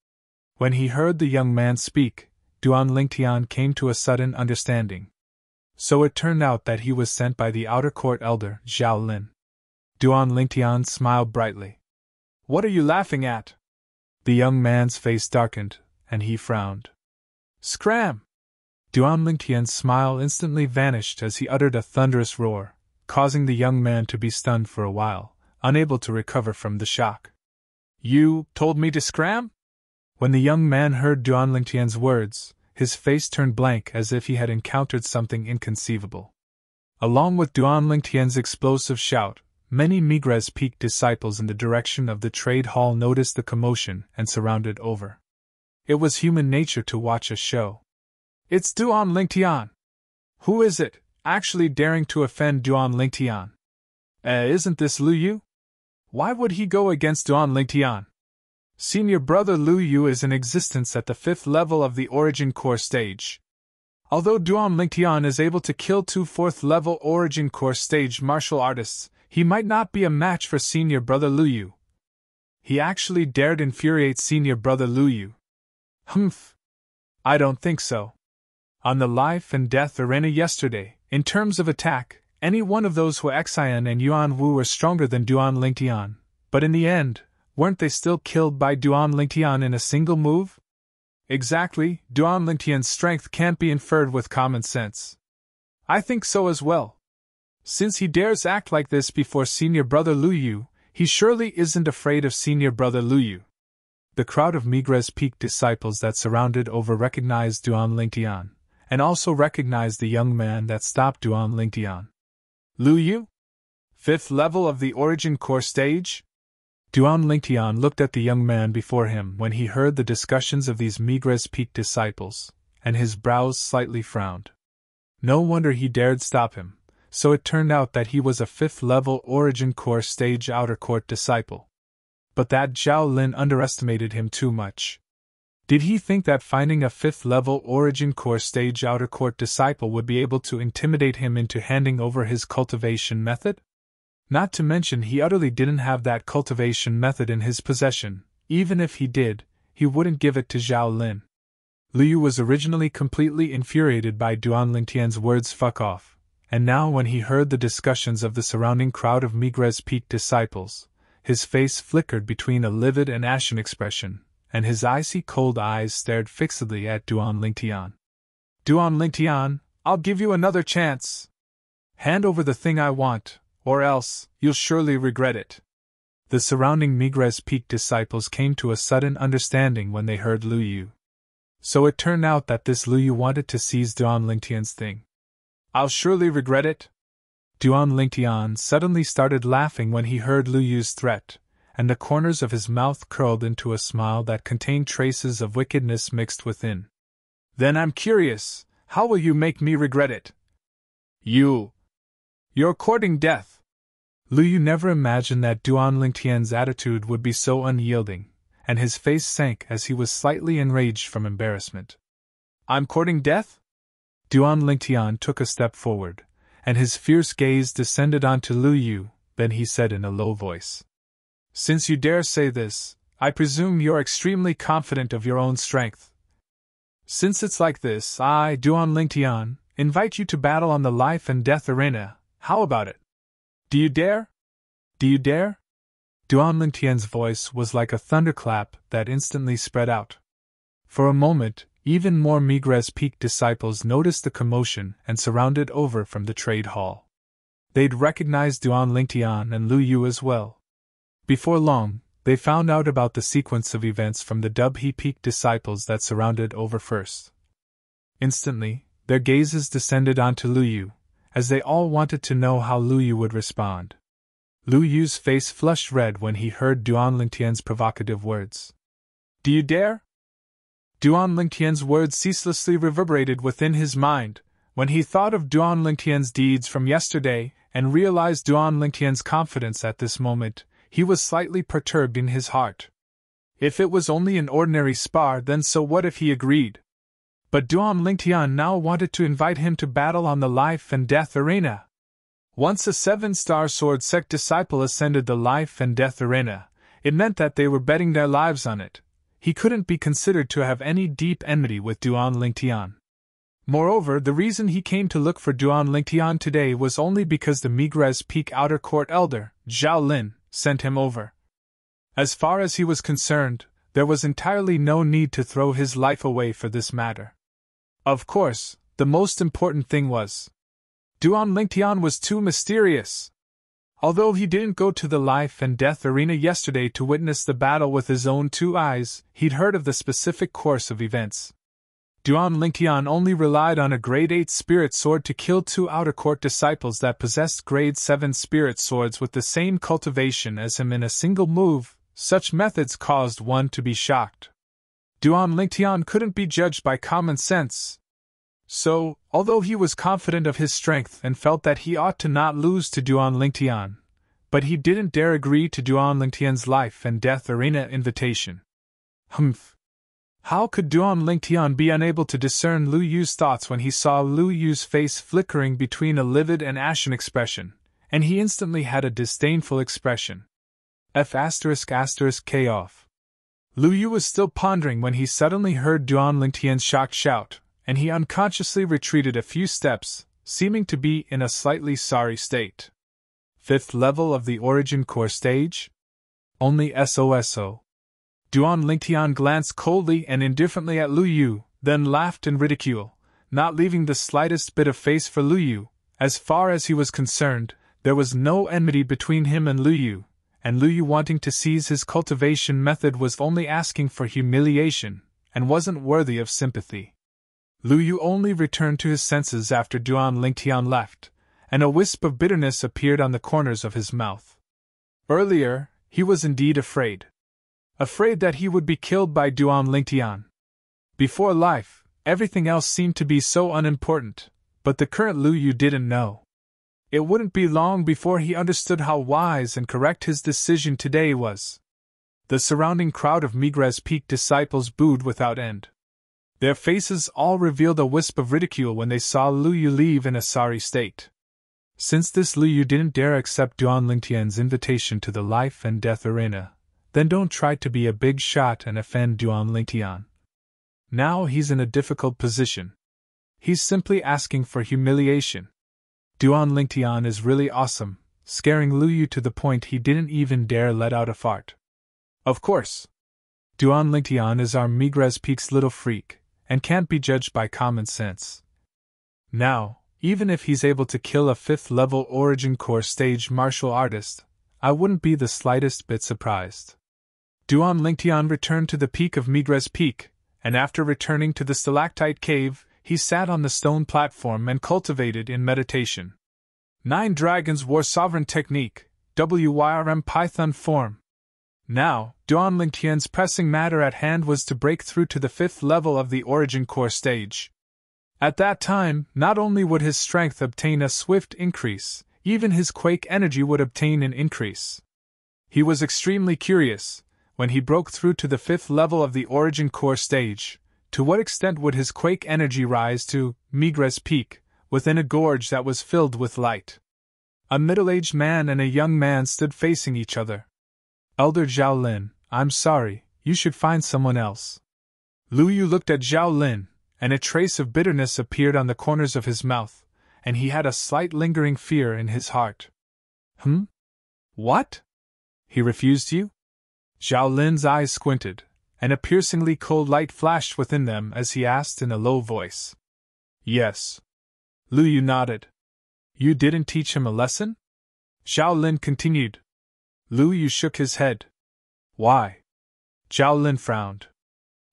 When he heard the young man speak, Duan Lingtian came to a sudden understanding. So it turned out that he was sent by the outer court elder, Zhao Lin. Duan Lingtian smiled brightly. What are you laughing at? The young man's face darkened, and he frowned. Scram! Duan Lingtian's smile instantly vanished as he uttered a thunderous roar, causing the young man to be stunned for a while, unable to recover from the shock. You told me to scram? When the young man heard Duan Lingtian's words, his face turned blank as if he had encountered something inconceivable. Along with Duan Lingtian's explosive shout, many Migres Peak disciples in the direction of the trade hall noticed the commotion and surrounded over. It was human nature to watch a show. It's Duan Lingtian! Who is it, actually daring to offend Duan Lingtian? Isn't this Lu Yu? Why would he go against Duan Lingtian? Senior brother Lu Yu is in existence at the 5th level of the Origin Core stage. Although Duan Lingtian is able to kill 2 4th-level Origin Core stage martial artists, he might not be a match for senior brother Lu Yu. He actually dared infuriate senior brother Lu Yu. Humph! I don't think so. On the life and death arena yesterday, in terms of attack, any one of those Hu Xian and Yuan Wu were stronger than Duan Lingtian, but in the end, weren't they still killed by Duan Lingtian in a single move? Exactly, Duan Lingtian's strength can't be inferred with common sense. I think so as well. Since he dares act like this before senior brother Lu Yu, he surely isn't afraid of senior brother Lu Yu. The crowd of Migres Peak disciples that surrounded over recognized Duan Lingtian, and also recognized the young man that stopped Duan Lingtian. Lu Yu? 5th level of the Origin Core stage? Duan Lingtian looked at the young man before him when he heard the discussions of these Migres Peak disciples, and his brows slightly frowned. No wonder he dared stop him, so it turned out that he was a 5th-level Origin Core stage outer court disciple. But that Zhao Lin underestimated him too much. Did he think that finding a 5th-level Origin Core stage outer court disciple would be able to intimidate him into handing over his cultivation method? Not to mention he utterly didn't have that cultivation method in his possession. Even if he did, he wouldn't give it to Zhao Lin. Lu Yu was originally completely infuriated by Duan Lingtian's words "fuck off," and now when he heard the discussions of the surrounding crowd of Migres Peak disciples, his face flickered between a livid and ashen expression, and his icy cold eyes stared fixedly at Duan Lingtian. Duan Lingtian, I'll give you another chance. Hand over the thing I want, or else, you'll surely regret it. The surrounding Migres Peak disciples came to a sudden understanding when they heard Lu Yu. So it turned out that this Lu Yu wanted to seize Duan Lingtian's thing. I'll surely regret it. Duan Lingtian suddenly started laughing when he heard Lu Yu's threat, and the corners of his mouth curled into a smile that contained traces of wickedness mixed within. Then I'm curious, how will you make me regret it? You're courting death. Lu Yu never imagined that Duan Lingtian's attitude would be so unyielding, and his face sank as he was slightly enraged from embarrassment. I'm courting death? Duan Lingtian took a step forward, and his fierce gaze descended onto Lu Yu. Then he said in a low voice, Since you dare say this, I presume you're extremely confident of your own strength. Since it's like this, I, Duan Lingtian, invite you to battle on the life and death arena. How about it? Do you dare? Do you dare? Duan Lingtian's voice was like a thunderclap that instantly spread out. For a moment, even more Migres Peak disciples noticed the commotion and surrounded over from the trade hall. They'd recognized Duan Lingtian and Lu Yu as well. Before long, they found out about the sequence of events from the Dubhe Peak disciples that surrounded over first. Instantly, their gazes descended onto Lu Yu, as they all wanted to know how Lu Yu would respond. Lu Yu's face flushed red when he heard Duan Lingtian's provocative words. "Do you dare?" Duan Lingtian's words ceaselessly reverberated within his mind, when he thought of Duan Lingtian's deeds from yesterday and realized Duan Lingtian's confidence at this moment. He was slightly perturbed in his heart. If it was only an ordinary spar, then so what if he agreed? But Duan Lingtian now wanted to invite him to battle on the life and death arena. Once a 7-star sword sect disciple ascended the life and death arena, it meant that they were betting their lives on it. He couldn't be considered to have any deep enmity with Duan Lingtian. Moreover, the reason he came to look for Duan Lingtian today was only because the Migres Peak Outer Court Elder, Zhao Lin, sent him over. As far as he was concerned, there was entirely no need to throw his life away for this matter. Of course, the most important thing was, Duan Lingtian was too mysterious. Although he didn't go to the life and death arena yesterday to witness the battle with his own 2 eyes, he'd heard of the specific course of events. Duan Lingtian only relied on a grade 8 spirit sword to kill 2 outer court disciples that possessed grade 7 spirit swords with the same cultivation as him in a single move. Such methods caused one to be shocked. Duan Lingtian couldn't be judged by common sense. So, although he was confident of his strength and felt that he ought to not lose to Duan Lingtian, but he didn't dare agree to Duan Lingtian's life and death arena invitation. Humph! How could Duan Lingtian be unable to discern Lu Yu's thoughts when he saw Lu Yu's face flickering between a livid and ashen expression, and he instantly had a disdainful expression. K off. Lu Yu was still pondering when he suddenly heard Duan Lingtian's shocked shout, and he unconsciously retreated a few steps, seeming to be in a slightly sorry state. 5th level of the Origin Core stage? Only SOSO. Duan Lingtian glanced coldly and indifferently at Lu Yu, then laughed in ridicule, not leaving the slightest bit of face for Lu Yu. As far as he was concerned, there was no enmity between him and Lu Yu wanting to seize his cultivation method was only asking for humiliation, and wasn't worthy of sympathy. Lu Yu only returned to his senses after Duan Lingtian left, and a wisp of bitterness appeared on the corners of his mouth. Earlier, he was indeed afraid. Afraid that he would be killed by Duan Lingtian. Before life, everything else seemed to be so unimportant, but the current Lu Yu didn't know. It wouldn't be long before he understood how wise and correct his decision today was. The surrounding crowd of Migres Peak disciples booed without end. Their faces all revealed a wisp of ridicule when they saw Lu Yu leave in a sorry state. Since this Lu Yu didn't dare accept Duan Lingtian's invitation to the life and death arena, then don't try to be a big shot and offend Duan Lingtian. Now he's in a difficult position. He's simply asking for humiliation. Duan Lingtian is really awesome, scaring Lu Yu to the point he didn't even dare let out a fart. Of course. Duan Lingtian is our Migres Peak's little freak, and can't be judged by common sense. Now, even if he's able to kill a 5th-level Origin Core stage martial artist, I wouldn't be the slightest bit surprised. Duan Lingtian returned to the peak of Migres Peak, and after returning to the stalactite cave, he sat on the stone platform and cultivated in meditation. 9 Dragons War Sovereign Technique, WYRM Python Form. Now, Duan Lingtian's pressing matter at hand was to break through to the 5th level of the Origin Core stage. At that time, not only would his strength obtain a swift increase, even his quake energy would obtain an increase. He was extremely curious, when he broke through to the 5th level of the Origin Core stage, to what extent would his quake energy rise to Migres Peak, within a gorge that was filled with light. A middle-aged man and a young man stood facing each other. Elder Zhao Lin, I'm sorry, you should find someone else. Lu Yu looked at Zhao Lin, and a trace of bitterness appeared on the corners of his mouth, and he had a slight lingering fear in his heart. What? He refused you? Zhao Lin's eyes squinted, and a piercingly cold light flashed within them as he asked in a low voice. Yes. Lu Yu nodded. You didn't teach him a lesson? Zhao Lin continued. Lu Yu shook his head. Why? Zhao Lin frowned.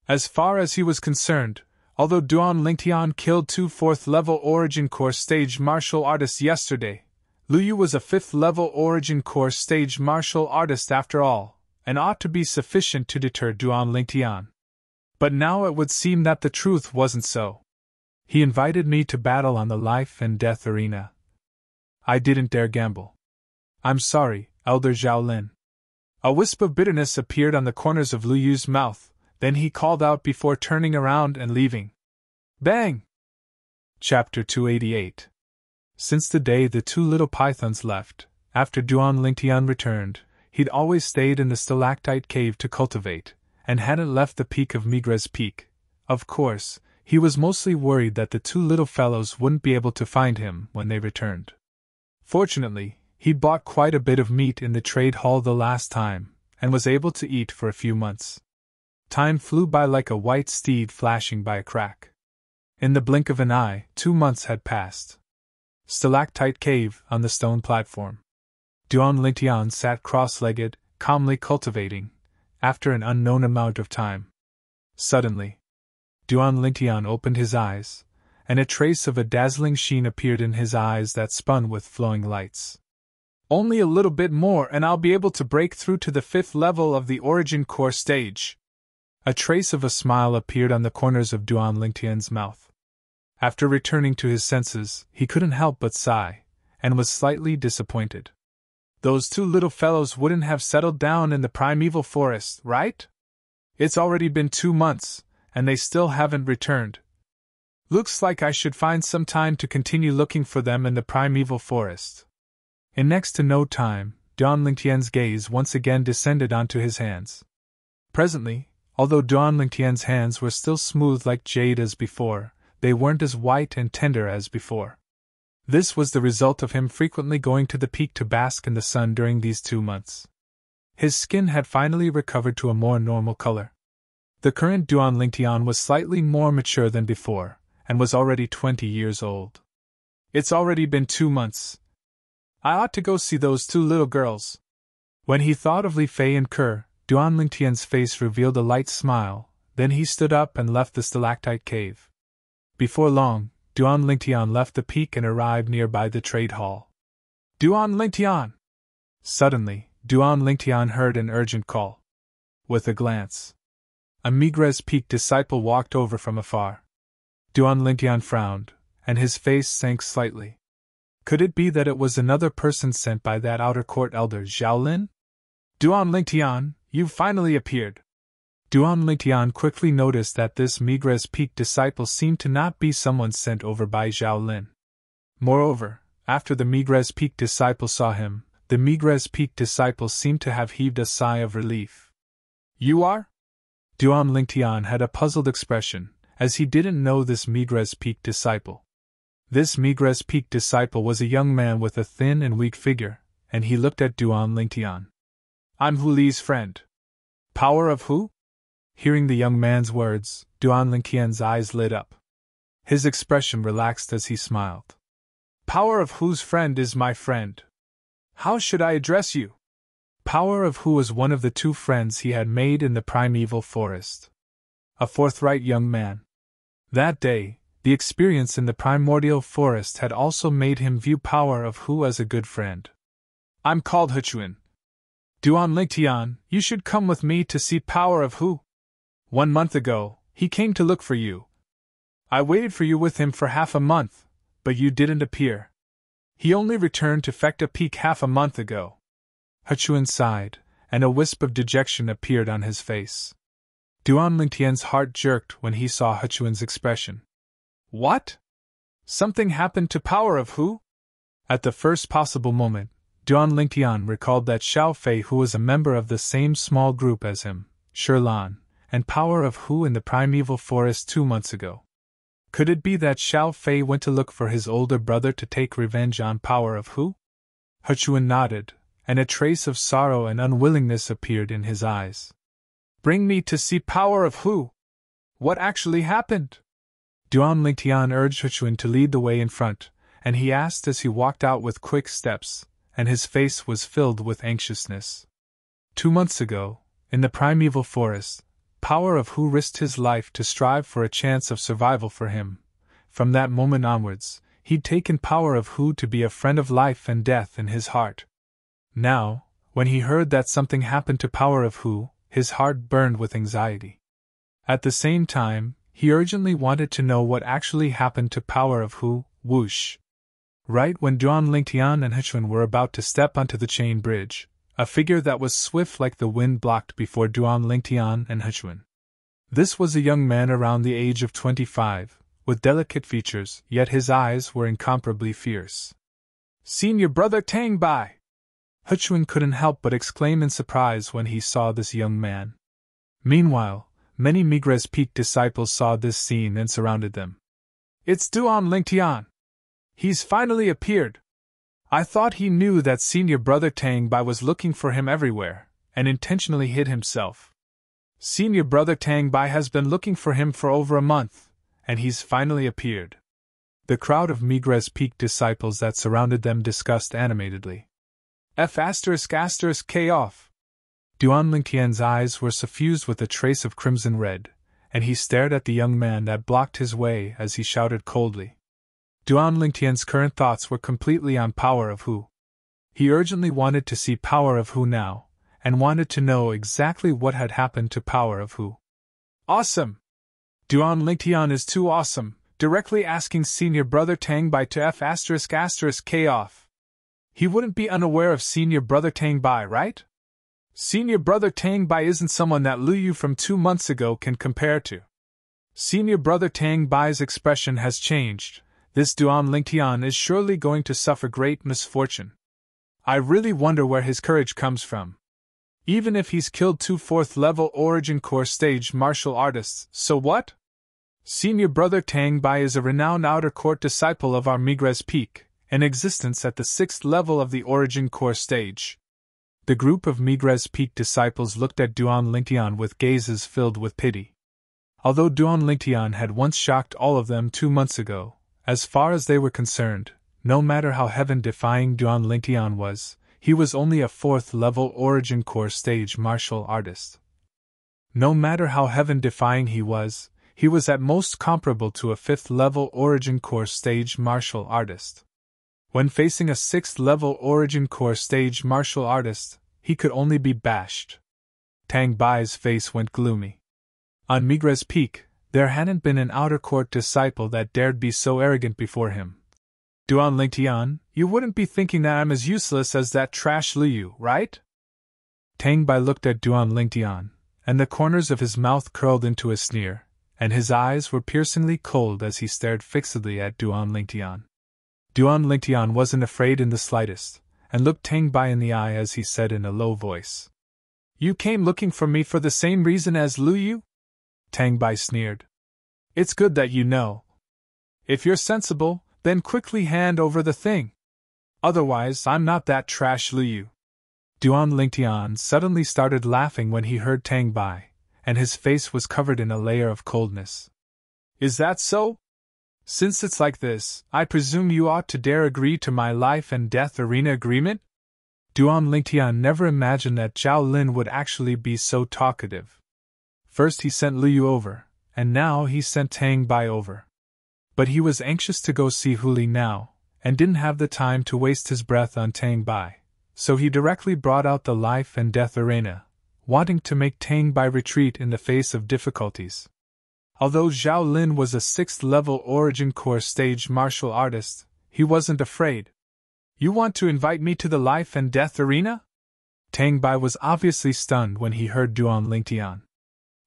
As far as he was concerned, although Duan Lingtian killed 2 4th-level Origin Core stage martial artists yesterday, Lu Yu was a 5th-level Origin Core stage martial artist after all, and ought to be sufficient to deter Duan Lingtian. But now it would seem that the truth wasn't so. He invited me to battle on the life and death arena. I didn't dare gamble. I'm sorry, Elder Zhao Lin. A wisp of bitterness appeared on the corners of Lu Yu's mouth, then he called out before turning around and leaving. Bang! Chapter 288. Since the day the 2 little pythons left, after Duan Lingtian returned, he'd always stayed in the stalactite cave to cultivate, and hadn't left the peak of Migres Peak. Of course, he was mostly worried that the 2 little fellows wouldn't be able to find him when they returned. Fortunately, he'd bought quite a bit of meat in the trade hall the last time, and was able to eat for a few months. Time flew by like a white steed flashing by a crack. In the blink of an eye, 2 months had passed. Stalactite cave on the stone platform. Duan Lingtian sat cross-legged, calmly cultivating, after an unknown amount of time. Suddenly, Duan Lingtian opened his eyes, and a trace of a dazzling sheen appeared in his eyes that spun with flowing lights. Only a little bit more and I'll be able to break through to the 5th level of the Origin Core stage. A trace of a smile appeared on the corners of Duan Lingtian's mouth. After returning to his senses, he couldn't help but sigh, and was slightly disappointed. Those 2 little fellows wouldn't have settled down in the primeval forest, right? It's already been 2 months, and they still haven't returned. Looks like I should find some time to continue looking for them in the primeval forest. In next to no time, Duan Lingtian's gaze once again descended onto his hands. Presently, although Duan Lingtian's hands were still smooth like jade as before, they weren't as white and tender as before. This was the result of him frequently going to the peak to bask in the sun during these 2 months. His skin had finally recovered to a more normal color. The current Duan Lingtian was slightly more mature than before, and was already 20 years old. It's already been 2 months. I ought to go see those 2 little girls. When he thought of Li Fei and Kerr, Duan Lingtian's face revealed a light smile, then he stood up and left the stalactite cave. Before long, Duan Lingtian left the peak and arrived nearby the trade hall. Duan Lingtian! Suddenly, Duan Lingtian heard an urgent call. With a glance, a Migres Peak disciple walked over from afar. Duan Lingtian frowned, and his face sank slightly. Could it be that it was another person sent by that outer court elder Zhao Lin? Duan Lingtian, you've finally appeared. Duan Lingtian quickly noticed that this Migres Peak disciple seemed to not be someone sent over by Zhao Lin. Moreover, after the Migres Peak disciple saw him, the Migres Peak disciple seemed to have heaved a sigh of relief. You are? Duan Lingtian had a puzzled expression, as he didn't know this Migres Peak disciple. This Migres Peak disciple was a young man with a thin and weak figure, and he looked at Duan Lingtian. I'm Hu Li's friend. Power of who? Hearing the young man's words, Duan Lingtian's eyes lit up. His expression relaxed as he smiled. Power of Hu's friend is my friend. How should I address you? Power of Hu was one of the 2 friends he had made in the primeval forest. A forthright young man. That day, the experience in the primordial forest had also made him view Power of Hu as a good friend. I'm called Hechuan. Duan Lingtian, you should come with me to see Power of Hu. 1 month ago, he came to look for you. I waited for you with him for half a month, but you didn't appear. He only returned to Fekta Peak half a month ago. Hechuan sighed, and a wisp of dejection appeared on his face. Duan Lingtian's heart jerked when he saw Hechuan's expression. What? Something happened to Power of Hu? At the first possible moment, Duan Lingtian recalled that Xiao Fei, who was a member of the same small group as him, Shirlan, and Power of Hu in the primeval forest 2 months ago. Could it be that Xiao Fei went to look for his older brother to take revenge on Power of Hu? Hechuan nodded, and a trace of sorrow and unwillingness appeared in his eyes. Bring me to see power of who? What actually happened? Duan Lingtian urged Huchuan to lead the way in front, and he asked as he walked out with quick steps, and his face was filled with anxiousness. 2 months ago, in the primeval forest, Power of Hu risked his life to strive for a chance of survival for him. From that moment onwards, he'd taken Power of Hu to be a friend of life and death in his heart. Now, when he heard that something happened to Power of Hu, his heart burned with anxiety. At the same time, he urgently wanted to know what actually happened to Power of Hu. Whoosh! Right when Duan Lingtian and Huchuan were about to step onto the chain bridge, a figure that was swift like the wind blocked before Duan Lingtian and Huchuan. This was a young man around the age of 25, with delicate features, yet his eyes were incomparably fierce. "Senior brother Tang Bai!" Huchuan couldn't help but exclaim in surprise when he saw this young man. Meanwhile, many Migres Peak disciples saw this scene and surrounded them. "It's Duan Lingtian! He's finally appeared! I thought he knew that senior brother Tang Bai was looking for him everywhere, and intentionally hid himself. Senior brother Tang Bai has been looking for him for over a month, and he's finally appeared." The crowd of Migres Peak disciples that surrounded them discussed animatedly. F***K off! Duan Lingtian's eyes were suffused with a trace of crimson red, and he stared at the young man that blocked his way as he shouted coldly. Duan Lingtian's current thoughts were completely on Power of Hu. He urgently wanted to see Power of Hu now, and wanted to know exactly what had happened to Power of Hu. "Awesome! Duan Lingtian is too awesome, directly asking senior brother Tang Bai to F***K off. He wouldn't be unaware of senior brother Tang Bai, right? Senior brother Tang Bai isn't someone that Lu Yu from 2 months ago can compare to. Senior brother Tang Bai's expression has changed. This Duan Lingtian is surely going to suffer great misfortune. I really wonder where his courage comes from. Even if he's killed 2 4th-level Origin Core stage martial artists, so what? Senior brother Tang Bai is a renowned outer court disciple of our Migres Peak, in existence at the 6th level of the Origin Core stage." The group of Migres Peak disciples looked at Duan Lingtian with gazes filled with pity. Although Duan Lingtian had once shocked all of them 2 months ago, as far as they were concerned, no matter how heaven-defying Duan Lingtian was, he was only a 4th-level Origin Core stage martial artist. No matter how heaven-defying he was at most comparable to a 5th-level Origin Core stage martial artist. When facing a 6th-level Origin Core stage martial artist, he could only be bashed. Tang Bai's face went gloomy. On Migres Peak, there hadn't been an outer court disciple that dared be so arrogant before him. "Duan Lingtian, you wouldn't be thinking that I'm as useless as that trash Lu Yu, right?" Tang Bai looked at Duan Lingtian, and the corners of his mouth curled into a sneer, and his eyes were piercingly cold as he stared fixedly at Duan Lingtian. Duan Lingtian wasn't afraid in the slightest, and looked Tang Bai in the eye as he said in a low voice. "You came looking for me for the same reason as Lu Yu?" Tang Bai sneered. "It's good that you know. If you're sensible, then quickly hand over the thing. Otherwise, I'm not that trash Lu Yu." Duan Lingtian suddenly started laughing when he heard Tang Bai, and his face was covered in a layer of coldness. "Is that so? Since it's like this, I presume you ought to dare agree to my life and death arena agreement?" Duan Lingtian never imagined that Zhao Lin would actually be so talkative. First he sent Lu Yu over, and now he sent Tang Bai over. But he was anxious to go see Huli now, and didn't have the time to waste his breath on Tang Bai, so he directly brought out the life and death arena, wanting to make Tang Bai retreat in the face of difficulties. Although Zhao Lin was a 6th-level Origin Core stage martial artist, he wasn't afraid. "You want to invite me to the life and death arena?" Tang Bai was obviously stunned when he heard Duan Lingtian.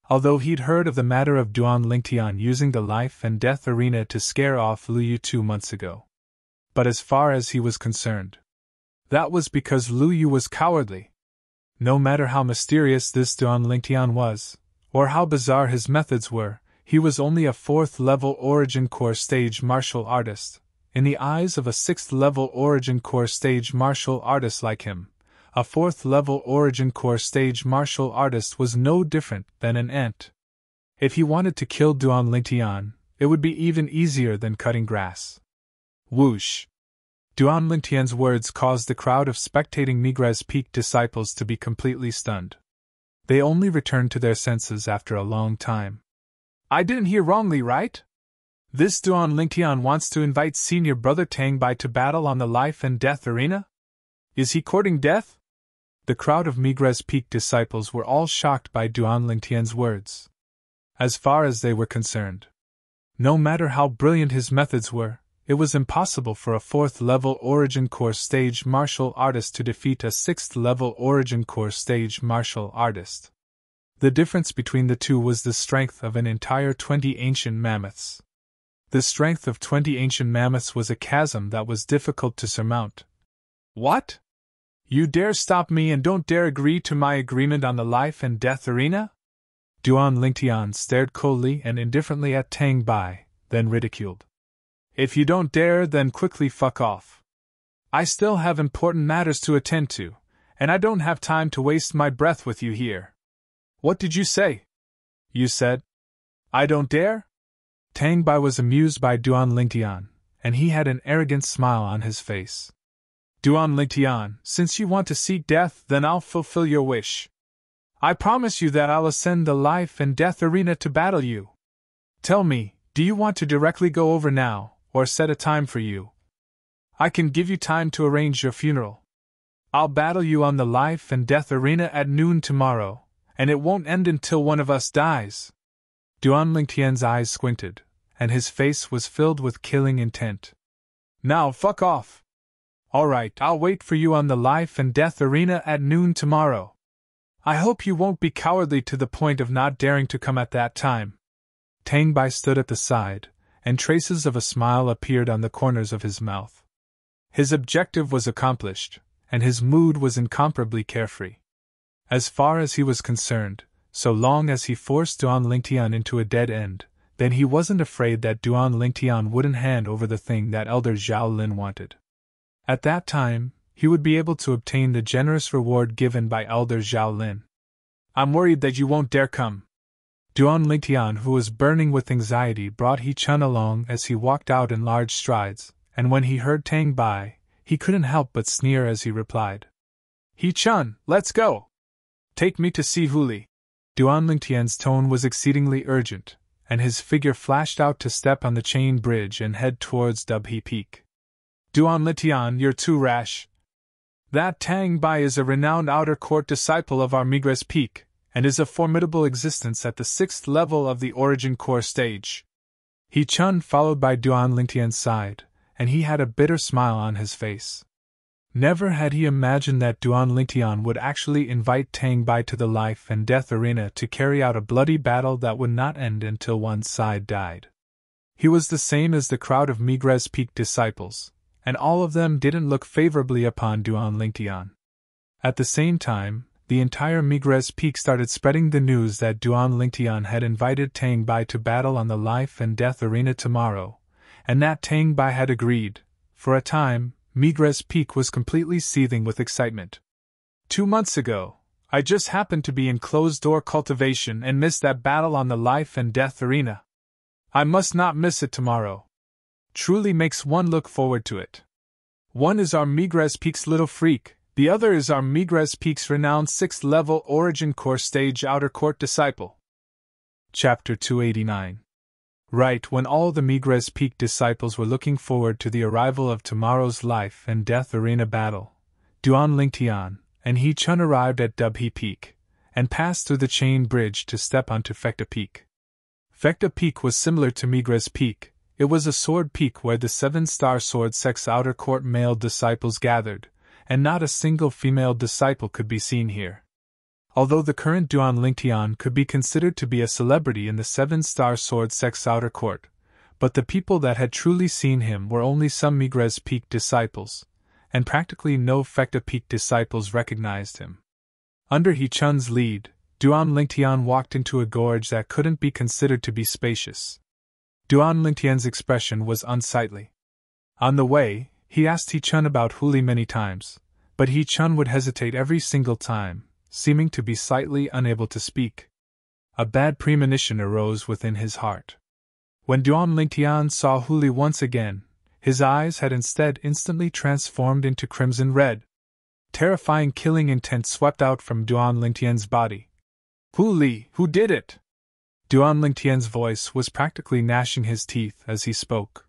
Although he'd heard of the matter of Duan Lingtian using the life and death arena to scare off Lu Yu 2 months ago. But as far as he was concerned, that was because Lu Yu was cowardly. No matter how mysterious this Duan Lingtian was, or how bizarre his methods were, he was only a 4th-level Origin Core stage martial artist. In the eyes of a 6th-level Origin Core stage martial artist like him, A 4th-level Origin Core stage martial artist was no different than an ant. If he wanted to kill Duan Lingtian, it would be even easier than cutting grass. Whoosh! Duan Lingtian's words caused the crowd of spectating Migres Peak disciples to be completely stunned. They only returned to their senses after a long time. I didn't hear wrongly, right? This Duan Lingtian wants to invite senior brother Tang Bai to battle on the life and death arena? Is he courting death? The crowd of Migres Peak disciples were all shocked by Duan Lingtian's words. As far as they were concerned, no matter how brilliant his methods were, it was impossible for a 4th-level Origin Core stage martial artist to defeat a 6th-level Origin Core stage martial artist. The difference between the two was the strength of an entire 20 ancient mammoths. The strength of 20 ancient mammoths was a chasm that was difficult to surmount. What? You dare stop me and don't dare agree to my agreement on the life and death arena? Duan Lingtian stared coldly and indifferently at Tang Bai, then ridiculed. If you don't dare, then quickly fuck off. I still have important matters to attend to, and I don't have time to waste my breath with you here. What did you say? You said, I don't dare? Tang Bai was amused by Duan Lingtian, and he had an arrogant smile on his face. Duan Lingtian, since you want to seek death, then I'll fulfill your wish. I promise you that I'll ascend the life and death arena to battle you. Tell me, do you want to directly go over now, or set a time for you? I can give you time to arrange your funeral. I'll battle you on the life and death arena at noon tomorrow, and it won't end until one of us dies. Duan Lingtian's eyes squinted, and his face was filled with killing intent. Now fuck off! Alright, I'll wait for you on the life and death arena at noon tomorrow. I hope you won't be cowardly to the point of not daring to come at that time. Tang Bai stood at the side, and traces of a smile appeared on the corners of his mouth. His objective was accomplished, and his mood was incomparably carefree. As far as he was concerned, so long as he forced Duan Lingtian into a dead end, then he wasn't afraid that Duan Lingtian wouldn't hand over the thing that Elder Zhao Lin wanted. At that time, he would be able to obtain the generous reward given by Elder Zhao Lin. I'm worried that you won't dare come. Duan Lingtian, who was burning with anxiety, brought He Chun along as he walked out in large strides, and when he heard Tang Bai, he couldn't help but sneer as he replied. He Chun, let's go! Take me to see Huli. Duan Lingtian's tone was exceedingly urgent, and his figure flashed out to step on the chain bridge and head towards Dubhe Peak. Duan Lingtian, you're too rash. That Tang Bai is a renowned outer court disciple of our Migres Peak, and is a formidable existence at the 6th level of the Origin Core stage. He Chun followed by Duan Lingtian's side, and he had a bitter smile on his face. Never had he imagined that Duan Lingtian would actually invite Tang Bai to the life and death arena to carry out a bloody battle that would not end until one side died. He was the same as the crowd of Migres Peak disciples, and all of them didn't look favorably upon Duan Lingtian. At the same time, the entire Migres Peak started spreading the news that Duan Lingtian had invited Tang Bai to battle on the life and death arena tomorrow, and that Tang Bai had agreed. For a time, Migres Peak was completely seething with excitement. 2 months ago, I just happened to be in closed-door cultivation and missed that battle on the life and death arena. I must not miss it tomorrow. Truly makes one look forward to it. One is our Migres Peak's little freak, the other is our Migres Peak's renowned 6th level Origin Core stage outer court disciple. Chapter 289. Right when all the Migres Peak disciples were looking forward to the arrival of tomorrow's life and death arena battle, Duan Lingtian and He Chun arrived at Dubhe Peak, and passed through the chain bridge to step onto Phecta Peak. Phecta Peak was similar to Migres Peak. It was a sword peak where the 7-star sword sex outer court male disciples gathered, and not a single female disciple could be seen here. Although the current Duan Lingtian could be considered to be a celebrity in the 7-star sword sex outer court, but the people that had truly seen him were only some Migres Peak disciples, and practically no Phecta Peak disciples recognized him. Under He Chun's lead, Duan Lingtian walked into a gorge that couldn't be considered to be spacious. Duan Lingtian's expression was unsightly. On the way, he asked He Chun about Huli many times, But He Chun would hesitate every single time, seeming to be slightly unable to speak. A bad premonition arose within his heart. When Duan Lingtian saw Hu Li once again, his eyes had instead instantly transformed into crimson red. Terrifying killing intent swept out from Duan Lingtian's body. Hu Li, who did it? Duan Lingtian's voice was practically gnashing his teeth as he spoke.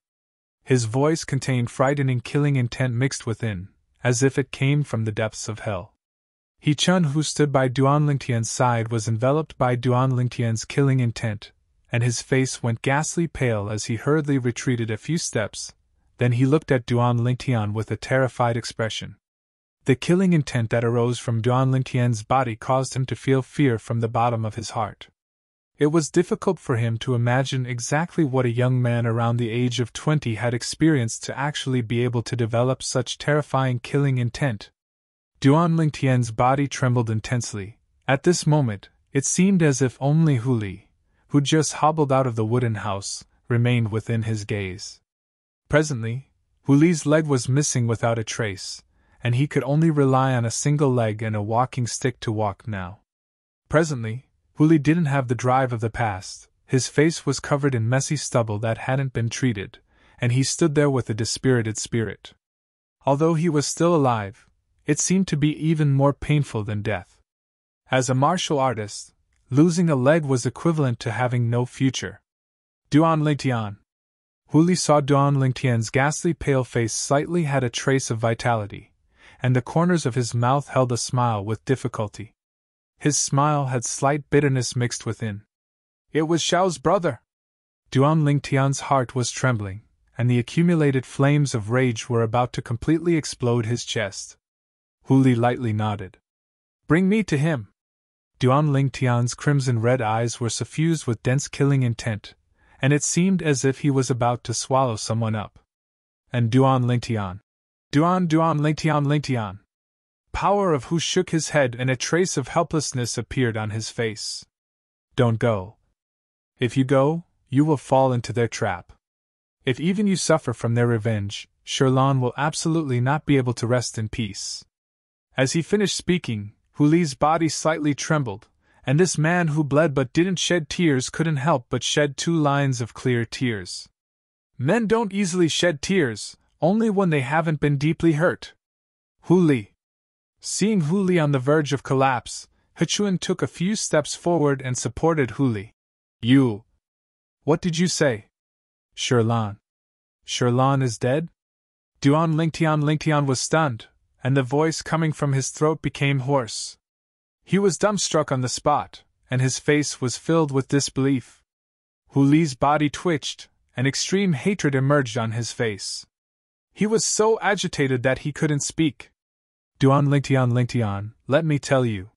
His voice contained frightening killing intent mixed within, as if it came from the depths of hell. He Chun, who stood by Duan Lingtian's side, was enveloped by Duan Lingtian's killing intent, and his face went ghastly pale as he hurriedly retreated a few steps. Then he looked at Duan Lingtian with a terrified expression. The killing intent that arose from Duan Lingtian's body caused him to feel fear from the bottom of his heart. It was difficult for him to imagine exactly what a young man around the age of 20 had experienced to actually be able to develop such terrifying killing intent. Duan Lingtian's body trembled intensely. At this moment, it seemed as if only Hu Li, who just hobbled out of the wooden house, remained within his gaze. Presently, Hu Li's leg was missing without a trace, and he could only rely on a single leg and a walking stick to walk now. Presently, Hu Li didn't have the drive of the past. His face was covered in messy stubble that hadn't been treated, and he stood there with a dispirited spirit. Although he was still alive, it seemed to be even more painful than death. As a martial artist, losing a leg was equivalent to having no future. Duan Lingtian. Hu Li saw Duan Lingtian's ghastly pale face slightly had a trace of vitality, and the corners of his mouth held a smile with difficulty. His smile had slight bitterness mixed within. It was Xiao's brother! Duan Lingtian's heart was trembling, and the accumulated flames of rage were about to completely explode his chest. Hu Li lightly nodded. Bring me to him! Duan Lingtian's crimson-red eyes were suffused with dense killing intent, and it seemed as if he was about to swallow someone up. And Duan Lingtian. Duan Lingtian. Power of Hu shook his head and a trace of helplessness appeared on his face. Don't go. If you go, you will fall into their trap. If even you suffer from their revenge, Shirlan will absolutely not be able to rest in peace. As he finished speaking, Hu Li's body slightly trembled, and this man who bled but didn't shed tears couldn't help but shed 2 lines of clear tears. Men don't easily shed tears, only when they haven't been deeply hurt. Hu Li. Seeing Hu Li on the verge of collapse, He Chun took a few steps forward and supported Hu Li. You. What did you say? Shirlan. Shirlan is dead? Duan Lingtian was stunned, and the voice coming from his throat became hoarse. He was dumbstruck on the spot, and his face was filled with disbelief. Hu Li's body twitched, and extreme hatred emerged on his face. He was so agitated that he couldn't speak. Duan Lingtian, let me tell you.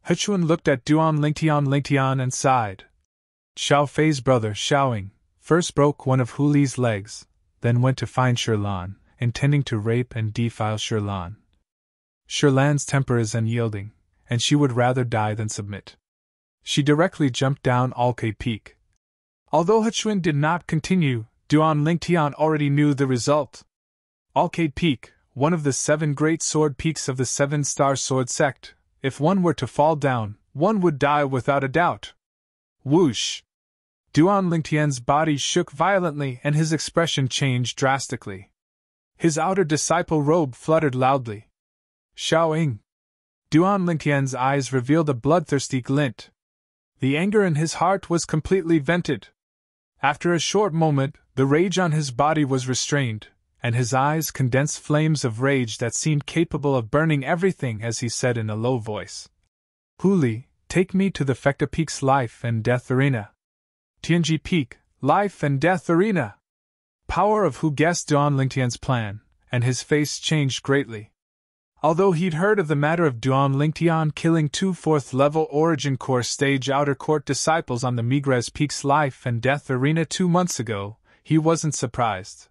He Chun looked at Duan Lingtian and sighed. Xiao Fei's brother Xiaoing first broke one of Hu Li's legs, then went to find Shirlan, intending to rape and defile Shirlan. Shirlan's temper is unyielding, and she would rather die than submit. She directly jumped down Alcade Peak. Although He Chun did not continue, Duan Lingtian already knew the result. Alcade Peak, one of the 7 great sword peaks of the 7-star sword sect, if one were to fall down, one would die without a doubt. Whoosh! Duan Lingtian's body shook violently and his expression changed drastically. His outer disciple robe fluttered loudly. Xiaoing! Duan Lingtian's eyes revealed a bloodthirsty glint. The anger in his heart was completely vented. After a short moment, the rage on his body was restrained, and his eyes condensed flames of rage that seemed capable of burning everything as he said in a low voice. Hu Li, take me to the Fecta Peak's life and death arena. Tianji Peak, life and death arena. Power of Hu guessed Duan Lingtian's plan, and his face changed greatly. Although he'd heard of the matter of Duan Lingtian killing 2 4th-level Origin Core Stage Outer Court disciples on the Migres Peak's life and death arena 2 months ago, he wasn't surprised.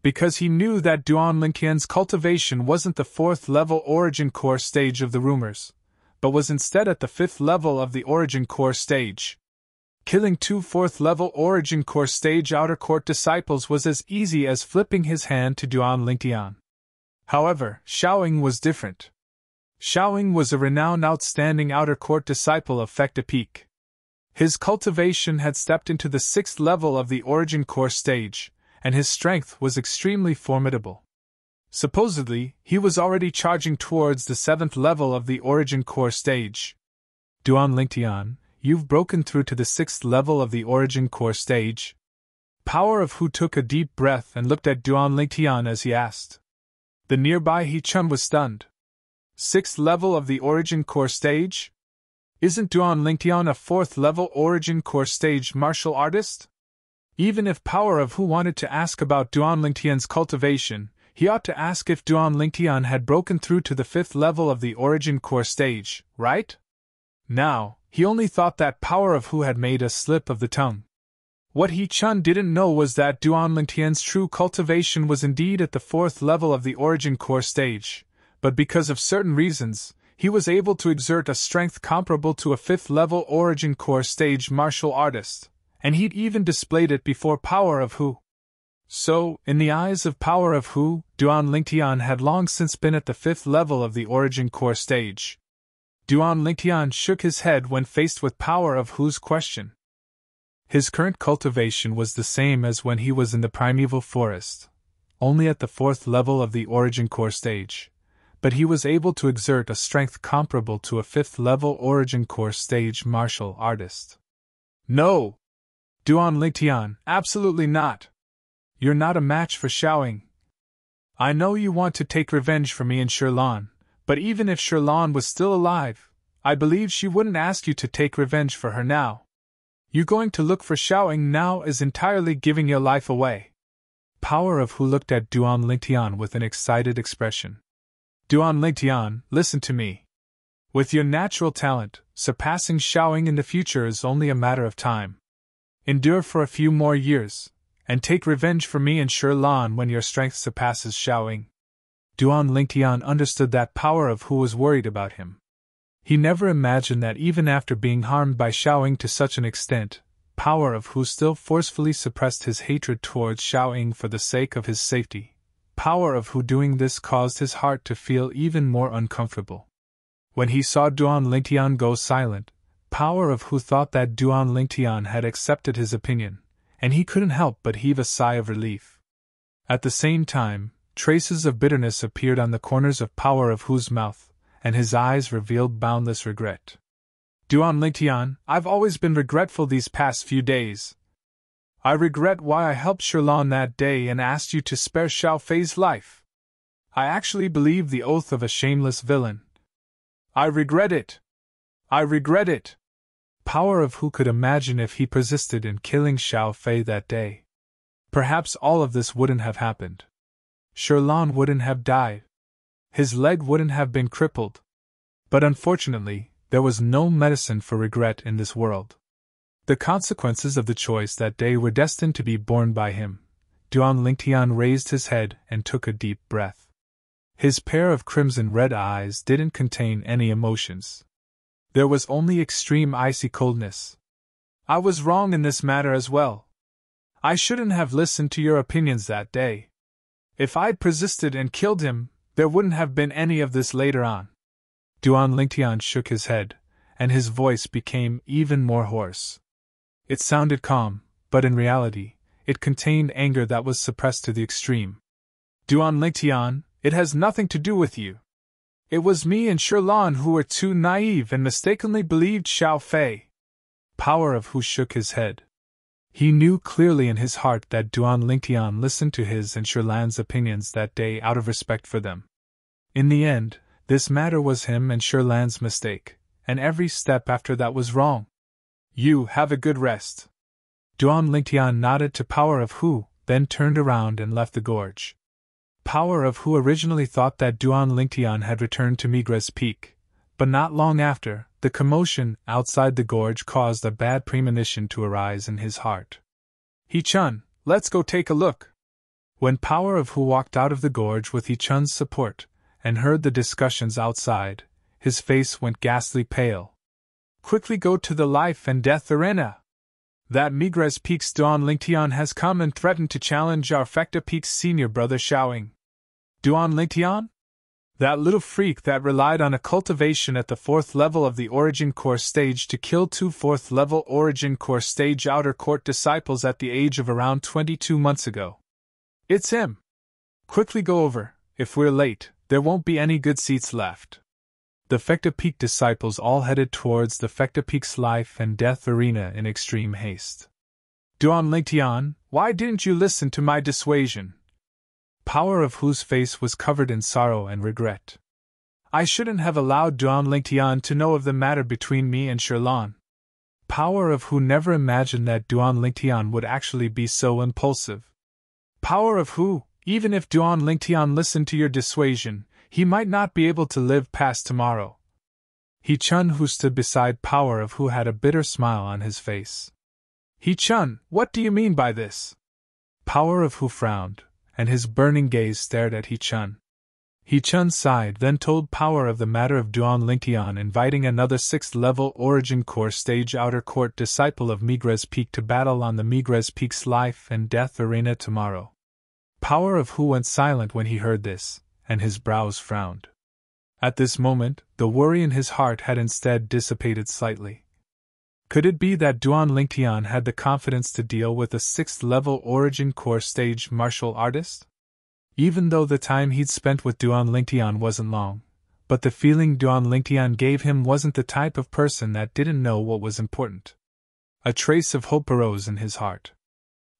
Because he knew that Duan Lingtian's cultivation wasn't the 4th-level Origin Core stage of the rumors, but was instead at the 5th level of the Origin Core stage. Killing 2 4th-level Origin Core stage Outer Court disciples was as easy as flipping his hand to Duan Lingtian. However, Soaring was different. Soaring was a renowned outstanding outer court disciple of Fekta Peak. His cultivation had stepped into the 6th level of the origin core stage, and his strength was extremely formidable. Supposedly, he was already charging towards the 7th level of the origin core stage. Duan Lingtian, you've broken through to the 6th level of the origin core stage. Power of Hu took a deep breath and looked at Duan Lingtian as he asked. The nearby He Chun was stunned. 6th level of the origin core stage? Isn't Duan Lingtian a 4th level origin core stage martial artist? Even if Power of Hu wanted to ask about Duan Lingtian's cultivation, he ought to ask if Duan Lingtian had broken through to the 5th level of the origin core stage, right? Now, he only thought that Power of Hu had made a slip of the tongue. What He Chun didn't know was that Duan Lingtian's true cultivation was indeed at the 4th level of the origin core stage, but because of certain reasons, he was able to exert a strength comparable to a 5th level origin core stage martial artist, and he'd even displayed it before Power of Hu. So, in the eyes of Power of Hu, Duan Lingtian had long since been at the 5th level of the origin core stage. Duan Lingtian shook his head when faced with Power of Hu's question. His current cultivation was the same as when he was in the primeval forest, only at the 4th level of the origin core stage, but he was able to exert a strength comparable to a 5th level origin core stage martial artist. No! Duan Lingtian, absolutely not! You're not a match for Soaring. I know you want to take revenge for me and Shirlan, but even if Shirlan was still alive, I believe she wouldn't ask you to take revenge for her now. You going to look for Soaring now is entirely giving your life away. Power of Hu looked at Duan Lingtian with an excited expression. Duan Lingtian, listen to me. With your natural talent, surpassing Soaring in the future is only a matter of time. Endure for a few more years, and take revenge for me and Shirlan when your strength surpasses Soaring. Duan Lingtian understood that Power of Hu was worried about him. He never imagined that even after being harmed by Soaring to such an extent, Power of Hu still forcefully suppressed his hatred towards Soaring for the sake of his safety. Power of Hu doing this caused his heart to feel even more uncomfortable. When he saw Duan Lingtian go silent, Power of Hu thought that Duan Lingtian had accepted his opinion, and he couldn't help but heave a sigh of relief. At the same time, traces of bitterness appeared on the corners of Power of Hu's mouth, and his eyes revealed boundless regret. Duan Lingtian, I've always been regretful these past few days. I regret why I helped Shirlan that day and asked you to spare Xiao Fei's life. I actually believed the oath of a shameless villain. I regret it. I regret it. Power of Hu could imagine if he persisted in killing Xiao Fei that day. Perhaps all of this wouldn't have happened. Shirlan wouldn't have died. His leg wouldn't have been crippled. But unfortunately, there was no medicine for regret in this world. The consequences of the choice that day were destined to be borne by him. Duan Lingtian raised his head and took a deep breath. His pair of crimson-red eyes didn't contain any emotions. There was only extreme icy coldness. I was wrong in this matter as well. I shouldn't have listened to your opinions that day. If I'd persisted and killed him, there wouldn't have been any of this later on. Duan Lingtian shook his head, and his voice became even more hoarse. It sounded calm, but in reality, it contained anger that was suppressed to the extreme. Duan Lingtian, it has nothing to do with you. It was me and Shirlan who were too naive and mistakenly believed Xiao Fei. Power of Hu shook his head. He knew clearly in his heart that Duan Lingtian listened to his and Shirlan's opinions that day out of respect for them. In the end, this matter was him and Shirlan's mistake, and every step after that was wrong. You have a good rest. Duan Lingtian nodded to Power of Hu, then turned around and left the gorge. Power of Hu originally thought that Duan Lingtian had returned to Migres Peak, but not long after, the commotion outside the gorge caused a bad premonition to arise in his heart. He Chun, let's go take a look. When Power of Hu walked out of the gorge with He Chun's support, and heard the discussions outside, his face went ghastly pale. Quickly go to the life and death arena. That Migres Peak's Duan Lingtian has come and threatened to challenge our Fekta Peak's senior brother Soaring. Duan Lingtian? That little freak that relied on a cultivation at the 4th level of the Origin Core stage to kill 2 4th level Origin Core stage outer court disciples at the age of around 22 months ago. It's him. Quickly go over. If we're late, there won't be any good seats left. The Fecta Peak disciples all headed towards the Fecta Peak's life and death arena in extreme haste. Duan Lingtian, why didn't you listen to my dissuasion? Power of whose face was covered in sorrow and regret. I shouldn't have allowed Duan Lingtian to know of the matter between me and Sherlan. Power of who never imagined that Duan Lingtian would actually be so impulsive. Power of who, even if Duan Lingtian listened to your dissuasion, he might not be able to live past tomorrow. He Chun, who stood beside Power of who, had a bitter smile on his face. He Chun, what do you mean by this? Power of who frowned, and his burning gaze stared at He Chun. He Chun sighed, then told Power of the matter of Duan Lingtian inviting another 6th level Origin Core stage outer court disciple of Migres Peak to battle on the Migres Peak's life and death arena tomorrow. Power of who went silent when he heard this, and his brows frowned. At this moment, the worry in his heart had instead dissipated slightly. Could it be that Duan Lingtian had the confidence to deal with a 6th level Origin Core stage martial artist? Even though the time he'd spent with Duan Lingtian wasn't long, but the feeling Duan Lingtian gave him wasn't the type of person that didn't know what was important. A trace of hope arose in his heart.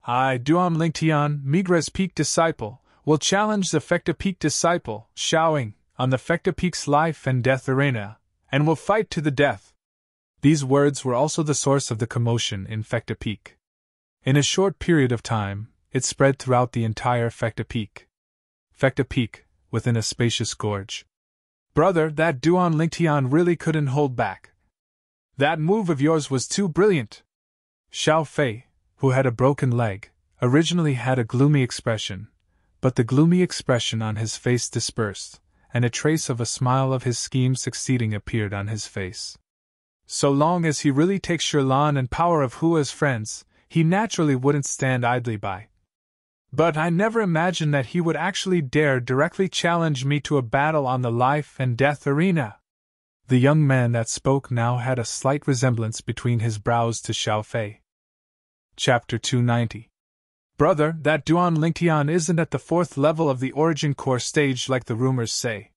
I, Duan Lingtian, Migres Peak disciple, will challenge the Fecta Peak disciple, Soaring, on the Fecta Peak's life and death arena, and will fight to the death. These words were also the source of the commotion in Fecta Peak. In a short period of time, it spread throughout the entire Fecta Peak. Fecta Peak, within a spacious gorge. Brother, that Duan Lingtian really couldn't hold back. That move of yours was too brilliant. Xiao Fei, who had a broken leg, originally had a gloomy expression, but the gloomy expression on his face dispersed, and a trace of a smile of his scheme succeeding appeared on his face. So long as he really takes Sherlan and Power of who as friends, he naturally wouldn't stand idly by. But I never imagined that he would actually dare directly challenge me to a battle on the life and death arena. The young man that spoke now had a slight resemblance between his brows to Xiao Fei. Chapter 290. Brother, that Duan Lingtian isn't at the 4th level of the Origin Core stage like the rumors say.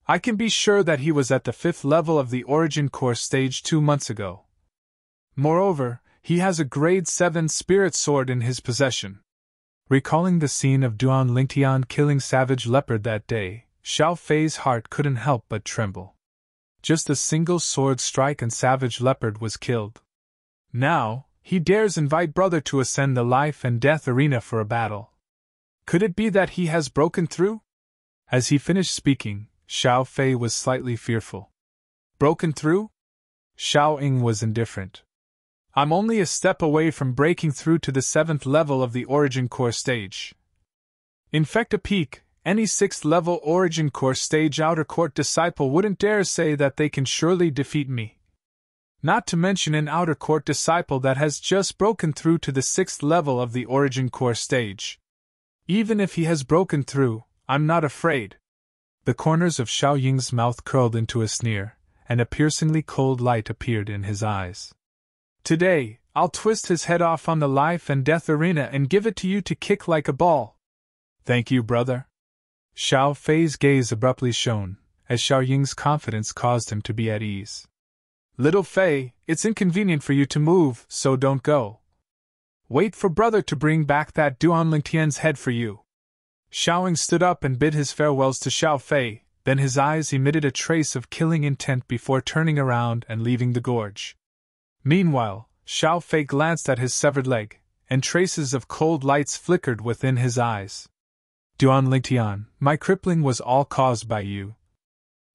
I can be sure that he was at the 5th level of the Origin Core stage 2 months ago. Moreover, he has a grade 7 spirit sword in his possession. Recalling the scene of Duan Lingtian killing Savage Leopard that day, Xiao Fei's heart couldn't help but tremble. Just a single sword strike and Savage Leopard was killed. Now, he dares invite brother to ascend the life and death arena for a battle. Could it be that he has broken through? As he finished speaking, Xiao Fei was slightly fearful. Broken through? Xiao Ying was indifferent. I'm only a step away from breaking through to the 7th level of the Origin Core stage. In Fecta Peak, any 6th level Origin Core stage outer court disciple wouldn't dare say that they can surely defeat me. Not to mention an outer court disciple that has just broken through to the 6th level of the Origin Core stage. Even if he has broken through, I'm not afraid. The corners of Xiao Ying's mouth curled into a sneer, and a piercingly cold light appeared in his eyes. Today, I'll twist his head off on the life and death arena and give it to you to kick like a ball. Thank you, brother. Xiao Fei's gaze abruptly shone, as Xiao Ying's confidence caused him to be at ease. Little Fei, it's inconvenient for you to move, so don't go. Wait for brother to bring back that Duan Lingtian's head for you. Xiao Ying stood up and bid his farewells to Xiao Fei, then his eyes emitted a trace of killing intent before turning around and leaving the gorge. Meanwhile, Xiao Fei glanced at his severed leg, and traces of cold lights flickered within his eyes. Duan Lingtian, my crippling was all caused by you.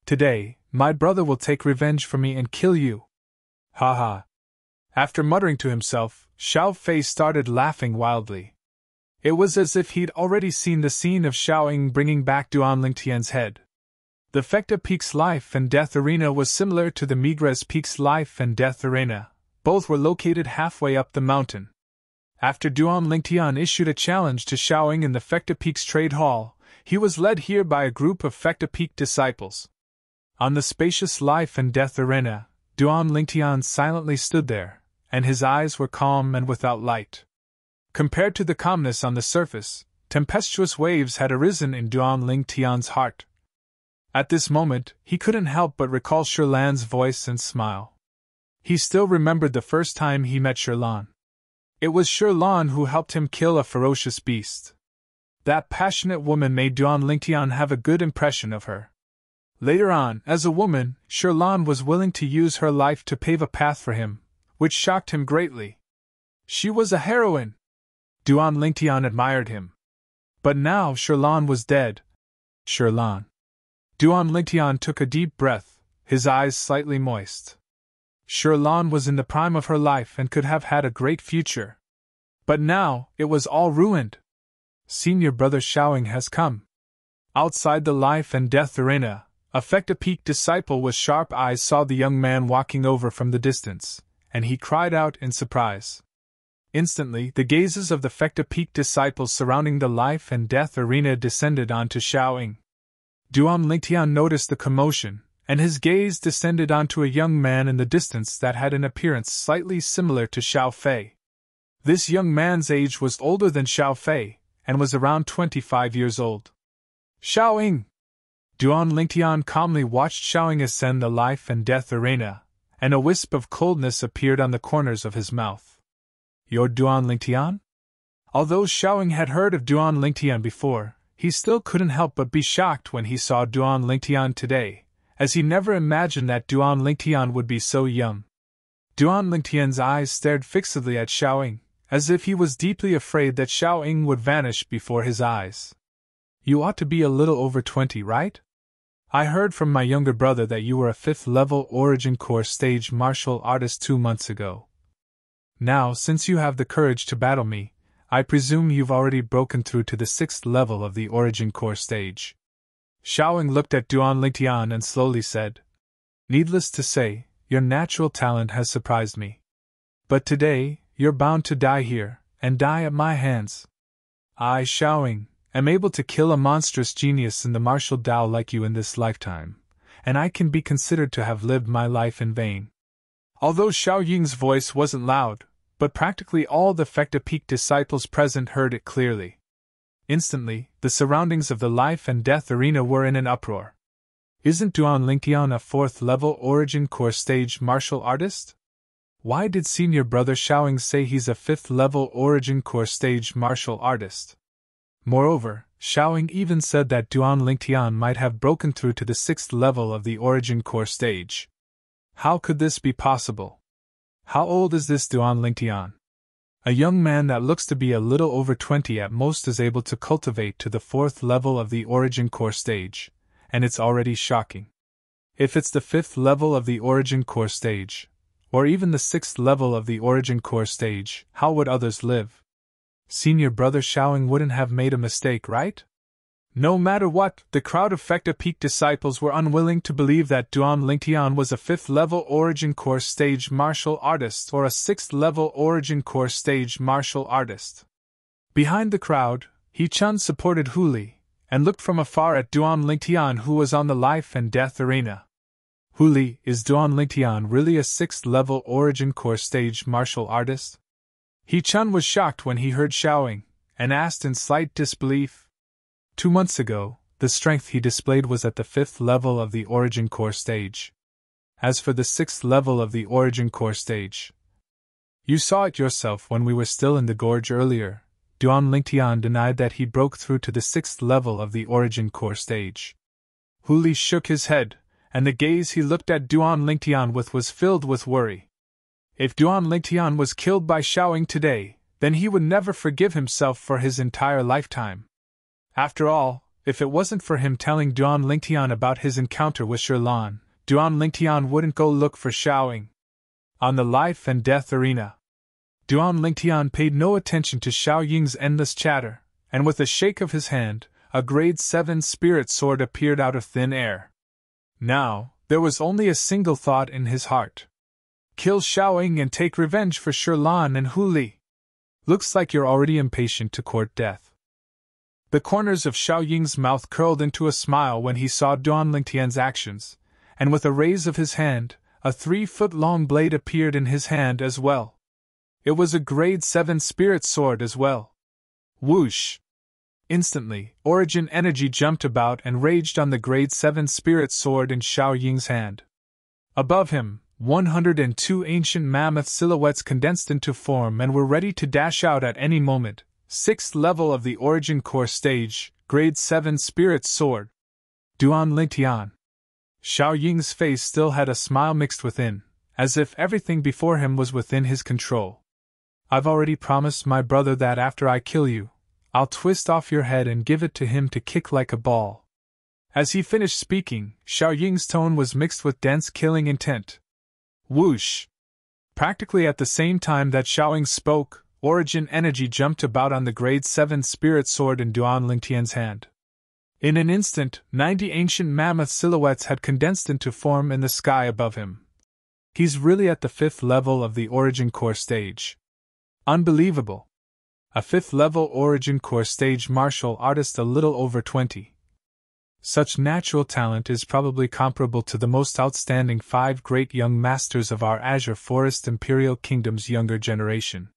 Today, my brother will take revenge for me and kill you. Ha ha. After muttering to himself, Xiao Fei started laughing wildly. It was as if he'd already seen the scene of Xiao Ying bringing back Duan Lingtian's head. The Fecta Peak's life and death arena was similar to the Migres Peak's life and death arena. Both were located halfway up the mountain. After Duan Lingtian issued a challenge to Xiao Ying in the Fecta Peak's trade hall, He was led here by a group of Fecta Peak disciples. On the spacious life and death arena, Duan Lingtian silently stood there, and his eyes were calm and without light. Compared to the calmness on the surface, tempestuous waves had arisen in Duan Lingtian's heart. At this moment, he couldn't help but recall Shirlan's voice and smile. He still remembered the first time he met Shirlan. It was Shirlan who helped him kill a ferocious beast. That passionate woman made Duan Lingtian have a good impression of her. Later on, as a woman, Shirlan was willing to use her life to pave a path for him, which shocked him greatly. She was a heroine. Duan Lingtian admired him. But now Shirlan was dead. Shirlan. Duan Lingtian took a deep breath, his eyes slightly moist. Shirlan was in the prime of her life and could have had a great future. But now, it was all ruined. Senior brother Soaring has come. Outside the life and death arena, a Fecta Peak disciple with sharp eyes saw the young man walking over from the distance, and he cried out in surprise. Instantly, the gazes of the Fecta Peak disciples surrounding the life and death arena descended onto Soaring. Duan Lingtian noticed the commotion, and his gaze descended onto a young man in the distance that had an appearance slightly similar to Xiao Fei. This young man's age was older than Xiao Fei, and was around 25 years old. Soaring! Duan Lingtian calmly watched Soaring ascend the life and death arena, and a wisp of coldness appeared on the corners of his mouth. You're Duan Lingtian? Although Soaring had heard of Duan Lingtian before, he still couldn't help but be shocked when he saw Duan Lingtian today, as he never imagined that Duan Lingtian would be so young. Duan Lingtian's eyes stared fixedly at Soaring, as if he was deeply afraid that Soaring would vanish before his eyes. You ought to be a little over 20, right? I heard from my younger brother that you were a 5th-level Origin Core stage martial artist 2 months ago. Now, since you have the courage to battle me, I presume you've already broken through to the 6th level of the Origin Core stage. Soaring looked at Duan Lingtian and slowly said, Needless to say, your natural talent has surprised me. But today, you're bound to die here, and die at my hands. I, Soaring, am able to kill a monstrous genius in the martial Tao like you in this lifetime, and I can be considered to have lived my life in vain. Although Xiao Ying's voice wasn't loud, but practically all the Fecta Peak disciples present heard it clearly. Instantly, the surroundings of the life and death arena were in an uproar. Isn't Duan Lingtian a 4th-level Origin Core stage martial artist? Why did senior brother Soaring say he's a 5th-level Origin Core stage martial artist? Moreover, Soaring even said that Duan Lingtian might have broken through to the 6th level of the Origin Core stage. How could this be possible? How old is this Duan Lingtian? A young man that looks to be a little over 20 at most is able to cultivate to the 4th level of the Origin Core stage, and it's already shocking. If it's the 5th level of the Origin Core stage, or even the 6th level of the Origin Core stage, how would others live? Senior brother Soaring wouldn't have made a mistake, right? No matter what, the crowd of Fecta Peak disciples were unwilling to believe that Duan Lingtian was a 5th-level Origin Core stage martial artist or a 6th-level Origin Core stage martial artist. Behind the crowd, He-Chun supported Hu Li, and looked from afar at Duan Lingtian, who was on the life and death arena. Hu Li, is Duan Lingtian really a 6th-level Origin Core stage martial artist? He-Chun was shocked when he heard Soaring, and asked in slight disbelief. 2 months ago, the strength he displayed was at the 5th level of the Origin Core stage. As for the 6th level of the Origin Core stage, you saw it yourself when we were still in the gorge earlier. Duan Lingtian denied that he broke through to the 6th level of the Origin Core stage. Hu Li shook his head, and the gaze he looked at Duan Lingtian with was filled with worry. If Duan Lingtian was killed by Soaring today, then he would never forgive himself for his entire lifetime. After all, if it wasn't for him telling Duan Lingtian about his encounter with Shirlan, Duan Lingtian wouldn't go look for Soaring. On the life and death arena, Duan Lingtian paid no attention to Xiao Ying's endless chatter, and with a shake of his hand, a grade 7 spirit sword appeared out of thin air. Now, there was only a single thought in his heart. Kill Soaring and take revenge for Shirlan and Hu Li. Looks like you're already impatient to court death. The corners of Xiao Ying's mouth curled into a smile when he saw Duan Lingtian's actions, and with a raise of his hand, a 3-foot-long blade appeared in his hand as well. It was a grade 7 spirit sword as well. Whoosh! Instantly, origin energy jumped about and raged on the grade 7 spirit sword in Xiao Ying's hand. Above him, 102 ancient mammoth silhouettes condensed into form and were ready to dash out at any moment. 6th level of the origin core stage, grade 7 spirit sword. Duan Lingtian. Xiao Ying's face still had a smile mixed within, as if everything before him was within his control. I've already promised my brother that after I kill you, I'll twist off your head and give it to him to kick like a ball. As he finished speaking, Xiao Ying's tone was mixed with dense killing intent. Whoosh! Practically at the same time that Xiao Ying spoke, origin energy jumped about on the grade 7 spirit sword in Duan Lingtian's hand. In an instant, 90 ancient mammoth silhouettes had condensed into form in the sky above him. He's really at the 5th level of the origin core stage. Unbelievable. A 5th level origin core stage martial artist a little over 20. Such natural talent is probably comparable to the most outstanding 5 great young masters of our Azure Forest Imperial Kingdom's younger generation.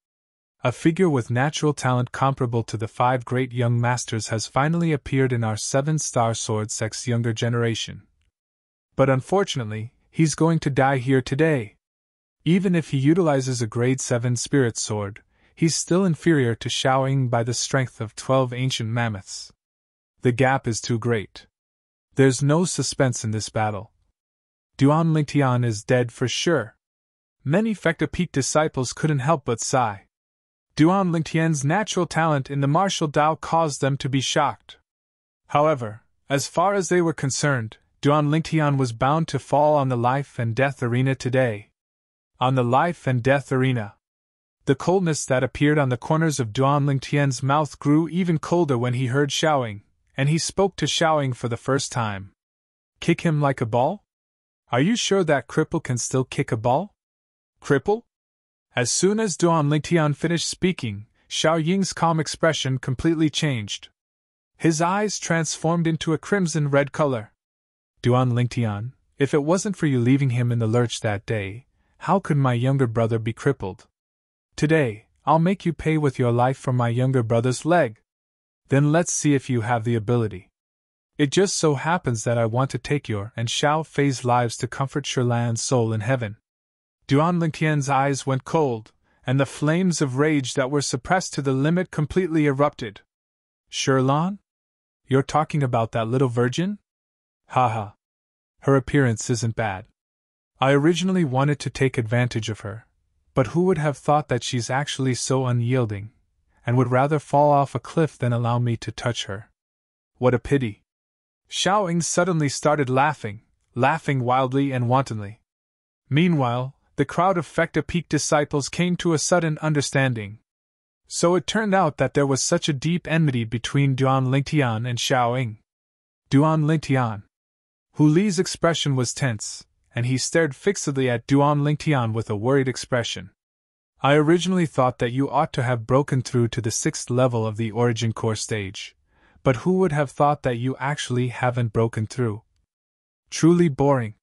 A figure with natural talent comparable to the 5 great young masters has finally appeared in our 7-star sword sex younger generation. But unfortunately, he's going to die here today. Even if he utilizes a grade 7 spirit sword, he's still inferior to Xiao Ying by the strength of 12 ancient mammoths. The gap is too great. There's no suspense in this battle. Duan Lingtian is dead for sure. Many Fecta Peak disciples couldn't help but sigh. Duan Lingtian's natural talent in the martial Dao caused them to be shocked. However, as far as they were concerned, Duan Lingtian was bound to fall on the life and death arena today. On the life and death arena. The coldness that appeared on the corners of Duan Lingtian's mouth grew even colder when he heard Xiao Ying, and he spoke to Xiao Ying for the first time. Kick him like a ball? Are you sure that cripple can still kick a ball? Cripple? As soon as Duan Lingtian finished speaking, Xiao Ying's calm expression completely changed. His eyes transformed into a crimson-red color. Duan Lingtian, if it wasn't for you leaving him in the lurch that day, how could my younger brother be crippled? Today, I'll make you pay with your life for my younger brother's leg. Then let's see if you have the ability. It just so happens that I want to take your and Xiao Fei's lives to comfort Shirlan's soul in heaven. Duan Lingtian's eyes went cold, and the flames of rage that were suppressed to the limit completely erupted. Shirlan? You're talking about that little virgin? Haha. Her appearance isn't bad. I originally wanted to take advantage of her, but who would have thought that she's actually so unyielding, and would rather fall off a cliff than allow me to touch her? What a pity. Xiao Ying suddenly started laughing wildly and wantonly. Meanwhile, the crowd of Fecta Peak disciples came to a sudden understanding. So it turned out that there was such a deep enmity between Duan Lingtian and Xiao Ying. Duan Lingtian. Hu Li's expression was tense, and he stared fixedly at Duan Lingtian with a worried expression. I originally thought that you ought to have broken through to the 6th level of the origin core stage, but who would have thought that you actually haven't broken through? Truly boring.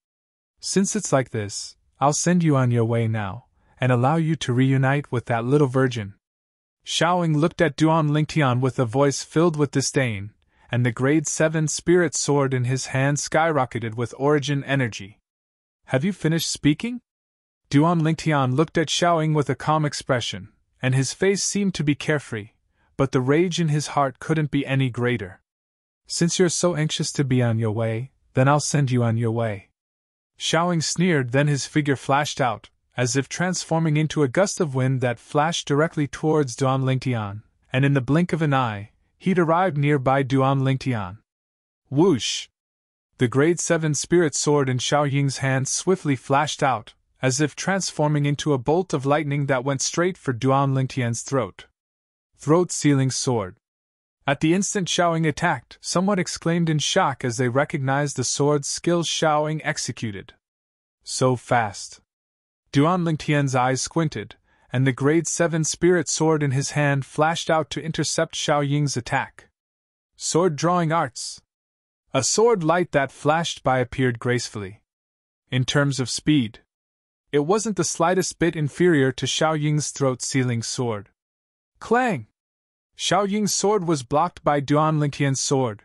Since it's like this, I'll send you on your way now, and allow you to reunite with that little virgin. Xiao Ying looked at Duan Lingtian with a voice filled with disdain, and the grade 7 spirit sword in his hand skyrocketed with origin energy. Have you finished speaking? Duan Lingtian looked at Xiao Ying with a calm expression, and his face seemed to be carefree, but the rage in his heart couldn't be any greater. Since you're so anxious to be on your way, then I'll send you on your way. Xiao Ying sneered, then his figure flashed out, as if transforming into a gust of wind that flashed directly towards Duan Lingtian, and in the blink of an eye, he'd arrived nearby Duan Lingtian. Whoosh! The grade 7 spirit sword in Xiao Ying's hand swiftly flashed out, as if transforming into a bolt of lightning that went straight for Duan Lingtian's throat. Throat-sealing sword. At the instant Xiao Ying attacked, someone exclaimed in shock as they recognized the sword's skills Xiao Ying executed. So fast. Duan Lingtian's eyes squinted, and the grade 7 spirit sword in his hand flashed out to intercept Xiao Ying's attack. Sword drawing arts. A sword light that flashed by appeared gracefully. In terms of speed, it wasn't the slightest bit inferior to Xiao Ying's throat-sealing sword. Clang! Xiao Ying's sword was blocked by Duan Lingtian's sword.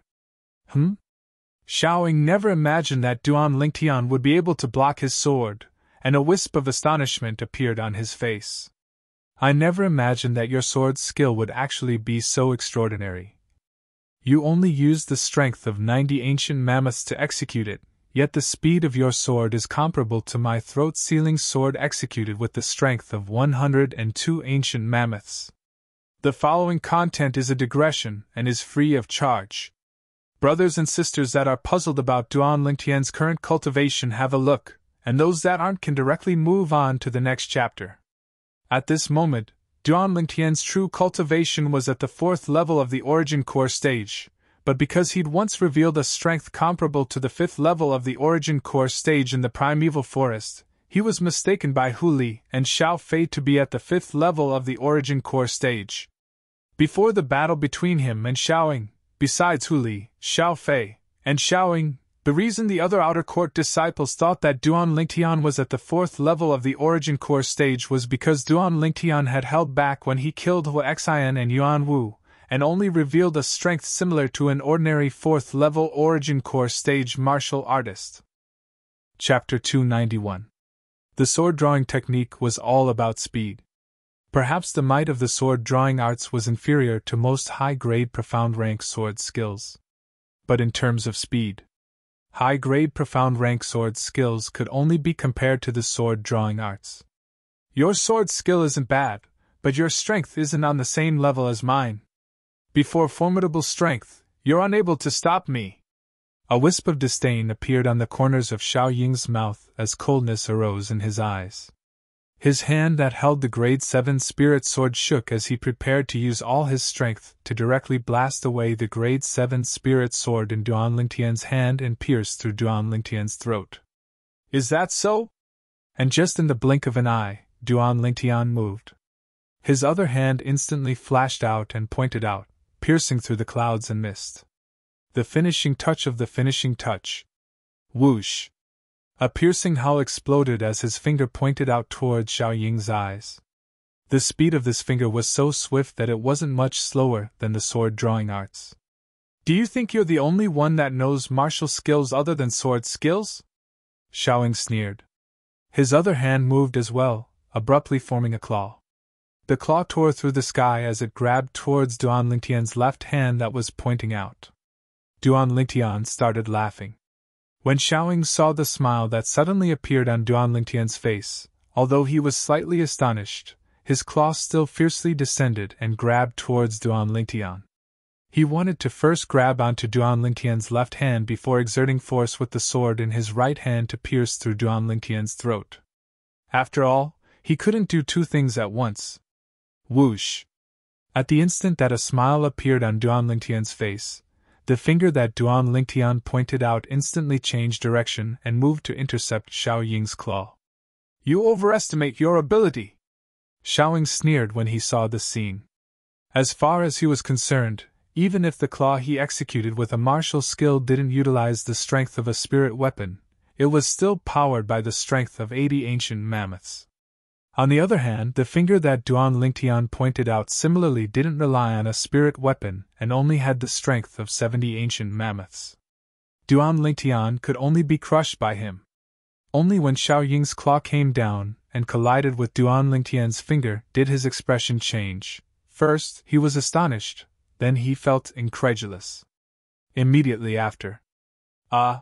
Xiao Ying never imagined that Duan Lingtian would be able to block his sword, and a wisp of astonishment appeared on his face. I never imagined that your sword's skill would actually be so extraordinary. You only used the strength of 90 ancient mammoths to execute it, yet the speed of your sword is comparable to my throat-sealing sword executed with the strength of 102 ancient mammoths. The following content is a digression and is free of charge. Brothers and sisters that are puzzled about Duan Lingtian's current cultivation, have a look, and those that aren't can directly move on to the next chapter. At this moment, Duan Lingtian's true cultivation was at the 4th level of the Origin Core stage, but because he'd once revealed a strength comparable to the 5th level of the Origin Core stage in the Primeval Forest, he was mistaken by Hu Li and Xiao Fei to be at the 5th level of the Origin Core stage. Before the battle between him and Xiao Ying, besides Hu Li, Xiao Fei, and Xiao Ying, the reason the other outer court disciples thought that Duan Lingtian was at the 4th level of the Origin Core stage was because Duan Lingtian had held back when he killed Hua Xian and Yuan Wu, and only revealed a strength similar to an ordinary 4th level Origin Core stage martial artist. Chapter 291. The sword drawing technique was all about speed. Perhaps the might of the sword drawing arts was inferior to most high-grade profound rank sword skills. But in terms of speed, high-grade profound rank sword skills could only be compared to the sword drawing arts. Your sword skill isn't bad, but your strength isn't on the same level as mine. Before formidable strength, you're unable to stop me. A wisp of disdain appeared on the corners of Xiao Ying's mouth as coldness arose in his eyes. His hand that held the Grade 7 Spirit Sword shook as he prepared to use all his strength to directly blast away the Grade 7 Spirit Sword in Duan Lingtian's hand and pierce through Duan Lingtian's throat. Is that so? And just in the blink of an eye, Duan Lingtian moved. His other hand instantly flashed out and pointed out, piercing through the clouds and mist. The finishing touch of the finishing touch. Whoosh! A piercing howl exploded as his finger pointed out towards Xiao Ying's eyes. The speed of this finger was so swift that it wasn't much slower than the sword drawing arts. Do you think you're the only one that knows martial skills other than sword skills? Xiao Ying sneered. His other hand moved as well, abruptly forming a claw. The claw tore through the sky as it grabbed towards Duan Lingtian's left hand that was pointing out. Duan Lingtian started laughing. When Xiao Ying saw the smile that suddenly appeared on Duan Lingtian's face, although he was slightly astonished, his claw still fiercely descended and grabbed towards Duan Lingtian. He wanted to first grab onto Duan Lingtian's left hand before exerting force with the sword in his right hand to pierce through Duan Lingtian's throat. After all, he couldn't do two things at once. Whoosh! At the instant that a smile appeared on Duan Lingtian's face, the finger that Duan Lingtian pointed out instantly changed direction and moved to intercept Xiao Ying's claw. You overestimate your ability! Xiao Ying sneered when he saw the scene. As far as he was concerned, even if the claw he executed with a martial skill didn't utilize the strength of a spirit weapon, it was still powered by the strength of 80 ancient mammoths. On the other hand, the finger that Duan Lingtian pointed out similarly didn't rely on a spirit weapon and only had the strength of 70 ancient mammoths. Duan Lingtian could only be crushed by him. Only when Xiao Ying's claw came down and collided with Duan Lingtian's finger did his expression change. First, he was astonished, then he felt incredulous. Immediately after, a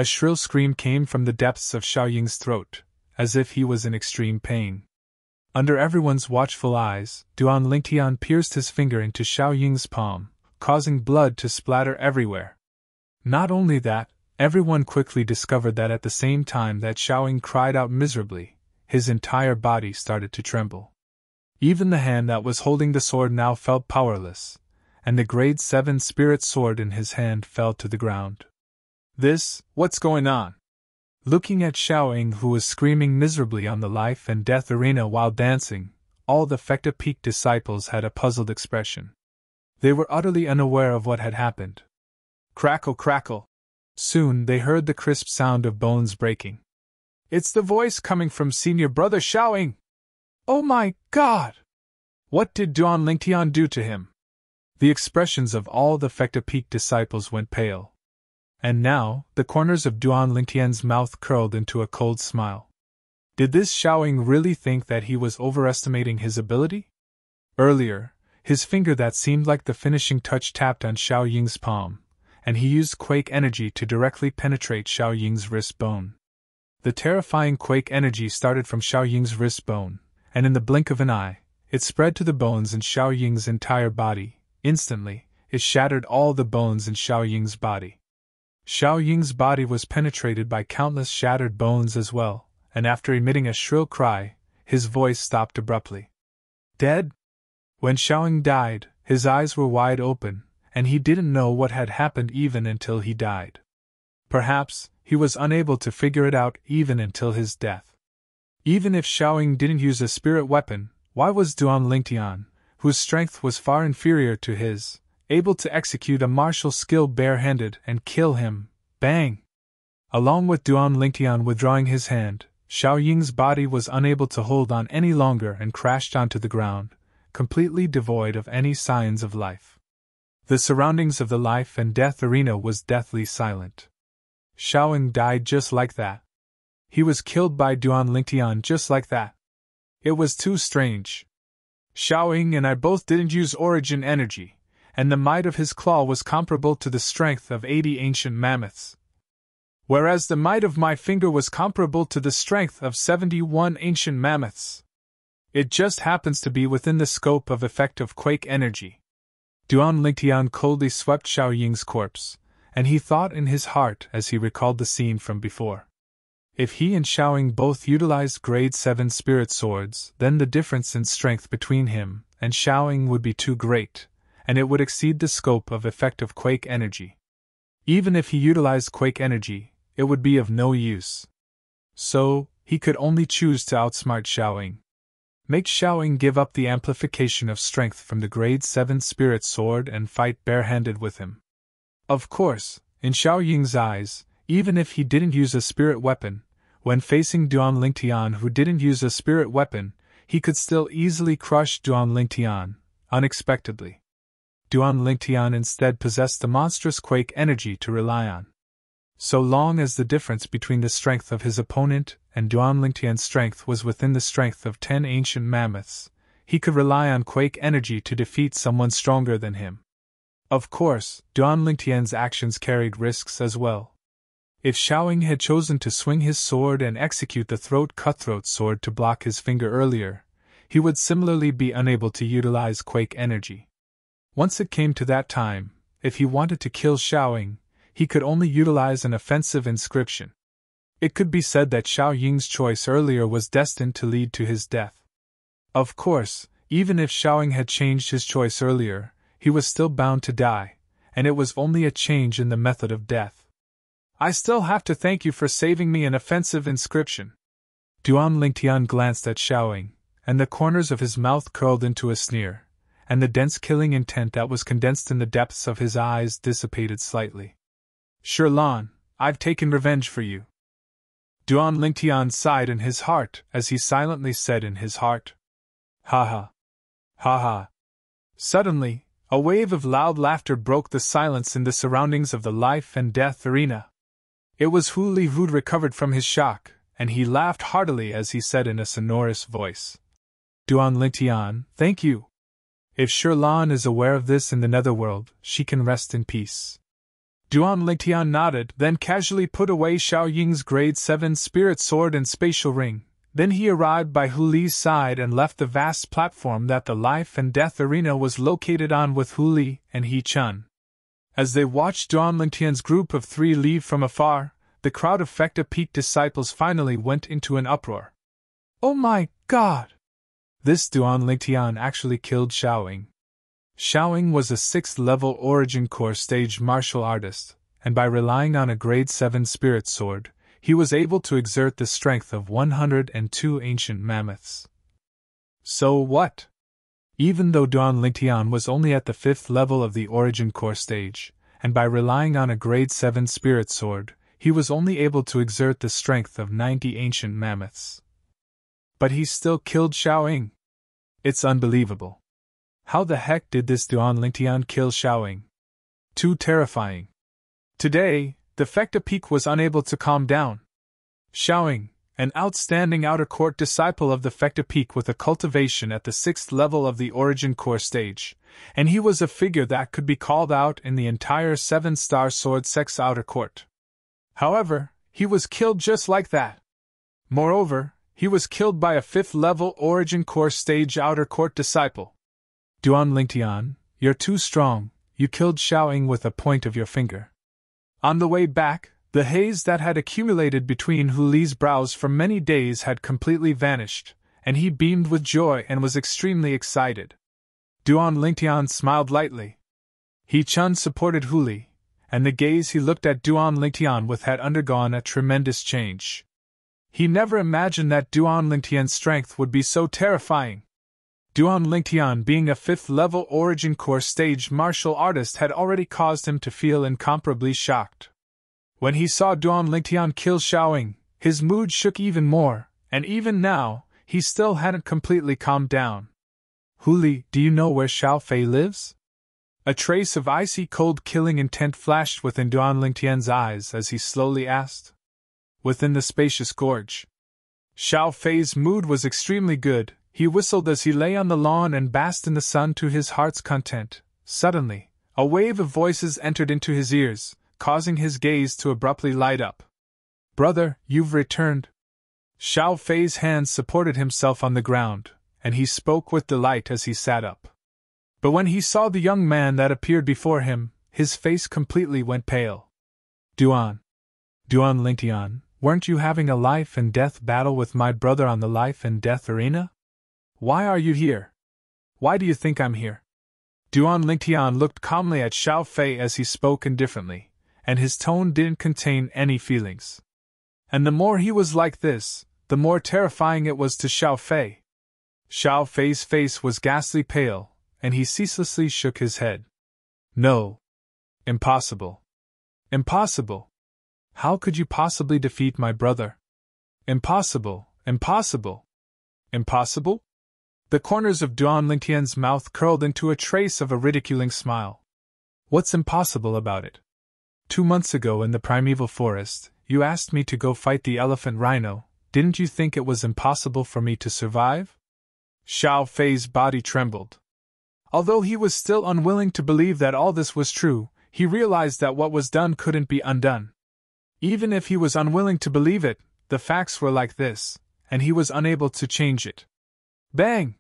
shrill scream came from the depths of Xiao Ying's throat, as if he was in extreme pain. Under everyone's watchful eyes, Duan Lingtian pierced his finger into Xiao Ying's palm, causing blood to splatter everywhere. Not only that, everyone quickly discovered that at the same time that Xiao Ying cried out miserably, his entire body started to tremble. Even the hand that was holding the sword now felt powerless, and the Grade 7 Spirit Sword in his hand fell to the ground. What's going on? Looking at Xiao Ying, who was screaming miserably on the life and death arena while dancing, all the Fecta Peak disciples had a puzzled expression. They were utterly unaware of what had happened. Crackle, crackle. Soon they heard the crisp sound of bones breaking. It's the voice coming from senior brother Soaring! Oh my God! What did Duan Lingtian do to him? The expressions of all the Fecta Peak disciples went pale. And now, the corners of Duan Lingtian's mouth curled into a cold smile. Did this Soaring really think that he was overestimating his ability? Earlier, his finger that seemed like the finishing touch tapped on Xiao Ying's palm, and he used quake energy to directly penetrate Xiao Ying's wrist bone. The terrifying quake energy started from Xiao Ying's wrist bone, and in the blink of an eye, it spread to the bones in Xiao Ying's entire body. Instantly, it shattered all the bones in Xiao Ying's body. Xiao Ying's body was penetrated by countless shattered bones as well, and after emitting a shrill cry, his voice stopped abruptly. Dead? When Xiao Ying died, his eyes were wide open, and he didn't know what had happened even until he died. Perhaps, he was unable to figure it out even until his death. Even if Xiao Ying didn't use a spirit weapon, why was Duan Lingtian, whose strength was far inferior to his, able to execute a martial skill barehanded and kill him? Bang! Along with Duan Lingtian withdrawing his hand, Xiao Ying's body was unable to hold on any longer and crashed onto the ground, completely devoid of any signs of life. The surroundings of the life and death arena was deathly silent. Xiao Ying died just like that. He was killed by Duan Lingtian just like that. It was too strange. Xiao Ying and I both didn't use origin energy, and the might of his claw was comparable to the strength of 80 ancient mammoths, whereas the might of my finger was comparable to the strength of 71 ancient mammoths. It just happens to be within the scope of effective quake energy. Duan Lingtian coldly swept Xiao Ying's corpse, and he thought in his heart as he recalled the scene from before. If he and Xiao Ying both utilized grade 7 spirit swords, then the difference in strength between him and Xiao Ying would be too great, and it would exceed the scope of effective quake energy. Even if he utilized quake energy, it would be of no use. So, he could only choose to outsmart Xiao Ying. Make Xiao Ying give up the amplification of strength from the grade 7 spirit sword and fight barehanded with him. Of course, in Xiao Ying's eyes, even if he didn't use a spirit weapon, when facing Duan Lingtian who didn't use a spirit weapon, he could still easily crush Duan Lingtian, unexpectedly. Duan Lingtian instead possessed the monstrous quake energy to rely on. So long as the difference between the strength of his opponent and Duan Lingtian's strength was within the strength of 10 ancient mammoths, he could rely on quake energy to defeat someone stronger than him. Of course, Duan Lingtian's actions carried risks as well. If Xiao Ying had chosen to swing his sword and execute the cutthroat sword to block his finger earlier, he would similarly be unable to utilize quake energy. Once it came to that time, if he wanted to kill Xiao Ying, he could only utilize an offensive inscription. It could be said that Xiao Ying's choice earlier was destined to lead to his death. Of course, even if Xiao Ying had changed his choice earlier, he was still bound to die, and it was only a change in the method of death. I still have to thank you for saving me an offensive inscription. Duan Lingtian glanced at Xiao Ying, and the corners of his mouth curled into a sneer, and the dense killing intent that was condensed in the depths of his eyes dissipated slightly. Sherlan, I've taken revenge for you. Duan Lingtian sighed in his heart as he silently said in his heart. Ha ha. Ha ha. Suddenly, a wave of loud laughter broke the silence in the surroundings of the life and death arena. It was Hu Li who'd recovered from his shock, and he laughed heartily as he said in a sonorous voice. Duan Lingtian, thank you. If Sherlan is aware of this in the netherworld, she can rest in peace. Duan Lingtian nodded, then casually put away Xiao Ying's grade 7 spirit sword and spatial ring. Then he arrived by Hu Li's side and left the vast platform that the life and death arena was located on with Hu Li and He Chun. As they watched Duan Lingtian's group of 3 leave from afar, the crowd of Fecta Peak disciples finally went into an uproar. Oh my God! This Duan Lingtian actually killed Xiao Ying. Xiao Ying was a 6th-level Origin Core stage martial artist, and by relying on a grade 7 spirit sword, he was able to exert the strength of 102 ancient mammoths. So what? Even though Duan Lingtian was only at the 5th level of the Origin Core stage, and by relying on a grade 7 spirit sword, he was only able to exert the strength of 90 ancient mammoths. But he still killed Xiaoying. It's unbelievable. How the heck did this Duan Lingtian kill Xiaoying? Too terrifying. Today, the Fecta Peak was unable to calm down. Xiaoying, an outstanding outer court disciple of the Fecta Peak with a cultivation at the 6th level of the Origin Core stage, and he was a figure that could be called out in the entire 7-star Sword Sex outer court. However, he was killed just like that. Moreover, he was killed by a 5th level Origin Core stage outer court disciple. Duan Lingtian, you're too strong, you killed Xiaoying with a point of your finger. On the way back, the haze that had accumulated between Hu Li's brows for many days had completely vanished, and he beamed with joy and was extremely excited. Duan Lingtian smiled lightly. He Chun supported Hu Li, and the gaze he looked at Duan Lingtian with had undergone a tremendous change. He never imagined that Duan Lingtian's strength would be so terrifying. Duan Lingtian, being a 5th level Origin Core stage martial artist, had already caused him to feel incomparably shocked. When he saw Duan Lingtian kill Xiaoying, his mood shook even more, and even now, he still hadn't completely calmed down. Hu Li, do you know where Xiao Fei lives? A trace of icy cold killing intent flashed within Duan Lingtian's eyes as he slowly asked. Within the spacious gorge. Xiao Fei's mood was extremely good. He whistled as he lay on the lawn and basked in the sun to his heart's content. Suddenly, a wave of voices entered into his ears, causing his gaze to abruptly light up. Brother, you've returned. Xiao Fei's hands supported himself on the ground, and he spoke with delight as he sat up. But when he saw the young man that appeared before him, his face completely went pale. Duan Lingtian, weren't you having a life and death battle with my brother on the life and death arena? Why are you here? Why do you think I'm here? Duan Lingtian looked calmly at Xiao Fei as he spoke indifferently, and his tone didn't contain any feelings. And the more he was like this, the more terrifying it was to Xiao Fei. Xiao Fei's face was ghastly pale, and he ceaselessly shook his head. No. Impossible. Impossible. How could you possibly defeat my brother? Impossible, impossible. Impossible? The corners of Duan Lingtian's mouth curled into a trace of a ridiculing smile. What's impossible about it? 2 months ago in the primeval forest, you asked me to go fight the elephant rhino. Didn't you think it was impossible for me to survive? Xiao Fei's body trembled. Although he was still unwilling to believe that all this was true, he realized that what was done couldn't be undone. Even if he was unwilling to believe it, the facts were like this, and he was unable to change it. Bang!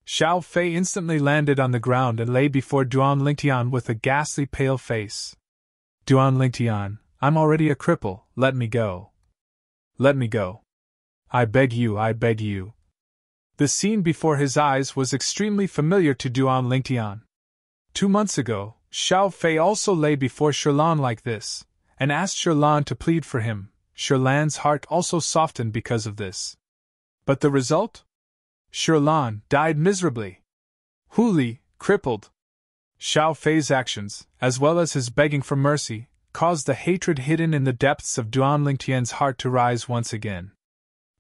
Xiao Fei instantly landed on the ground and lay before Duan Lingtian with a ghastly pale face. Duan Lingtian, I'm already a cripple, let me go. Let me go. I beg you, I beg you. The scene before his eyes was extremely familiar to Duan Lingtian. 2 months ago, Xiao Fei also lay before Shirlan like this, and asked Shirlan to plead for him. Shirlan's heart also softened because of this. But the result? Shirlan died miserably. Hu Li, crippled. Xiao Fei's actions, as well as his begging for mercy, caused the hatred hidden in the depths of Duan Lingtian's heart to rise once again.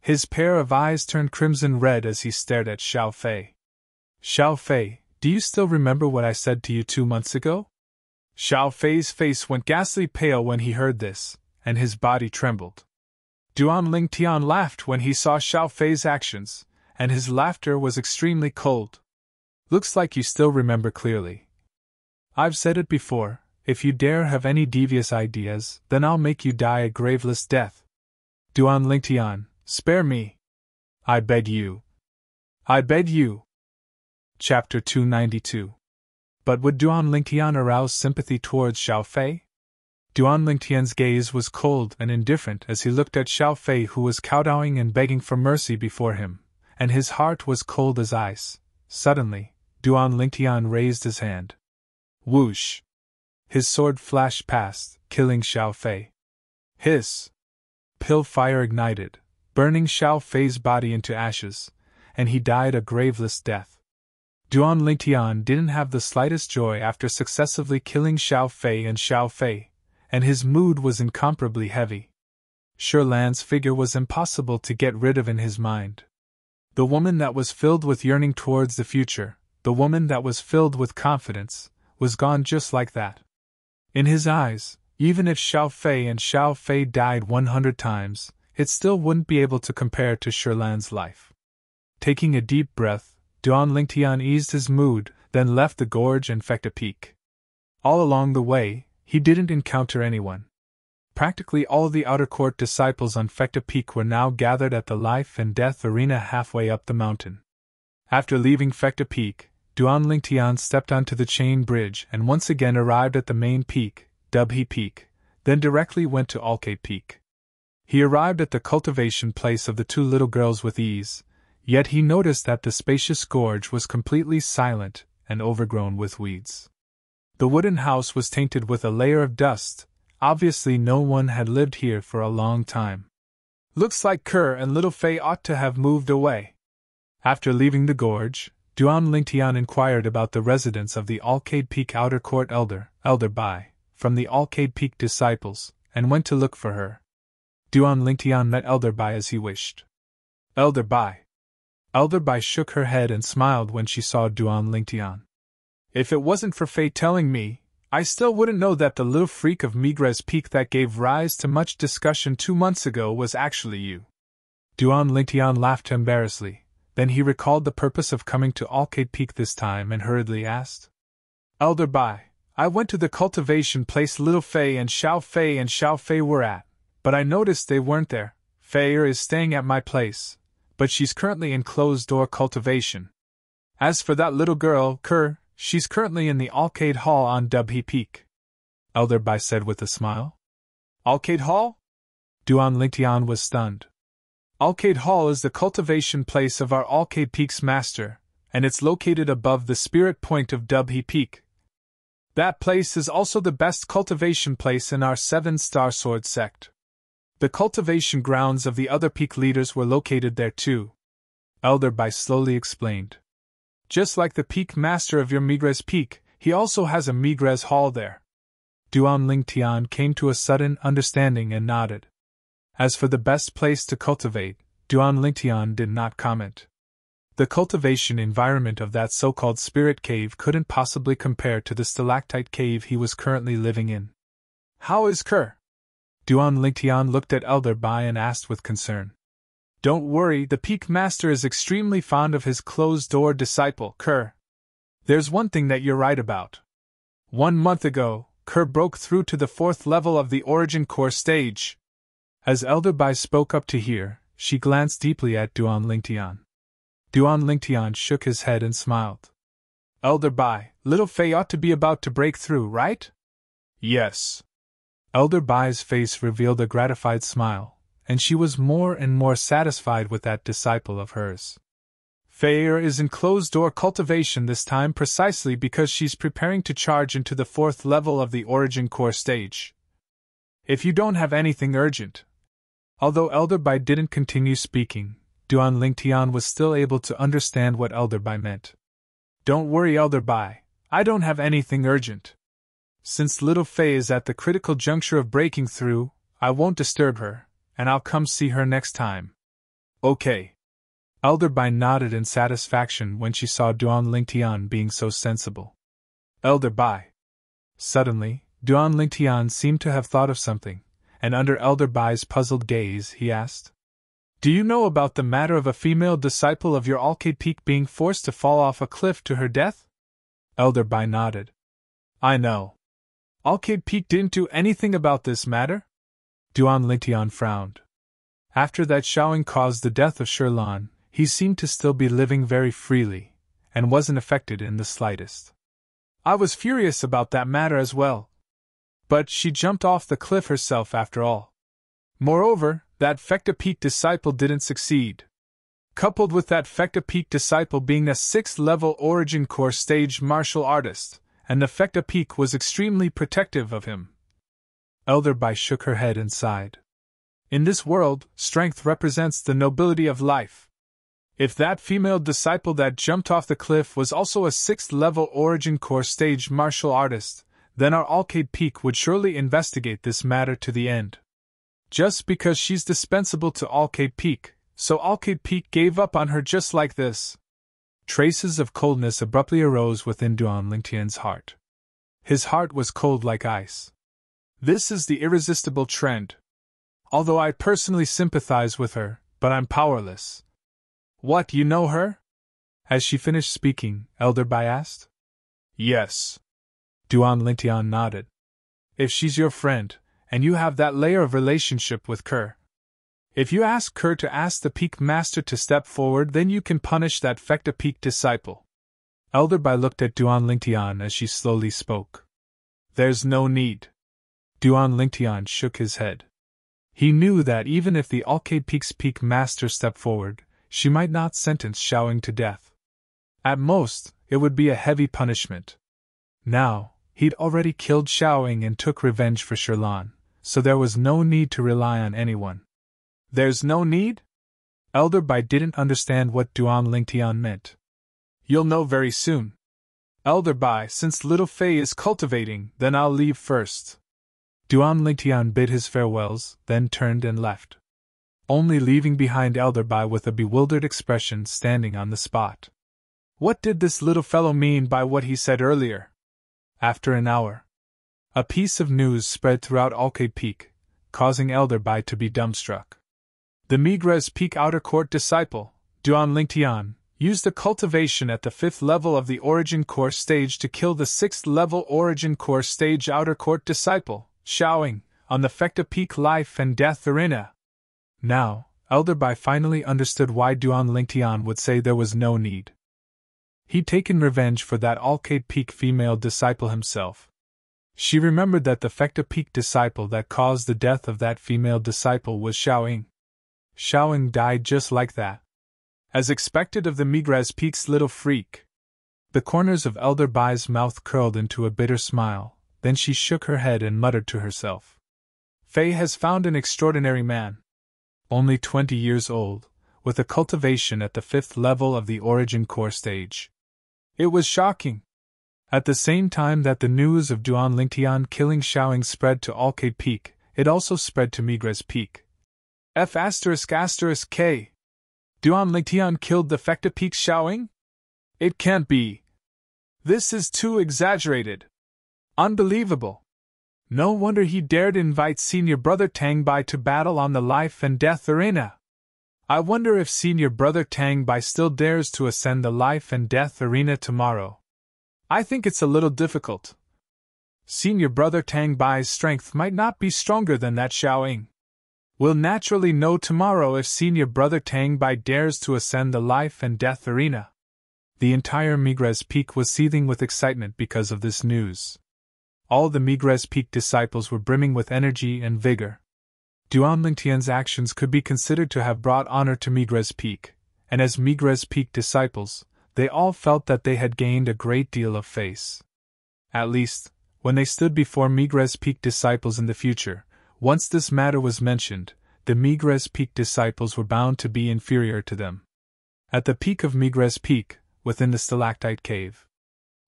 His pair of eyes turned crimson red as he stared at Xiao Fei. Xiao Fei, do you still remember what I said to you 2 months ago? Xiao Fei's face went ghastly pale when he heard this, and his body trembled. Duan Lingtian laughed when he saw Xiao Fei's actions, and his laughter was extremely cold. Looks like you still remember clearly. I've said it before, if you dare have any devious ideas, then I'll make you die a graveless death. Duan Lingtian, spare me. I beg you. I beg you. Chapter 292. But would Duan Lingtian arouse sympathy towards Xiao Fei? Duan Lingtian's gaze was cold and indifferent as he looked at Xiao Fei, who was kowtowing and begging for mercy before him, and his heart was cold as ice. Suddenly, Duan Lingtian raised his hand. Whoosh! His sword flashed past, killing Xiao Fei. Hiss! Pill fire ignited, burning Xiao Fei's body into ashes, and he died a graveless death. Duan Lingtian didn't have the slightest joy after successively killing Xiao Fei and Xiao Fei, and his mood was incomparably heavy. Shirlan's figure was impossible to get rid of in his mind. The woman that was filled with yearning towards the future, the woman that was filled with confidence, was gone just like that. In his eyes, even if Xiao Fei and Xiao Fei died 100 times, it still wouldn't be able to compare to Shirlan's life. Taking a deep breath, Duan Lingtian eased his mood, then left the gorge and Fekta Peak. All along the way, he didn't encounter anyone. Practically all the outer court disciples on Fekta Peak were now gathered at the life and death arena halfway up the mountain. After leaving Fekta Peak, Duan Lingtian stepped onto the chain bridge and once again arrived at the main peak, Dubhe Peak, then directly went to Alkate Peak. He arrived at the cultivation place of the two little girls with ease, yet he noticed that the spacious gorge was completely silent and overgrown with weeds. The wooden house was tainted with a layer of dust. Obviously no one had lived here for a long time. Looks like Kerr and Little Fei ought to have moved away. After leaving the gorge, Duan Lingtian inquired about the residence of the Alkade Peak Outer Court Elder Bai, from the Alkade Peak disciples, and went to look for her. Duan Lingtian met Elder Bai as he wished. Elder Bai. Elder Bai shook her head and smiled when she saw Duan Lingtian. If it wasn't for Fei telling me, I still wouldn't know that the little freak of Migres Peak that gave rise to much discussion 2 months ago was actually you. Duan Lingtian laughed embarrassedly, then he recalled the purpose of coming to Alkade Peak this time and hurriedly asked. Elder Bai, I went to the cultivation place Little Fei and Xiao Fei were at, but I noticed they weren't there. Fei is staying at my place, but she's currently in closed-door cultivation. As for that little girl, Kerr, she's currently in the Alkade Hall on Dubhe Peak. Elder Bai said with a smile. Alkade Hall? Duan Lingtian was stunned. Alkade Hall is the cultivation place of our Alkade Peak's master, and it's located above the spirit point of Dubhe Peak. That place is also the best cultivation place in our 7-star sword sect. The cultivation grounds of the other peak leaders were located there too. Elder Bai slowly explained. Just like the peak master of your Migres Peak, he also has a Migres Hall there. Duan Lingtian came to a sudden understanding and nodded. As for the best place to cultivate, Duan Lingtian did not comment. The cultivation environment of that so-called spirit cave couldn't possibly compare to the stalactite cave he was currently living in. How is Kerr? Duan Lingtian looked at Elder Bai and asked with concern. Don't worry, the Peak Master is extremely fond of his closed-door disciple, Kerr. There's one thing that you're right about. 1 month ago, Kerr broke through to the 4th level of the Origin Core stage. As Elder Bai spoke up to hear, she glanced deeply at Duan Lingtian. Duan Lingtian shook his head and smiled. Elder Bai, Little Fei ought to be about to break through, right? Yes. Elder Bai's face revealed a gratified smile, and she was more and more satisfied with that disciple of hers. Fei is in closed-door cultivation this time precisely because she's preparing to charge into the 4th level of the Origin Core stage. If you don't have anything urgent. Although Elder Bai didn't continue speaking, Duan Lingtian was still able to understand what Elder Bai meant. Don't worry, Elder Bai, I don't have anything urgent. Since Little Fei is at the critical juncture of breaking through, I won't disturb her, and I'll come see her next time. Okay. Elder Bai nodded in satisfaction when she saw Duan Lingtian being so sensible. Elder Bai. Suddenly, Duan Lingtian seemed to have thought of something, and under Elder Bai's puzzled gaze, he asked, Do you know about the matter of a female disciple of your Alkade Peak being forced to fall off a cliff to her death? Elder Bai nodded. I know. Alkade Peak didn't do anything about this matter? Duan Lingtian frowned. After that Soaring caused the death of Shirlan, he seemed to still be living very freely, and wasn't affected in the slightest. I was furious about that matter as well. But she jumped off the cliff herself after all. Moreover, that Fekta Peak disciple didn't succeed. Coupled with that Fekta Peak disciple being a 6th-level Origin Core stage martial artist, and the Fekta Peak was extremely protective of him. Elder Bai shook her head and sighed. In this world, strength represents the nobility of life. If that female disciple that jumped off the cliff was also a 6th level Origin Core stage martial artist, then our Arcade Peak would surely investigate this matter to the end. Just because she's dispensable to Arcade Peak, so Arcade Peak gave up on her just like this. Traces of coldness abruptly arose within Duan Lingtian's heart. His heart was cold like ice. This is the irresistible trend. Although I personally sympathize with her, but I'm powerless. What, you know her? As she finished speaking, Elder Bai asked. Yes. Duan Lingtian nodded. If she's your friend, and you have that layer of relationship with Kerr. If you ask Kerr to ask the Peak Master to step forward, then you can punish that Fecta Peak disciple. Elder Bai looked at Duan Lingtian as she slowly spoke. There's no need. Duan Lingtian shook his head. He knew that even if the Arcade Peak's Peak Master stepped forward, she might not sentence Soaring to death. At most, it would be a heavy punishment. Now, he'd already killed Soaring and took revenge for Sherlan, so there was no need to rely on anyone. There's no need? Elder Bai didn't understand what Duan Lingtian meant. You'll know very soon. Elder Bai, since little Fei is cultivating, then I'll leave first. Duan Lingtian bid his farewells, then turned and left. Only leaving behind Elder Bai with a bewildered expression standing on the spot. What did this little fellow mean by what he said earlier? After an hour, a piece of news spread throughout Arcade Peak, causing Elder Bai to be dumbstruck. The Migres Peak Outer Court disciple, Duan Lingtian, used the cultivation at the 5th level of the Origin Core stage to kill the 6th level Origin Core stage Outer Court disciple, Soaring, on the Fecta Peak Life and Death Arena. Now, Elder Bai finally understood why Duan Lingtian would say there was no need. He'd taken revenge for that Arcade Peak female disciple himself. She remembered that the Fecta Peak disciple that caused the death of that female disciple was Soaring. Soaring died just like that. As expected of the Migres Peak's little freak. The corners of Elder Bai's mouth curled into a bitter smile, then she shook her head and muttered to herself. Fei has found an extraordinary man. Only 20 years old, with a cultivation at the 5th level of the Origin Core stage. It was shocking. At the same time that the news of Duan Lingtian killing Soaring spread to Arcade Peak, it also spread to Migres Peak. F***K. Duan Lingtian killed the Fecta Peak Soaring? It can't be. This is too exaggerated. Unbelievable. No wonder he dared invite Senior Brother Tang Bai to battle on the Life and Death Arena. I wonder if Senior Brother Tang Bai still dares to ascend the Life and Death Arena tomorrow. I think it's a little difficult. Senior Brother Tang Bai's strength might not be stronger than that Soaring. We'll naturally know tomorrow if Senior Brother Tang Bai dares to ascend the Life and Death Arena. The entire Migres Peak was seething with excitement because of this news. All the Migres Peak disciples were brimming with energy and vigor. Duan Lingtian's actions could be considered to have brought honor to Migres Peak, and as Migres Peak disciples, they all felt that they had gained a great deal of face. At least, when they stood before Migres Peak disciples in the future, once this matter was mentioned, the Migres Peak disciples were bound to be inferior to them. At the peak of Migres Peak, within the stalactite cave,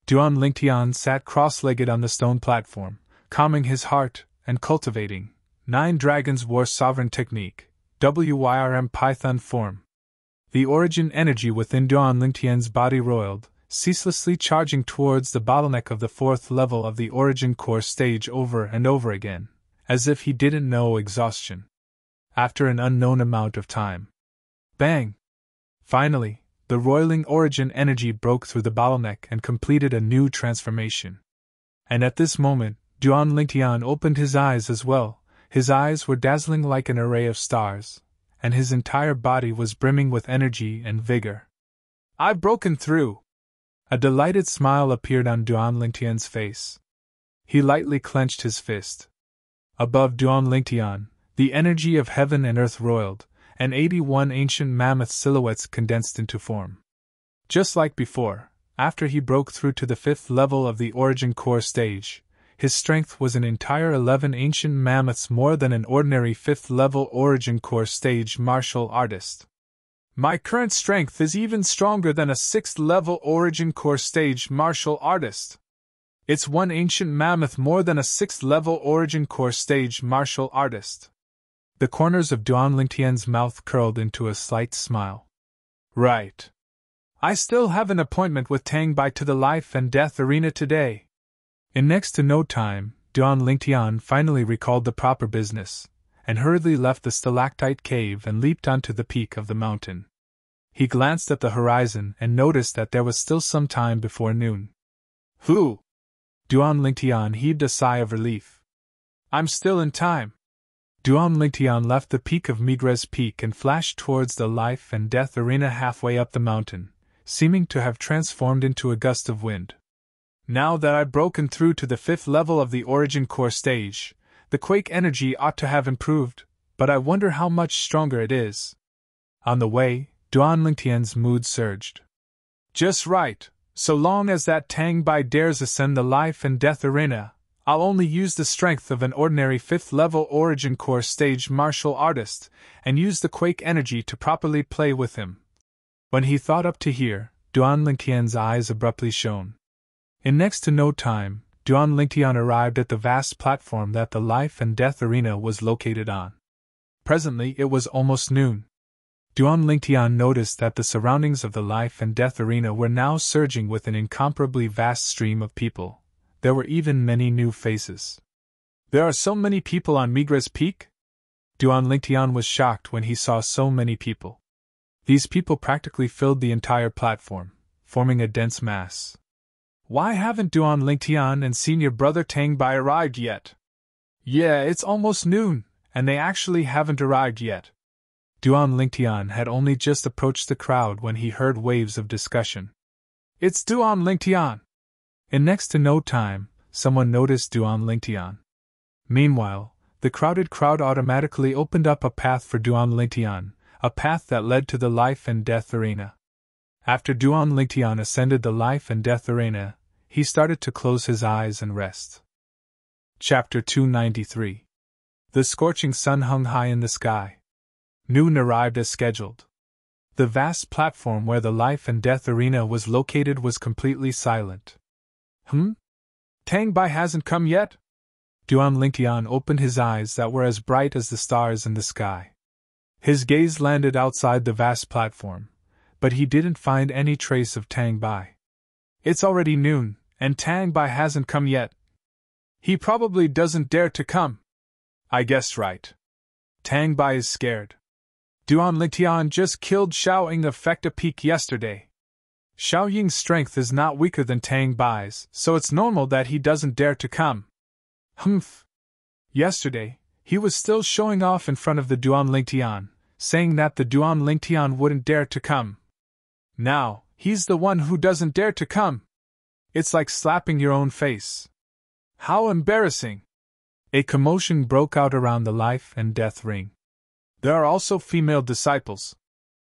Duan Lingtian sat cross-legged on the stone platform, calming his heart and cultivating 9 Dragons War Sovereign Technique, WYRM Python form. The origin energy within Duan Lingtian's body roiled, ceaselessly charging towards the bottleneck of the 4th level of the Origin Core stage over and over again, as if he didn't know exhaustion. After an unknown amount of time. Bang! Finally, the roiling origin energy broke through the bottleneck and completed a new transformation. And at this moment, Duan Lingtian opened his eyes as well. His eyes were dazzling like an array of stars, and his entire body was brimming with energy and vigor. I've broken through! A delighted smile appeared on Duan Lingtian's face. He lightly clenched his fist. Above Duan Lingtian, the energy of heaven and earth roiled, and 81 ancient mammoth silhouettes condensed into form. Just like before, after he broke through to the 5th level of the Origin Core stage, his strength was an entire 11 ancient mammoths more than an ordinary 5th level Origin Core stage martial artist. My current strength is even stronger than a 6th level Origin Core stage martial artist. It's one ancient mammoth more than a 6th level Origin Core stage martial artist. The corners of Duan Lingtian's mouth curled into a slight smile. Right. I still have an appointment with Tang Bai to the life and death arena today. In next to no time, Duan Lingtian finally recalled the proper business, and hurriedly left the stalactite cave and leaped onto the peak of the mountain. He glanced at the horizon and noticed that there was still some time before noon. Whew! Duan Lingtian heaved a sigh of relief. I'm still in time. Duan Lingtian left the peak of Migres Peak and flashed towards the life and death arena halfway up the mountain, seeming to have transformed into a gust of wind. Now that I've broken through to the 5th level of the Origin Core stage, the quake energy ought to have improved, but I wonder how much stronger it is. On the way, Duan Lingtian's mood surged. Just right, so long as that Tang Bai dares ascend the life and death arena, I'll only use the strength of an ordinary 5th level Origin Core stage martial artist, and use the quake energy to properly play with him. When he thought up to here, Duan Lingtian's eyes abruptly shone. In next to no time, Duan Lingtian arrived at the vast platform that the life and death arena was located on. Presently it was almost noon. Duan Lingtian noticed that the surroundings of the life and death arena were now surging with an incomparably vast stream of people. There were even many new faces. There are so many people on Migres Peak? Duan Lingtian was shocked when he saw so many people. These people practically filled the entire platform, forming a dense mass. Why haven't Duan Lingtian and senior brother Tang Bai arrived yet? Yeah, it's almost noon, and they actually haven't arrived yet. Duan Lingtian had only just approached the crowd when he heard waves of discussion. It's Duan Lingtian! In next to no time, someone noticed Duan Lingtian. Meanwhile, the crowded crowd automatically opened up a path for Duan Lingtian, a path that led to the life and death arena. After Duan Lingtian ascended the life and death arena, he started to close his eyes and rest. Chapter 293. The scorching sun hung high in the sky. Noon arrived as scheduled. The vast platform where the life and death arena was located was completely silent. Tang Bai hasn't come yet? Duan Lingtian opened his eyes that were as bright as the stars in the sky. His gaze landed outside the vast platform, but he didn't find any trace of Tang Bai. It's already noon, and Tang Bai hasn't come yet. He probably doesn't dare to come. I guessed right. Tang Bai is scared. Duan Lingtian just killed Xiao Ying of Fecta Peak yesterday. Xiao Ying's strength is not weaker than Tang Bai's, so it's normal that he doesn't dare to come. Yesterday, he was still showing off in front of the Duan Lingtian, saying that the Duan Lingtian wouldn't dare to come. Now, he's the one who doesn't dare to come. It's like slapping your own face. How embarrassing! A commotion broke out around the life and death ring. There are also female disciples.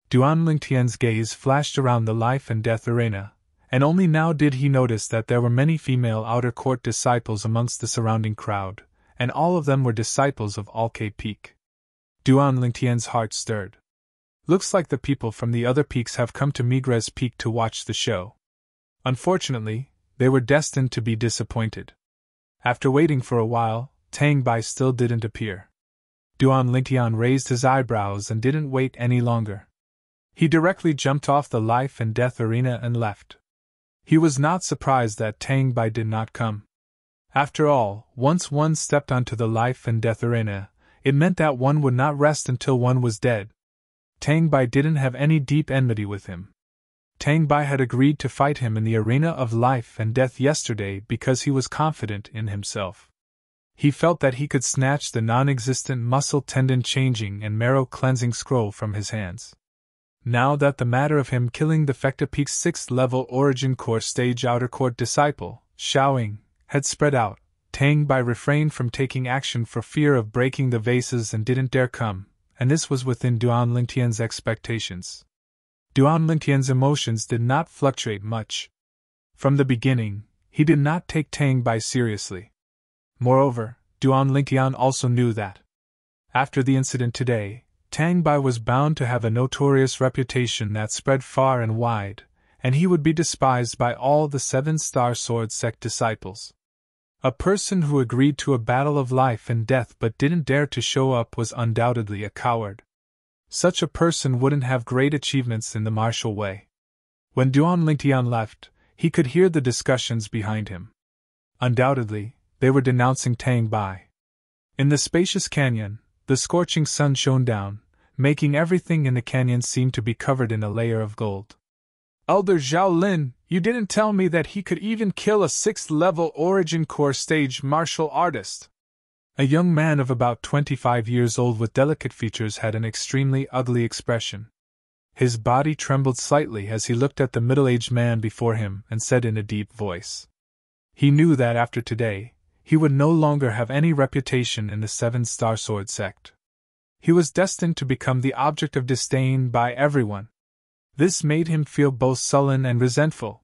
Duan Lingtian's gaze flashed around the life and death arena, and only now did he notice that there were many female outer court disciples amongst the surrounding crowd, and all of them were disciples of Alke Peak. Duan Lingtian's heart stirred. Looks like the people from the other peaks have come to Migres Peak to watch the show. Unfortunately, they were destined to be disappointed. After waiting for a while, Tang Bai still didn't appear. Duan Lingtian raised his eyebrows and didn't wait any longer. He directly jumped off the life and death arena and left. He was not surprised that Tang Bai did not come. After all, once one stepped onto the life and death arena, it meant that one would not rest until one was dead. Tang Bai didn't have any deep enmity with him. Tang Bai had agreed to fight him in the arena of life and death yesterday because he was confident in himself. He felt that he could snatch the non-existent muscle tendon changing and marrow cleansing scroll from his hands. Now that the matter of him killing the Fecta Peak's 6th level Origin Core stage outer court disciple, Xiao Ying, had spread out, Tang Bai refrained from taking action for fear of breaking the vases and didn't dare come, and this was within Duan Lingtian's expectations. Duan Lingtian's emotions did not fluctuate much. From the beginning, he did not take Tang Bai seriously. Moreover, Duan Lingtian also knew that, after the incident today, Tang Bai was bound to have a notorious reputation that spread far and wide, and he would be despised by all the Seven-Star Sword sect disciples. A person who agreed to a battle of life and death but didn't dare to show up was undoubtedly a coward. Such a person wouldn't have great achievements in the martial way. When Duan Lingtian left, he could hear the discussions behind him. Undoubtedly, they were denouncing Tang Bai. In the spacious canyon, the scorching sun shone down, making everything in the canyon seem to be covered in a layer of gold. Elder Zhao Lin, you didn't tell me that he could even kill a 6th-level Origin Core stage martial artist. A young man of about 25 years old with delicate features had an extremely ugly expression. His body trembled slightly as he looked at the middle-aged man before him and said in a deep voice. He knew that after today, he would no longer have any reputation in the Seven-Star Sword sect. He was destined to become the object of disdain by everyone. This made him feel both sullen and resentful.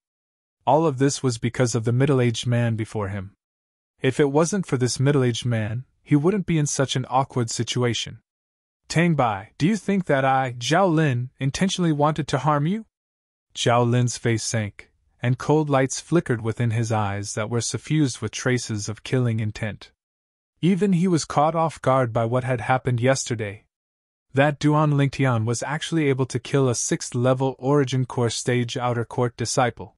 All of this was because of the middle-aged man before him. If it wasn't for this middle-aged man, he wouldn't be in such an awkward situation. Tang Bai, do you think that I, Zhao Lin, intentionally wanted to harm you? Zhao Lin's face sank, and cold lights flickered within his eyes that were suffused with traces of killing intent. Even he was caught off guard by what had happened yesterday. That Duan Lingtian was actually able to kill a 6th-level Origin Core stage outer court disciple.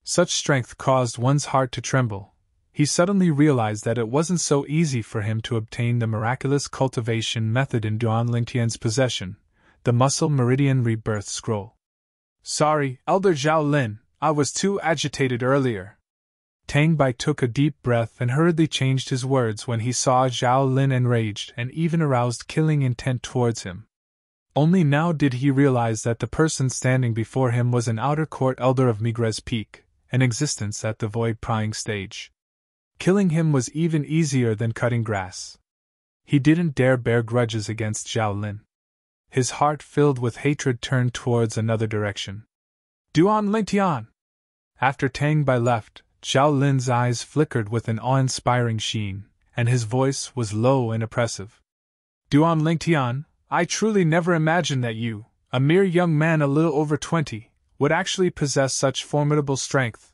Such strength caused one's heart to tremble. He suddenly realized that it wasn't so easy for him to obtain the miraculous cultivation method in Duan Lingtian's possession, the Muscle Meridian Rebirth Scroll. Sorry, Elder Zhao Lin, I was too agitated earlier. Tang Bai took a deep breath and hurriedly changed his words when he saw Zhao Lin enraged and even aroused killing intent towards him. Only now did he realize that the person standing before him was an outer court elder of Migres Peak, an existence at the void prying stage. Killing him was even easier than cutting grass. He didn't dare bear grudges against Zhao Lin. His heart filled with hatred turned towards another direction. Duan Lingtian! After Tang Bai left, Zhao Lin's eyes flickered with an awe-inspiring sheen, and his voice was low and oppressive. Duan Lingtian, I truly never imagined that you, a mere young man a little over 20, would actually possess such formidable strength.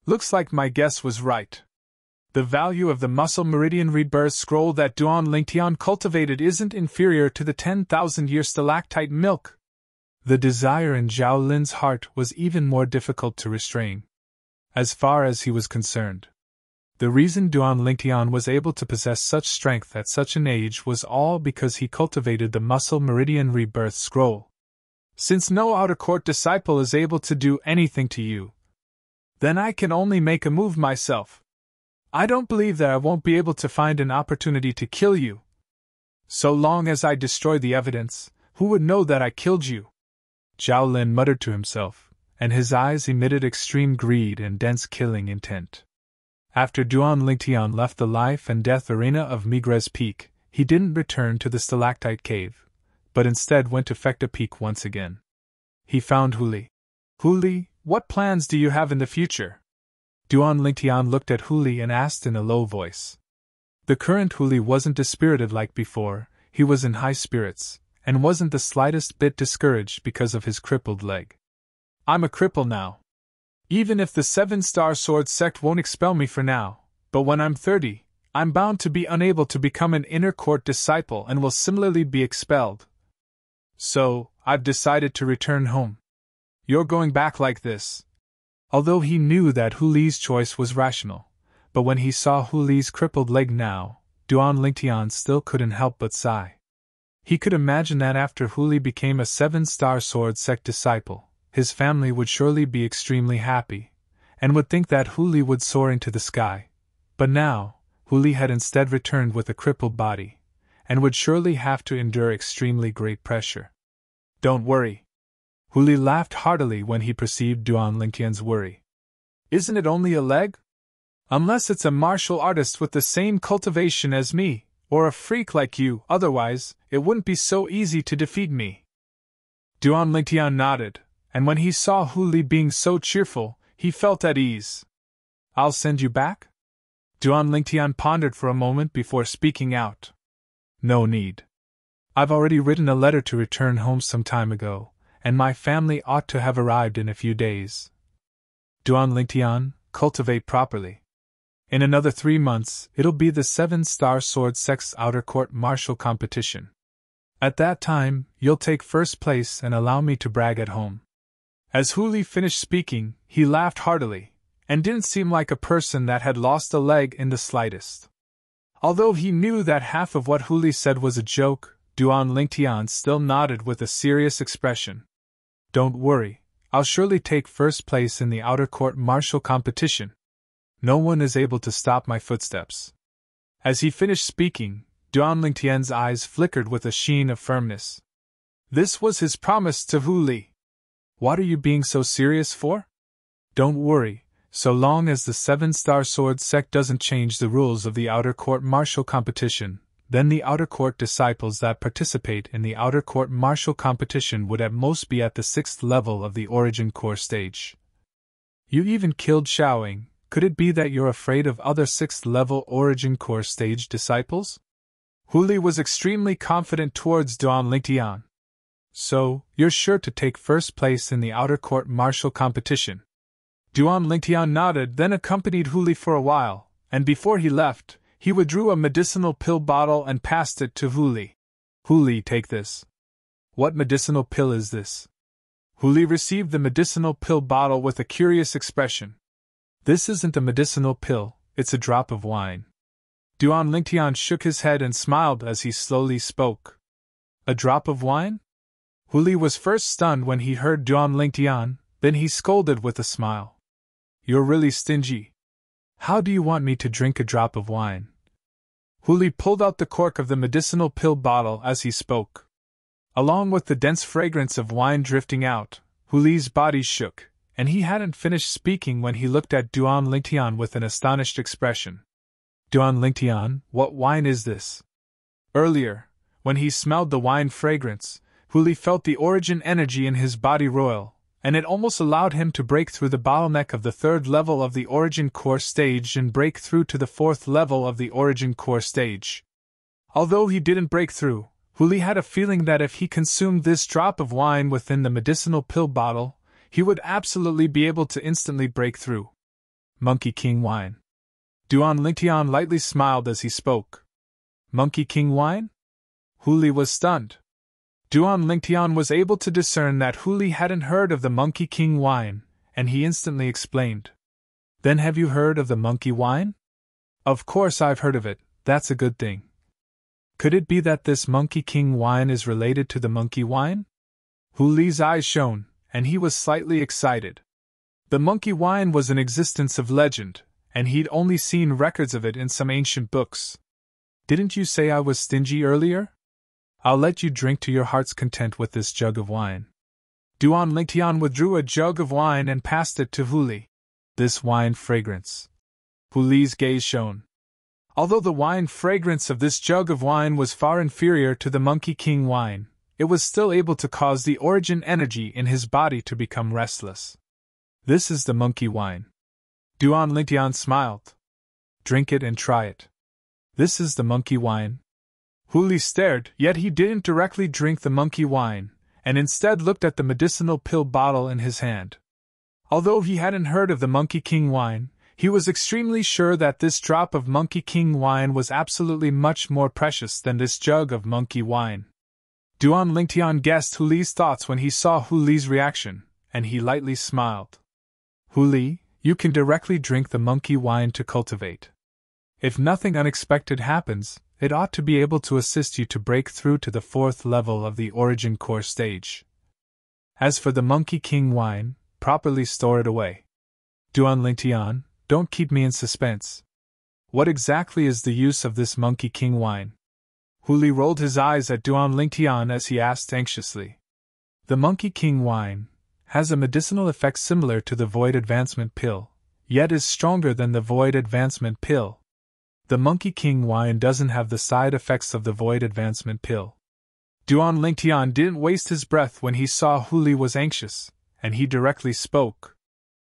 Looks like my guess was right. The value of the Muscle Meridian Rebirth Scroll that Duan Lingtian cultivated isn't inferior to the 10,000-year stalactite milk. The desire in Zhao Lin's heart was even more difficult to restrain. As far as he was concerned, the reason Duan Lingtian was able to possess such strength at such an age was all because he cultivated the Muscle Meridian Rebirth Scroll. Since no outer court disciple is able to do anything to you, then I can only make a move myself. I don't believe that I won't be able to find an opportunity to kill you. So long as I destroy the evidence, who would know that I killed you? Zhao Lin muttered to himself, and his eyes emitted extreme greed and dense killing intent. After Duan Lingtian left the life and death arena of Migres Peak, he didn't return to the stalactite cave, but instead went to Fecta Peak once again. He found Huli. Huli, what plans do you have in the future? Duan Lingtian looked at Huli and asked in a low voice. The current Huli wasn't dispirited like before, he was in high spirits, and wasn't the slightest bit discouraged because of his crippled leg. I'm a cripple now. Even if the Seven-Star Sword sect won't expel me for now, but when I'm 30, I'm bound to be unable to become an inner court disciple and will similarly be expelled. So, I've decided to return home. You're going back like this. Although he knew that Huli's choice was rational, but when he saw Huli's crippled leg now, Duan Lingtian still couldn't help but sigh. He could imagine that after Huli became a Seven-Star Sword sect disciple, his family would surely be extremely happy, and would think that Huli would soar into the sky. But now, Huli had instead returned with a crippled body, and would surely have to endure extremely great pressure. Don't worry. Huli laughed heartily when he perceived Duan Lingtian's worry. Isn't it only a leg? Unless it's a martial artist with the same cultivation as me, or a freak like you, otherwise, it wouldn't be so easy to defeat me. Duan Lingtian nodded, and when he saw Huli being so cheerful, he felt at ease. I'll send you back? Duan Lingtian pondered for a moment before speaking out. No need. I've already written a letter to return home some time ago, and my family ought to have arrived in a few days. Duan Lingtian, cultivate properly. In another 3 months, it'll be the 7-star sword sex outer court martial competition. At that time, you'll take first place and allow me to brag at home. As Hu Li finished speaking, he laughed heartily, and didn't seem like a person that had lost a leg in the slightest. Although he knew that half of what Hu Li said was a joke, Duan Lingtian still nodded with a serious expression. Don't worry, I'll surely take first place in the outer court martial competition. No one is able to stop my footsteps. As he finished speaking, Duan Lingtian's eyes flickered with a sheen of firmness. This was his promise to Hu Li. What are you being so serious for? Don't worry, so long as the 7-star sword sect doesn't change the rules of the outer court martial competition, then the outer court disciples that participate in the outer court martial competition would at most be at the 6th level of the origin core stage. You even killed Soaring. Could it be that you're afraid of other 6th level origin core stage disciples? Hu Li was extremely confident towards Duan Lingtian. So, you're sure to take first place in the outer court martial competition. Duan Lingtian nodded, then accompanied Hu Li for a while, and before he left, he withdrew a medicinal pill bottle and passed it to Hu Li. Hu Li, take this. What medicinal pill is this? Hu Li received the medicinal pill bottle with a curious expression. This isn't a medicinal pill, it's a drop of wine. Duan Lingtian shook his head and smiled as he slowly spoke. A drop of wine? Hu Li was first stunned when he heard Duan Lingtian, then he scolded with a smile. You're really stingy. How do you want me to drink a drop of wine? Hu Li pulled out the cork of the medicinal pill bottle as he spoke. Along with the dense fragrance of wine drifting out, Hu Li's body shook, and he hadn't finished speaking when he looked at Duan Lingtian with an astonished expression. Duan Lingtian, what wine is this? Earlier, when he smelled the wine fragrance, Hu Li felt the origin energy in his body roil, and it almost allowed him to break through the bottleneck of the 3rd level of the origin core stage and break through to the 4th level of the origin core stage. Although he didn't break through, Hu Li had a feeling that if he consumed this drop of wine within the medicinal pill bottle, he would absolutely be able to instantly break through. Monkey King wine. Duan Lingtian lightly smiled as he spoke. Monkey King wine? Hu Li was stunned. Duan Lingtian was able to discern that Hu Li hadn't heard of the Monkey King wine, and he instantly explained. Then have you heard of the monkey wine? Of course I've heard of it, that's a good thing. Could it be that this Monkey King wine is related to the monkey wine? Hu Li's eyes shone, and he was slightly excited. The monkey wine was an existence of legend, and he'd only seen records of it in some ancient books. Didn't you say I was stingy earlier? I'll let you drink to your heart's content with this jug of wine. Duan Lingtian withdrew a jug of wine and passed it to Hu Li. This wine fragrance. Hu Li's gaze shone. Although the wine fragrance of this jug of wine was far inferior to the Monkey King wine, it was still able to cause the origin energy in his body to become restless. This is the monkey wine. Duan Lingtian smiled. Drink it and try it. This is the monkey wine. Hu Li stared, yet he didn't directly drink the monkey wine, and instead looked at the medicinal pill bottle in his hand. Although he hadn't heard of the Monkey King wine, he was extremely sure that this drop of Monkey King wine was absolutely much more precious than this jug of monkey wine. Duan Lingtian guessed Hu Li's thoughts when he saw Hu Li's reaction, and he lightly smiled. Hu Li, you can directly drink the monkey wine to cultivate. If nothing unexpected happens, it ought to be able to assist you to break through to the 4th level of the origin core stage. As for the Monkey King wine, properly store it away. Duan Lingtian, don't keep me in suspense. What exactly is the use of this Monkey King wine? Hu Li rolled his eyes at Duan Lingtian as he asked anxiously. The Monkey King wine has a medicinal effect similar to the Void Advancement Pill, yet is stronger than the Void Advancement Pill. The Monkey King wine doesn't have the side effects of the Void Advancement Pill. Duan Lingtian didn't waste his breath when he saw Hu Li was anxious, and he directly spoke.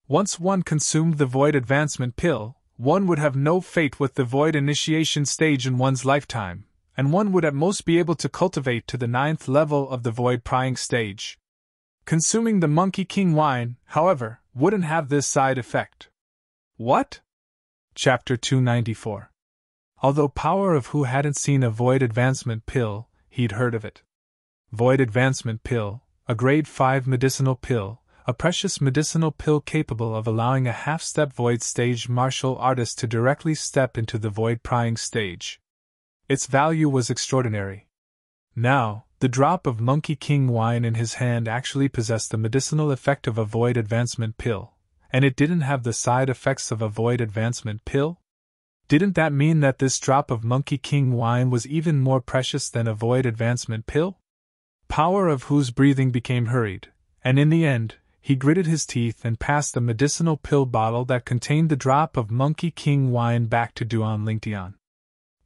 Once one consumed the Void Advancement Pill, one would have no fate with the Void Initiation stage in one's lifetime, and one would at most be able to cultivate to the 9th level of the void prying stage. Consuming the Monkey King wine, however, wouldn't have this side effect. What? Chapter 294. Although Power of Who hadn't seen a void advancement pill, he'd heard of it. Void advancement pill, a grade 5 medicinal pill, a precious medicinal pill capable of allowing a half-step void stage martial artist to directly step into the void prying stage. Its value was extraordinary. Now, the drop of Monkey King wine in his hand actually possessed the medicinal effect of a void advancement pill, and it didn't have the side effects of a void advancement pill? Didn't that mean that this drop of Monkey King wine was even more precious than a void advancement pill? Power of Who's breathing became hurried, and in the end, he gritted his teeth and passed the medicinal pill bottle that contained the drop of Monkey King wine back to Duan Lingtian.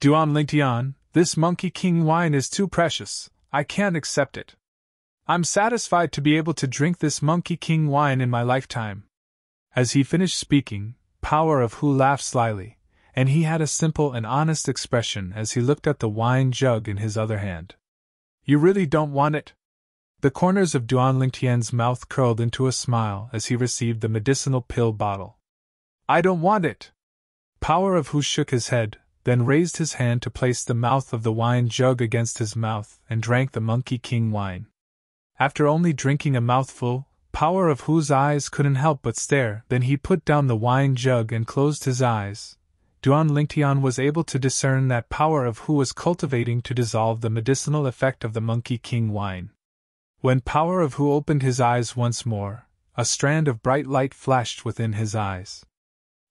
Duan Lingtian, this Monkey King wine is too precious, I can't accept it. I'm satisfied to be able to drink this Monkey King wine in my lifetime. As he finished speaking, Power of Who laughed slyly, and he had a simple and honest expression as he looked at the wine jug in his other hand. You really don't want it? The corners of Duan Lingtian's mouth curled into a smile as he received the medicinal pill bottle. I don't want it. Power of Who shook his head, then raised his hand to place the mouth of the wine jug against his mouth and drank the Monkey King wine. After only drinking a mouthful, Power of Who's eyes couldn't help but stare. Then he put down the wine jug and closed his eyes. Duan Lingtian was able to discern that Power of Who was cultivating to dissolve the medicinal effect of the Monkey King wine. When Power of Who opened his eyes once more, a strand of bright light flashed within his eyes.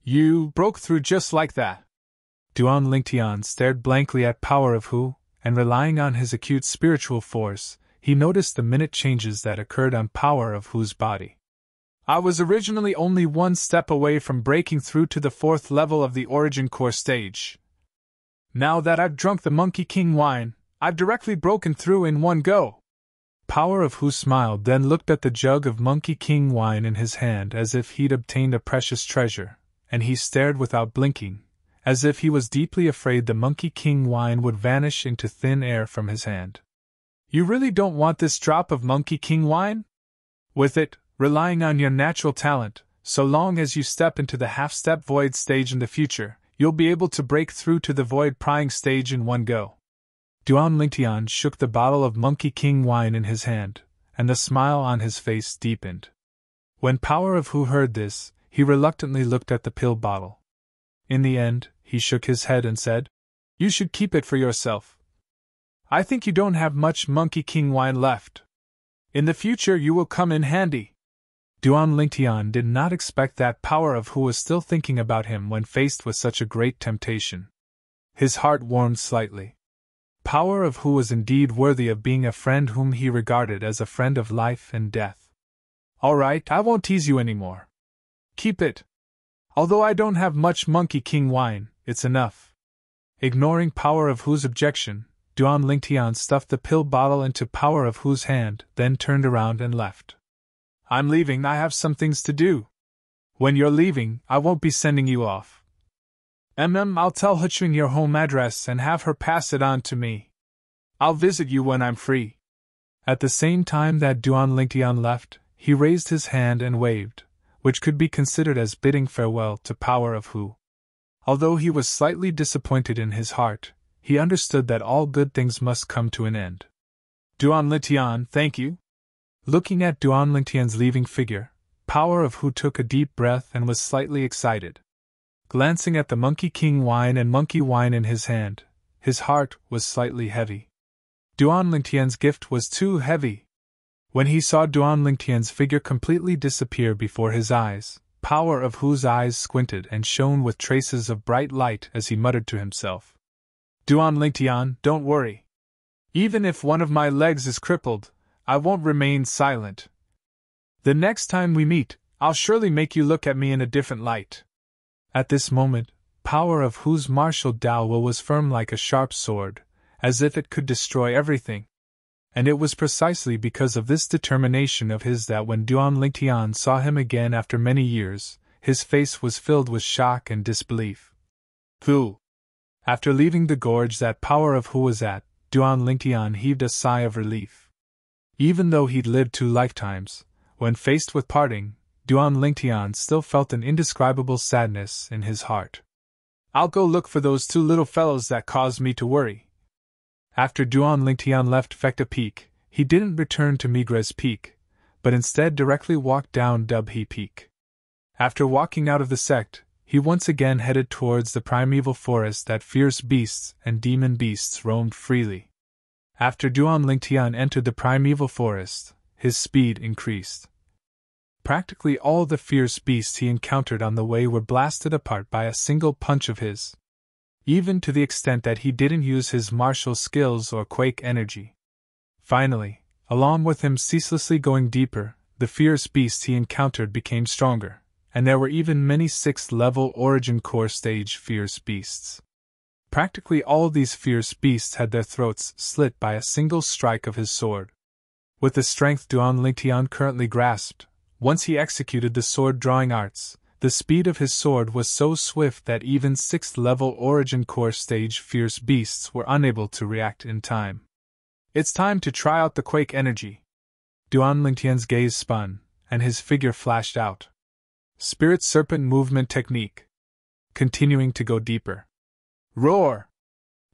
You broke through just like that. Duan Lingtian stared blankly at Power of Who, and relying on his acute spiritual force, he noticed the minute changes that occurred on Power of Who's body. I was originally only one step away from breaking through to the 4th level of the Origin Core stage. Now that I've drunk the Monkey King wine, I've directly broken through in one go. Power of Who smiled, then looked at the jug of Monkey King wine in his hand as if he'd obtained a precious treasure, and he stared without blinking, as if he was deeply afraid the Monkey King wine would vanish into thin air from his hand. You really don't want this drop of Monkey King wine? With it, relying on your natural talent, so long as you step into the half-step void stage in the future, you'll be able to break through to the void prying stage in one go. Duan Lingtian shook the bottle of Monkey King wine in his hand, and the smile on his face deepened. When Power of Who heard this, he reluctantly looked at the pill bottle. In the end, he shook his head and said, You should keep it for yourself. I think you don't have much Monkey King wine left. In the future you will come in handy. Duan Lingtian did not expect that Power of Who was still thinking about him when faced with such a great temptation. His heart warmed slightly. Power of Who was indeed worthy of being a friend whom he regarded as a friend of life and death. All right, I won't tease you anymore. Keep it. Although I don't have much Monkey King wine, it's enough. Ignoring Power of Who's objection, Duan Lingtian stuffed the pill bottle into Power of Who's hand, then turned around and left. I'm leaving, I have some things to do. When you're leaving, I won't be sending you off. I'll tell Huching your home address and have her pass it on to me. I'll visit you when I'm free. At the same time that Duan Lingtian left, he raised his hand and waved, which could be considered as bidding farewell to Power of Who. Although he was slightly disappointed in his heart, he understood that all good things must come to an end. Duan Lingtian, thank you. Looking at Duan Lingtian's leaving figure, Power of Who took a deep breath and was slightly excited. Glancing at the Monkey King wine and monkey wine in his hand, his heart was slightly heavy. Duan Lingtian's gift was too heavy. When he saw Duan Lingtian's figure completely disappear before his eyes, Power of Who's eyes squinted and shone with traces of bright light as he muttered to himself. Duan Lingtian, don't worry. Even if one of my legs is crippled, I won't remain silent. The next time we meet, I'll surely make you look at me in a different light. At this moment, Power of Who's martial dowel was firm like a sharp sword, as if it could destroy everything. And it was precisely because of this determination of his that when Duan Lingtian saw him again after many years, his face was filled with shock and disbelief. Who? After leaving the gorge that power of who was at, Duan Lingtian heaved a sigh of relief. Even though he'd lived 2 lifetimes, when faced with parting, Duan Lingtian still felt an indescribable sadness in his heart. "I'll go look for those 2 little fellows that caused me to worry." After Duan Lingtian left Fekta Peak, he didn't return to Migres Peak, but instead directly walked down Dubhe Peak. After walking out of the sect, he once again headed towards the primeval forest that fierce beasts and demon beasts roamed freely. After Duan Lingtian entered the primeval forest, his speed increased. Practically all the fierce beasts he encountered on the way were blasted apart by a single punch of his, even to the extent that he didn't use his martial skills or quake energy. Finally, along with him ceaselessly going deeper, the fierce beasts he encountered became stronger, and there were even many 6th-level Origin Core stage fierce beasts. Practically all these fierce beasts had their throats slit by a single strike of his sword. With the strength Duan Lingtian currently grasped, once he executed the sword-drawing arts, the speed of his sword was so swift that even 6th-level Origin Core stage fierce beasts were unable to react in time. "It's time to try out the quake energy." Duan Lingtian's gaze spun, and his figure flashed out. Spirit Serpent Movement Technique. Continuing to go deeper. Roar!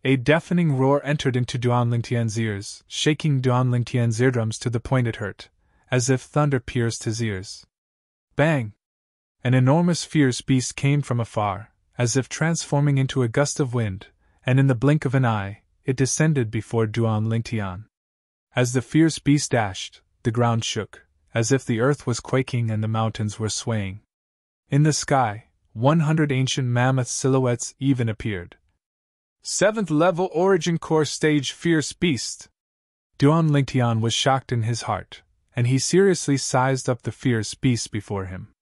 A deafening roar entered into Duan Lingtian's ears, shaking Duan Lingtian's eardrums to the point it hurt, as if thunder pierced his ears. Bang! An enormous fierce beast came from afar, as if transforming into a gust of wind, and in the blink of an eye, it descended before Duan Lingtian. As the fierce beast dashed, the ground shook, as if the earth was quaking and the mountains were swaying. In the sky, 100 ancient mammoth silhouettes even appeared. 7th-level Origin Core stage fierce beast! Duan Lingtian was shocked in his heart, and he seriously sized up the fierce beast before him.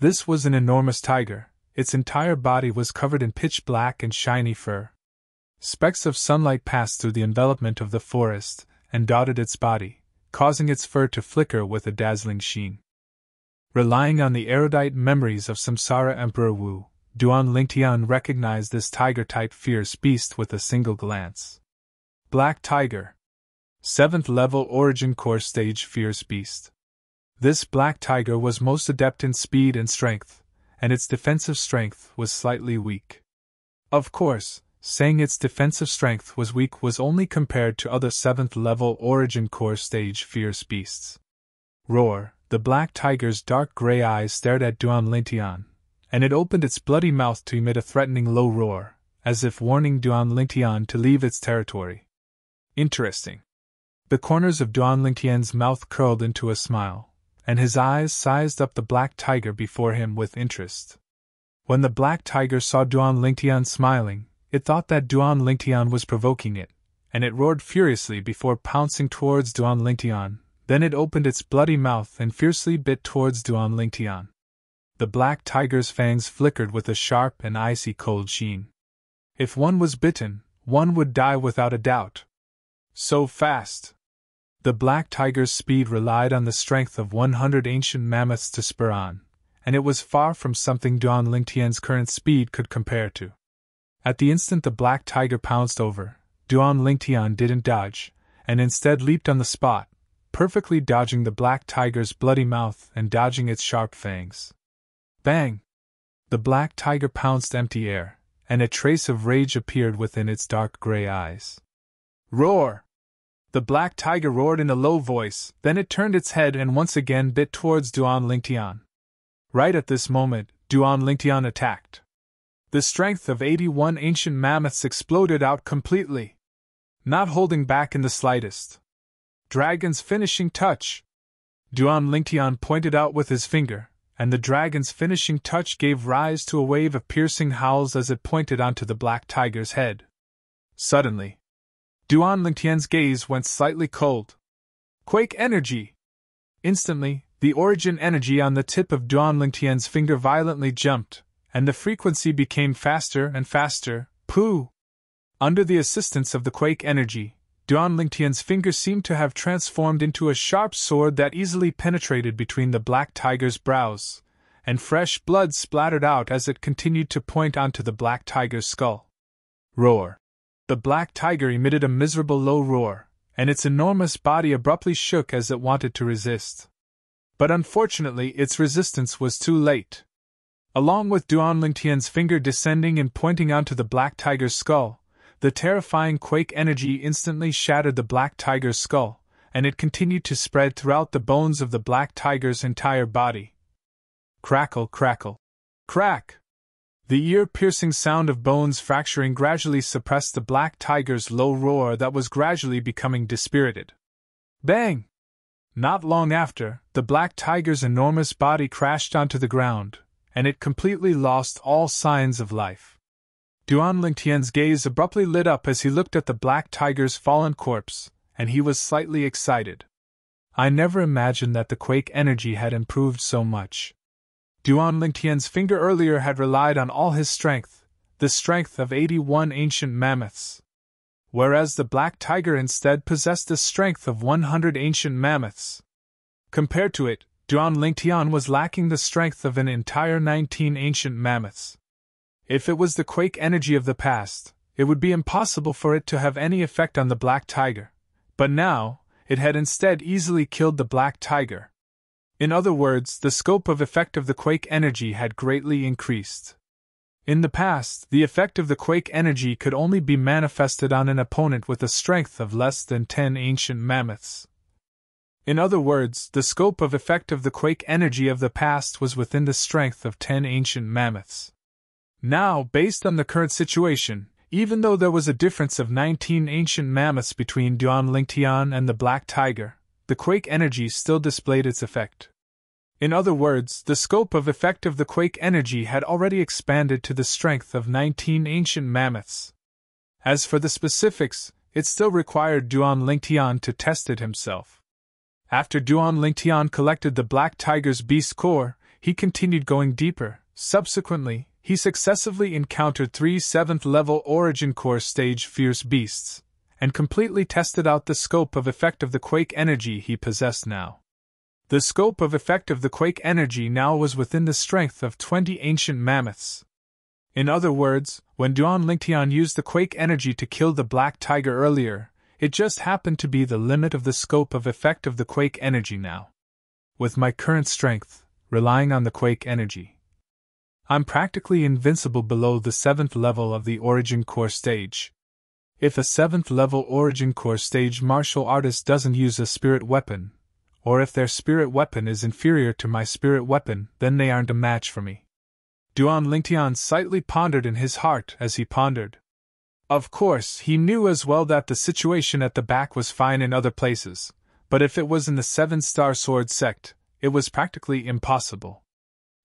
This was an enormous tiger. Its entire body was covered in pitch black and shiny fur. Specks of sunlight passed through the envelopment of the forest and dotted its body, causing its fur to flicker with a dazzling sheen. Relying on the erudite memories of Samsara Emperor Wu, Duan Lingtian recognized this tiger-type fierce beast with a single glance. Black Tiger. 7th-level Origin Core stage fierce beast. This black tiger was most adept in speed and strength, and its defensive strength was slightly weak. Of course, saying its defensive strength was weak was only compared to other 7th-level Origin Core stage fierce beasts. Roar! The black tiger's dark gray eyes stared at Duan Lingtian, and it opened its bloody mouth to emit a threatening low roar, as if warning Duan Lingtian to leave its territory. Interesting. The corners of Duan Lingtian's mouth curled into a smile, and his eyes sized up the black tiger before him with interest. When the black tiger saw Duan Lingtian smiling, it thought that Duan Lingtian was provoking it, and it roared furiously before pouncing towards Duan Lingtian. Then it opened its bloody mouth and fiercely bit towards Duan Lingtian. The black tiger's fangs flickered with a sharp and icy cold sheen. If one was bitten, one would die without a doubt. So fast! The black tiger's speed relied on the strength of 100 ancient mammoths to spur on, and it was far from something Duan Lingtian's current speed could compare to. At the instant the black tiger pounced over, Duan Lingtian didn't dodge, and instead leaped on the spot, perfectly dodging the black tiger's bloody mouth and dodging its sharp fangs. Bang! The black tiger pounced empty air, and a trace of rage appeared within its dark gray eyes. Roar! The black tiger roared in a low voice, then it turned its head and once again bit towards Duan Lingtian. Right at this moment, Duan Lingtian attacked. The strength of 81 ancient mammoths exploded out completely, not holding back in the slightest. Dragon's finishing touch! Duan Lingtian pointed out with his finger, and the dragon's finishing touch gave rise to a wave of piercing howls as it pointed onto the black tiger's head. Suddenly, Duan Lingtian's gaze went slightly cold. Quake energy! Instantly, the origin energy on the tip of Duan Lingtian's finger violently jumped, and the frequency became faster and faster. Pooh! Under the assistance of the quake energy, Duan Lingtian's finger seemed to have transformed into a sharp sword that easily penetrated between the black tiger's brows, and fresh blood splattered out as it continued to point onto the black tiger's skull. Roar. The black tiger emitted a miserable low roar, and its enormous body abruptly shook as it wanted to resist. But unfortunately, its resistance was too late. Along with Duan Lingtian's finger descending and pointing onto the black tiger's skull, the terrifying quake energy instantly shattered the black tiger's skull, and it continued to spread throughout the bones of the black tiger's entire body. Crackle, crackle. Crack! The ear-piercing sound of bones fracturing gradually suppressed the black tiger's low roar that was gradually becoming dispirited. Bang! Not long after, the black tiger's enormous body crashed onto the ground, and it completely lost all signs of life. Duan Lingtian's gaze abruptly lit up as he looked at the black tiger's fallen corpse, and he was slightly excited. I never imagined that the quake energy had improved so much. Duan Lingtian's finger earlier had relied on all his strength, the strength of 81 ancient mammoths. Whereas the black tiger instead possessed the strength of 100 ancient mammoths. Compared to it, Duan Lingtian was lacking the strength of an entire 19 ancient mammoths. If it was the quake energy of the past, it would be impossible for it to have any effect on the black tiger, but now, it had instead easily killed the black tiger. In other words, the scope of effect of the quake energy had greatly increased. In the past, the effect of the quake energy could only be manifested on an opponent with a strength of less than 10 ancient mammoths. In other words, the scope of effect of the quake energy of the past was within the strength of 10 ancient mammoths. Now, based on the current situation, even though there was a difference of 19 ancient mammoths between Duan Lingtian and the black tiger, the quake energy still displayed its effect. In other words, the scope of effect of the quake energy had already expanded to the strength of 19 ancient mammoths. As for the specifics, it still required Duan Lingtian to test it himself. After Duan Lingtian collected the black tiger's beast core, he continued going deeper. Subsequently, he successively encountered 3 7th-level origin core stage fierce beasts, and completely tested out the scope of effect of the quake energy he possessed now. The scope of effect of the quake energy now was within the strength of 20 ancient mammoths. In other words, when Duan Lingtian used the quake energy to kill the black tiger earlier, it just happened to be the limit of the scope of effect of the quake energy now. With my current strength, relying on the quake energy, I'm practically invincible below the 7th level of the origin core stage. If a 7th level origin core stage martial artist doesn't use a spirit weapon, or if their spirit weapon is inferior to my spirit weapon, then they aren't a match for me. Duan Lingtian slightly pondered in his heart as he pondered. Of course, he knew as well that the situation at the back was fine in other places, but if it was in the 7-star sword sect, it was practically impossible.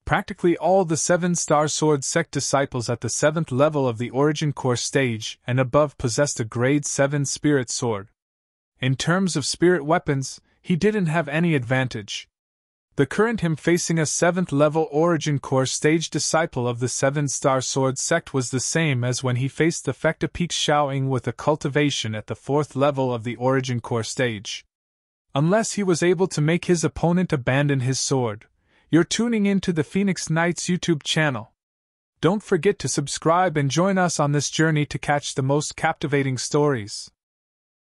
Practically all the 7-star sword sect disciples at the 7th level of the origin core stage and above possessed a grade 7 spirit sword. In terms of spirit weapons, he didn't have any advantage. The current him facing a 7th level origin core stage disciple of the 7-star sword sect was the same as when he faced the Fecta Peak Xiaoying with a cultivation at the 4th level of the origin core stage. Unless he was able to make his opponent abandon his sword. You're tuning in to the Phoenix Knights YouTube channel. Don't forget to subscribe and join us on this journey to catch the most captivating stories.